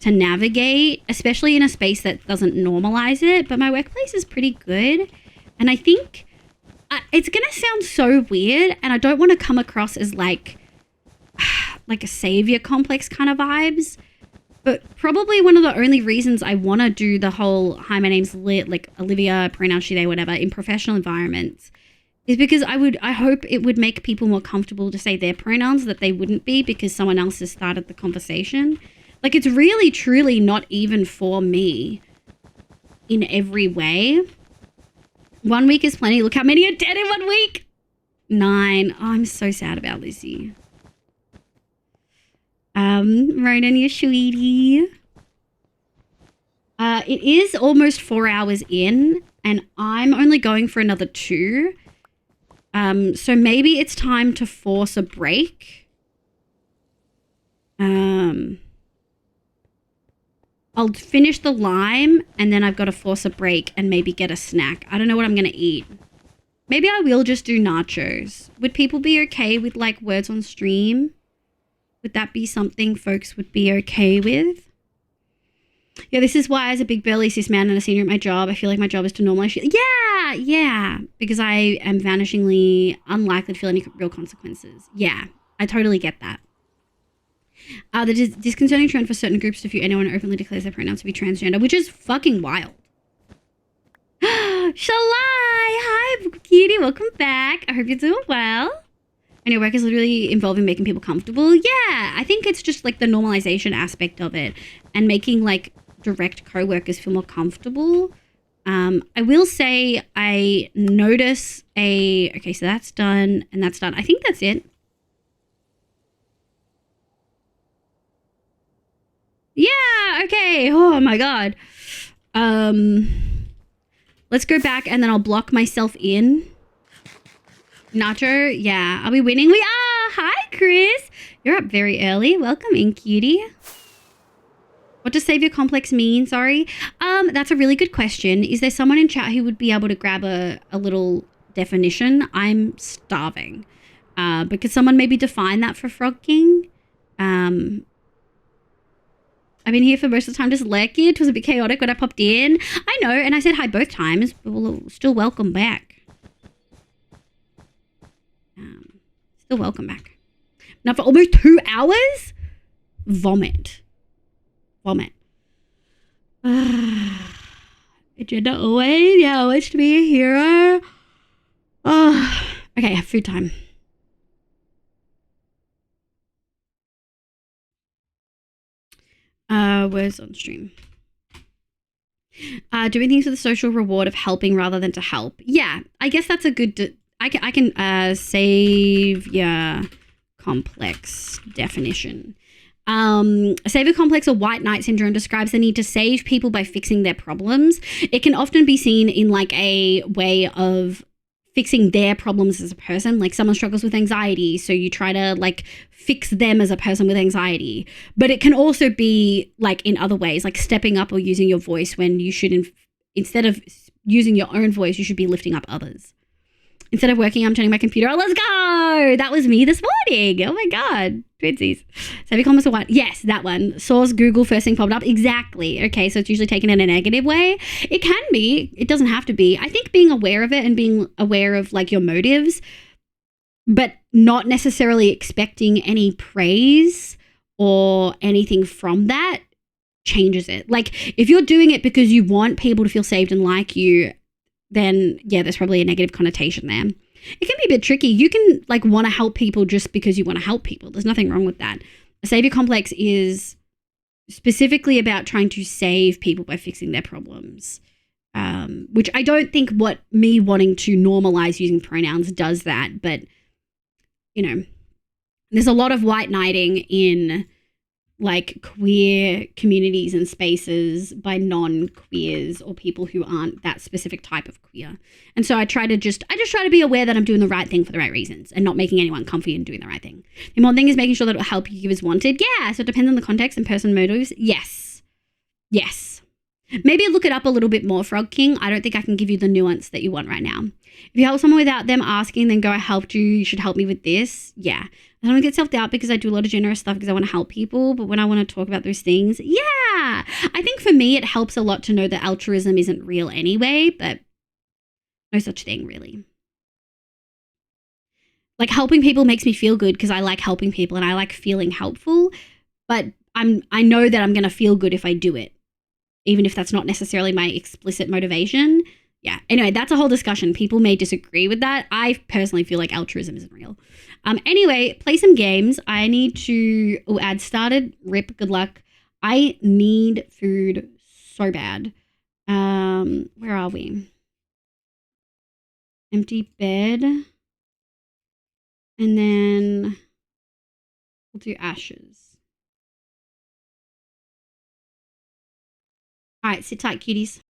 to navigate, especially in a space that doesn't normalize it. But my workplace is pretty good. And I think it's going to sound so weird. And I don't want to come across as like a savior complex kind of vibes. But probably one of the only reasons I want to do the whole, hi, my name's like Olivia, pronoun she, they, whatever, in professional environments is because I hope it would make people more comfortable to say their pronouns that they wouldn't be because someone else has started the conversation. Like, it's really, truly not even for me in every way. 1 week is plenty. Look how many are dead in 1 week. 9. Oh, I'm so sad about Lizzie. Ronan, you sweetie. It is almost 4 hours in, and I'm only going for another 2. So maybe it's time to force a break. I'll finish the lime and then I've got to force a break and maybe get a snack. I don't know what I'm going to eat. Maybe I will just do nachos. Would people be okay with like words on stream? Would that be something folks would be okay with? Yeah, this is why as a big burly cis man and a senior at my job, I feel like my job is to normalize shit. Yeah, because I am vanishingly unlikely to feel any real consequences. Yeah, I totally get that. The disconcerting trend for certain groups to view anyone who openly declares their pronouns to be transgender, which is fucking wild. Shalai! Hi, cutie, welcome back. I hope you're doing well. And your work is literally involving making people comfortable. Yeah, I think it's just like the normalization aspect of it and making like direct co-workers feel more comfortable. I will say I notice okay, so that's done and that's done. I think that's it. Yeah, okay. Oh my God. Let's go back and then I'll block myself in. Nacho, yeah. Are we winning? We are! Hi, Chris! You're up very early. Welcome in, cutie. What does savior complex mean? Sorry. That's a really good question. Is there someone in chat who would be able to grab a little definition? I'm starving. But could someone maybe define that for Frog King? I've been here for most of the time just lurking. It was a bit chaotic when I popped in. I know, and I said hi both times, but we'll still welcome back. Still welcome back. Now for almost 2 hours? Vomit. Agenda always. Yeah, always to be a hero. Oh, okay, food time. Where's on stream? Doing things for the social reward of helping rather than to help. Yeah, I guess that's a good... I can savior complex definition. Savior complex or white knight syndrome describes the need to save people by fixing their problems. It can often be seen in like a way of fixing their problems as a person. Like someone struggles with anxiety, so you try to like fix them as a person with anxiety. But it can also be like in other ways, like stepping up or using your voice when you should, instead of using your own voice, you should be lifting up others. Instead of working, I'm turning my computer on. Let's go! That was me this morning. Oh my God. Twinsies. Savior complex or what? Yes, that one. Source Google first thing popped up. Exactly. Okay, so it's usually taken in a negative way. It can be. It doesn't have to be. I think being aware of it and being aware of like your motives, but not necessarily expecting any praise or anything from that changes it. Like if you're doing it because you want people to feel saved and like you, then yeah, there's probably a negative connotation there. It can be a bit tricky. You can like want to help people just because you want to help people. There's nothing wrong with that. A savior complex is specifically about trying to save people by fixing their problems, which I don't think what me wanting to normalize using pronouns does that. But, you know, there's a lot of white knighting in like queer communities and spaces by non-queers or people who aren't that specific type of queer. And so I try to be aware that I'm doing the right thing for the right reasons and not making anyone comfy and doing the right thing. The important thing is making sure that it will help you give as wanted. Yeah, so it depends on the context and person motives. Yes. Maybe look it up a little bit more, Frog King. I don't think I can give you the nuance that you want right now. If you help someone without them asking, then go, I helped you. You should help me with this. Yeah. I don't get self-doubt because I do a lot of generous stuff because I want to help people. But when I want to talk about those things, yeah. I think for me, it helps a lot to know that altruism isn't real anyway, but no such thing really. Like helping people makes me feel good because I like helping people and I like feeling helpful. But I know that I'm going to feel good if I do it, even if that's not necessarily my explicit motivation. Yeah. Anyway, that's a whole discussion. People may disagree with that. I personally feel like altruism isn't real. Anyway, play some games. I need to... Oh, ad started. Rip. Good luck. I need food so bad. Where are we? Empty bed. And then we'll do ashes. All right, sit tight, cuties.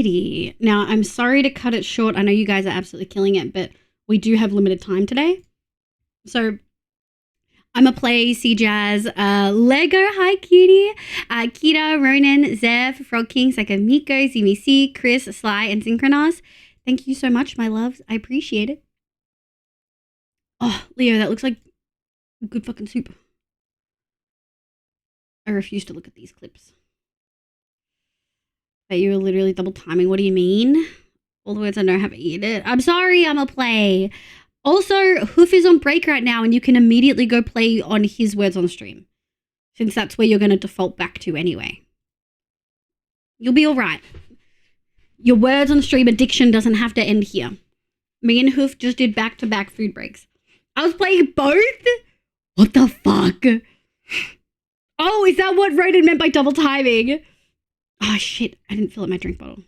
Alrighty. Now, I'm sorry to cut it short. I know you guys are absolutely killing it, but we do have limited time today. So I'm a play C-Jazz, Lego, hi cutie, Kita, Ronan, Zev, Frog King, Second Miko, Zimi C, Chris, Sly, and Synchronos. Thank you so much, my loves. I appreciate it. Oh, Leo, that looks like good fucking soup. I refuse to look at these clips. But you were literally double timing. What do you mean? All the words I know have eaten it. I'm sorry, I'm a play. Also, Hoof is on break right now, and you can immediately go play on his words on stream, since that's where you're going to default back to anyway. You'll be all right. Your words on stream addiction doesn't have to end here. Me and Hoof just did back-to-back food breaks. I was playing both? What the fuck? Oh, is that what Ronan meant by double timing? Oh, shit. I didn't fill up my drink bottle.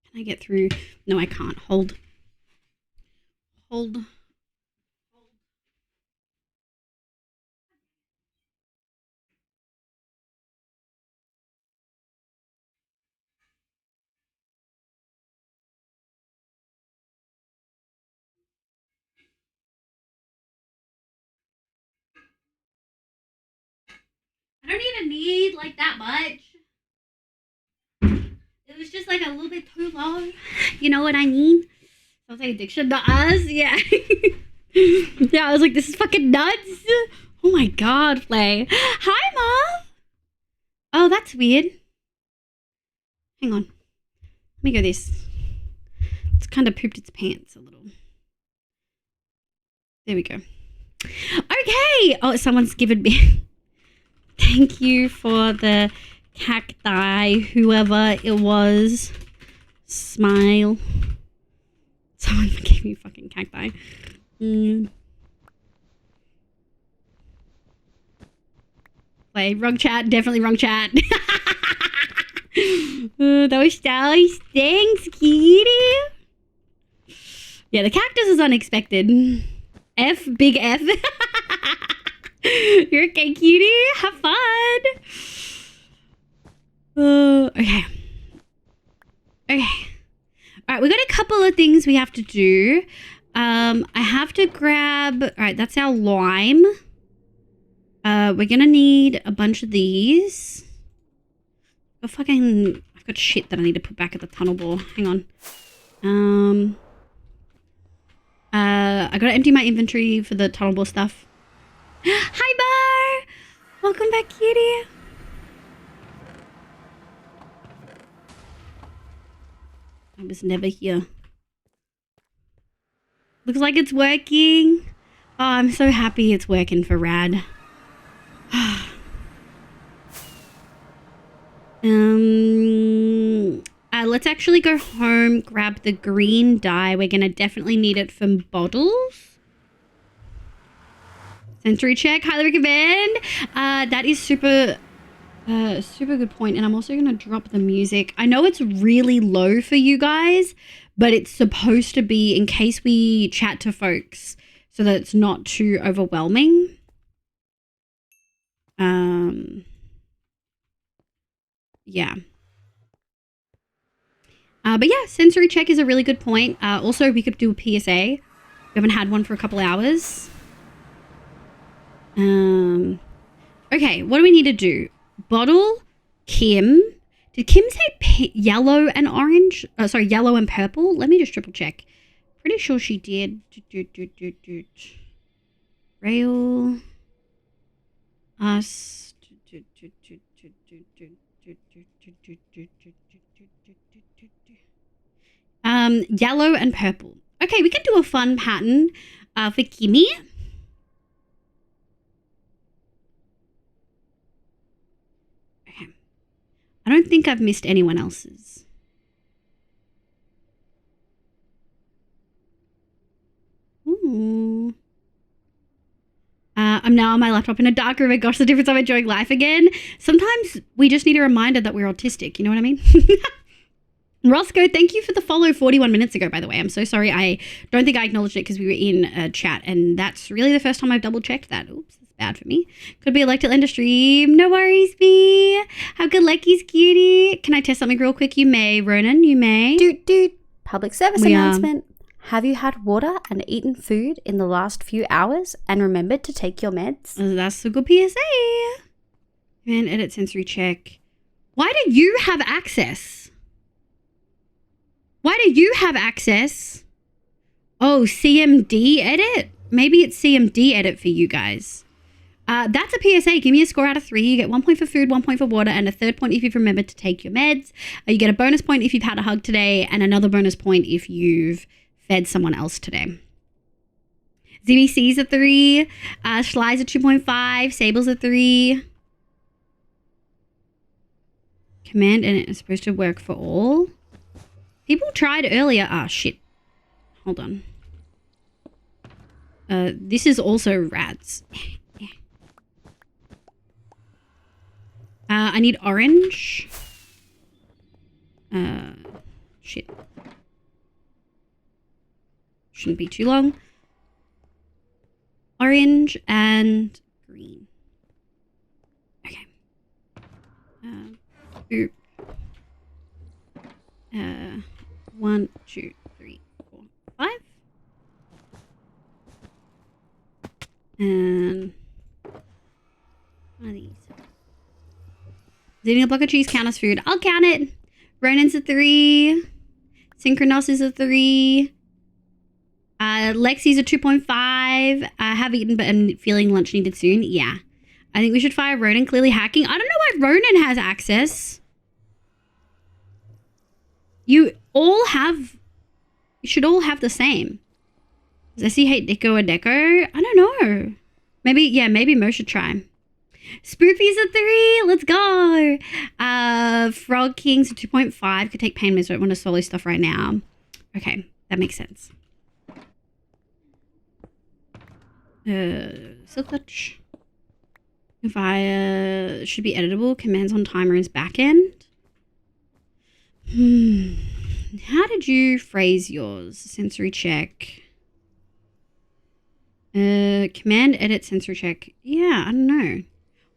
Can I get through? No, I can't. Hold. Hold. I don't even need like that much. It was just like a little bit too long. You know what I mean? Sounds like addiction to us. Yeah. Yeah, I was like, this is fucking nuts. Oh my god, play. Hi, Mom. Oh, that's weird. Hang on. Let me go this. It's kind of pooped its pants a little. There we go. Okay. Oh, someone's given me... Thank you for the cacti, whoever it was. Smile. Someone gave me fucking cacti. Wait, wrong chat. Definitely wrong chat. Those stars. Thanks, kitty. Yeah, the cactus is unexpected. F, big F. You're okay, cutie. Have fun. Okay. Okay. All right, we got a couple of things we have to do. I have to grab... All right, that's our lime. We're gonna need a bunch of these. I've got shit that I need to put back at the tunnel bore. Hang on. I gotta empty my inventory for the tunnel bore stuff. Hi, Bar! Welcome back, cutie. I was never here. Looks like it's working. Oh, I'm so happy it's working for Rad. Let's actually go home, grab the green dye. We're gonna definitely need it for bottles. Sensory check, highly recommend. That is super good point. And I'm also gonna drop the music. I know it's really low for you guys, but it's supposed to be in case we chat to folks so that it's not too overwhelming. Yeah. But yeah, sensory check is a really good point. Also, we could do a PSA. We haven't had one for a couple hours. Okay, what do we need to do? Bottle, Kim. Did Kim say yellow and orange? Sorry, yellow and purple? Let me just triple check. Pretty sure she did. Rail. Us. Yellow and purple. Okay, we can do a fun pattern for Kimmy. Okay. I don't think I've missed anyone else's. Ooh. I'm now on my laptop in a dark room. Gosh, the difference I'm enjoying life again. Sometimes we just need a reminder that we're autistic. You know what I mean? Roscoe, thank you for the follow 41 minutes ago, by the way. I'm so sorry. I don't think I acknowledged it because we were in a chat, and that's really the first time I've double-checked that. Oops, that's bad for me. Could be a like to end a stream. No worries, B. How good lucky's cutie. Can I test something real quick? You may, Ronan. You may. Dude. Public service announcement. Have you had water and eaten food in the last few hours and remembered to take your meds? That's a good PSA. And edit sensory check. Why do you have access? Why do you have access? Oh, CMD edit? Maybe it's CMD edit for you guys. That's a PSA. Give me a score out of 3. You get 1 point for food, 1 point for water, and a 3rd point if you've remembered to take your meds. You get a bonus point if you've had a hug today, and another bonus point if you've fed someone else today. ZBC's a 3. Schley's a 2.5. Sable's a 3. Command and it's supposed to work for all. People tried earlier. Ah, shit. Hold on. This is also rads. I need orange. Shit. Shouldn't be too long. Orange and green. Okay. 1, 2, 3, 4, 5. And one of these. Is eating a block of cheese count as food? I'll count it. Ronan's a 3. Synchronos is a 3. Lexi's a 2.5. I have eaten, but I'm feeling lunch needed soon. Yeah. I think we should fire Ronan. Clearly hacking. I don't know why Ronan has access. You should all have the same. Does SE hate Deco or Deco? I don't know. Maybe Mo should try. Spoopy's a 3. Let's go. Frog King's a 2.5. Could take pain meds. I don't want to solo stuff right now. Okay, that makes sense. Silk Touch. Via should be editable. Commands on timer is back end. How did you phrase yours? Sensory check. Command edit sensory check. Yeah, I don't know.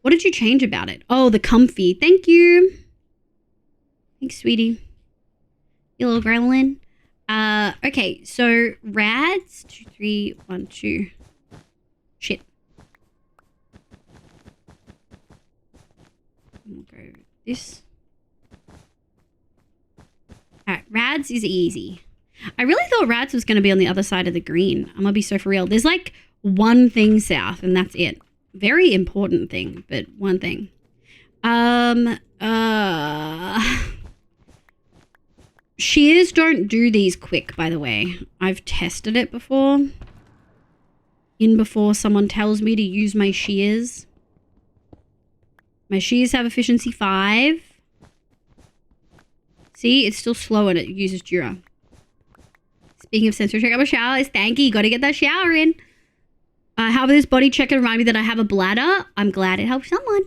What did you change about it? Oh, the comfy. Thank you. Thanks, sweetie. You little gremlin. Okay, so rads. 2, 3, 1, 2. Shit. We'll go this. Alright, rads is easy. I really thought rads was going to be on the other side of the green. I'm going to be so for real. There's like one thing south and that's it. Very important thing, but one thing. Shears don't do these quick, by the way. I've tested it before. Before someone tells me to use my shears. My shears have efficiency 5. See, it's still slow and it uses Jura. Speaking of sensory check, I'm a shower. It's stanky. You got to get that shower in. However, this body check can remind me that I have a bladder. I'm glad it helped someone.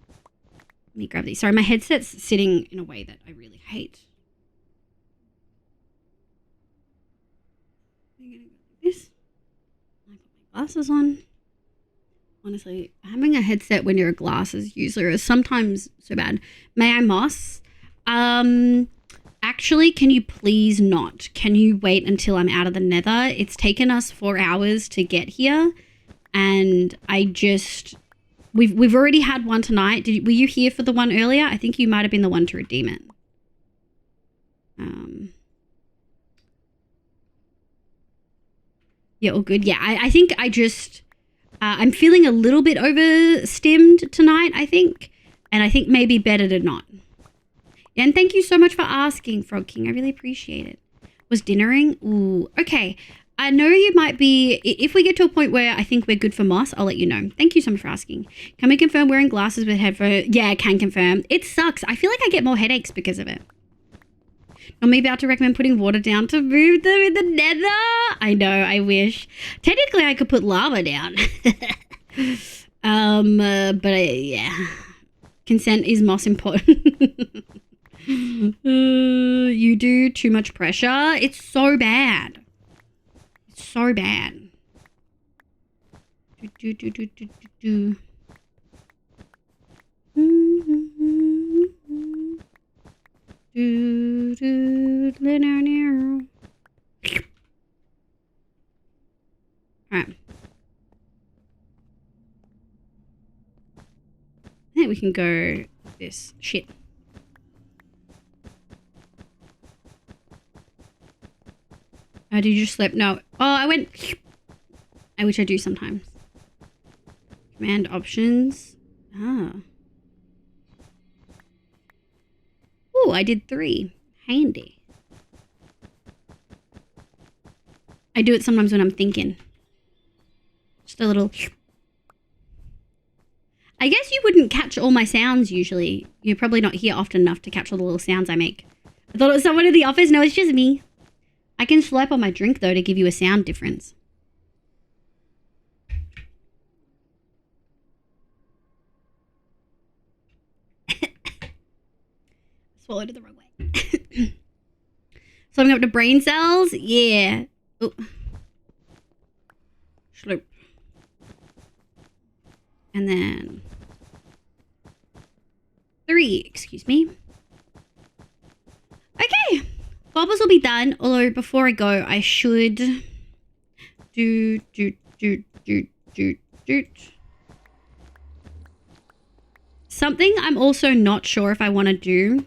Let me grab these. Sorry, my headset's sitting in a way that I really hate. I'm gonna go like this. I put my glasses on. Honestly, having a headset when you're a glasses user is sometimes so bad. May I moss? Actually, can you please not? Can you wait until I'm out of the nether? It's taken us 4 hours to get here. And we've already had one tonight. Were you here for the one earlier? I think you might have been the one to redeem it. Yeah, all good. Yeah, I think I'm feeling a little bit overstimmed tonight, I think. And I think maybe better to not. And thank you so much for asking, Frog King. I really appreciate it. Was dinnering? Ooh, okay. I know you might be... If we get to a point where I think we're good for moss, I'll let you know. Thank you so much for asking. Can we confirm wearing glasses with headphones? Yeah, I can confirm. It sucks. I feel like I get more headaches because of it. I'm about to recommend putting water down to move them in the nether. I know, I wish. Technically, I could put lava down. Yeah. Consent is most important. You do too much pressure. It's so bad. It's so bad. Alright. I think we can go this shit. Oh, did you just slip? No. Oh, I went. Which I do sometimes. Command options. Ah. Oh, I did 3. Handy. I do it sometimes when I'm thinking. Just a little. I guess you wouldn't catch all my sounds usually. You're probably not here often enough to catch all the little sounds I make. I thought it was someone in the office. No, it's just me. I can swipe on my drink though to give you a sound difference. Swallowed it the wrong way. Slumping up to brain cells? Yeah. Oh. Sloop. And then 3, excuse me. Okay. Bobbles will be done, although before I go, I should do. Something I'm also not sure if I want to do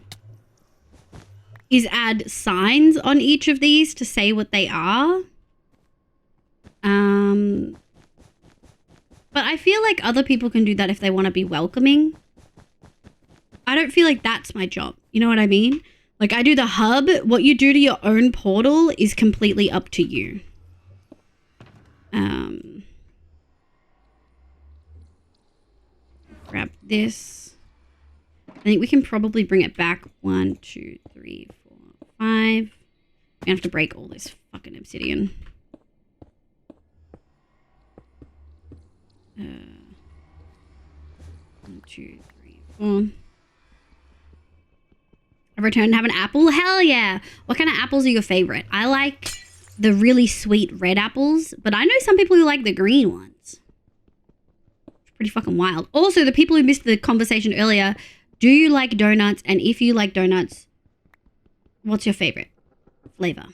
is add signs on each of these to say what they are. But I feel like other people can do that if they want to be welcoming. I don't feel like that's my job. You know what I mean? Like, I do the hub. What you do to your own portal is completely up to you. Grab this. I think we can probably bring it back. 1, 2, 3, 4, 5. We have to break all this fucking obsidian. 1, 2, 3, 4. I returned to have an apple. Hell yeah! What kind of apples are your favorite? I like the really sweet red apples, but I know some people who like the green ones. It's pretty fucking wild. Also, the people who missed the conversation earlier, do you like donuts? And if you like donuts, what's your favorite flavor?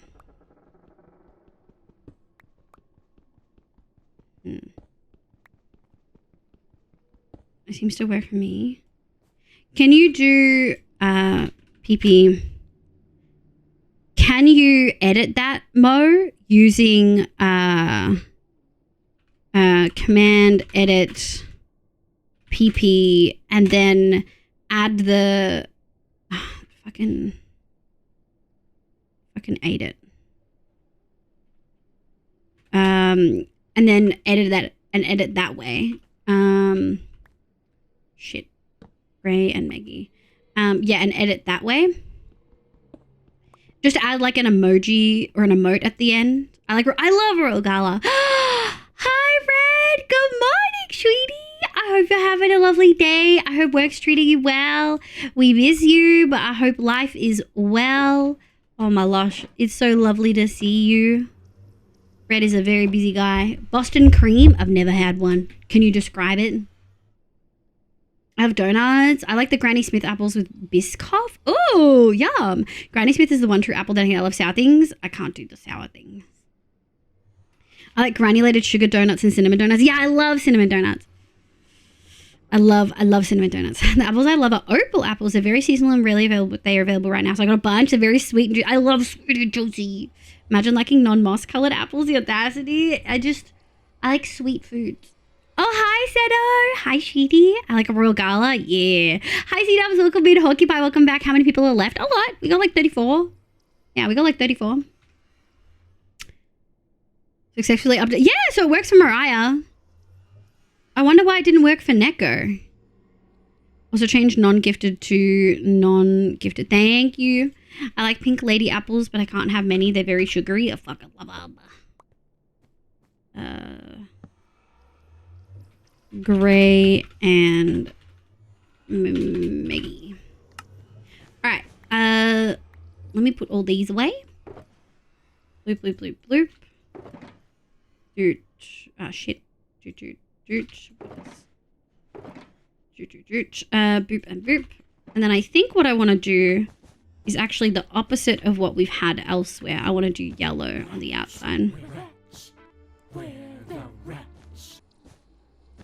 It seems to work for me. Can you do PP? Can you edit that, Mo, using command edit PP and then add the fucking ate it. And then edit that and edit that way. Shit. Ray and Maggie. Yeah, and edit that way. Just add like an emoji or an emote at the end. I love Royal Gala. Hi, Red. Good morning, sweetie. I hope you're having a lovely day. I hope work's treating you well. We miss you, but I hope life is well. Oh my gosh, it's so lovely to see you. Red is a very busy guy. Boston cream? I've never had one. Can you describe it? I have donuts. I like the Granny Smith apples with Biscoff. Oh, yum. Granny Smith is the one true apple that I love sour things. I can't do the sour things. I like granulated sugar donuts and cinnamon donuts. Yeah, I love cinnamon donuts. I love cinnamon donuts. The apples I love are opal apples. They're very seasonal and rarely available, but they are available right now. So I got a bunch. They're very sweet and juicy. I love sweet and juicy. Imagine liking non-moss colored apples. The audacity. I like sweet foods. Oh, hi, Sedo. Hi, Sheety. I like a Royal Gala. Yeah. Hi, C-Dubs. Welcome in. Hockey Pie. Welcome back. How many people are left? A lot. We got like 34. Yeah, we got like 34. Successfully updated. Yeah, so it works for Mariah. I wonder why it didn't work for Neko. Also change non-gifted to non-gifted. Thank you. I like pink lady apples, but I can't have many. They're very sugary. I fucking love them. Gray and Maggie. All right. Let me put all these away. Bloop, bloop, bloop, bloop. Dude. Oh, shit. Boop and boop. And then I think what I want to do is actually the opposite of what we've had elsewhere. I want to do yellow on the outside.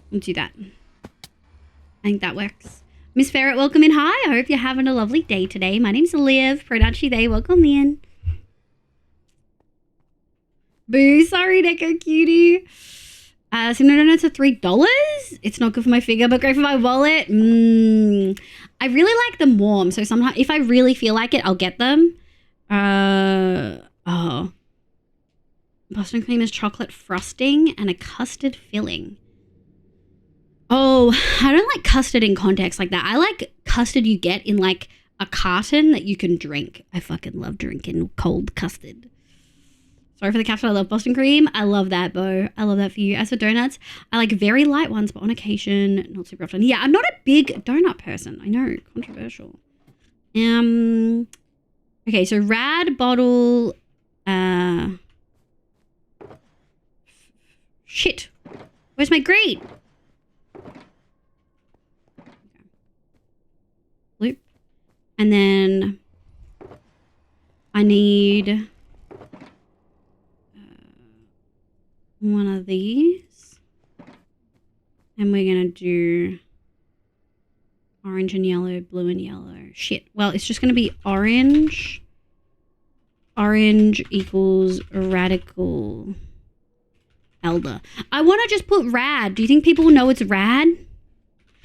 We'll do that. I think that works. Miss Ferret, welcome in. Hi, I hope you're having a lovely day today. My name's Liv, pronounce she, they. Welcome in. Boo, sorry, Neko Cutie. Similar donuts are $3. It's not good for my figure, but great for my wallet. I really like them warm, so sometimes if I really feel like it, I'll get them. Boston cream is chocolate frosting and a custard filling. Oh, I don't like custard in context like that. I like custard you get in like a carton that you can drink. I fucking love drinking cold custard. Sorry for the caption. I love Boston cream. I love that, Bo. I love that for you. As for donuts, I like very light ones, but on occasion, not super often. Yeah, I'm not a big donut person. I know, controversial. Okay, so rad bottle. Shit. Where's my grate? Loop. And then I need one of these. And we're going to do orange and yellow, blue and yellow. Shit. Well, it's just going to be orange. Orange equals radical elder. I want to just put rad. Do you think people will know it's rad?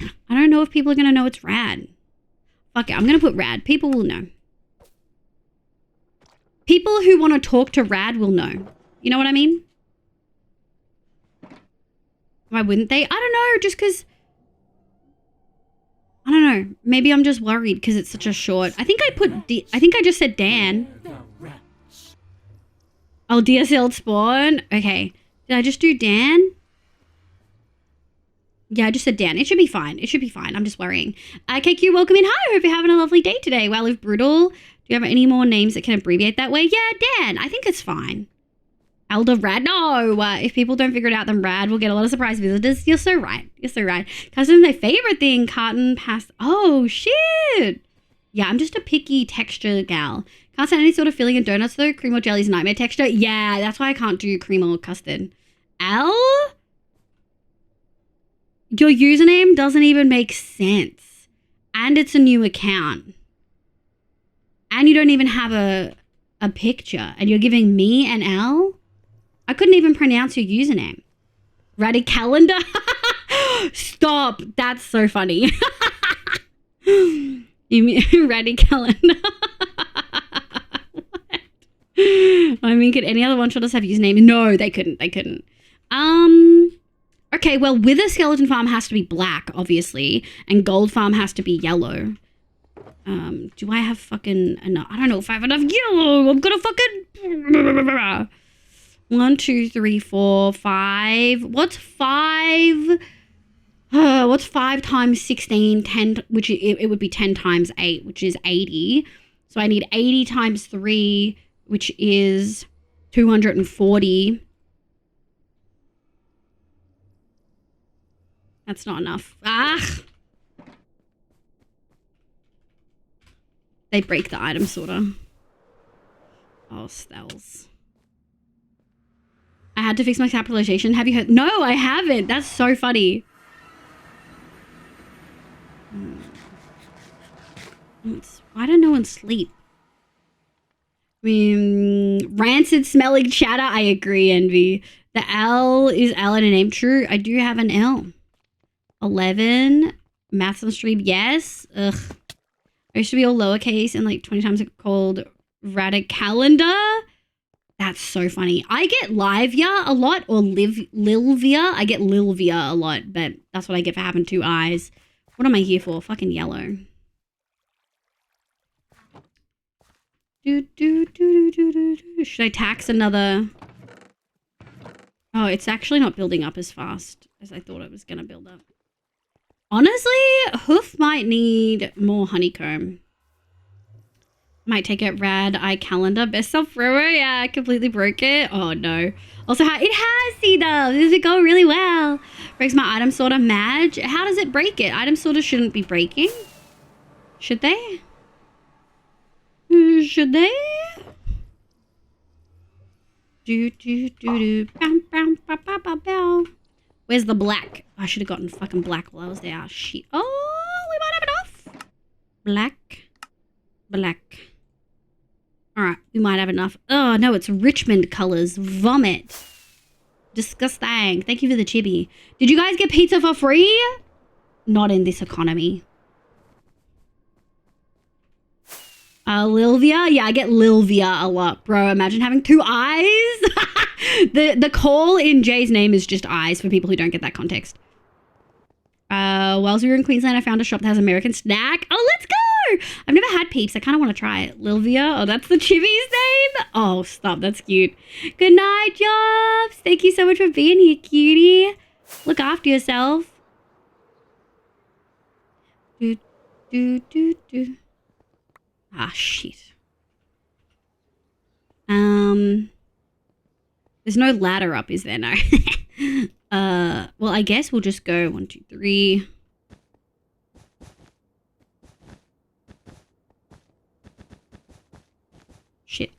I don't know if people are going to know it's rad. Fuck it. I'm going to put rad. People will know. People who want to talk to rad will know. You know what I mean? Why wouldn't they? I don't know. Just because... I don't know. Maybe I'm just worried because it's such a short... I think I just said Dan. Oh, DSL spawn? Okay. Did I just do Dan? Yeah, I just said Dan. It should be fine. It should be fine. I'm just worrying. KQ, welcome in. Hi, I hope you're having a lovely day today. Well, if brutal, do you have any more names that can abbreviate that way? Yeah, Dan. I think it's fine. Elder Rad. No. If people don't figure it out, then Rad will get a lot of surprise visitors. You're so right. You're so right. Custom, my favorite thing. Carton past. Oh, shit. Yeah, I'm just a picky texture gal. Can't stand any sort of filling in donuts, though. Cream or jelly's nightmare texture. Yeah, that's why I can't do cream or custard. Al? Your username doesn't even make sense. And it's a new account. And you don't even have a picture. And you're giving me an L? I couldn't even pronounce your username. Radicalender? Stop. That's so funny. You mean Radicalender? I mean, could any other one-shotters have usernames? No, they couldn't. They couldn't. Okay, well, Wither Skeleton Farm has to be black, obviously, and Gold Farm has to be yellow. Do I have fucking enough? I don't know if I have enough yellow. I'm gonna fucking... 1, 2, 3, 4, 5. What's 5? What's 5 times 16? 10, which it would be 10 times 8, which is 80. So I need 80 times 3, which is 240. That's not enough. Ah! They break the item sorter. Oh, Stells. I had to fix my capitalization. Have you heard? No, I haven't. That's so funny. Why don't no one sleep? Rancid smelling chatter. I agree, Envy. The L is L in a name. True, I do have an L. 11. Maths on stream. Yes. Ugh. I used to be all lowercase and like 20 times called Radicalender. That's so funny. I get Livia a lot or Lilvia. I get Lilvia a lot, but that's what I get for having 2 eyes. What am I here for? Fucking yellow. Should I tax another? Oh, it's actually not building up as fast as I thought it was going to build up. Honestly, Hoof might need more honeycomb. Might take it. Rad eye calendar. Best self forever. Yeah, I completely broke it. Oh no. Also, it has C-dubs. This is going really well. Breaks my item sorter. Madge. How does it break it? Item sorter shouldn't be breaking. Should they? Should they? Do do do do. Bam bam ba ba ba ba. Where's the black? I should have gotten fucking black while I was there. Shit. Oh, we might have enough. Black. Black. Alright, we might have enough. Oh, no, it's Richmond colors. Vomit. Disgusting. Thank you for the chibi. Did you guys get pizza for free? Not in this economy. Lilvia? Yeah, I get Lilvia a lot, bro. Imagine having 2 eyes. The call in Jay's name is just eyes for people who don't get that context. Whilst we were in Queensland, I found a shop that has American snack. Oh, let's go! I've never had Peeps. I kind of want to try it. Lilvia. Oh, that's the chibi's name? Oh, stop. That's cute. Good night, Jobs. Thank you so much for being here, cutie. Look after yourself. Do, do, do, do. Ah, shit. There's no ladder up, is there? No. Well, I guess we'll just go 1, 2, 3. Shit.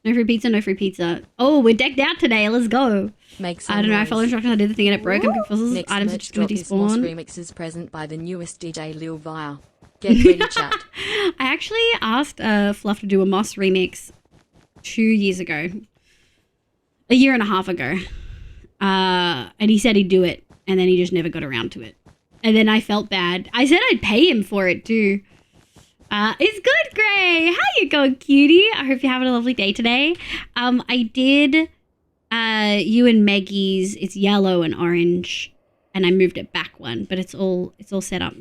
No free pizza, no free pizza. Oh, we're decked out today. Let's go. I don't know. I followed instructions. I did the thing and it broke. Next items are just going to despawn. Remixes present by the newest DJ Lil Via. Get ready, chat. I actually asked Fluff to do a Moss remix 2 years ago. A year and a half ago. And he said he'd do it. And then he just never got around to it. And then I felt bad. I said I'd pay him for it too. It's good, Gray. How you going, cutie? I hope you're having a lovely day today. I did you and Maggie's. It's yellow and orange. And I moved it back one. But it's all set up.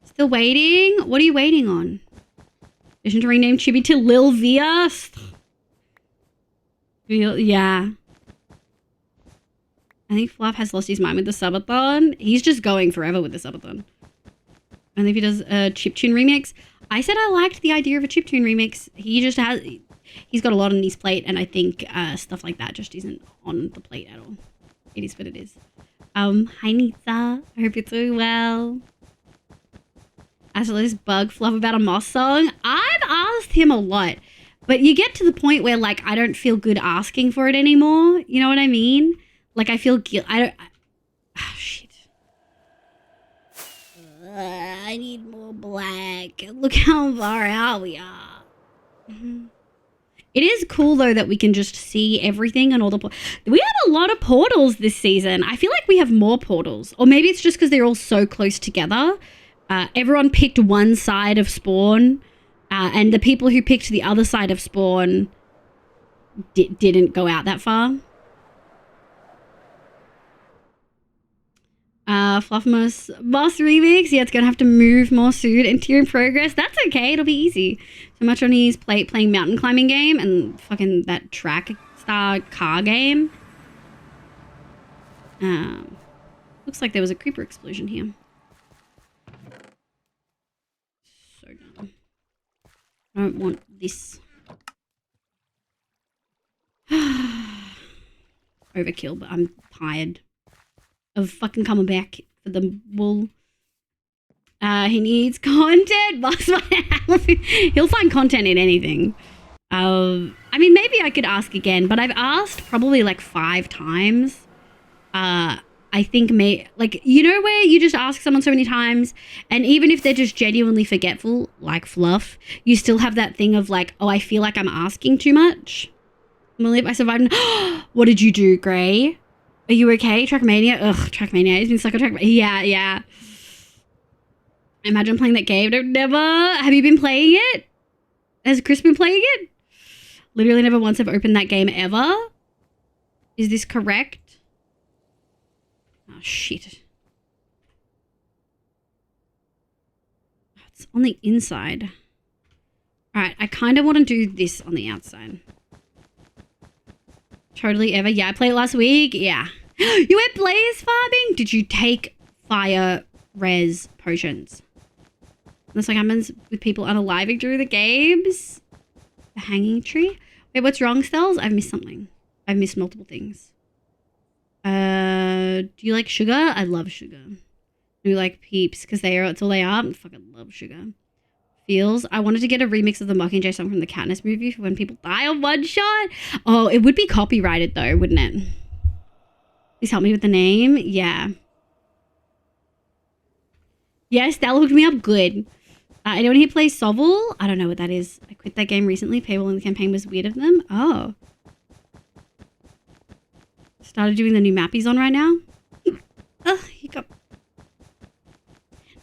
Still waiting? What are you waiting on? Vision to rename Chibi to Lil Via? Yeah. I think Fluff has lost his mind with the subathon. He's just going forever with the subathon. And if he does a chiptune remix. I said I liked the idea of a chiptune remix. He's got a lot on his plate, and I think stuff like that just isn't on the plate at all. It is what it is. Hi Nita. I hope you're doing well. As well as Bug Fluff about a Moss song. I've asked him a lot. But you get to the point where, like, I don't feel good asking for it anymore. You know what I mean? Like, I feel guilt. Shit. I need more black. Look how far out we are. It is cool, though, that we can just see everything and all the... We have a lot of portals this season. I feel like we have more portals. Or maybe it's just because they're all so close together. Everyone picked one side of spawn. And the people who picked the other side of spawn didn't go out that far. Fluffmas Boss Remix. Yeah, it's going to have to move more soon. Interior in progress. That's okay. It'll be easy. So much on his plate playing mountain climbing game and fucking that track star car game. Looks like there was a creeper explosion here. So dumb. I don't want this. Overkill, but I'm tired of fucking coming back for the wool. He needs content. He'll find content in anything. I mean, maybe I could ask again, but I've asked probably like 5 times. I think like, you know where you just ask someone so many times and even if they're just genuinely forgetful, like Fluff, you still have that thing of like, oh, I feel like I'm asking too much. I survived. What did you do, Gray? Are you okay? Trackmania? Ugh, Trackmania. He's been stuck on Trackmania. Yeah. Imagine playing that game. Never. Have you been playing it? Has Chris been playing it? Literally never once have opened that game ever. Is this correct? Oh, shit. It's on the inside. Alright, I kind of want to do this on the outside. Totally ever. Yeah, I played it last week. Yeah. You went blaze farming? Did you take fire res potions? That's like happens with people unaliving through the games. The hanging tree? Wait, what's wrong, Stells? I've missed something. I've missed multiple things. Do you like sugar? I love sugar. Do you like Peeps? Because it's all they are. I fucking love sugar. Feels. I wanted to get a remix of the Mockingjay song from the Katniss movie for when people die on One Shot. Oh, it would be copyrighted though, wouldn't it? Please help me with the name. Yeah. Yes, that hooked me up good. Anyone here play Sovel? I don't know what that is. I quit that game recently. Paywall in the campaign was weird of them. Oh. Started doing the new mappies on right now. Hiccup.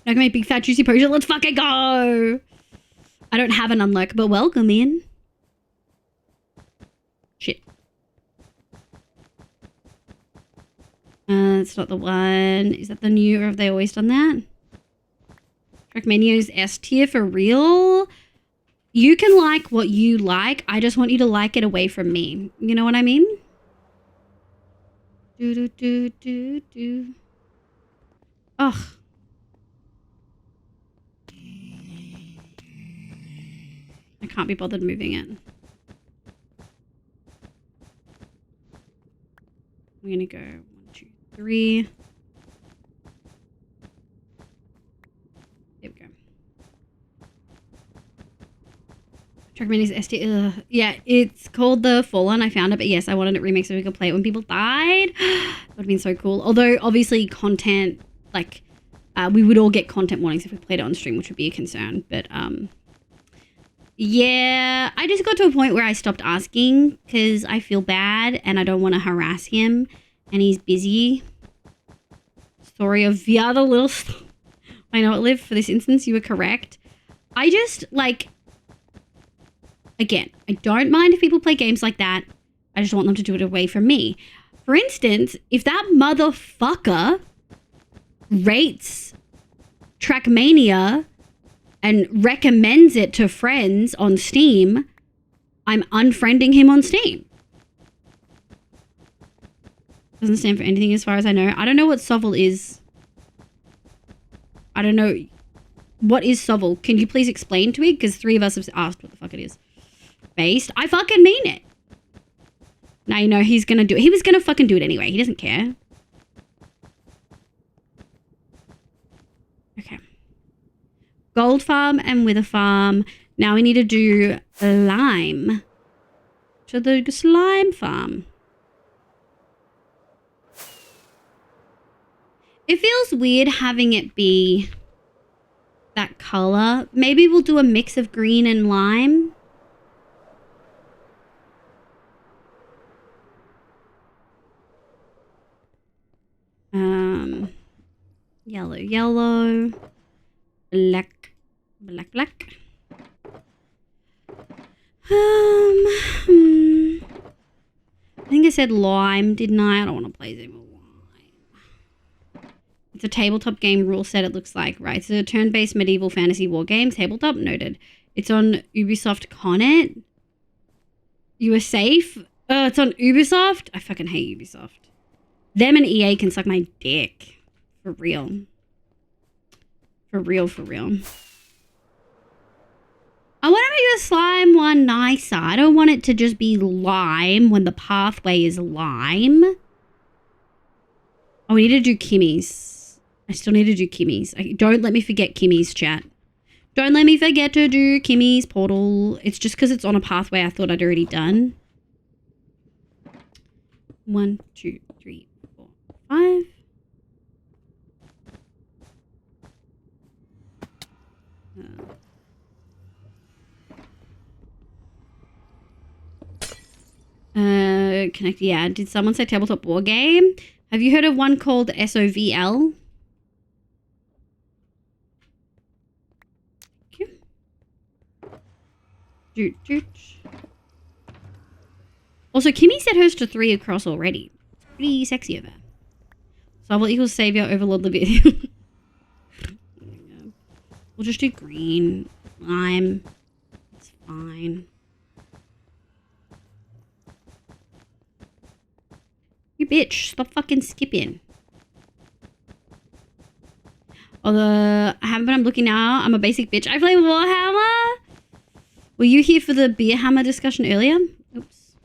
Now I can make big fat juicy potion. Let's fucking go. I don't have an unlock, but welcome in. Shit. It's not the one. Is that the new, or have they always done that? Trackmania's S tier for real? You can like what you like. I just want you to like it away from me. You know what I mean? Do. Ugh. I can't be bothered moving it. I'm gonna go 1, 2, 3. There we go. Trackmania's ST. Yeah, it's called the Fallen. I found it, but yes, I wanted it remixed so we could play it when people died. That would have been so cool. Although, obviously, content, like, we would all get content warnings if we played it on stream, which would be a concern. But, yeah, I just got to a point where I stopped asking because I feel bad and I don't want to harass him and he's busy. Story of the other little stuff. I know it lived for this instance. You were correct. I just, like, again, I don't mind if people play games like that. I just want them to do it away from me. For instance, if that motherfucker rates Trackmania and recommends it to friends on Steam, I'm unfriending him on Steam. Doesn't stand for anything as far as I know. I don't know what Sovel is. I don't know. What is Sovel? Can you please explain to me? Because 3 of us have asked what the fuck it is. Based? I fucking mean it. Now you know he's gonna do it. He was gonna fucking do it anyway. He doesn't care. Okay. Gold farm and wither farm. Now we need to do lime. To the slime farm. It feels weird having it be that color. Maybe we'll do a mix of green and lime. Yellow, yellow, black, black, black. I think I said lime, didn't I? I don't want to play Zima lime. It's a tabletop game rule set, it looks like, right? So turn-based medieval fantasy war game, tabletop, noted. It's on Ubisoft Connet. You were safe? Oh, it's on Ubisoft? I fucking hate Ubisoft. Them and EA can suck my dick. For real. For real, for real. I want to make the slime one nicer. I don't want it to just be lime when the pathway is lime. Oh, we need to do Kimmy's. I still need to do Kimmy's. Don't let me forget Kimmy's, chat. Don't let me forget to do Kimmy's portal. It's just because it's on a pathway I thought I'd already done. 1, 2, 3, 4, 5. Connect. Yeah. Did someone say tabletop war game? Have you heard of one called SOVL? Also, Kimmy set hers to 3 across already. It's pretty sexy of her. Sovel equals savior, overlord the video. We'll just do green. Lime. It's fine. You bitch. Stop fucking skipping. Although, I haven't, but I'm looking now. I'm a basic bitch. I play Warhammer. Were you here for the beer hammer discussion earlier? Oops.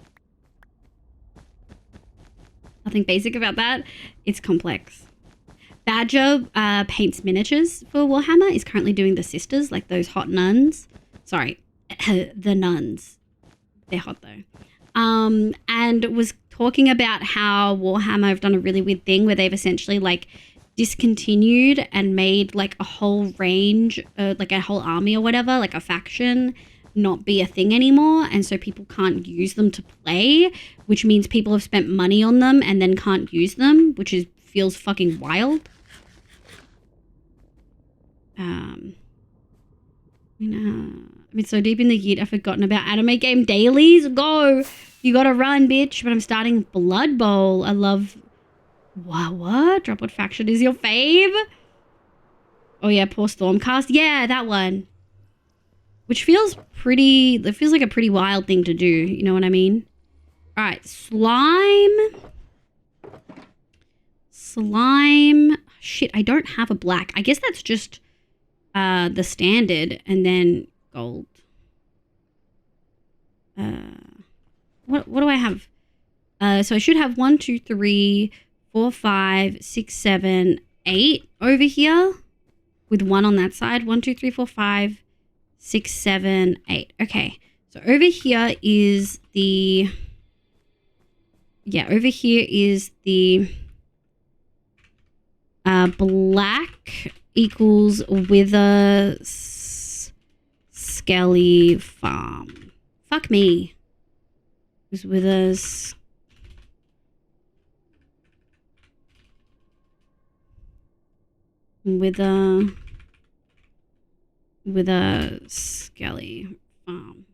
Nothing basic about that. It's complex. Badger paints miniatures for Warhammer. Is currently doing the sisters, like those hot nuns. Sorry, the nuns. They're hot though. And was talking about how Warhammer have done a really weird thing where they've essentially like discontinued and made like a whole range, like a whole army or whatever, like a faction, not be a thing anymore. And so people can't use them to play, which means people have spent money on them and then can't use them, which feels fucking wild. I've been so deep in the yeet, I've forgotten about anime game dailies. Go! You gotta run, bitch. But I'm starting Blood Bowl. I love... What? Drop what faction is your fave? Oh yeah, poor Stormcast. Yeah, that one. Which feels pretty... It feels like a pretty wild thing to do. You know what I mean? Alright, slime. Slime. Shit, I don't have a black. I guess that's just the standard and then gold. What do I have? So I should have 1, 2, 3, 4, 5, 6, 7, 8 over here with 1 on that side. 1, 2, 3, 4, 5, 6, 7, 8. Okay. So over here is the... Yeah, over here is the black equals Wither Skelly Farm. Fuck me. Who's Withers? Wither Skelly Farm.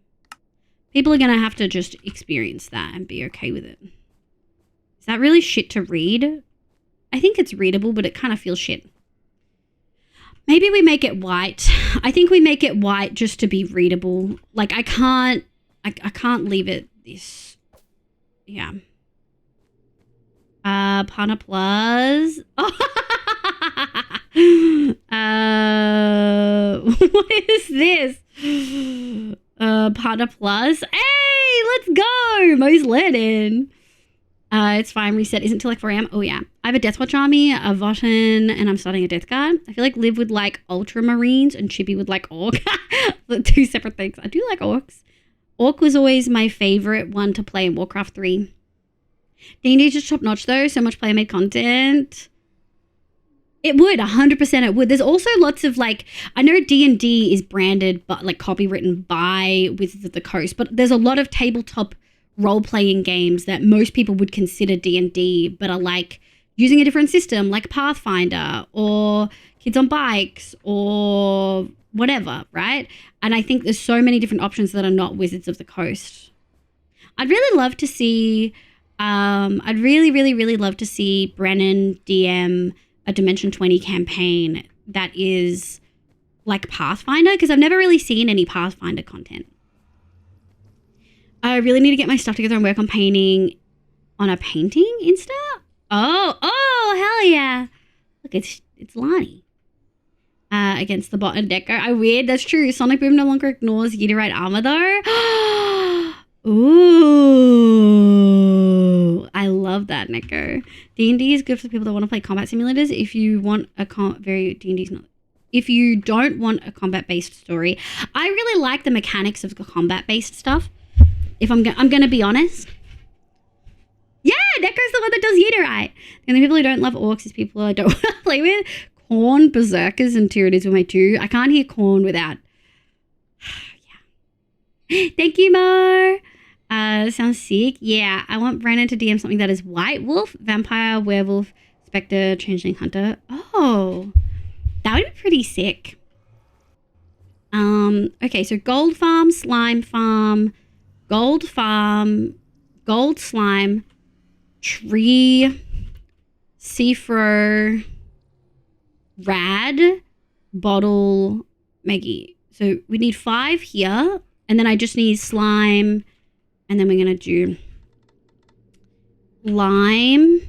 People are going to have to just experience that and be okay with it. Is that really shit to read? I think it's readable, but it kind of feels shit. Maybe we make it white. I think we make it white just to be readable. Like I can't leave it this. Yeah. Pana Plus. What is this? Pana Plus. Hey, let's go. Mo's learning. It's fine. Reset isn't till like 4 a.m. Oh yeah. I have a Death Watch army, a Votan, and I'm starting a Death Guard. I feel like Liv would like Ultramarines and Chibi would like Orc. Two separate things. I do like Orcs. Orc was always my favorite one to play in Warcraft 3. D&D is just top notch though. So much player made content. It would, 100% it would. There's also lots of like, I know D&D is branded, but like copywritten by Wizards of the Coast, but there's a lot of tabletop role-playing games that most people would consider D&D, but are like using a different system like Pathfinder or Kids on Bikes or whatever, right? And I think there's so many different options that are not Wizards of the Coast. I'd really love to see, I'd really love to see Brennan DM a Dimension 20 campaign that is like Pathfinder, because I've never really seen any Pathfinder content. I really need to get my stuff together and work on painting on a painting Insta. Oh, hell yeah. Look, it's Lonnie. Against the bot and Deco. I weird, that's true. Sonic Boom no longer ignores Yidorite armor though. Ooh. I love that, Neko. D&D is good for people that want to play combat simulators. If you want a D&D's not. If you don't want a combat-based story, I really like the mechanics of the combat-based stuff. If I'm going to be honest. Yeah, Neko's the one that does Yidorite. The only people who don't love orcs is people I don't want to play with. Corn, Berserkers, and Tyranids were my two. I can't hear Corn without. Yeah. Thank you, Mo. Sounds sick. Yeah, I want Brandon to DM something that is White Wolf, Vampire, Werewolf, Spectre, Changeling Hunter. Oh, that would be pretty sick. Okay, so Gold Farm, Slime Farm, Gold Farm, Gold Slime, Tree, Seafro, Rad, Bottle, Maggie. So we need 5 here, and then I just need Slime, and then we're going to do Lime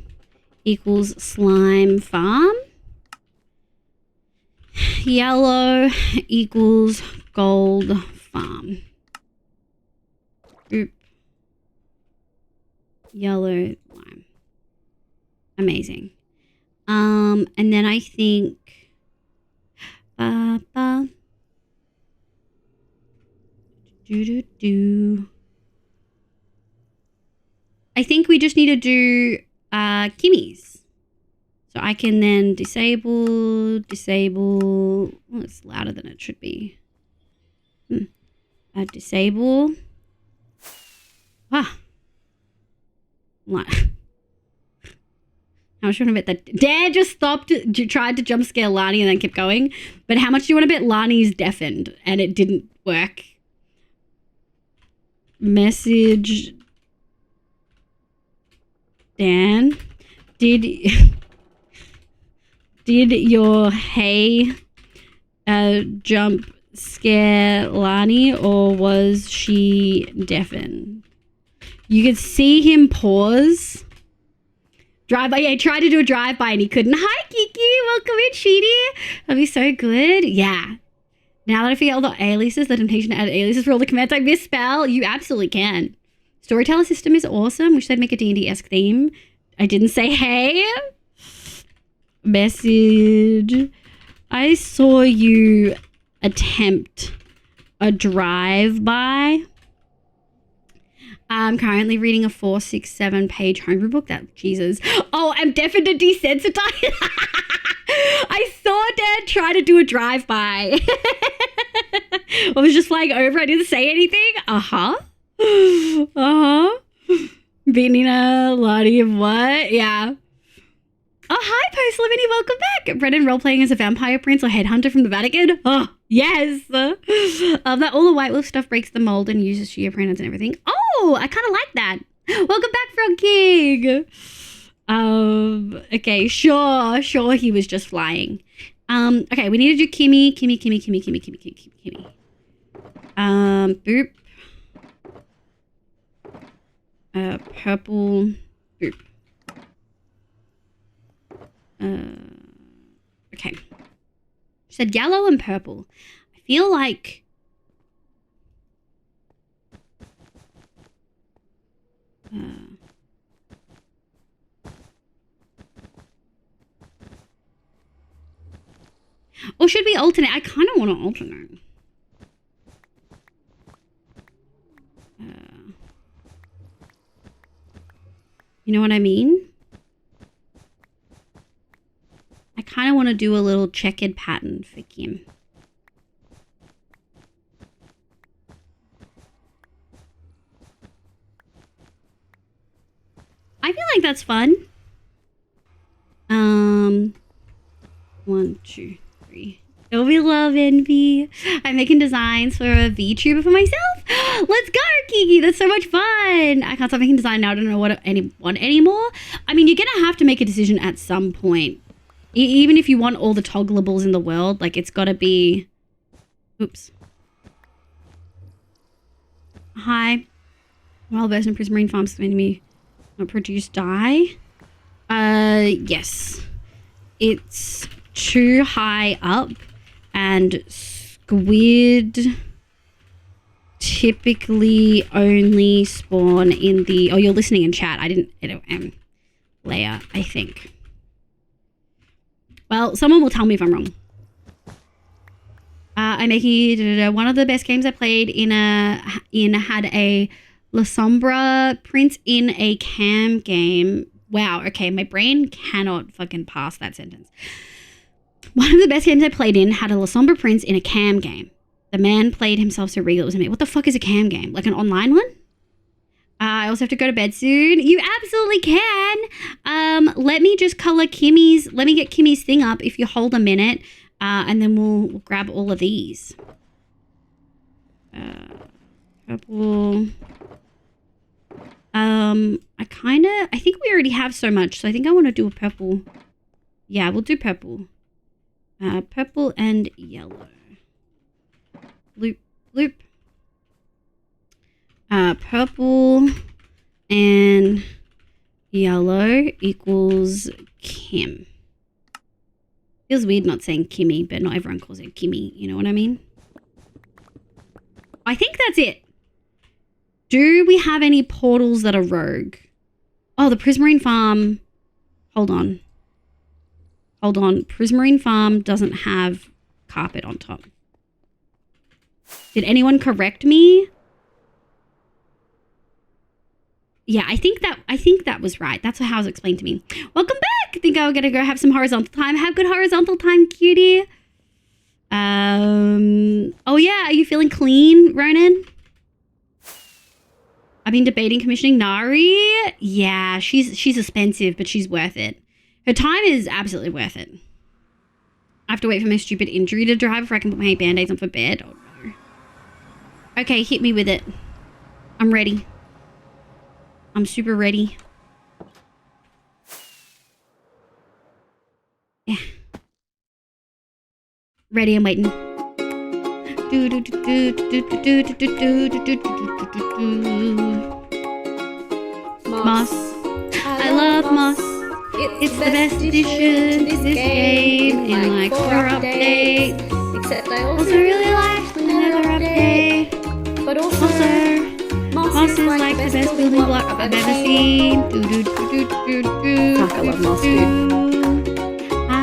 equals Slime Farm. Yellow equals Gold Farm. Oop. yellow, lime. Amazing. And then I think I think we just need to do Kimmy's. So I can then disable. Oh, it's louder than it should be. Disable. How much do you want to bet that Dad just stopped, tried to jump scare Lani and then kept going? But how much do you want to bet Lani's deafened and it didn't work? Message Dan, did your hey jump scare Lani or was she deafened? You could see him pause. Drive-by, yeah, he tried to do a drive-by and he couldn't. Hi, Kiki, welcome in, Sheedy. That'll be so good. Yeah. Now that I figure out all the aliases, the temptation to add aliases for all the commands I misspell, you absolutely can. Storyteller system is awesome. We should make a D&D-esque theme. I didn't say hey. Message. I saw you attempt a drive-by. I'm currently reading a 467 page homebrew book. Jesus. Oh, I'm deafened and desensitized. I saw Dad try to do a drive-by. I was just flying over. I didn't say anything. Being in a lot of what? Yeah. Oh, hi, Post Lemony. Welcome back. Brennan role-playing as a vampire prince or headhunter from the Vatican. Oh, yes. That all the White Wolf stuff breaks the mold and uses she pronouns and everything. Oh, I kind of like that. Welcome back, Frog King. Okay, sure, he was just flying. Okay, we need to do Kimmy. Boop. Purple. Boop. Okay. She said yellow and purple. I feel like or should we alternate? I kind of want to alternate. You know what I mean? I kind of want to do a little checkered pattern for Kim. I feel like that's fun. 1, 2, 3. We love envy. I'm making designs for a VTuber for myself. Let's go, Kiki. That's so much fun. I can't stop making design now. I don't know what I want anymore. I mean, you're going to have to make a decision at some point. Even if you want all the toggleables in the world, like it's got to be... Oops. Hi. Wild version of Prismarine Farms to me produce dye. Yes. It's too high up and squid typically only spawn in the... Oh, you're listening in chat. I didn't layer, I think. Well, someone will tell me if I'm wrong. I'm making one of the best games I played had a La Sombra prince in a cam game. Wow, okay, my brain cannot fucking pass that sentence. One of the best games I played in had a La Sombra prince in a cam game. The man played himself so regal it was amazing. What the fuck is a cam game? Like an online one? I also have to go to bed soon. You absolutely can. Let me just color Kimmy's. Let me get Kimmy's thing up if you hold a minute. And then we'll grab all of these. Purple. I think we already have so much. So I think I want to do a purple. Yeah, we'll do purple. Purple and yellow. Loop, loop. Purple and yellow equals Kim. Feels weird not saying Kimmy, but not everyone calls it Kimmy. You know what I mean? I think that's it. Do we have any portals that are rogue? Oh, the Prismarine Farm. Hold on. Prismarine Farm doesn't have carpet on top. Did anyone correct me? Yeah, I think that was right. That's how it was explained to me. Welcome back. I think I'm gonna go have some horizontal time. Have good horizontal time, cutie. Oh yeah, are you feeling clean, Ronan? I've been debating commissioning Nari. Yeah, she's expensive, but she's worth it. Her time is absolutely worth it. I have to wait for my stupid injury to dry before I can put my band-aids on for bed. Oh no. Okay, hit me with it. I'm ready. I'm super ready. Yeah. Ready, I'm waiting. Moss. I love moss. It's the best addition to this game in like 4 updates. Except I also really like the Nether update. But also moss is like the best building block I've ever seen. Fuck, I love moss, dude. I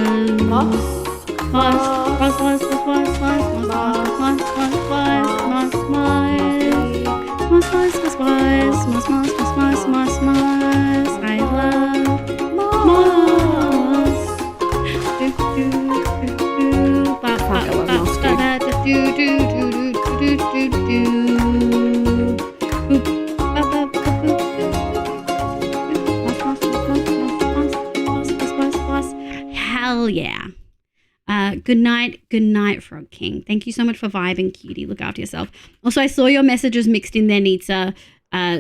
love moss. Fuck, I love moss, Hell yeah. Good night, Frog King. Thank you so much for vibing, cutie. Look after yourself. Also, I saw your messages mixed in there, Nitsa.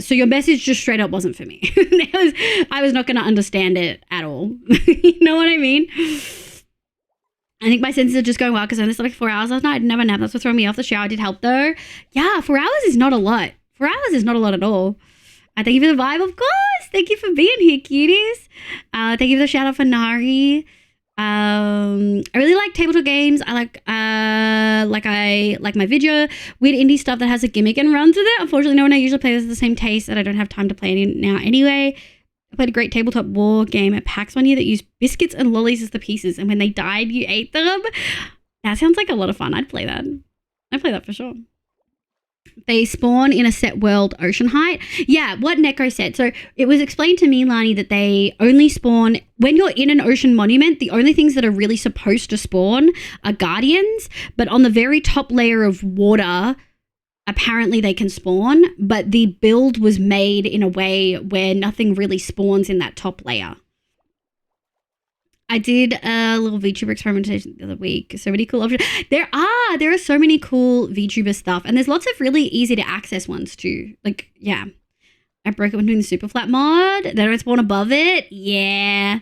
So your message just straight up wasn't for me. I was not going to understand it at all. You know what I mean? I think my senses are just going wild because I only slept like 4 hours last night. I didn't have a nap. That's what threw me off. The shower did help though. Yeah, 4 hours is not a lot. 4 hours is not a lot at all. Thank you for the vibe, of course. Thank you for being here, cuties. Thank you for the shout out for Nari. I really like tabletop games. I like my video weird indie stuff that has a gimmick and runs with it. Unfortunately, no one I usually play with is the same taste, and I don't have time to play any now anyway. I played a great tabletop war game at PAX one year that used biscuits and lollies as the pieces, and when they died, you ate them. That sounds like a lot of fun. I'd play that. I'd play that for sure. They spawn in a set world ocean height. Yeah, what Neko said. So it was explained to me, Lani, that they only spawn when you're in an ocean monument. The only things that are really supposed to spawn are guardians, but on the very top layer of water, apparently they can spawn, but the build was made in a way where nothing really spawns in that top layer. I did a little VTuber experimentation the other week. So many cool options. There are so many cool VTuber stuff, and there's lots of really easy to access ones too. Like, yeah. I broke it when doing the super flat mod. They don't spawn above it. Yeah.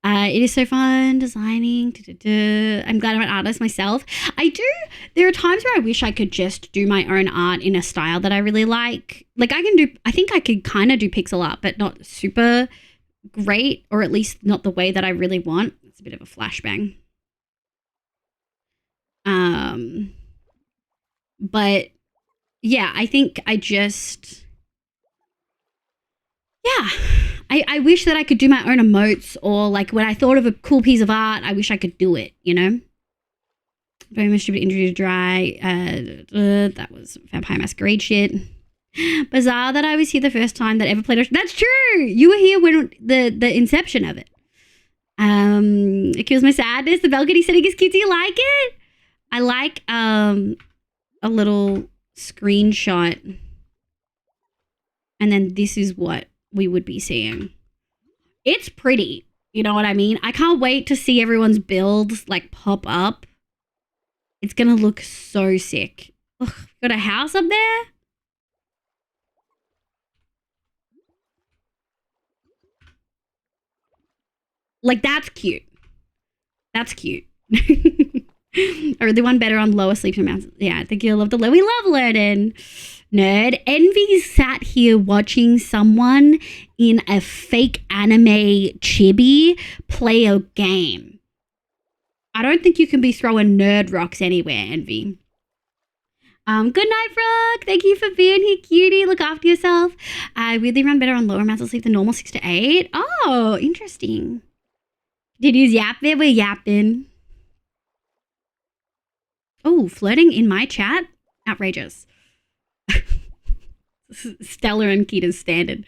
It is so fun designing. I'm glad I'm an artist myself. There are times where I wish I could just do my own art in a style that I really like. Like I think I could kind of do pixel art, but not super great, or at least not the way that I really want. It's a bit of a flashbang. But yeah, I think I wish that I could do my own emotes, or like when I thought of a cool piece of art, I wish I could do it, you know? Very much stupid injury to dry. That was Vampire Masquerade shit. Bizarre that I was here the first time that ever played Ocean. That's true. You were here when the inception of it. It kills my sadness. The balcony setting is cute. Do you like it? I like a little screenshot, and then this is what we would be seeing. It's pretty. You know what I mean? I can't wait to see everyone's builds like pop up. It's gonna look so sick. Ugh, got a house up there. Like, that's cute. That's cute. I really want better on lower sleep amounts. Yeah, I think you'll love we love learning. Nerd. Envy sat here watching someone in a fake anime chibi play a game. I don't think you can be throwing nerd rocks anywhere, Envy. Good night, Frog. Thank you for being here, cutie. Look after yourself. I weirdly run better on lower amounts of sleep than normal, 6 to 8. Oh, interesting. Did you yap there? We're yapping. Oh, flirting in my chat? Outrageous. Stellar and Kita's standard.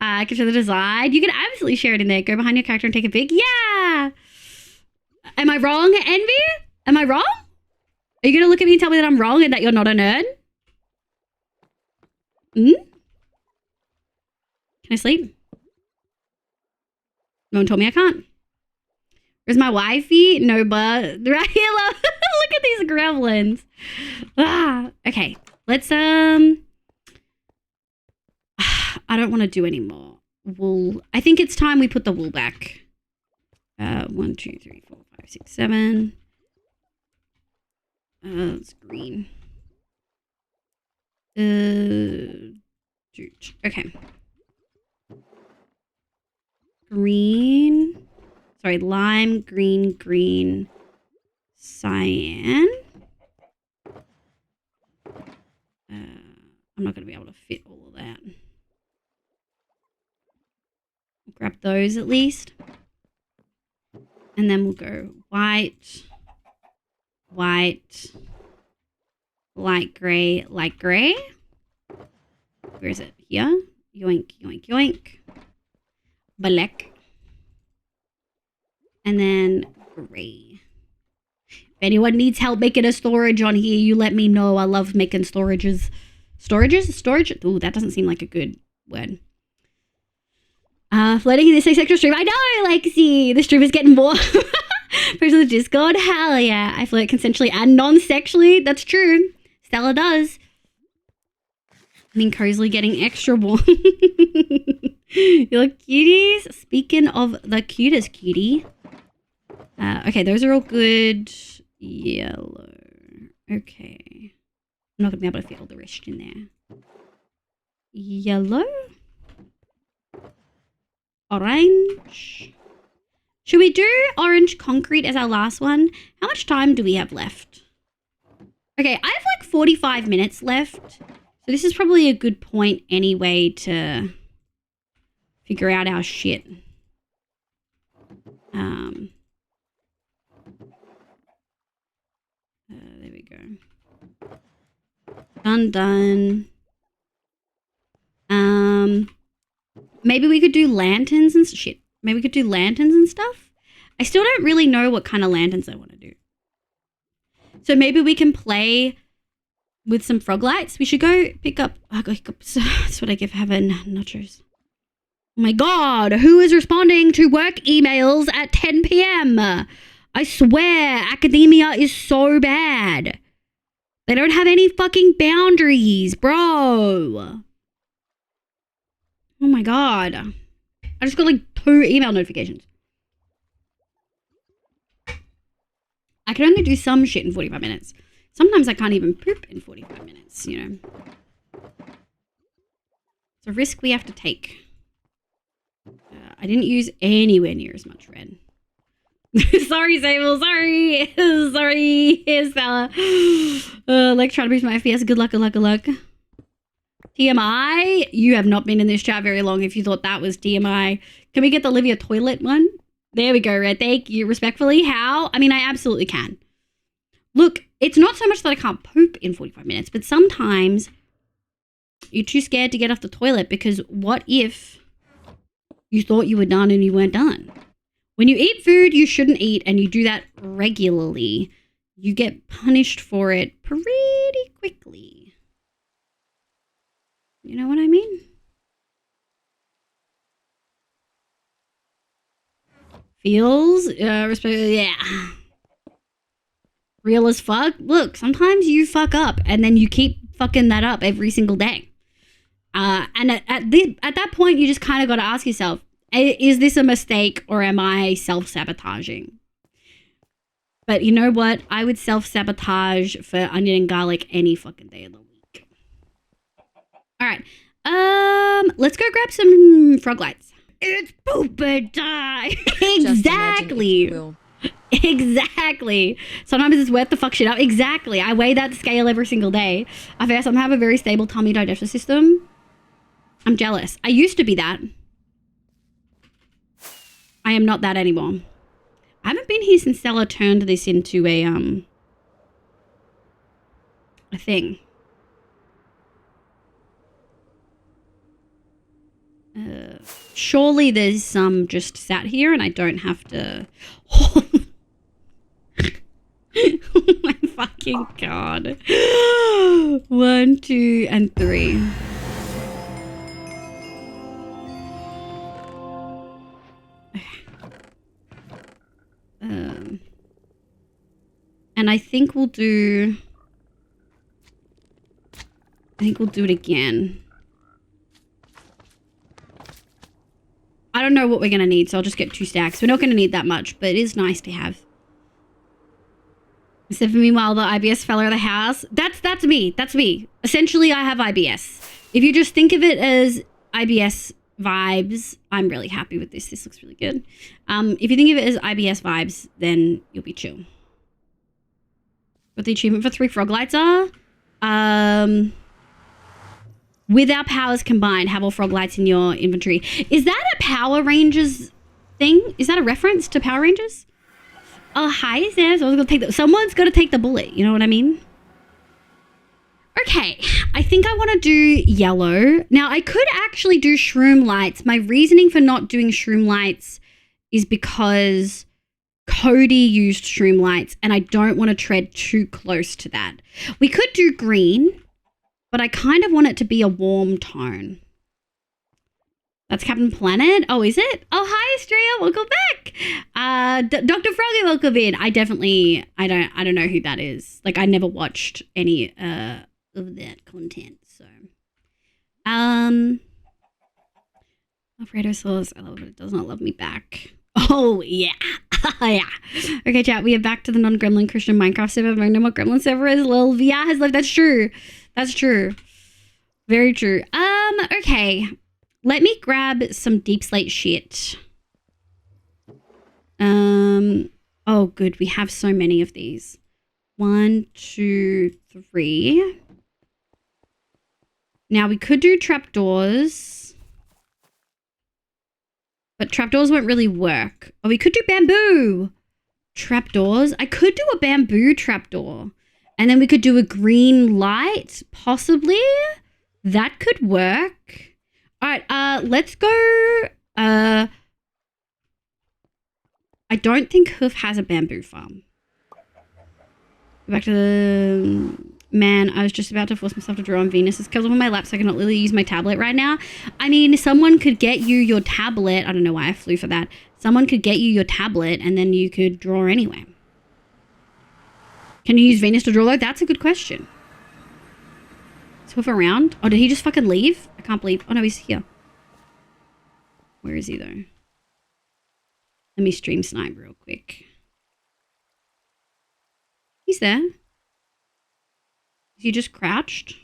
Control the design. You can absolutely share it in there. Go behind your character and take a pic. Yeah. Am I wrong, Envy? Am I wrong? Are you going to look at me and tell me that I'm wrong and that you're not a nerd? Hmm? Can I sleep? No one told me I can't. Where's my wifey? No, but right here, love. Look at these gremlins. Okay. Let's, I don't want to do any more wool. I think it's time we put the wool back. 1, 2, 3, 4, 5, 6, 7. It's green. Okay. Green. Sorry, lime, green, green, cyan. I'm not going to be able to fit all of that. I'll grab those at least. And then we'll go white, white, light grey, light grey. Where is it? Here. Yoink, yoink, yoink. Black. And then grey. If anyone needs help making a storage on here, you let me know. I love making storages. Storages? Storage? Ooh, that doesn't seem like a good word. Floating in this extra stream. I know, Lexi. The stream is getting more. Person of Discord. Hell yeah. I flirt consensually and non-sexually. That's true. Stella does. I mean, cozily getting extra warm. You look cuties. Speaking of the cutest cutie. Okay, those are all good. Yellow. Okay. I'm not going to be able to fit all the rest in there. Yellow. Orange. Should we do orange concrete as our last one? How much time do we have left? Okay, I have like 45 minutes left. So this is probably a good point anyway to figure out our shit. There we go. Done. Maybe we could do lanterns and shit. Maybe we could do lanterns and stuff. I still don't really know what kind of lanterns I want to do. So maybe we can play with some frog lights. We should go pick up. Oh, that's what I give heaven. Nachos. Oh my God. Who is responding to work emails at 10 p.m.? I swear, academia is so bad. They don't have any fucking boundaries, bro. Oh my God. I just got like 2 email notifications. I can only do some shit in 45 minutes. Sometimes I can't even poop in 45 minutes, you know. It's a risk we have to take. I didn't use anywhere near as much red. Sorry, Sable. Sorry. Sorry. Here's Stella. Like trying to boost my FPS. Good luck, good luck, good luck. TMI? You have not been in this chat very long if you thought that was TMI. Can we get the Olivia toilet one? There we go, Red. Thank you. Respectfully, how? I mean, I absolutely can. Look, it's not so much that I can't poop in 45 minutes, but sometimes you're too scared to get off the toilet because what if you thought you were done and you weren't done? When you eat food you shouldn't eat and you do that regularly, you get punished for it pretty quickly. You know what I mean? Feels, yeah. Real as fuck. Look, sometimes you fuck up and then you keep fucking that up every single day. And at that point, you just kind of got to ask yourself, is this a mistake or am I self-sabotaging? But you know what? I would self-sabotage for onion and garlic any fucking day of the week. All right. Let's go grab some frog lights. It's pooper time. Exactly. Exactly. Sometimes it's worth the fuck shit up. Exactly. I weigh that scale every single day. I somehow have a very stable tummy digestive system. I'm jealous. I used to be that. I am not that anymore. I haven't been here since Stella turned this into a thing. Surely there's some just sat here and I don't have to... Oh my fucking god. 1, 2, and 3. And I think we'll do it again. I don't know what we're going to need, so I'll just get 2 stacks. We're not going to need that much, but it is nice to have. Except for meanwhile, the IBS fell out of the house. That's me. That's me. Essentially, I have IBS. If you just think of it as IBS vibes, I'm really happy with this. This looks really good. If you think of it as IBS vibes, then you'll be chill. What the achievement for 3 frog lights are? With our powers combined, have all frog lights in your inventory. Is that a Power Rangers thing? Is that a reference to Power Rangers? Oh, hi, Zaz. Someone's got to take the bullet. You know what I mean? Okay, I think I want to do yellow. Now, I could actually do shroom lights. My reasoning for not doing shroom lights is because Cody used shroom lights, and I don't want to tread too close to that. We could do green, but I kind of want it to be a warm tone. That's Captain Planet. Oh, is it? Oh, hi, Astrea. Welcome back. Dr. Froggy, welcome in. I don't know who that is. Like, I never watched any of that content. So, Alfredo sauce. I love it. It does not love me back. Oh, yeah. Yeah. Okay, chat. We are back to the non-gremlin Christian Minecraft server. No more gremlin server as Lil VR has left. That's true. That's true. Very true. Okay. Let me grab some deep slate shit. Oh, good. We have so many of these. 1, 2, 3. Now, we could do trapdoors. But trapdoors won't really work. Oh, we could do bamboo. Trapdoors. I could do a bamboo trapdoor. And then we could do a green light, possibly. That could work. All right, let's go. I don't think Hoof has a bamboo farm. Go back to the... Man, I was just about to force myself to draw on Venus. It's because I'm on my lap, so I cannot literally use my tablet right now. I mean, someone could get you your tablet. I don't know why I flew for that. Someone could get you your tablet, and then you could draw anyway. Can you use Venus to draw though? That's a good question. Is Hoof around? Oh, did he just fucking leave? I can't believe. Oh no, he's here. Where is he though? Let me stream snipe real quick. He's there. Is he just crouched?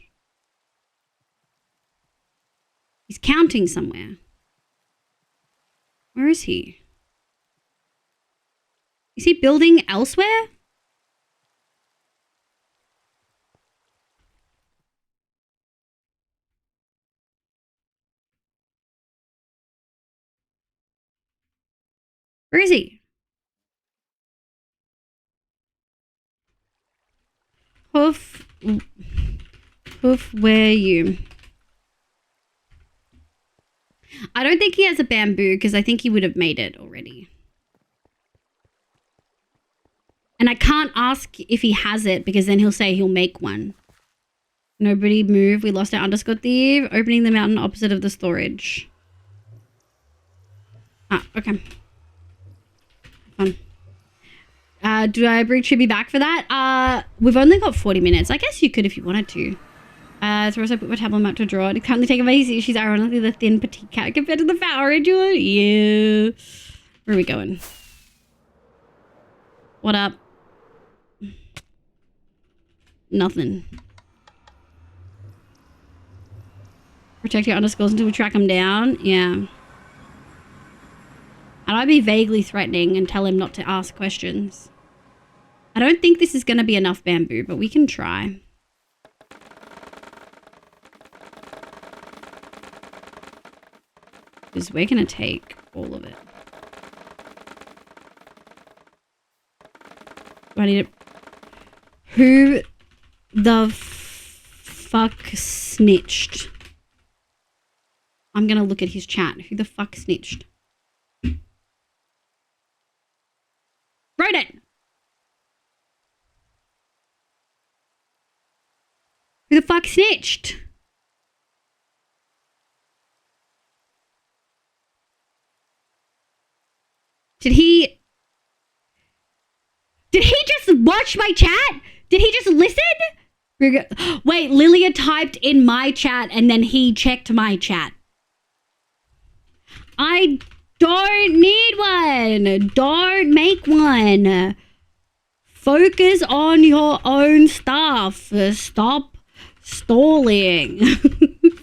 He's counting somewhere. Where is he? Is he building elsewhere? Where is he? Hoof, where are you? I don't think he has a bamboo because I think he would have made it already. And I can't ask if he has it because then he'll say he'll make one. Nobody move. We lost our underscore thief. Opening the mountain opposite of the storage. Ah, okay. Fun. Do I bring Chibi back for that? We've only got 40 minutes. I guess you could if you wanted to. So I put my tablet out to draw it. Currently taken by easy. She's ironically the thin petite cat compared to the Power Ranger one. Yeah. Where are we going? What up? Nothing. Protect your underscores until we track them down. Yeah. I How do I be vaguely threatening and tell him not to ask questions? I don't think this is going to be enough bamboo, but we can try. Because we're going to take all of it. Do I need to... Who the fuck snitched? I'm going to look at his chat. Who the fuck snitched? Wrote it! Who the fuck snitched? Did he just watch my chat? Did he just listen? Wait, Lilia typed in my chat and then he checked my chat. I don't need one. Don't make one. Focus on your own stuff. Stop stalling.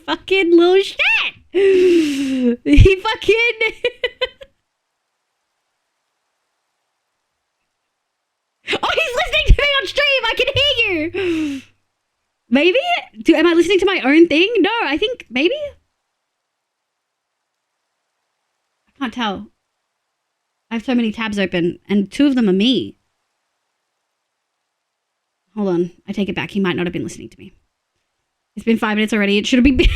Fucking little shit. He fucking... Oh, he's listening to me on stream. I can hear you. Maybe? Am I listening to my own thing? No, I think maybe. I can't tell. I have so many tabs open and 2 of them are me. Hold on. I take it back. He might not have been listening to me. It's been 5 minutes already. It should have been...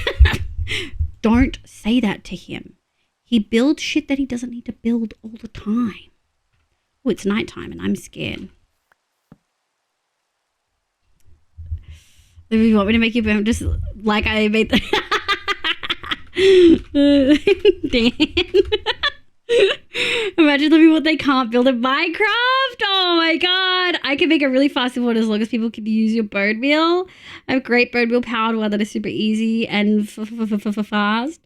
Don't say that to him. He builds shit that he doesn't need to build all the time. Oh, it's nighttime and I'm scared. If you want me to make you boom, just like I made the... Dan. Imagine living what they can't build in Minecraft. Oh my god. I can make a really fast one as long as people can use your bone meal. I have great bone meal powered one that is super easy and fast.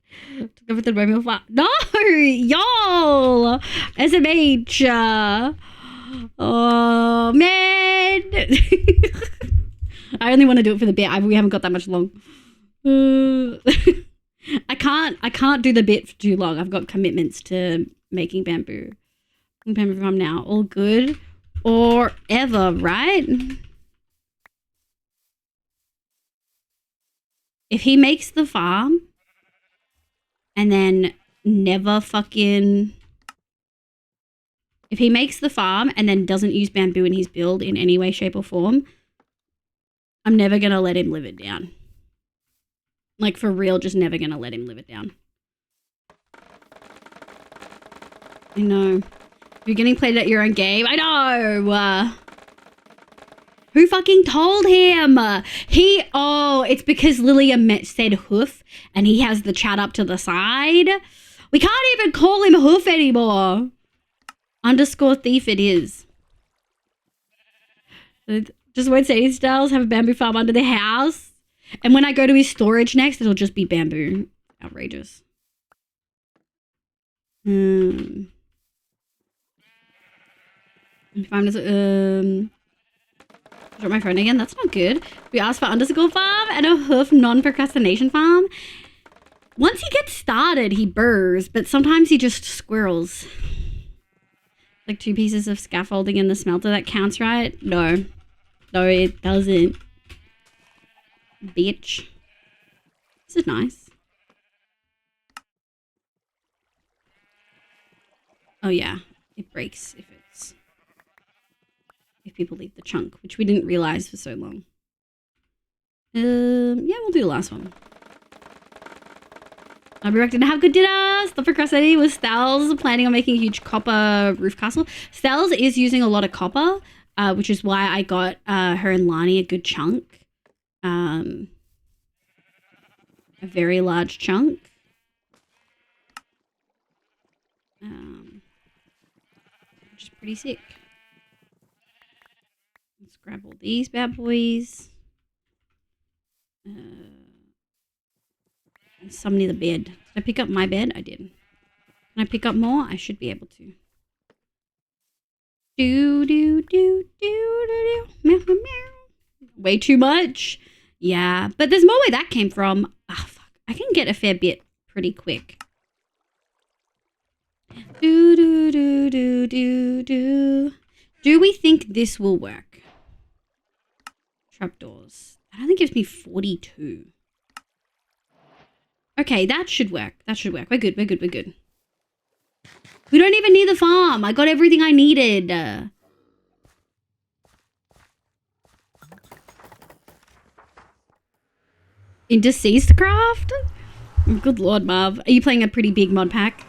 Go with the bone meal fast. No! Y'all! SMH! Oh, man! I only want to do it for the bit. We haven't got that much long. I can't do the bit for too long. I've got commitments to making bamboo. Bamboo farm now. All good. Or ever, right? If he makes the farm and then never fucking... If he makes the farm and then doesn't use bamboo in his build in any way, shape or form, I'm never going to let him live it down. Like, for real, just never going to let him live it down. I know. You're getting played at your own game. I know. Who fucking told him? Oh, it's because Lilia said hoof and he has the chat up to the side. We can't even call him hoof anymore. _ thief it is. Just won't say any styles have a bamboo farm under the house. And when I go to his storage next, it'll just be bamboo. Outrageous. If I'm just, drop my phone again. That's not good. We asked for _ farm and a hoof non-procrastination farm. Once he gets started, he burrs, but sometimes he just squirrels. Like 2 pieces of scaffolding in the smelter, that counts, right? No. No, it doesn't. Bitch. This is nice. Oh yeah, it breaks if people leave the chunk, which we didn't realize for so long. Yeah, we'll do the last one. I'll be directed. Have good dinner. Stop procrastinating with Stels. Planning on making a huge copper roof castle. Stels is using a lot of copper, which is why I got her and Lani a good chunk. A very large chunk. Which is pretty sick. Let's grab all these bad boys. Some near the bed. Did I pick up my bed? I did. Can I pick up more? I should be able to. Meow, meow, meow. Way too much. Yeah, but there's more where that came from. Ah, fuck. I can get a fair bit pretty quick. Do, do, do, do, do, do. Do we think this will work? Trapdoors. That only gives me 42. Okay, that should work. That should work. We're good. We're good. We're good. We don't even need the farm. I got everything I needed. Into Seastcraft? Good lord, Marv. Are you playing a pretty big mod pack?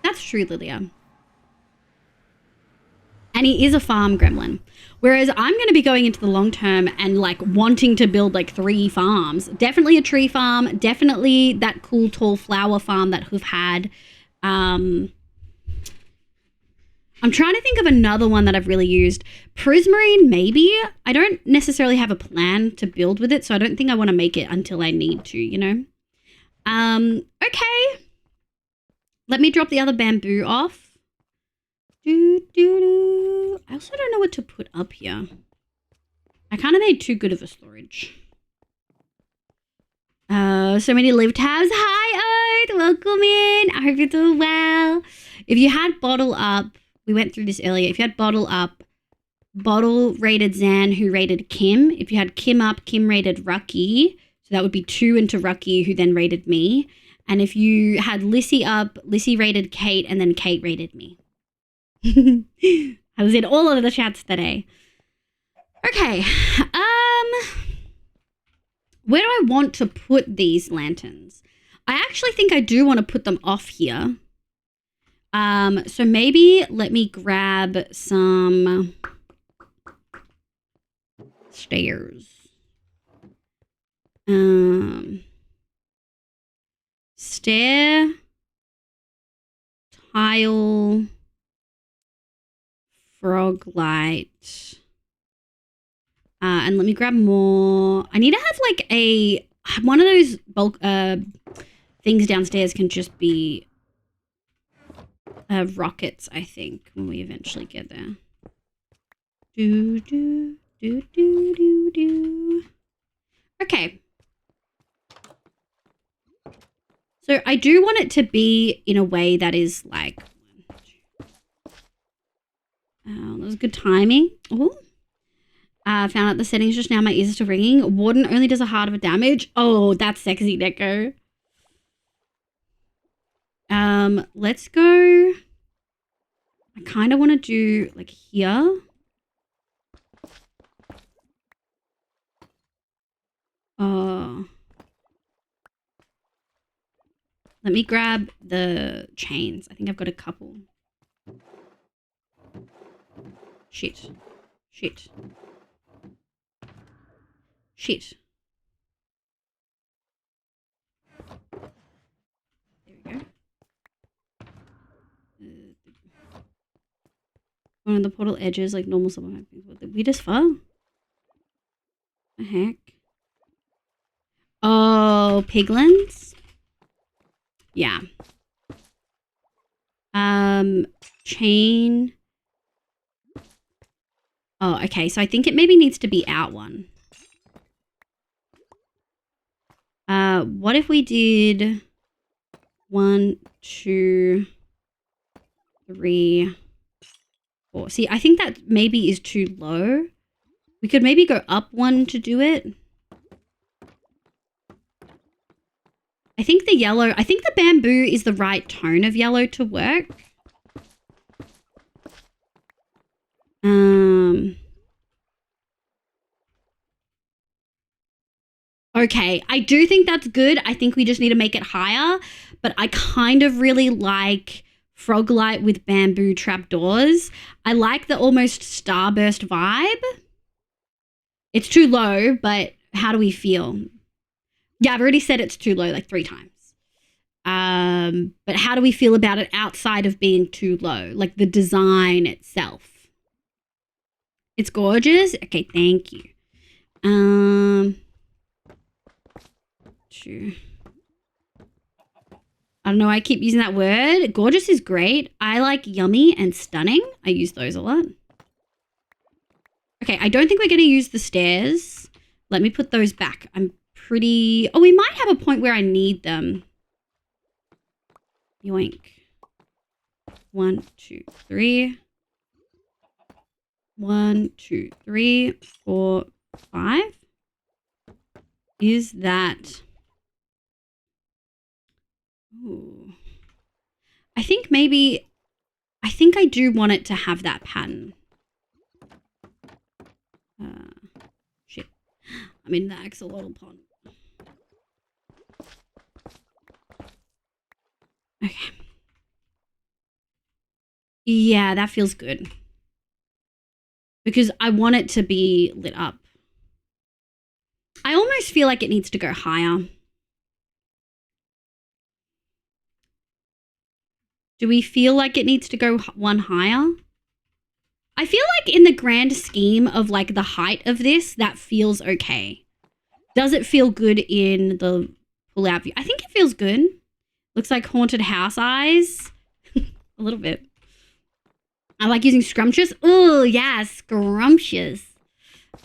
That's true, Lilia. And he is a farm gremlin. Whereas I'm going to be going into the long term and like wanting to build like 3 farms. Definitely a tree farm. Definitely that cool tall flower farm that we've had. I'm trying to think of another one that I've really used. Prismarine, maybe. I don't necessarily have a plan to build with it, so I don't think I want to make it until I need to, you know? Okay. Let me drop the other bamboo off. I also don't know what to put up here. I kind of made too good of a storage. So many live tabs. Hi, Earth. Welcome in. I hope you're doing well. If you had bottle up, we went through this earlier. If you had bottle up, bottle rated Zan, who rated Kim. If you had Kim up, Kim rated Rucky. So that would be 2 into Rucky, who then rated me. And if you had Lissy up, Lissy rated Kate, and then Kate rated me. I was in all of the chats today. Okay. Where do I want to put these lanterns? I actually think I do want to put them off here. So maybe let me grab some stairs. Stair, tile, frog light, and let me grab more. I need to have like one of those bulk things downstairs can just be rockets, I think, when we eventually get there. Do do do do do do. Okay. So I do want it to be in a way that is like, that was good timing. Oh, found out the settings just now. My ears are still ringing. Warden only does a heart of a damage. Oh, that's sexy, Neko. Let's go. I kind of want to do like here. Let me grab the chains. I think I've got a couple. Shit. Shit. Shit. There we go. One of the portal edges, like normal summer things. What the weirdest fuck? The heck? Oh, piglins? Yeah. Chain. Oh, okay. So I think it maybe needs to be out one. What if we did 1, 2, 3, 4? See, I think that maybe is too low. We could maybe go up 1 to do it. I think the bamboo is the right tone of yellow to work. Okay, I do think that's good. I think we just need to make it higher, but I kind of really like frog light with bamboo trapdoors. I like the almost starburst vibe. It's too low, but how do we feel? Yeah, I've already said it's too low like 3 times. But how do we feel about it outside of being too low? Like the design itself. It's gorgeous. Okay, thank you. Sure. I don't know why I keep using that word. Gorgeous is great. I like yummy and stunning. I use those a lot. Okay, I don't think we're going to use the stairs. Let me put those back. I'm pretty... Oh, we might have a point where I need them. Yoink. 1, 2, 3. 1, 2, 3, 4, 5. Is that... Ooh. I think maybe... I think I do want it to have that pattern. Shit. I'm in the axolotl pond. Okay. Yeah, that feels good. Because I want it to be lit up. I almost feel like it needs to go higher. Do we feel like it needs to go one higher? I feel like in the grand scheme of like the height of this, that feels okay. Does it feel good in the pull-out view? I think it feels good. Looks like haunted house eyes. A little bit. I like using scrumptious. Oh, yeah, scrumptious.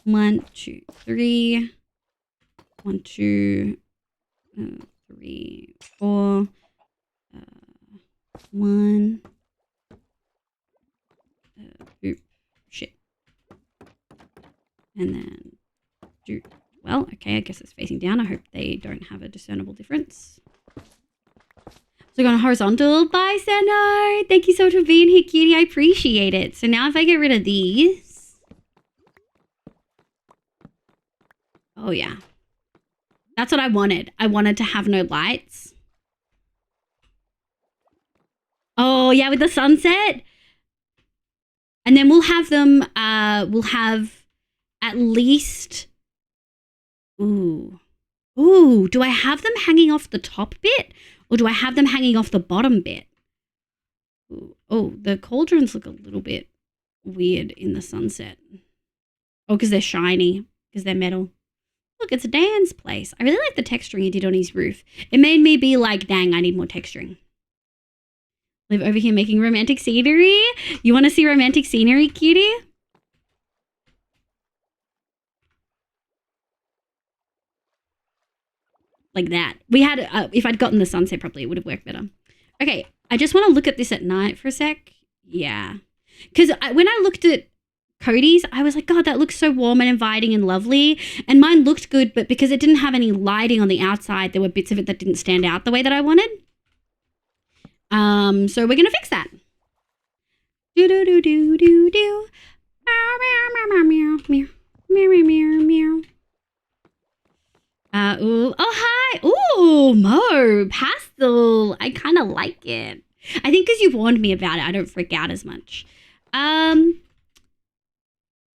1, 2, 3. 1, 2, 3, 4. 1. Oop, shit. And then do. Well, okay, I guess it's facing down. I hope they don't have a discernible difference. So going horizontal. Bye, Seno. Thank you so much for being here, cutie. I appreciate it. So now if I get rid of these. Oh, yeah. That's what I wanted. I wanted to have no lights. Oh, yeah, with the sunset. And then we'll have them, we'll have at least... Ooh. Ooh, do I have them hanging off the top bit? Or do I have them hanging off the bottom bit? Ooh. Oh, the cauldrons look a little bit weird in the sunset. Oh, because they're shiny. Because they're metal. Look, it's a Dan's place. I really like the texturing he did on his roof. It made me be like, dang, I need more texturing. Live over here making romantic scenery. You want to see romantic scenery, cutie? Like that. We had, if I'd gotten the sunset properly, it would have worked better. Okay, I just want to look at this at night for a sec. Yeah. Because when I looked at Cody's, I was like, God, that looks so warm and inviting and lovely. And mine looked good, but because it didn't have any lighting on the outside, there were bits of it that didn't stand out the way that I wanted. So we're gonna fix that. Do do do do do do. Meow meow meow meow meow meow meow meow. Ooh, oh hi, ooh, Mo pastel. I kind of like it. I think because you warned me about it, I don't freak out as much.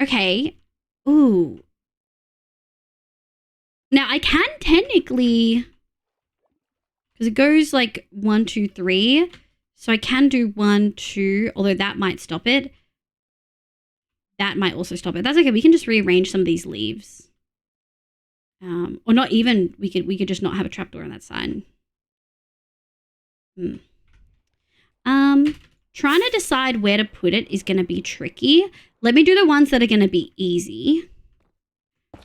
Okay. Ooh. Now I can technically. Because it goes like 1, 2, 3. So I can do 1, 2, although that might stop it. That might also stop it. That's okay. We can just rearrange some of these leaves. Or not even, we could just not have a trapdoor on that side. Trying to decide where to put it is going to be tricky. Let me do the ones that are going to be easy.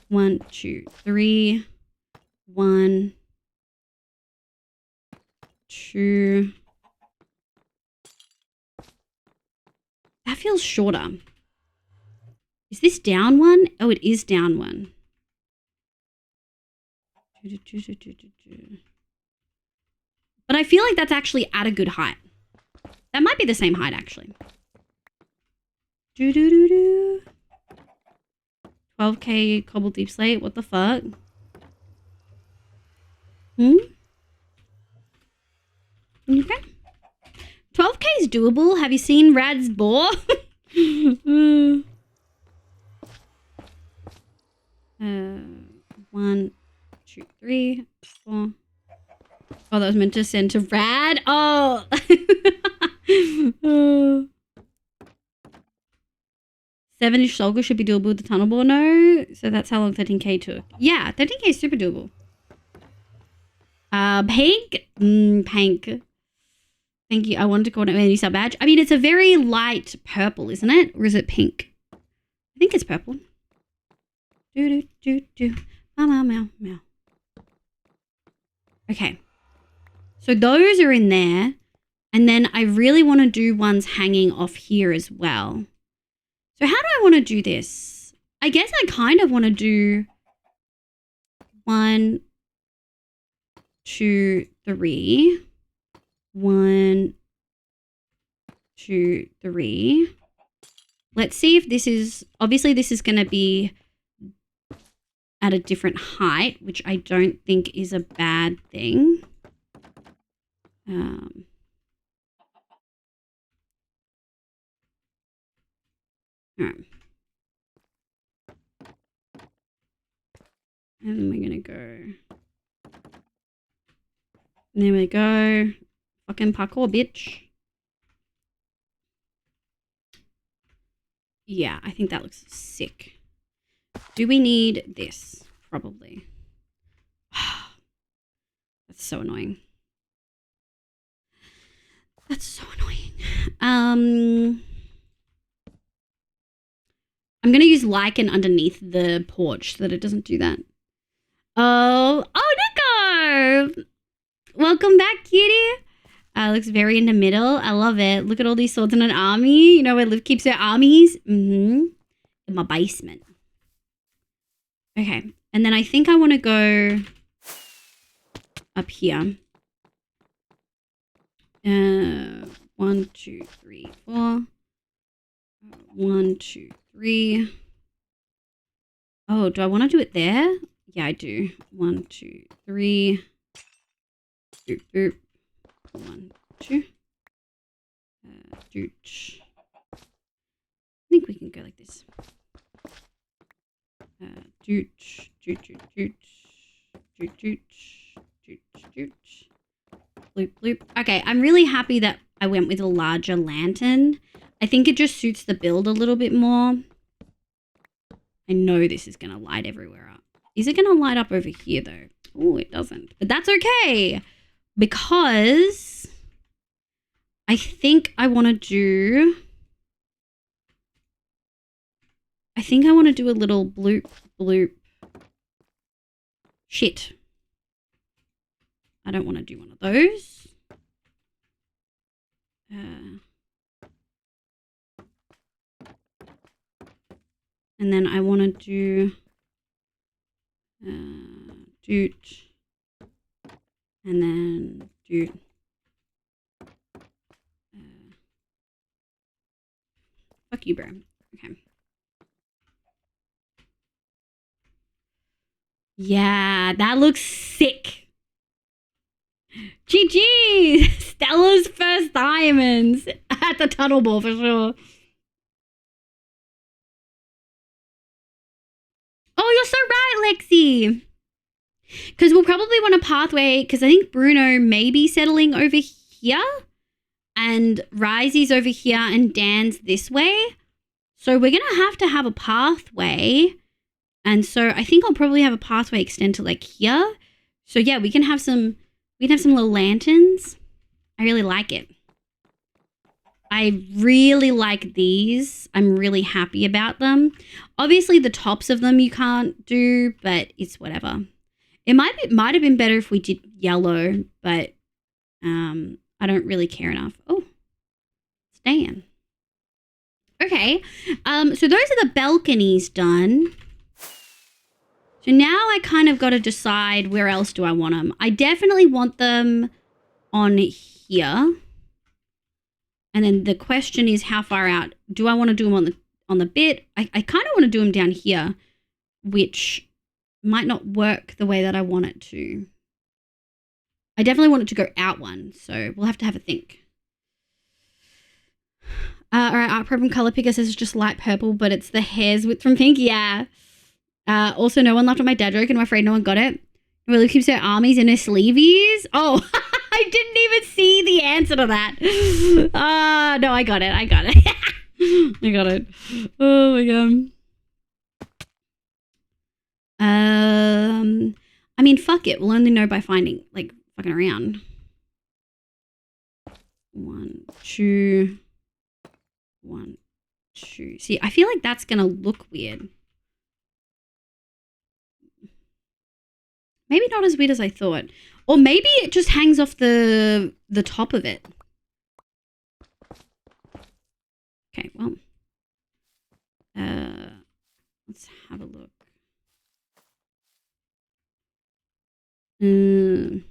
1, 2, 3. 1, 2. That feels shorter. Is this down one? Oh, it is down one. But I feel like that's actually at a good height. That might be the same height, actually. 12K cobbled deep slate. What the fuck? Okay. 12K is doable. Have you seen Rad's boar? 1, 2, 3, 4. Oh, that was meant to send to Rad. Oh. 7-inch Solga should be doable with the tunnel bore. No. So that's how long 13K took. Yeah, 13K is super doable. Pink. Pink. Thank you. I wanted to call it a new sub badge. I mean, it's a very light purple, isn't it? Or is it pink? I think it's purple. Do do do do. Meow meow meow meow. Okay. So those are in there. And then I really want to do ones hanging off here as well. So how do I want to do this? I guess I kind of want to do 1, 2, 3. 1, 2, 3. Let's see if this is, obviously this is going to be at a different height, which I don't think is a bad thing. All right. And we're going to go. There we go. Fucking parkour, bitch. Yeah, I think that looks sick. Do we need this? Probably. That's so annoying. That's so annoying. I'm going to use lichen underneath the porch so that it doesn't do that. Oh, Nico! Welcome back, cutie. Looks very in the middle. I love it. Look at all these swords in an army. You know where Liv keeps her armies? In my basement. Okay. And then I think I want to go up here. 1, 2, 3, 4. 1, 2, 3. Oh, do I want to do it there? Yeah, I do. 1, 2, 3. Boop, boop. 1, 2. Dooch. I think we can go like this. Dooch, dooch, dooch, dooch, dooch, dooch, dooch. Bloop, bloop. Okay, I'm really happy that I went with a larger lantern. I think it just suits the build a little bit more. I know this is going to light everywhere up. Is it going to light up over here though? Oh, it doesn't. But that's okay. Because I think I want to do... I think I want to do a little bloop, bloop. Shit. I don't want to do one of those. And then I want to do doot, and then doot. Fuck you, bro. Okay. Yeah, that looks sick. GG! Stella's first diamonds at the tunnel ball for sure. Oh, you're so right, Lexi. Because we'll probably want a pathway, because I think Bruno may be settling over here, and Risey's over here, and Dan's this way. So we're going to have a pathway. And so I think I'll probably have a pathway extend to like here. So yeah, we can have some little lanterns. I really like it. I really like these. I'm really happy about them. Obviously the tops of them you can't do, but it's whatever. It might have been better if we did yellow, but I don't really care enough. Oh, it's Dan. Okay, so those are the balconies done. So now I kind of got to decide where else do I want them. I definitely want them on here. And then the question is how far out? Do I want to do them on the bit? I kind of want to do them down here, which might not work the way that I want it to. I definitely want it to go out one, so we'll have to have a think. All right, Art Program Color Picker says it's just light purple, but it's the hair's width from pink. Yeah. Also, no one laughed at my dad joke, and I'm afraid no one got it. Really keeps her armies in her sleeveys. Oh, I didn't even see the answer to that. No, I got it. I got it. Oh my god. I mean, fuck it. We'll only know by finding, like, fucking around. 1, 2. 1, 2. See, I feel like that's gonna look weird. Maybe not as weird as I thought. Or maybe it just hangs off the top of it. Okay, well. Let's have a look. I'm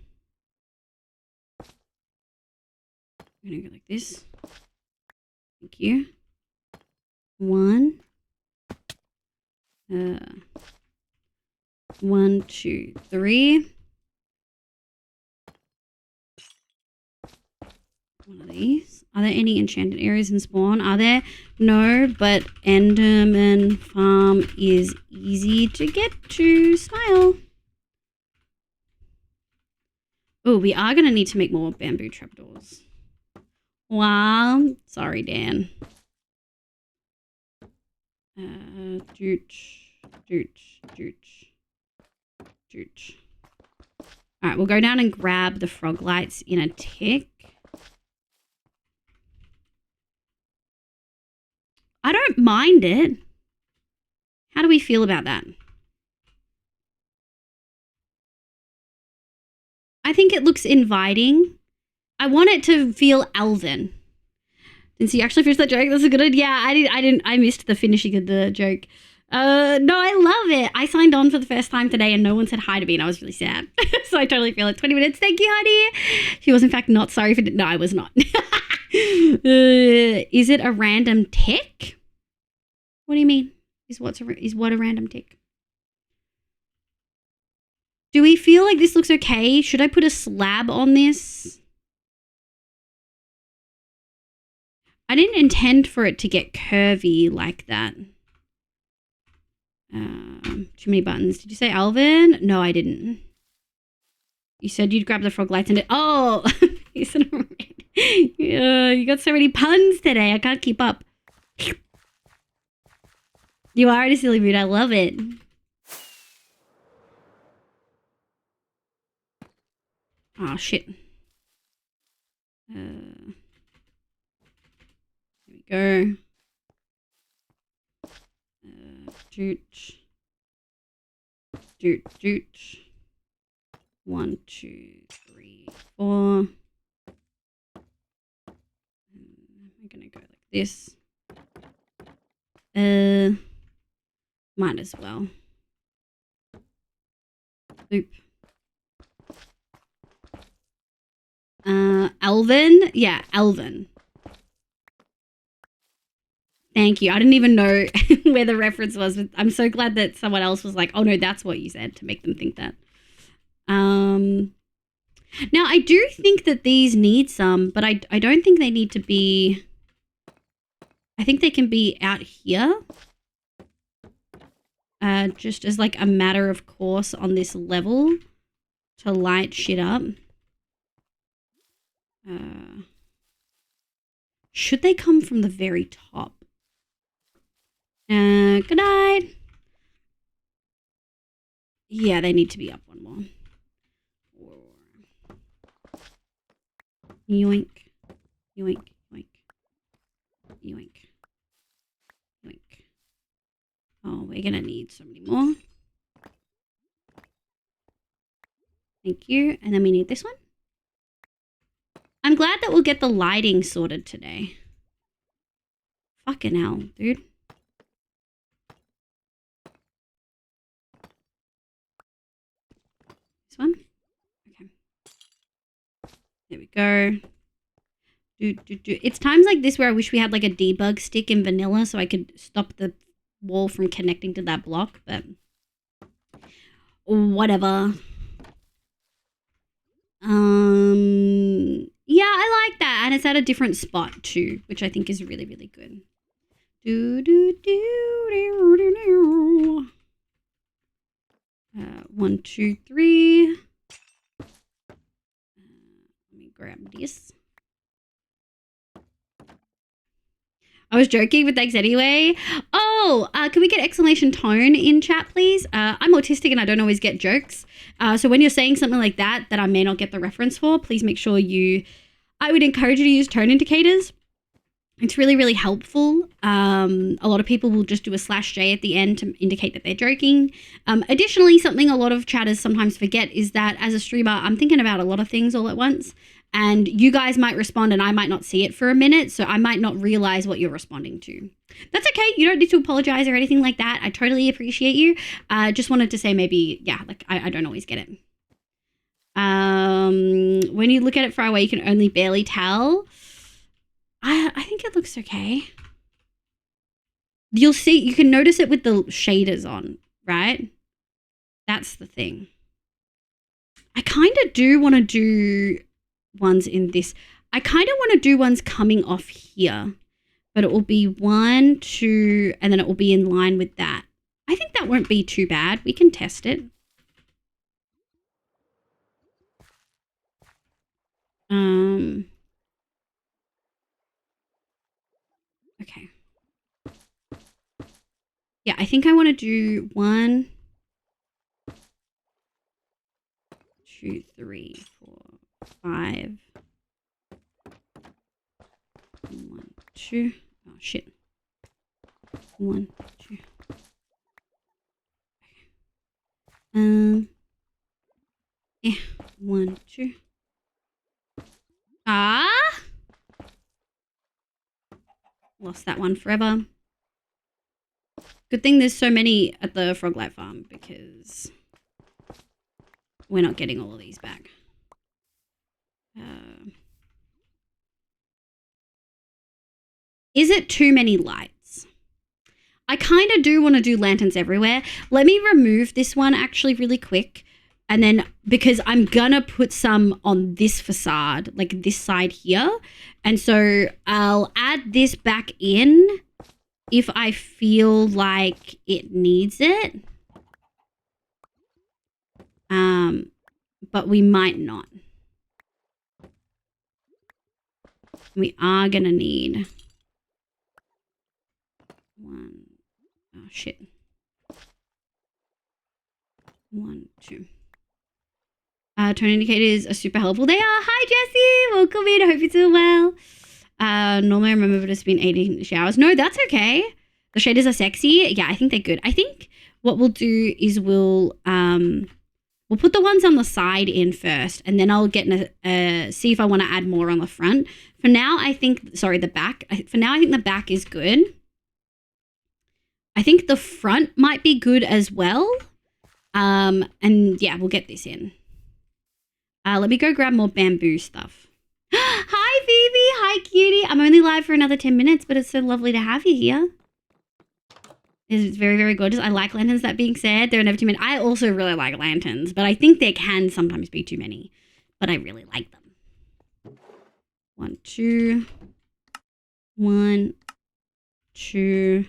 gonna go like this. Thank you. 1. 1, 2, 3. One of these. Are there any enchanted areas in spawn? Are there? No, but Enderman Farm is easy to get to. Smile. Oh, we are going to need to make more bamboo trapdoors. Wow. Sorry, Dan. Dooch. All right, we'll go down and grab the frog lights in a tick. I don't mind it. How do we feel about that? I think it looks inviting. I want it to feel elven. Didn't you actually finish that joke? That's a good idea. Yeah, I missed the finishing of the joke. No, I love it. I signed on for the first time today and no one said hi to me and I was really sad. So I totally feel it. 20 minutes. Thank you, honey. She was in fact not sorry for it. No, I was not. Is it a random tick? What do you mean? Is what a random tick? Do we feel like this looks okay? Should I put a slab on this? I didn't intend for it to get curvy like that. Too many buttons. Did you say Alvin? No, I didn't. You said you'd grab the frog lights and it. Oh, you got so many puns today. I can't keep up. You are in a silly mood. I love it. Oh, shit. Here we go. Doot. 1, 2, 3, 4. I'm gonna go like this. Might as well. Loop. Elven? Yeah, Elven. Thank you. I didn't even know where the reference was, but I'm so glad that someone else was like, oh no, that's what you said, to make them think that. Now, I do think that these need some, but I don't think they need to be... I think they can be out here. Just as like a matter of course on this level to light shit up. Should they come from the very top? Good night. Yeah, they need to be up one more. Yoink. Yoink. Yoink. Yoink. Yoink. Oh, we're gonna need so many more. Thank you. And then we need this one. I'm glad that we'll get the lighting sorted today. Fucking hell, dude. This one? Okay. There we go. It's times like this where I wish we had like a debug stick in vanilla so I could stop the wall from connecting to that block, but whatever. Yeah, I like that. And it's at a different spot too, which I think is really, really good. 1, 2, 3. Let me grab this. I was joking, but thanks anyway. Oh, can we get exclamation tone in chat, please? I'm autistic and I don't always get jokes. So when you're saying something like that I may not get the reference for, please make sure you... I would encourage you to use tone indicators. It's really, really helpful. A lot of people will just do a /J at the end to indicate that they're joking. Additionally, something a lot of chatters sometimes forget is that as a streamer, I'm thinking about a lot of things all at once. And you guys might respond and I might not see it for a minute. So I might not realize what you're responding to. That's okay. You don't need to apologize or anything like that. I totally appreciate you. Just wanted to say maybe, yeah, like I don't always get it. When you look at it far away, you can only barely tell. I think it looks okay. You'll see, you can notice it with the shaders on, right? That's the thing. I kind of do want to do ones in this. I kind of want to do ones coming off here, but it will be 1, 2, and then it will be in line with that. I think that won't be too bad. We can test it. Okay. Yeah, I think I want to do 1, 2, 3, 4, 5. 1, 2. Oh shit. 1, 2. Yeah. 1, 2. Lost that one forever. Good thing there's so many at the Froglight farm because we're not getting all of these back. Is it too many lights? I kind of do want to do lanterns everywhere. Let me remove this one actually really quick. And then because I'm gonna put some on this facade, like this side here. And so I'll add this back in if I feel like it needs it. But we might not. We are gonna need 1. Oh shit. 1, 2. Tone indicators are super helpful. They are. Hi, Jessie. Welcome in. I hope you're doing well. Normally I remember it's been 18 showers. No, that's okay. The shaders are sexy. Yeah, I think they're good. I think what we'll do is we'll put the ones on the side in first, and then I'll get see if I want to add more on the front. For now, I think, sorry, the back. For now, I think the back is good. I think the front might be good as well. And yeah, we'll get this in. Let me go grab more bamboo stuff. Hi, Phoebe. Hi, cutie. I'm only live for another 10 minutes, but it's so lovely to have you here. It's very, very gorgeous. I like lanterns, that being said. There are never too many. I also really like lanterns, but I think there can sometimes be too many. But I really like them. 1, 2. 1, 2.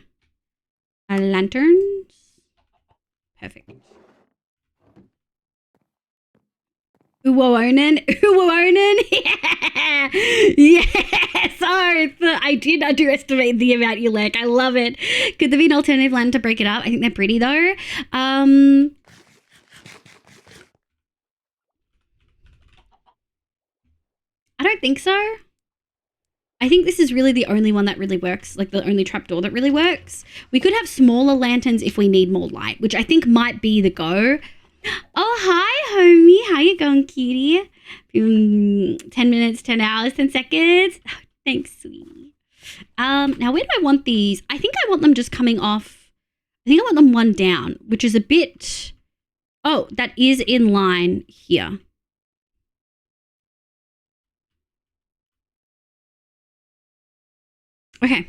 Lanterns. Perfect. Uwonen. Yeah. Yeah. Sorry. I did underestimate the amount you like. I love it. Could there be an alternative lantern to break it up? I think they're pretty though. I don't think so. I think this is really the only one that really works, like the only trapdoor that really works. We could have smaller lanterns if we need more light, which I think might be the go. Oh, hi, homie. How you going, cutie? 10 minutes, 10 hours, 10 seconds. Oh, thanks, sweetie. Now, where do I want these? I think I want them just coming off. I think I want them one down, which is a bit... Oh, that is in line here. Okay.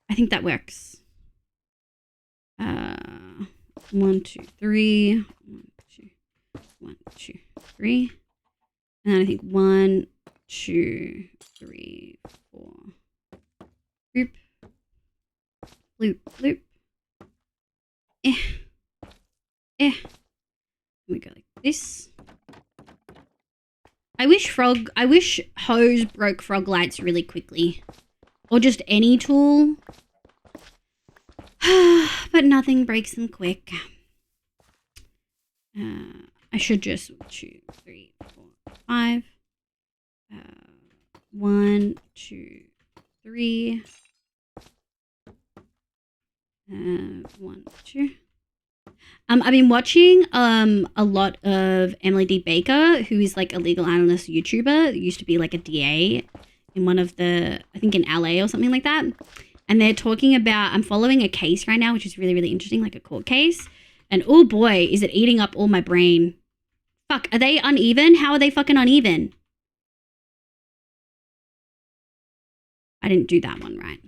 I think that works. 1, 2, 3. 1, 2, 1, 2, 3. And then I think 1, 2, 3, 4. Loop. Loop, loop. We go like this. I wish hose broke frog lights really quickly. Or just any tool. But nothing breaks them quick. I should just 2, 3, 4, 5. 1, 2, 3. 1, 2. I've been watching a lot of Emily D. Baker, who is like a legal analyst YouTuber, used to be like a DA in one of the, I think in LA or something like that. And they're talking about, I'm following a case right now, which is really, really interesting, like a court case. And oh boy, is it eating up all my brain. Fuck, are they uneven? How are they fucking uneven? I didn't do that one right.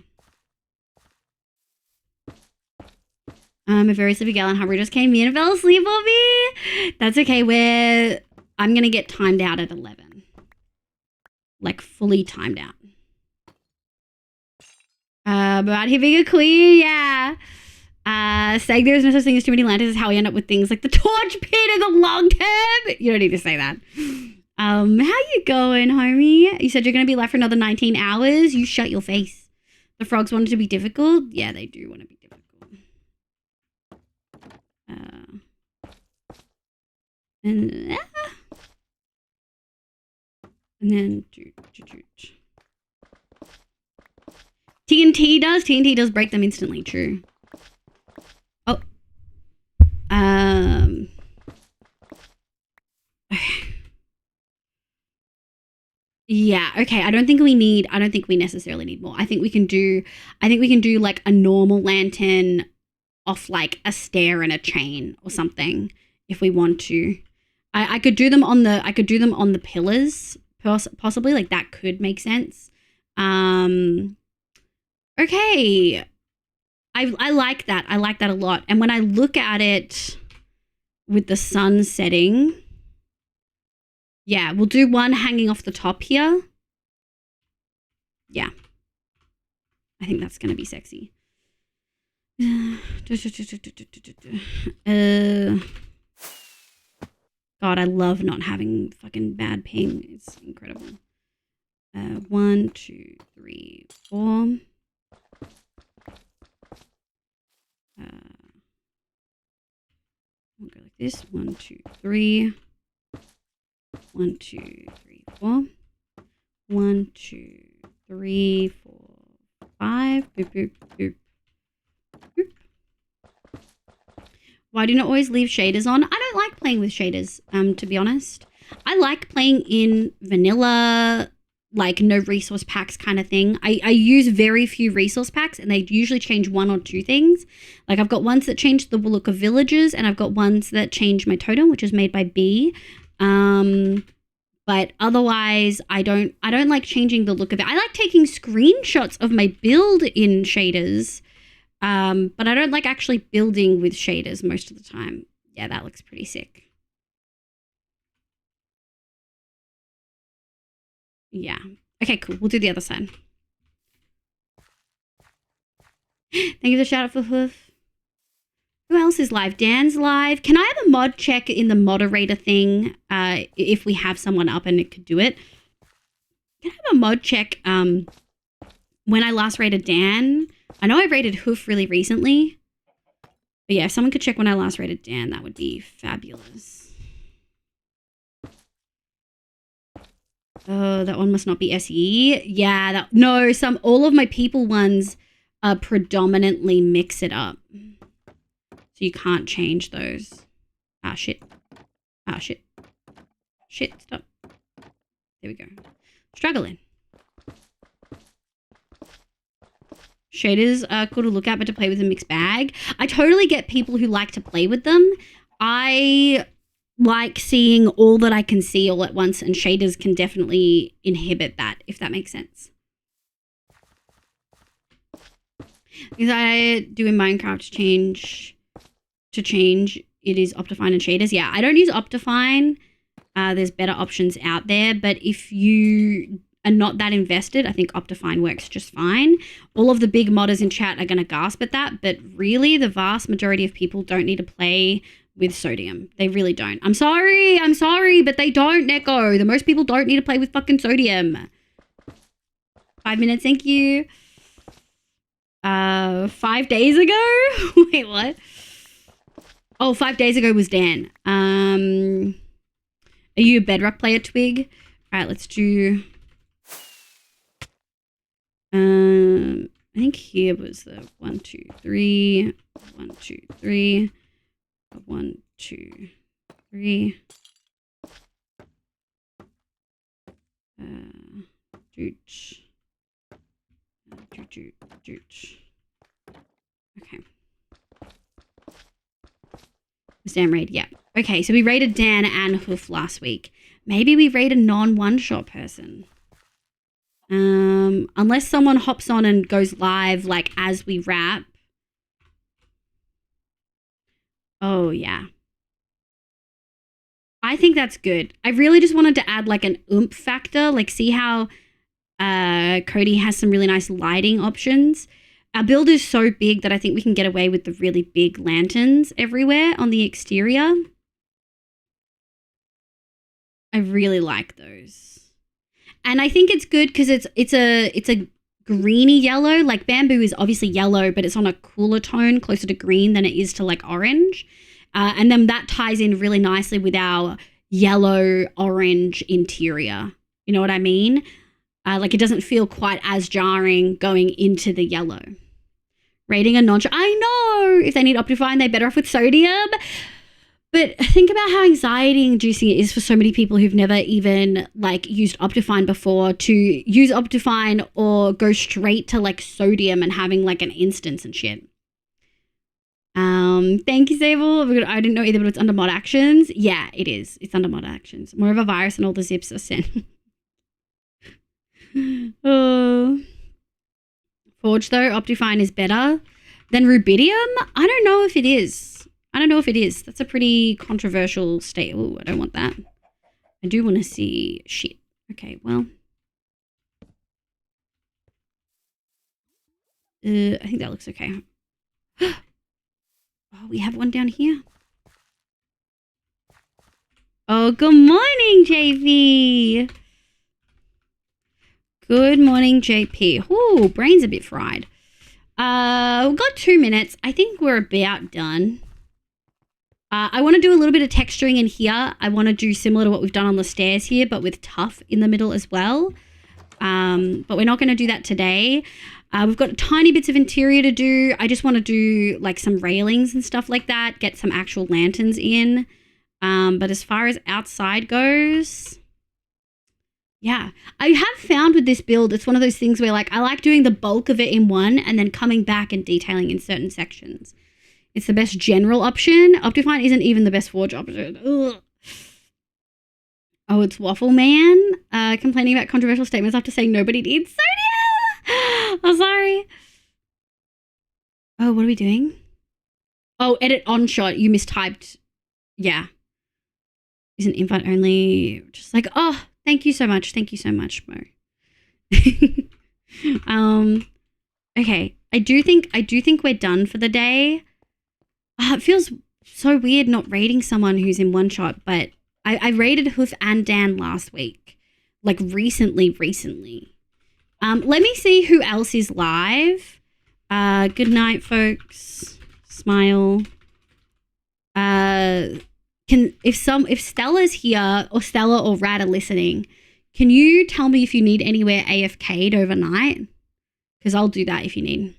A very sleepy gal and Harry just came in and fell asleep on me. That's okay. I'm going to get timed out at 11. Like fully timed out. About him being a queen, yeah. Saying there's no such thing as too many lanterns is how we end up with things like the torch pit in the long term. You don't need to say that. How you going, homie? You said you're going to be live for another 19 hours. You shut your face. The frogs wanted to be difficult. Yeah, they do want to be difficult. And then TNT does break them instantly, true. Oh. Yeah, okay. I don't think we necessarily need more. I think we can do like a normal lantern off like a stair and a chain or something if we want to. I could do them on the pillars possibly, like that could make sense. Okay. I like that. I like that a lot. And when I look at it with the sun setting, yeah, we'll do one hanging off the top here. Yeah. I think that's going to be sexy. God, I love not having fucking bad ping. It's incredible. 1, 2, 3, 4. We'll go like this. 1, 2, 3. 1, 2, 3, 4. 1, 2, 3, 4, 5. Boop, boop, boop. Boop. Why do you not always leave shaders on? I don't like playing with shaders, to be honest. I like playing in vanilla, like no resource packs kind of thing. I use very few resource packs and they usually change 1 or 2 things. Like I've got ones that change the look of villages and I've got ones that change my totem, which is made by B. But otherwise I don't like changing the look of it. I like taking screenshots of my build in shaders. But I don't like actually building with shaders most of the time. Yeah, that looks pretty sick. Yeah. Okay, cool. We'll do the other side. Thank you for the shout out for Hoof. Who else is live? Dan's live. Can I have a mod check in the moderator thing? If we have someone up and it could do it. Can I have a mod check when I last rated Dan? I know I rated Hoof really recently. But yeah, if someone could check when I last rated Dan, that would be fabulous. Oh, that one must not be SE. Yeah, all of my people ones predominantly mix it up. So you can't change those. Ah, shit. Ah, shit. Shit, stop. There we go. Struggling. Shaders are cool to look at, but to play with a mixed bag. I totally get people who like to play with them. I like seeing all that I can see all at once, and shaders can definitely inhibit that, if that makes sense. Because I do in Minecraft to change, it is Optifine and shaders. Yeah, I don't use Optifine. There's better options out there, but if you are not that invested, I think Optifine works just fine. All of the big modders in chat are going to gasp at that, but really the vast majority of people don't need to play with sodium. They really don't. I'm sorry, but they don't, Neko. The most people don't need to play with fucking sodium. 5 minutes, thank you. 5 days ago? Wait, what? Oh, 5 days ago was Dan. Are you a Bedrock player, Twig? All right, let's do... I think here was the 1, 2, 3, 1, 2, 3, 1, 2, 3. Dooch. Dooch. Okay. Was Dan raid? Yeah. Okay, so we raided Dan and Hoof last week. Maybe we raid a non-one-shot person. Unless someone hops on and goes live like as we wrap. Oh, yeah. I think that's good. I really just wanted to add like an oomph factor, like see how Cody has some really nice lighting options. Our build is so big that I think we can get away with the really big lanterns everywhere on the exterior. I really like those. And I think it's good because it's a greeny yellow. Like bamboo is obviously yellow, but it's on a cooler tone, closer to green than it is to like orange. And then that ties in really nicely with our yellow-orange interior. You know what I mean? Like it doesn't feel quite as jarring going into the yellow. Rating a non-shot. I know! If they need Optifine, they're better off with sodium. But think about how anxiety-inducing it is for so many people who've never even like used Optifine before to use Optifine or go straight to like sodium and having like an instance and shit. Thank you, Sable. I didn't know either, but it's under mod actions. Yeah, it is. It's under mod actions. More of a virus and all the zips are sent. Forge though, Optifine is better than Rubidium. I don't know if it is. That's a pretty controversial state. Oh, I don't want that. I do want to see shit. Okay, well. I think that looks okay. Oh, we have one down here. Oh, good morning, JV. Good morning, JP. Ooh, brain's a bit fried. We've got 2 minutes. I think we're about done. I want to do a little bit of texturing in here. I want to do similar to what we've done on the stairs here, but with tough in the middle as well. But we're not going to do that today. We've got tiny bits of interior to do. I just want to do like some railings and stuff like that, get some actual lanterns in. But as far as outside goes, yeah, I have found with this build, it's one of those things where like I like doing the bulk of it in one and then coming back and detailing in certain sections. It's the best general option. Optifine isn't even the best forge option. Ugh. Oh, it's Waffle Man complaining about controversial statements after saying nobody needs sodium. Oh, sorry. Oh, what are we doing? Oh, edit on shot. You mistyped. Yeah. Isn't invite only. Just like, oh, thank you so much. Thank you so much, Mo. Okay. I do think we're done for the day. It feels so weird not rating someone who's in one shot, but I rated Hoof and Dan last week. Like recently. Let me see who else is live. Good night, folks. Smile. If Stella's here or Stella or Rad are listening, can you tell me if you need anywhere AFK'd overnight? Because I'll do that if you need.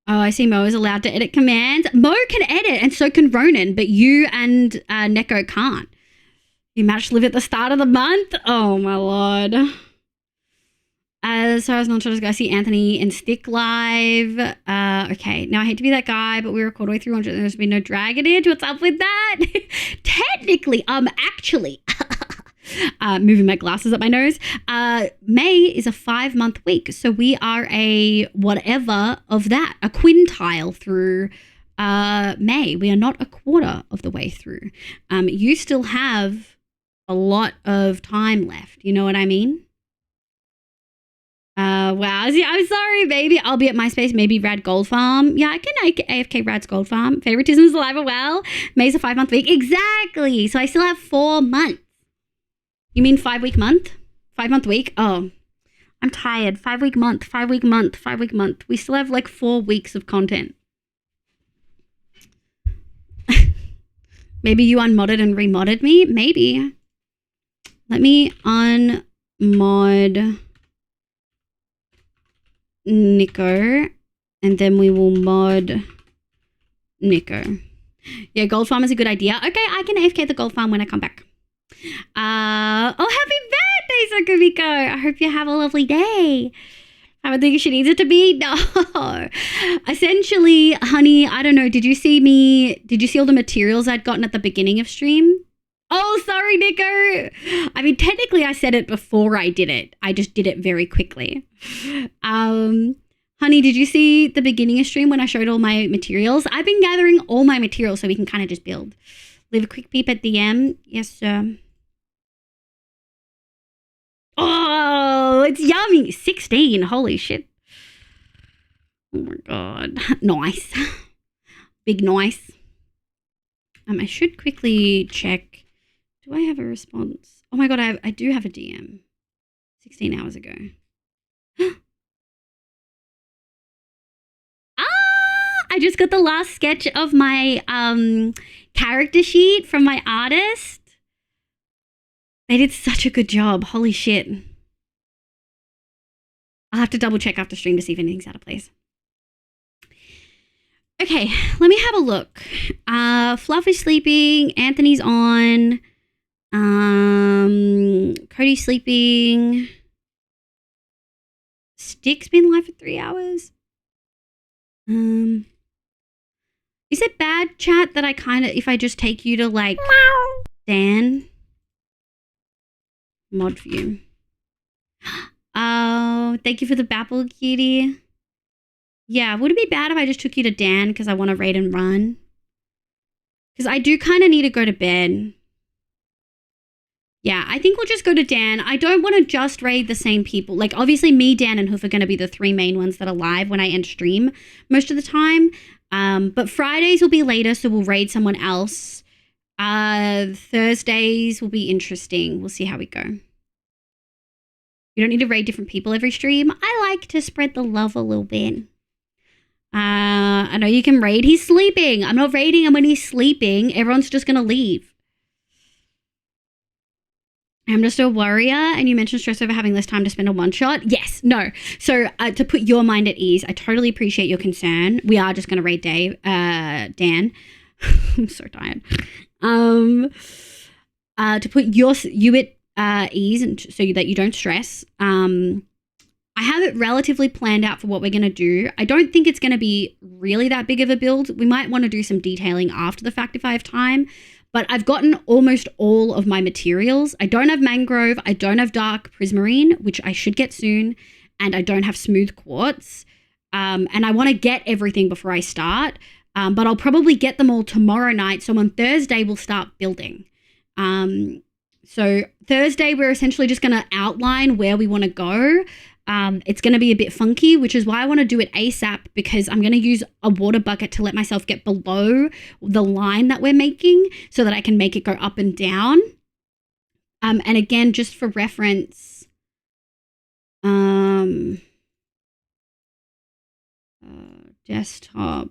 Oh, I see Mo is allowed to edit commands. Mo can edit and so can Ronan, but you and Neko can't. You match live at the start of the month? Oh, my lord. As far as non-shotters go, I see Anthony and Stick live. Okay, now I hate to be that guy, but we record way through 100 and there's been no dragonage. What's up with that? Technically, actually, moving my glasses up my nose. May is a 5-month week, so we are a whatever of that, a quintile through May. We are not a quarter of the way through. You still have a lot of time left. You know what I mean? Wow. I'm sorry, baby. I'll be at MySpace, maybe Rad Gold Farm. Yeah, I can AFK Rad's Gold Farm. Favoritism is alive and well. May's a 5-month week. Exactly. So I still have 4 months. You mean 5-week month? 5-month week? Oh, I'm tired. 5-week month, 5-week month, 5-week month. We still have like 4 weeks of content. Maybe you unmodded and remodded me? Maybe. Let me unmod mod Nico, and then we will mod Nico. Yeah, gold farm is a good idea. Okay, I can AFK the gold farm when I come back. Oh, happy birthday, Sokumiko. I hope you have a lovely day. I don't think she needs it to be. No. Essentially, honey, I don't know. Did you see all the materials I'd gotten at the beginning of stream? Oh, sorry, Nico. I mean, technically I said it before I did it. I just did it very quickly. Honey, did you see the beginning of stream when I showed all my materials? I've been gathering all my materials so we can kind of just build. Leave a quick peep at the end. Yes, sir. Oh, it's yummy. 16. Holy shit. Oh my God. Nice. Big nice. I should quickly check. Do I have a response? Oh my God, I do have a DM. 16 hours ago. I just got the last sketch of my character sheet from my artist. They did such a good job. Holy shit. I'll have to double check after stream to see if anything's out of place. Okay, let me have a look. Fluff is sleeping. Anthony's on. Cody's sleeping. Stick's been live for 3 hours. Is it bad, chat, that I kind of, if I just take you to like Dan? Mod view. Oh, thank you for the Bapple, cutie. Yeah, would it be bad if I just took you to Dan because I want to raid and run? Because I do kind of need to go to bed. Yeah, I think we'll just go to Dan. I don't want to just raid the same people. Like, obviously, me, Dan, and Hoof are going to be the 3 main ones that are live when I end stream most of the time. But Fridays will be later, so we'll raid someone else. Thursdays will be interesting. We'll see how we go. You don't need to raid different people every stream. I like to spread the love a little bit. I know you can raid. He's sleeping. I'm not raiding him when he's sleeping. Everyone's just going to leave. I'm just a warrior, and you mentioned stress over having less time to spend on one-shot. Yes, no. So to put your mind at ease, I totally appreciate your concern. We are just going to raid Dan. I'm so tired. To put you at ease and so that you don't stress, I have it relatively planned out for what we're going to do. I don't think it's going to be really that big of a build. We might want to do some detailing after the fact if I have time. But I've gotten almost all of my materials. I don't have mangrove. I don't have dark prismarine, which I should get soon. And I don't have smooth quartz. And I want to get everything before I start. But I'll probably get them all tomorrow night. So on Thursday, we'll start building. So Thursday, we're essentially just going to outline where we want to go. It's going to be a bit funky, which is why I want to do it ASAP, because I'm going to use a water bucket to let myself get below the line that we're making so that I can make it go up and down. And again, just for reference, desktop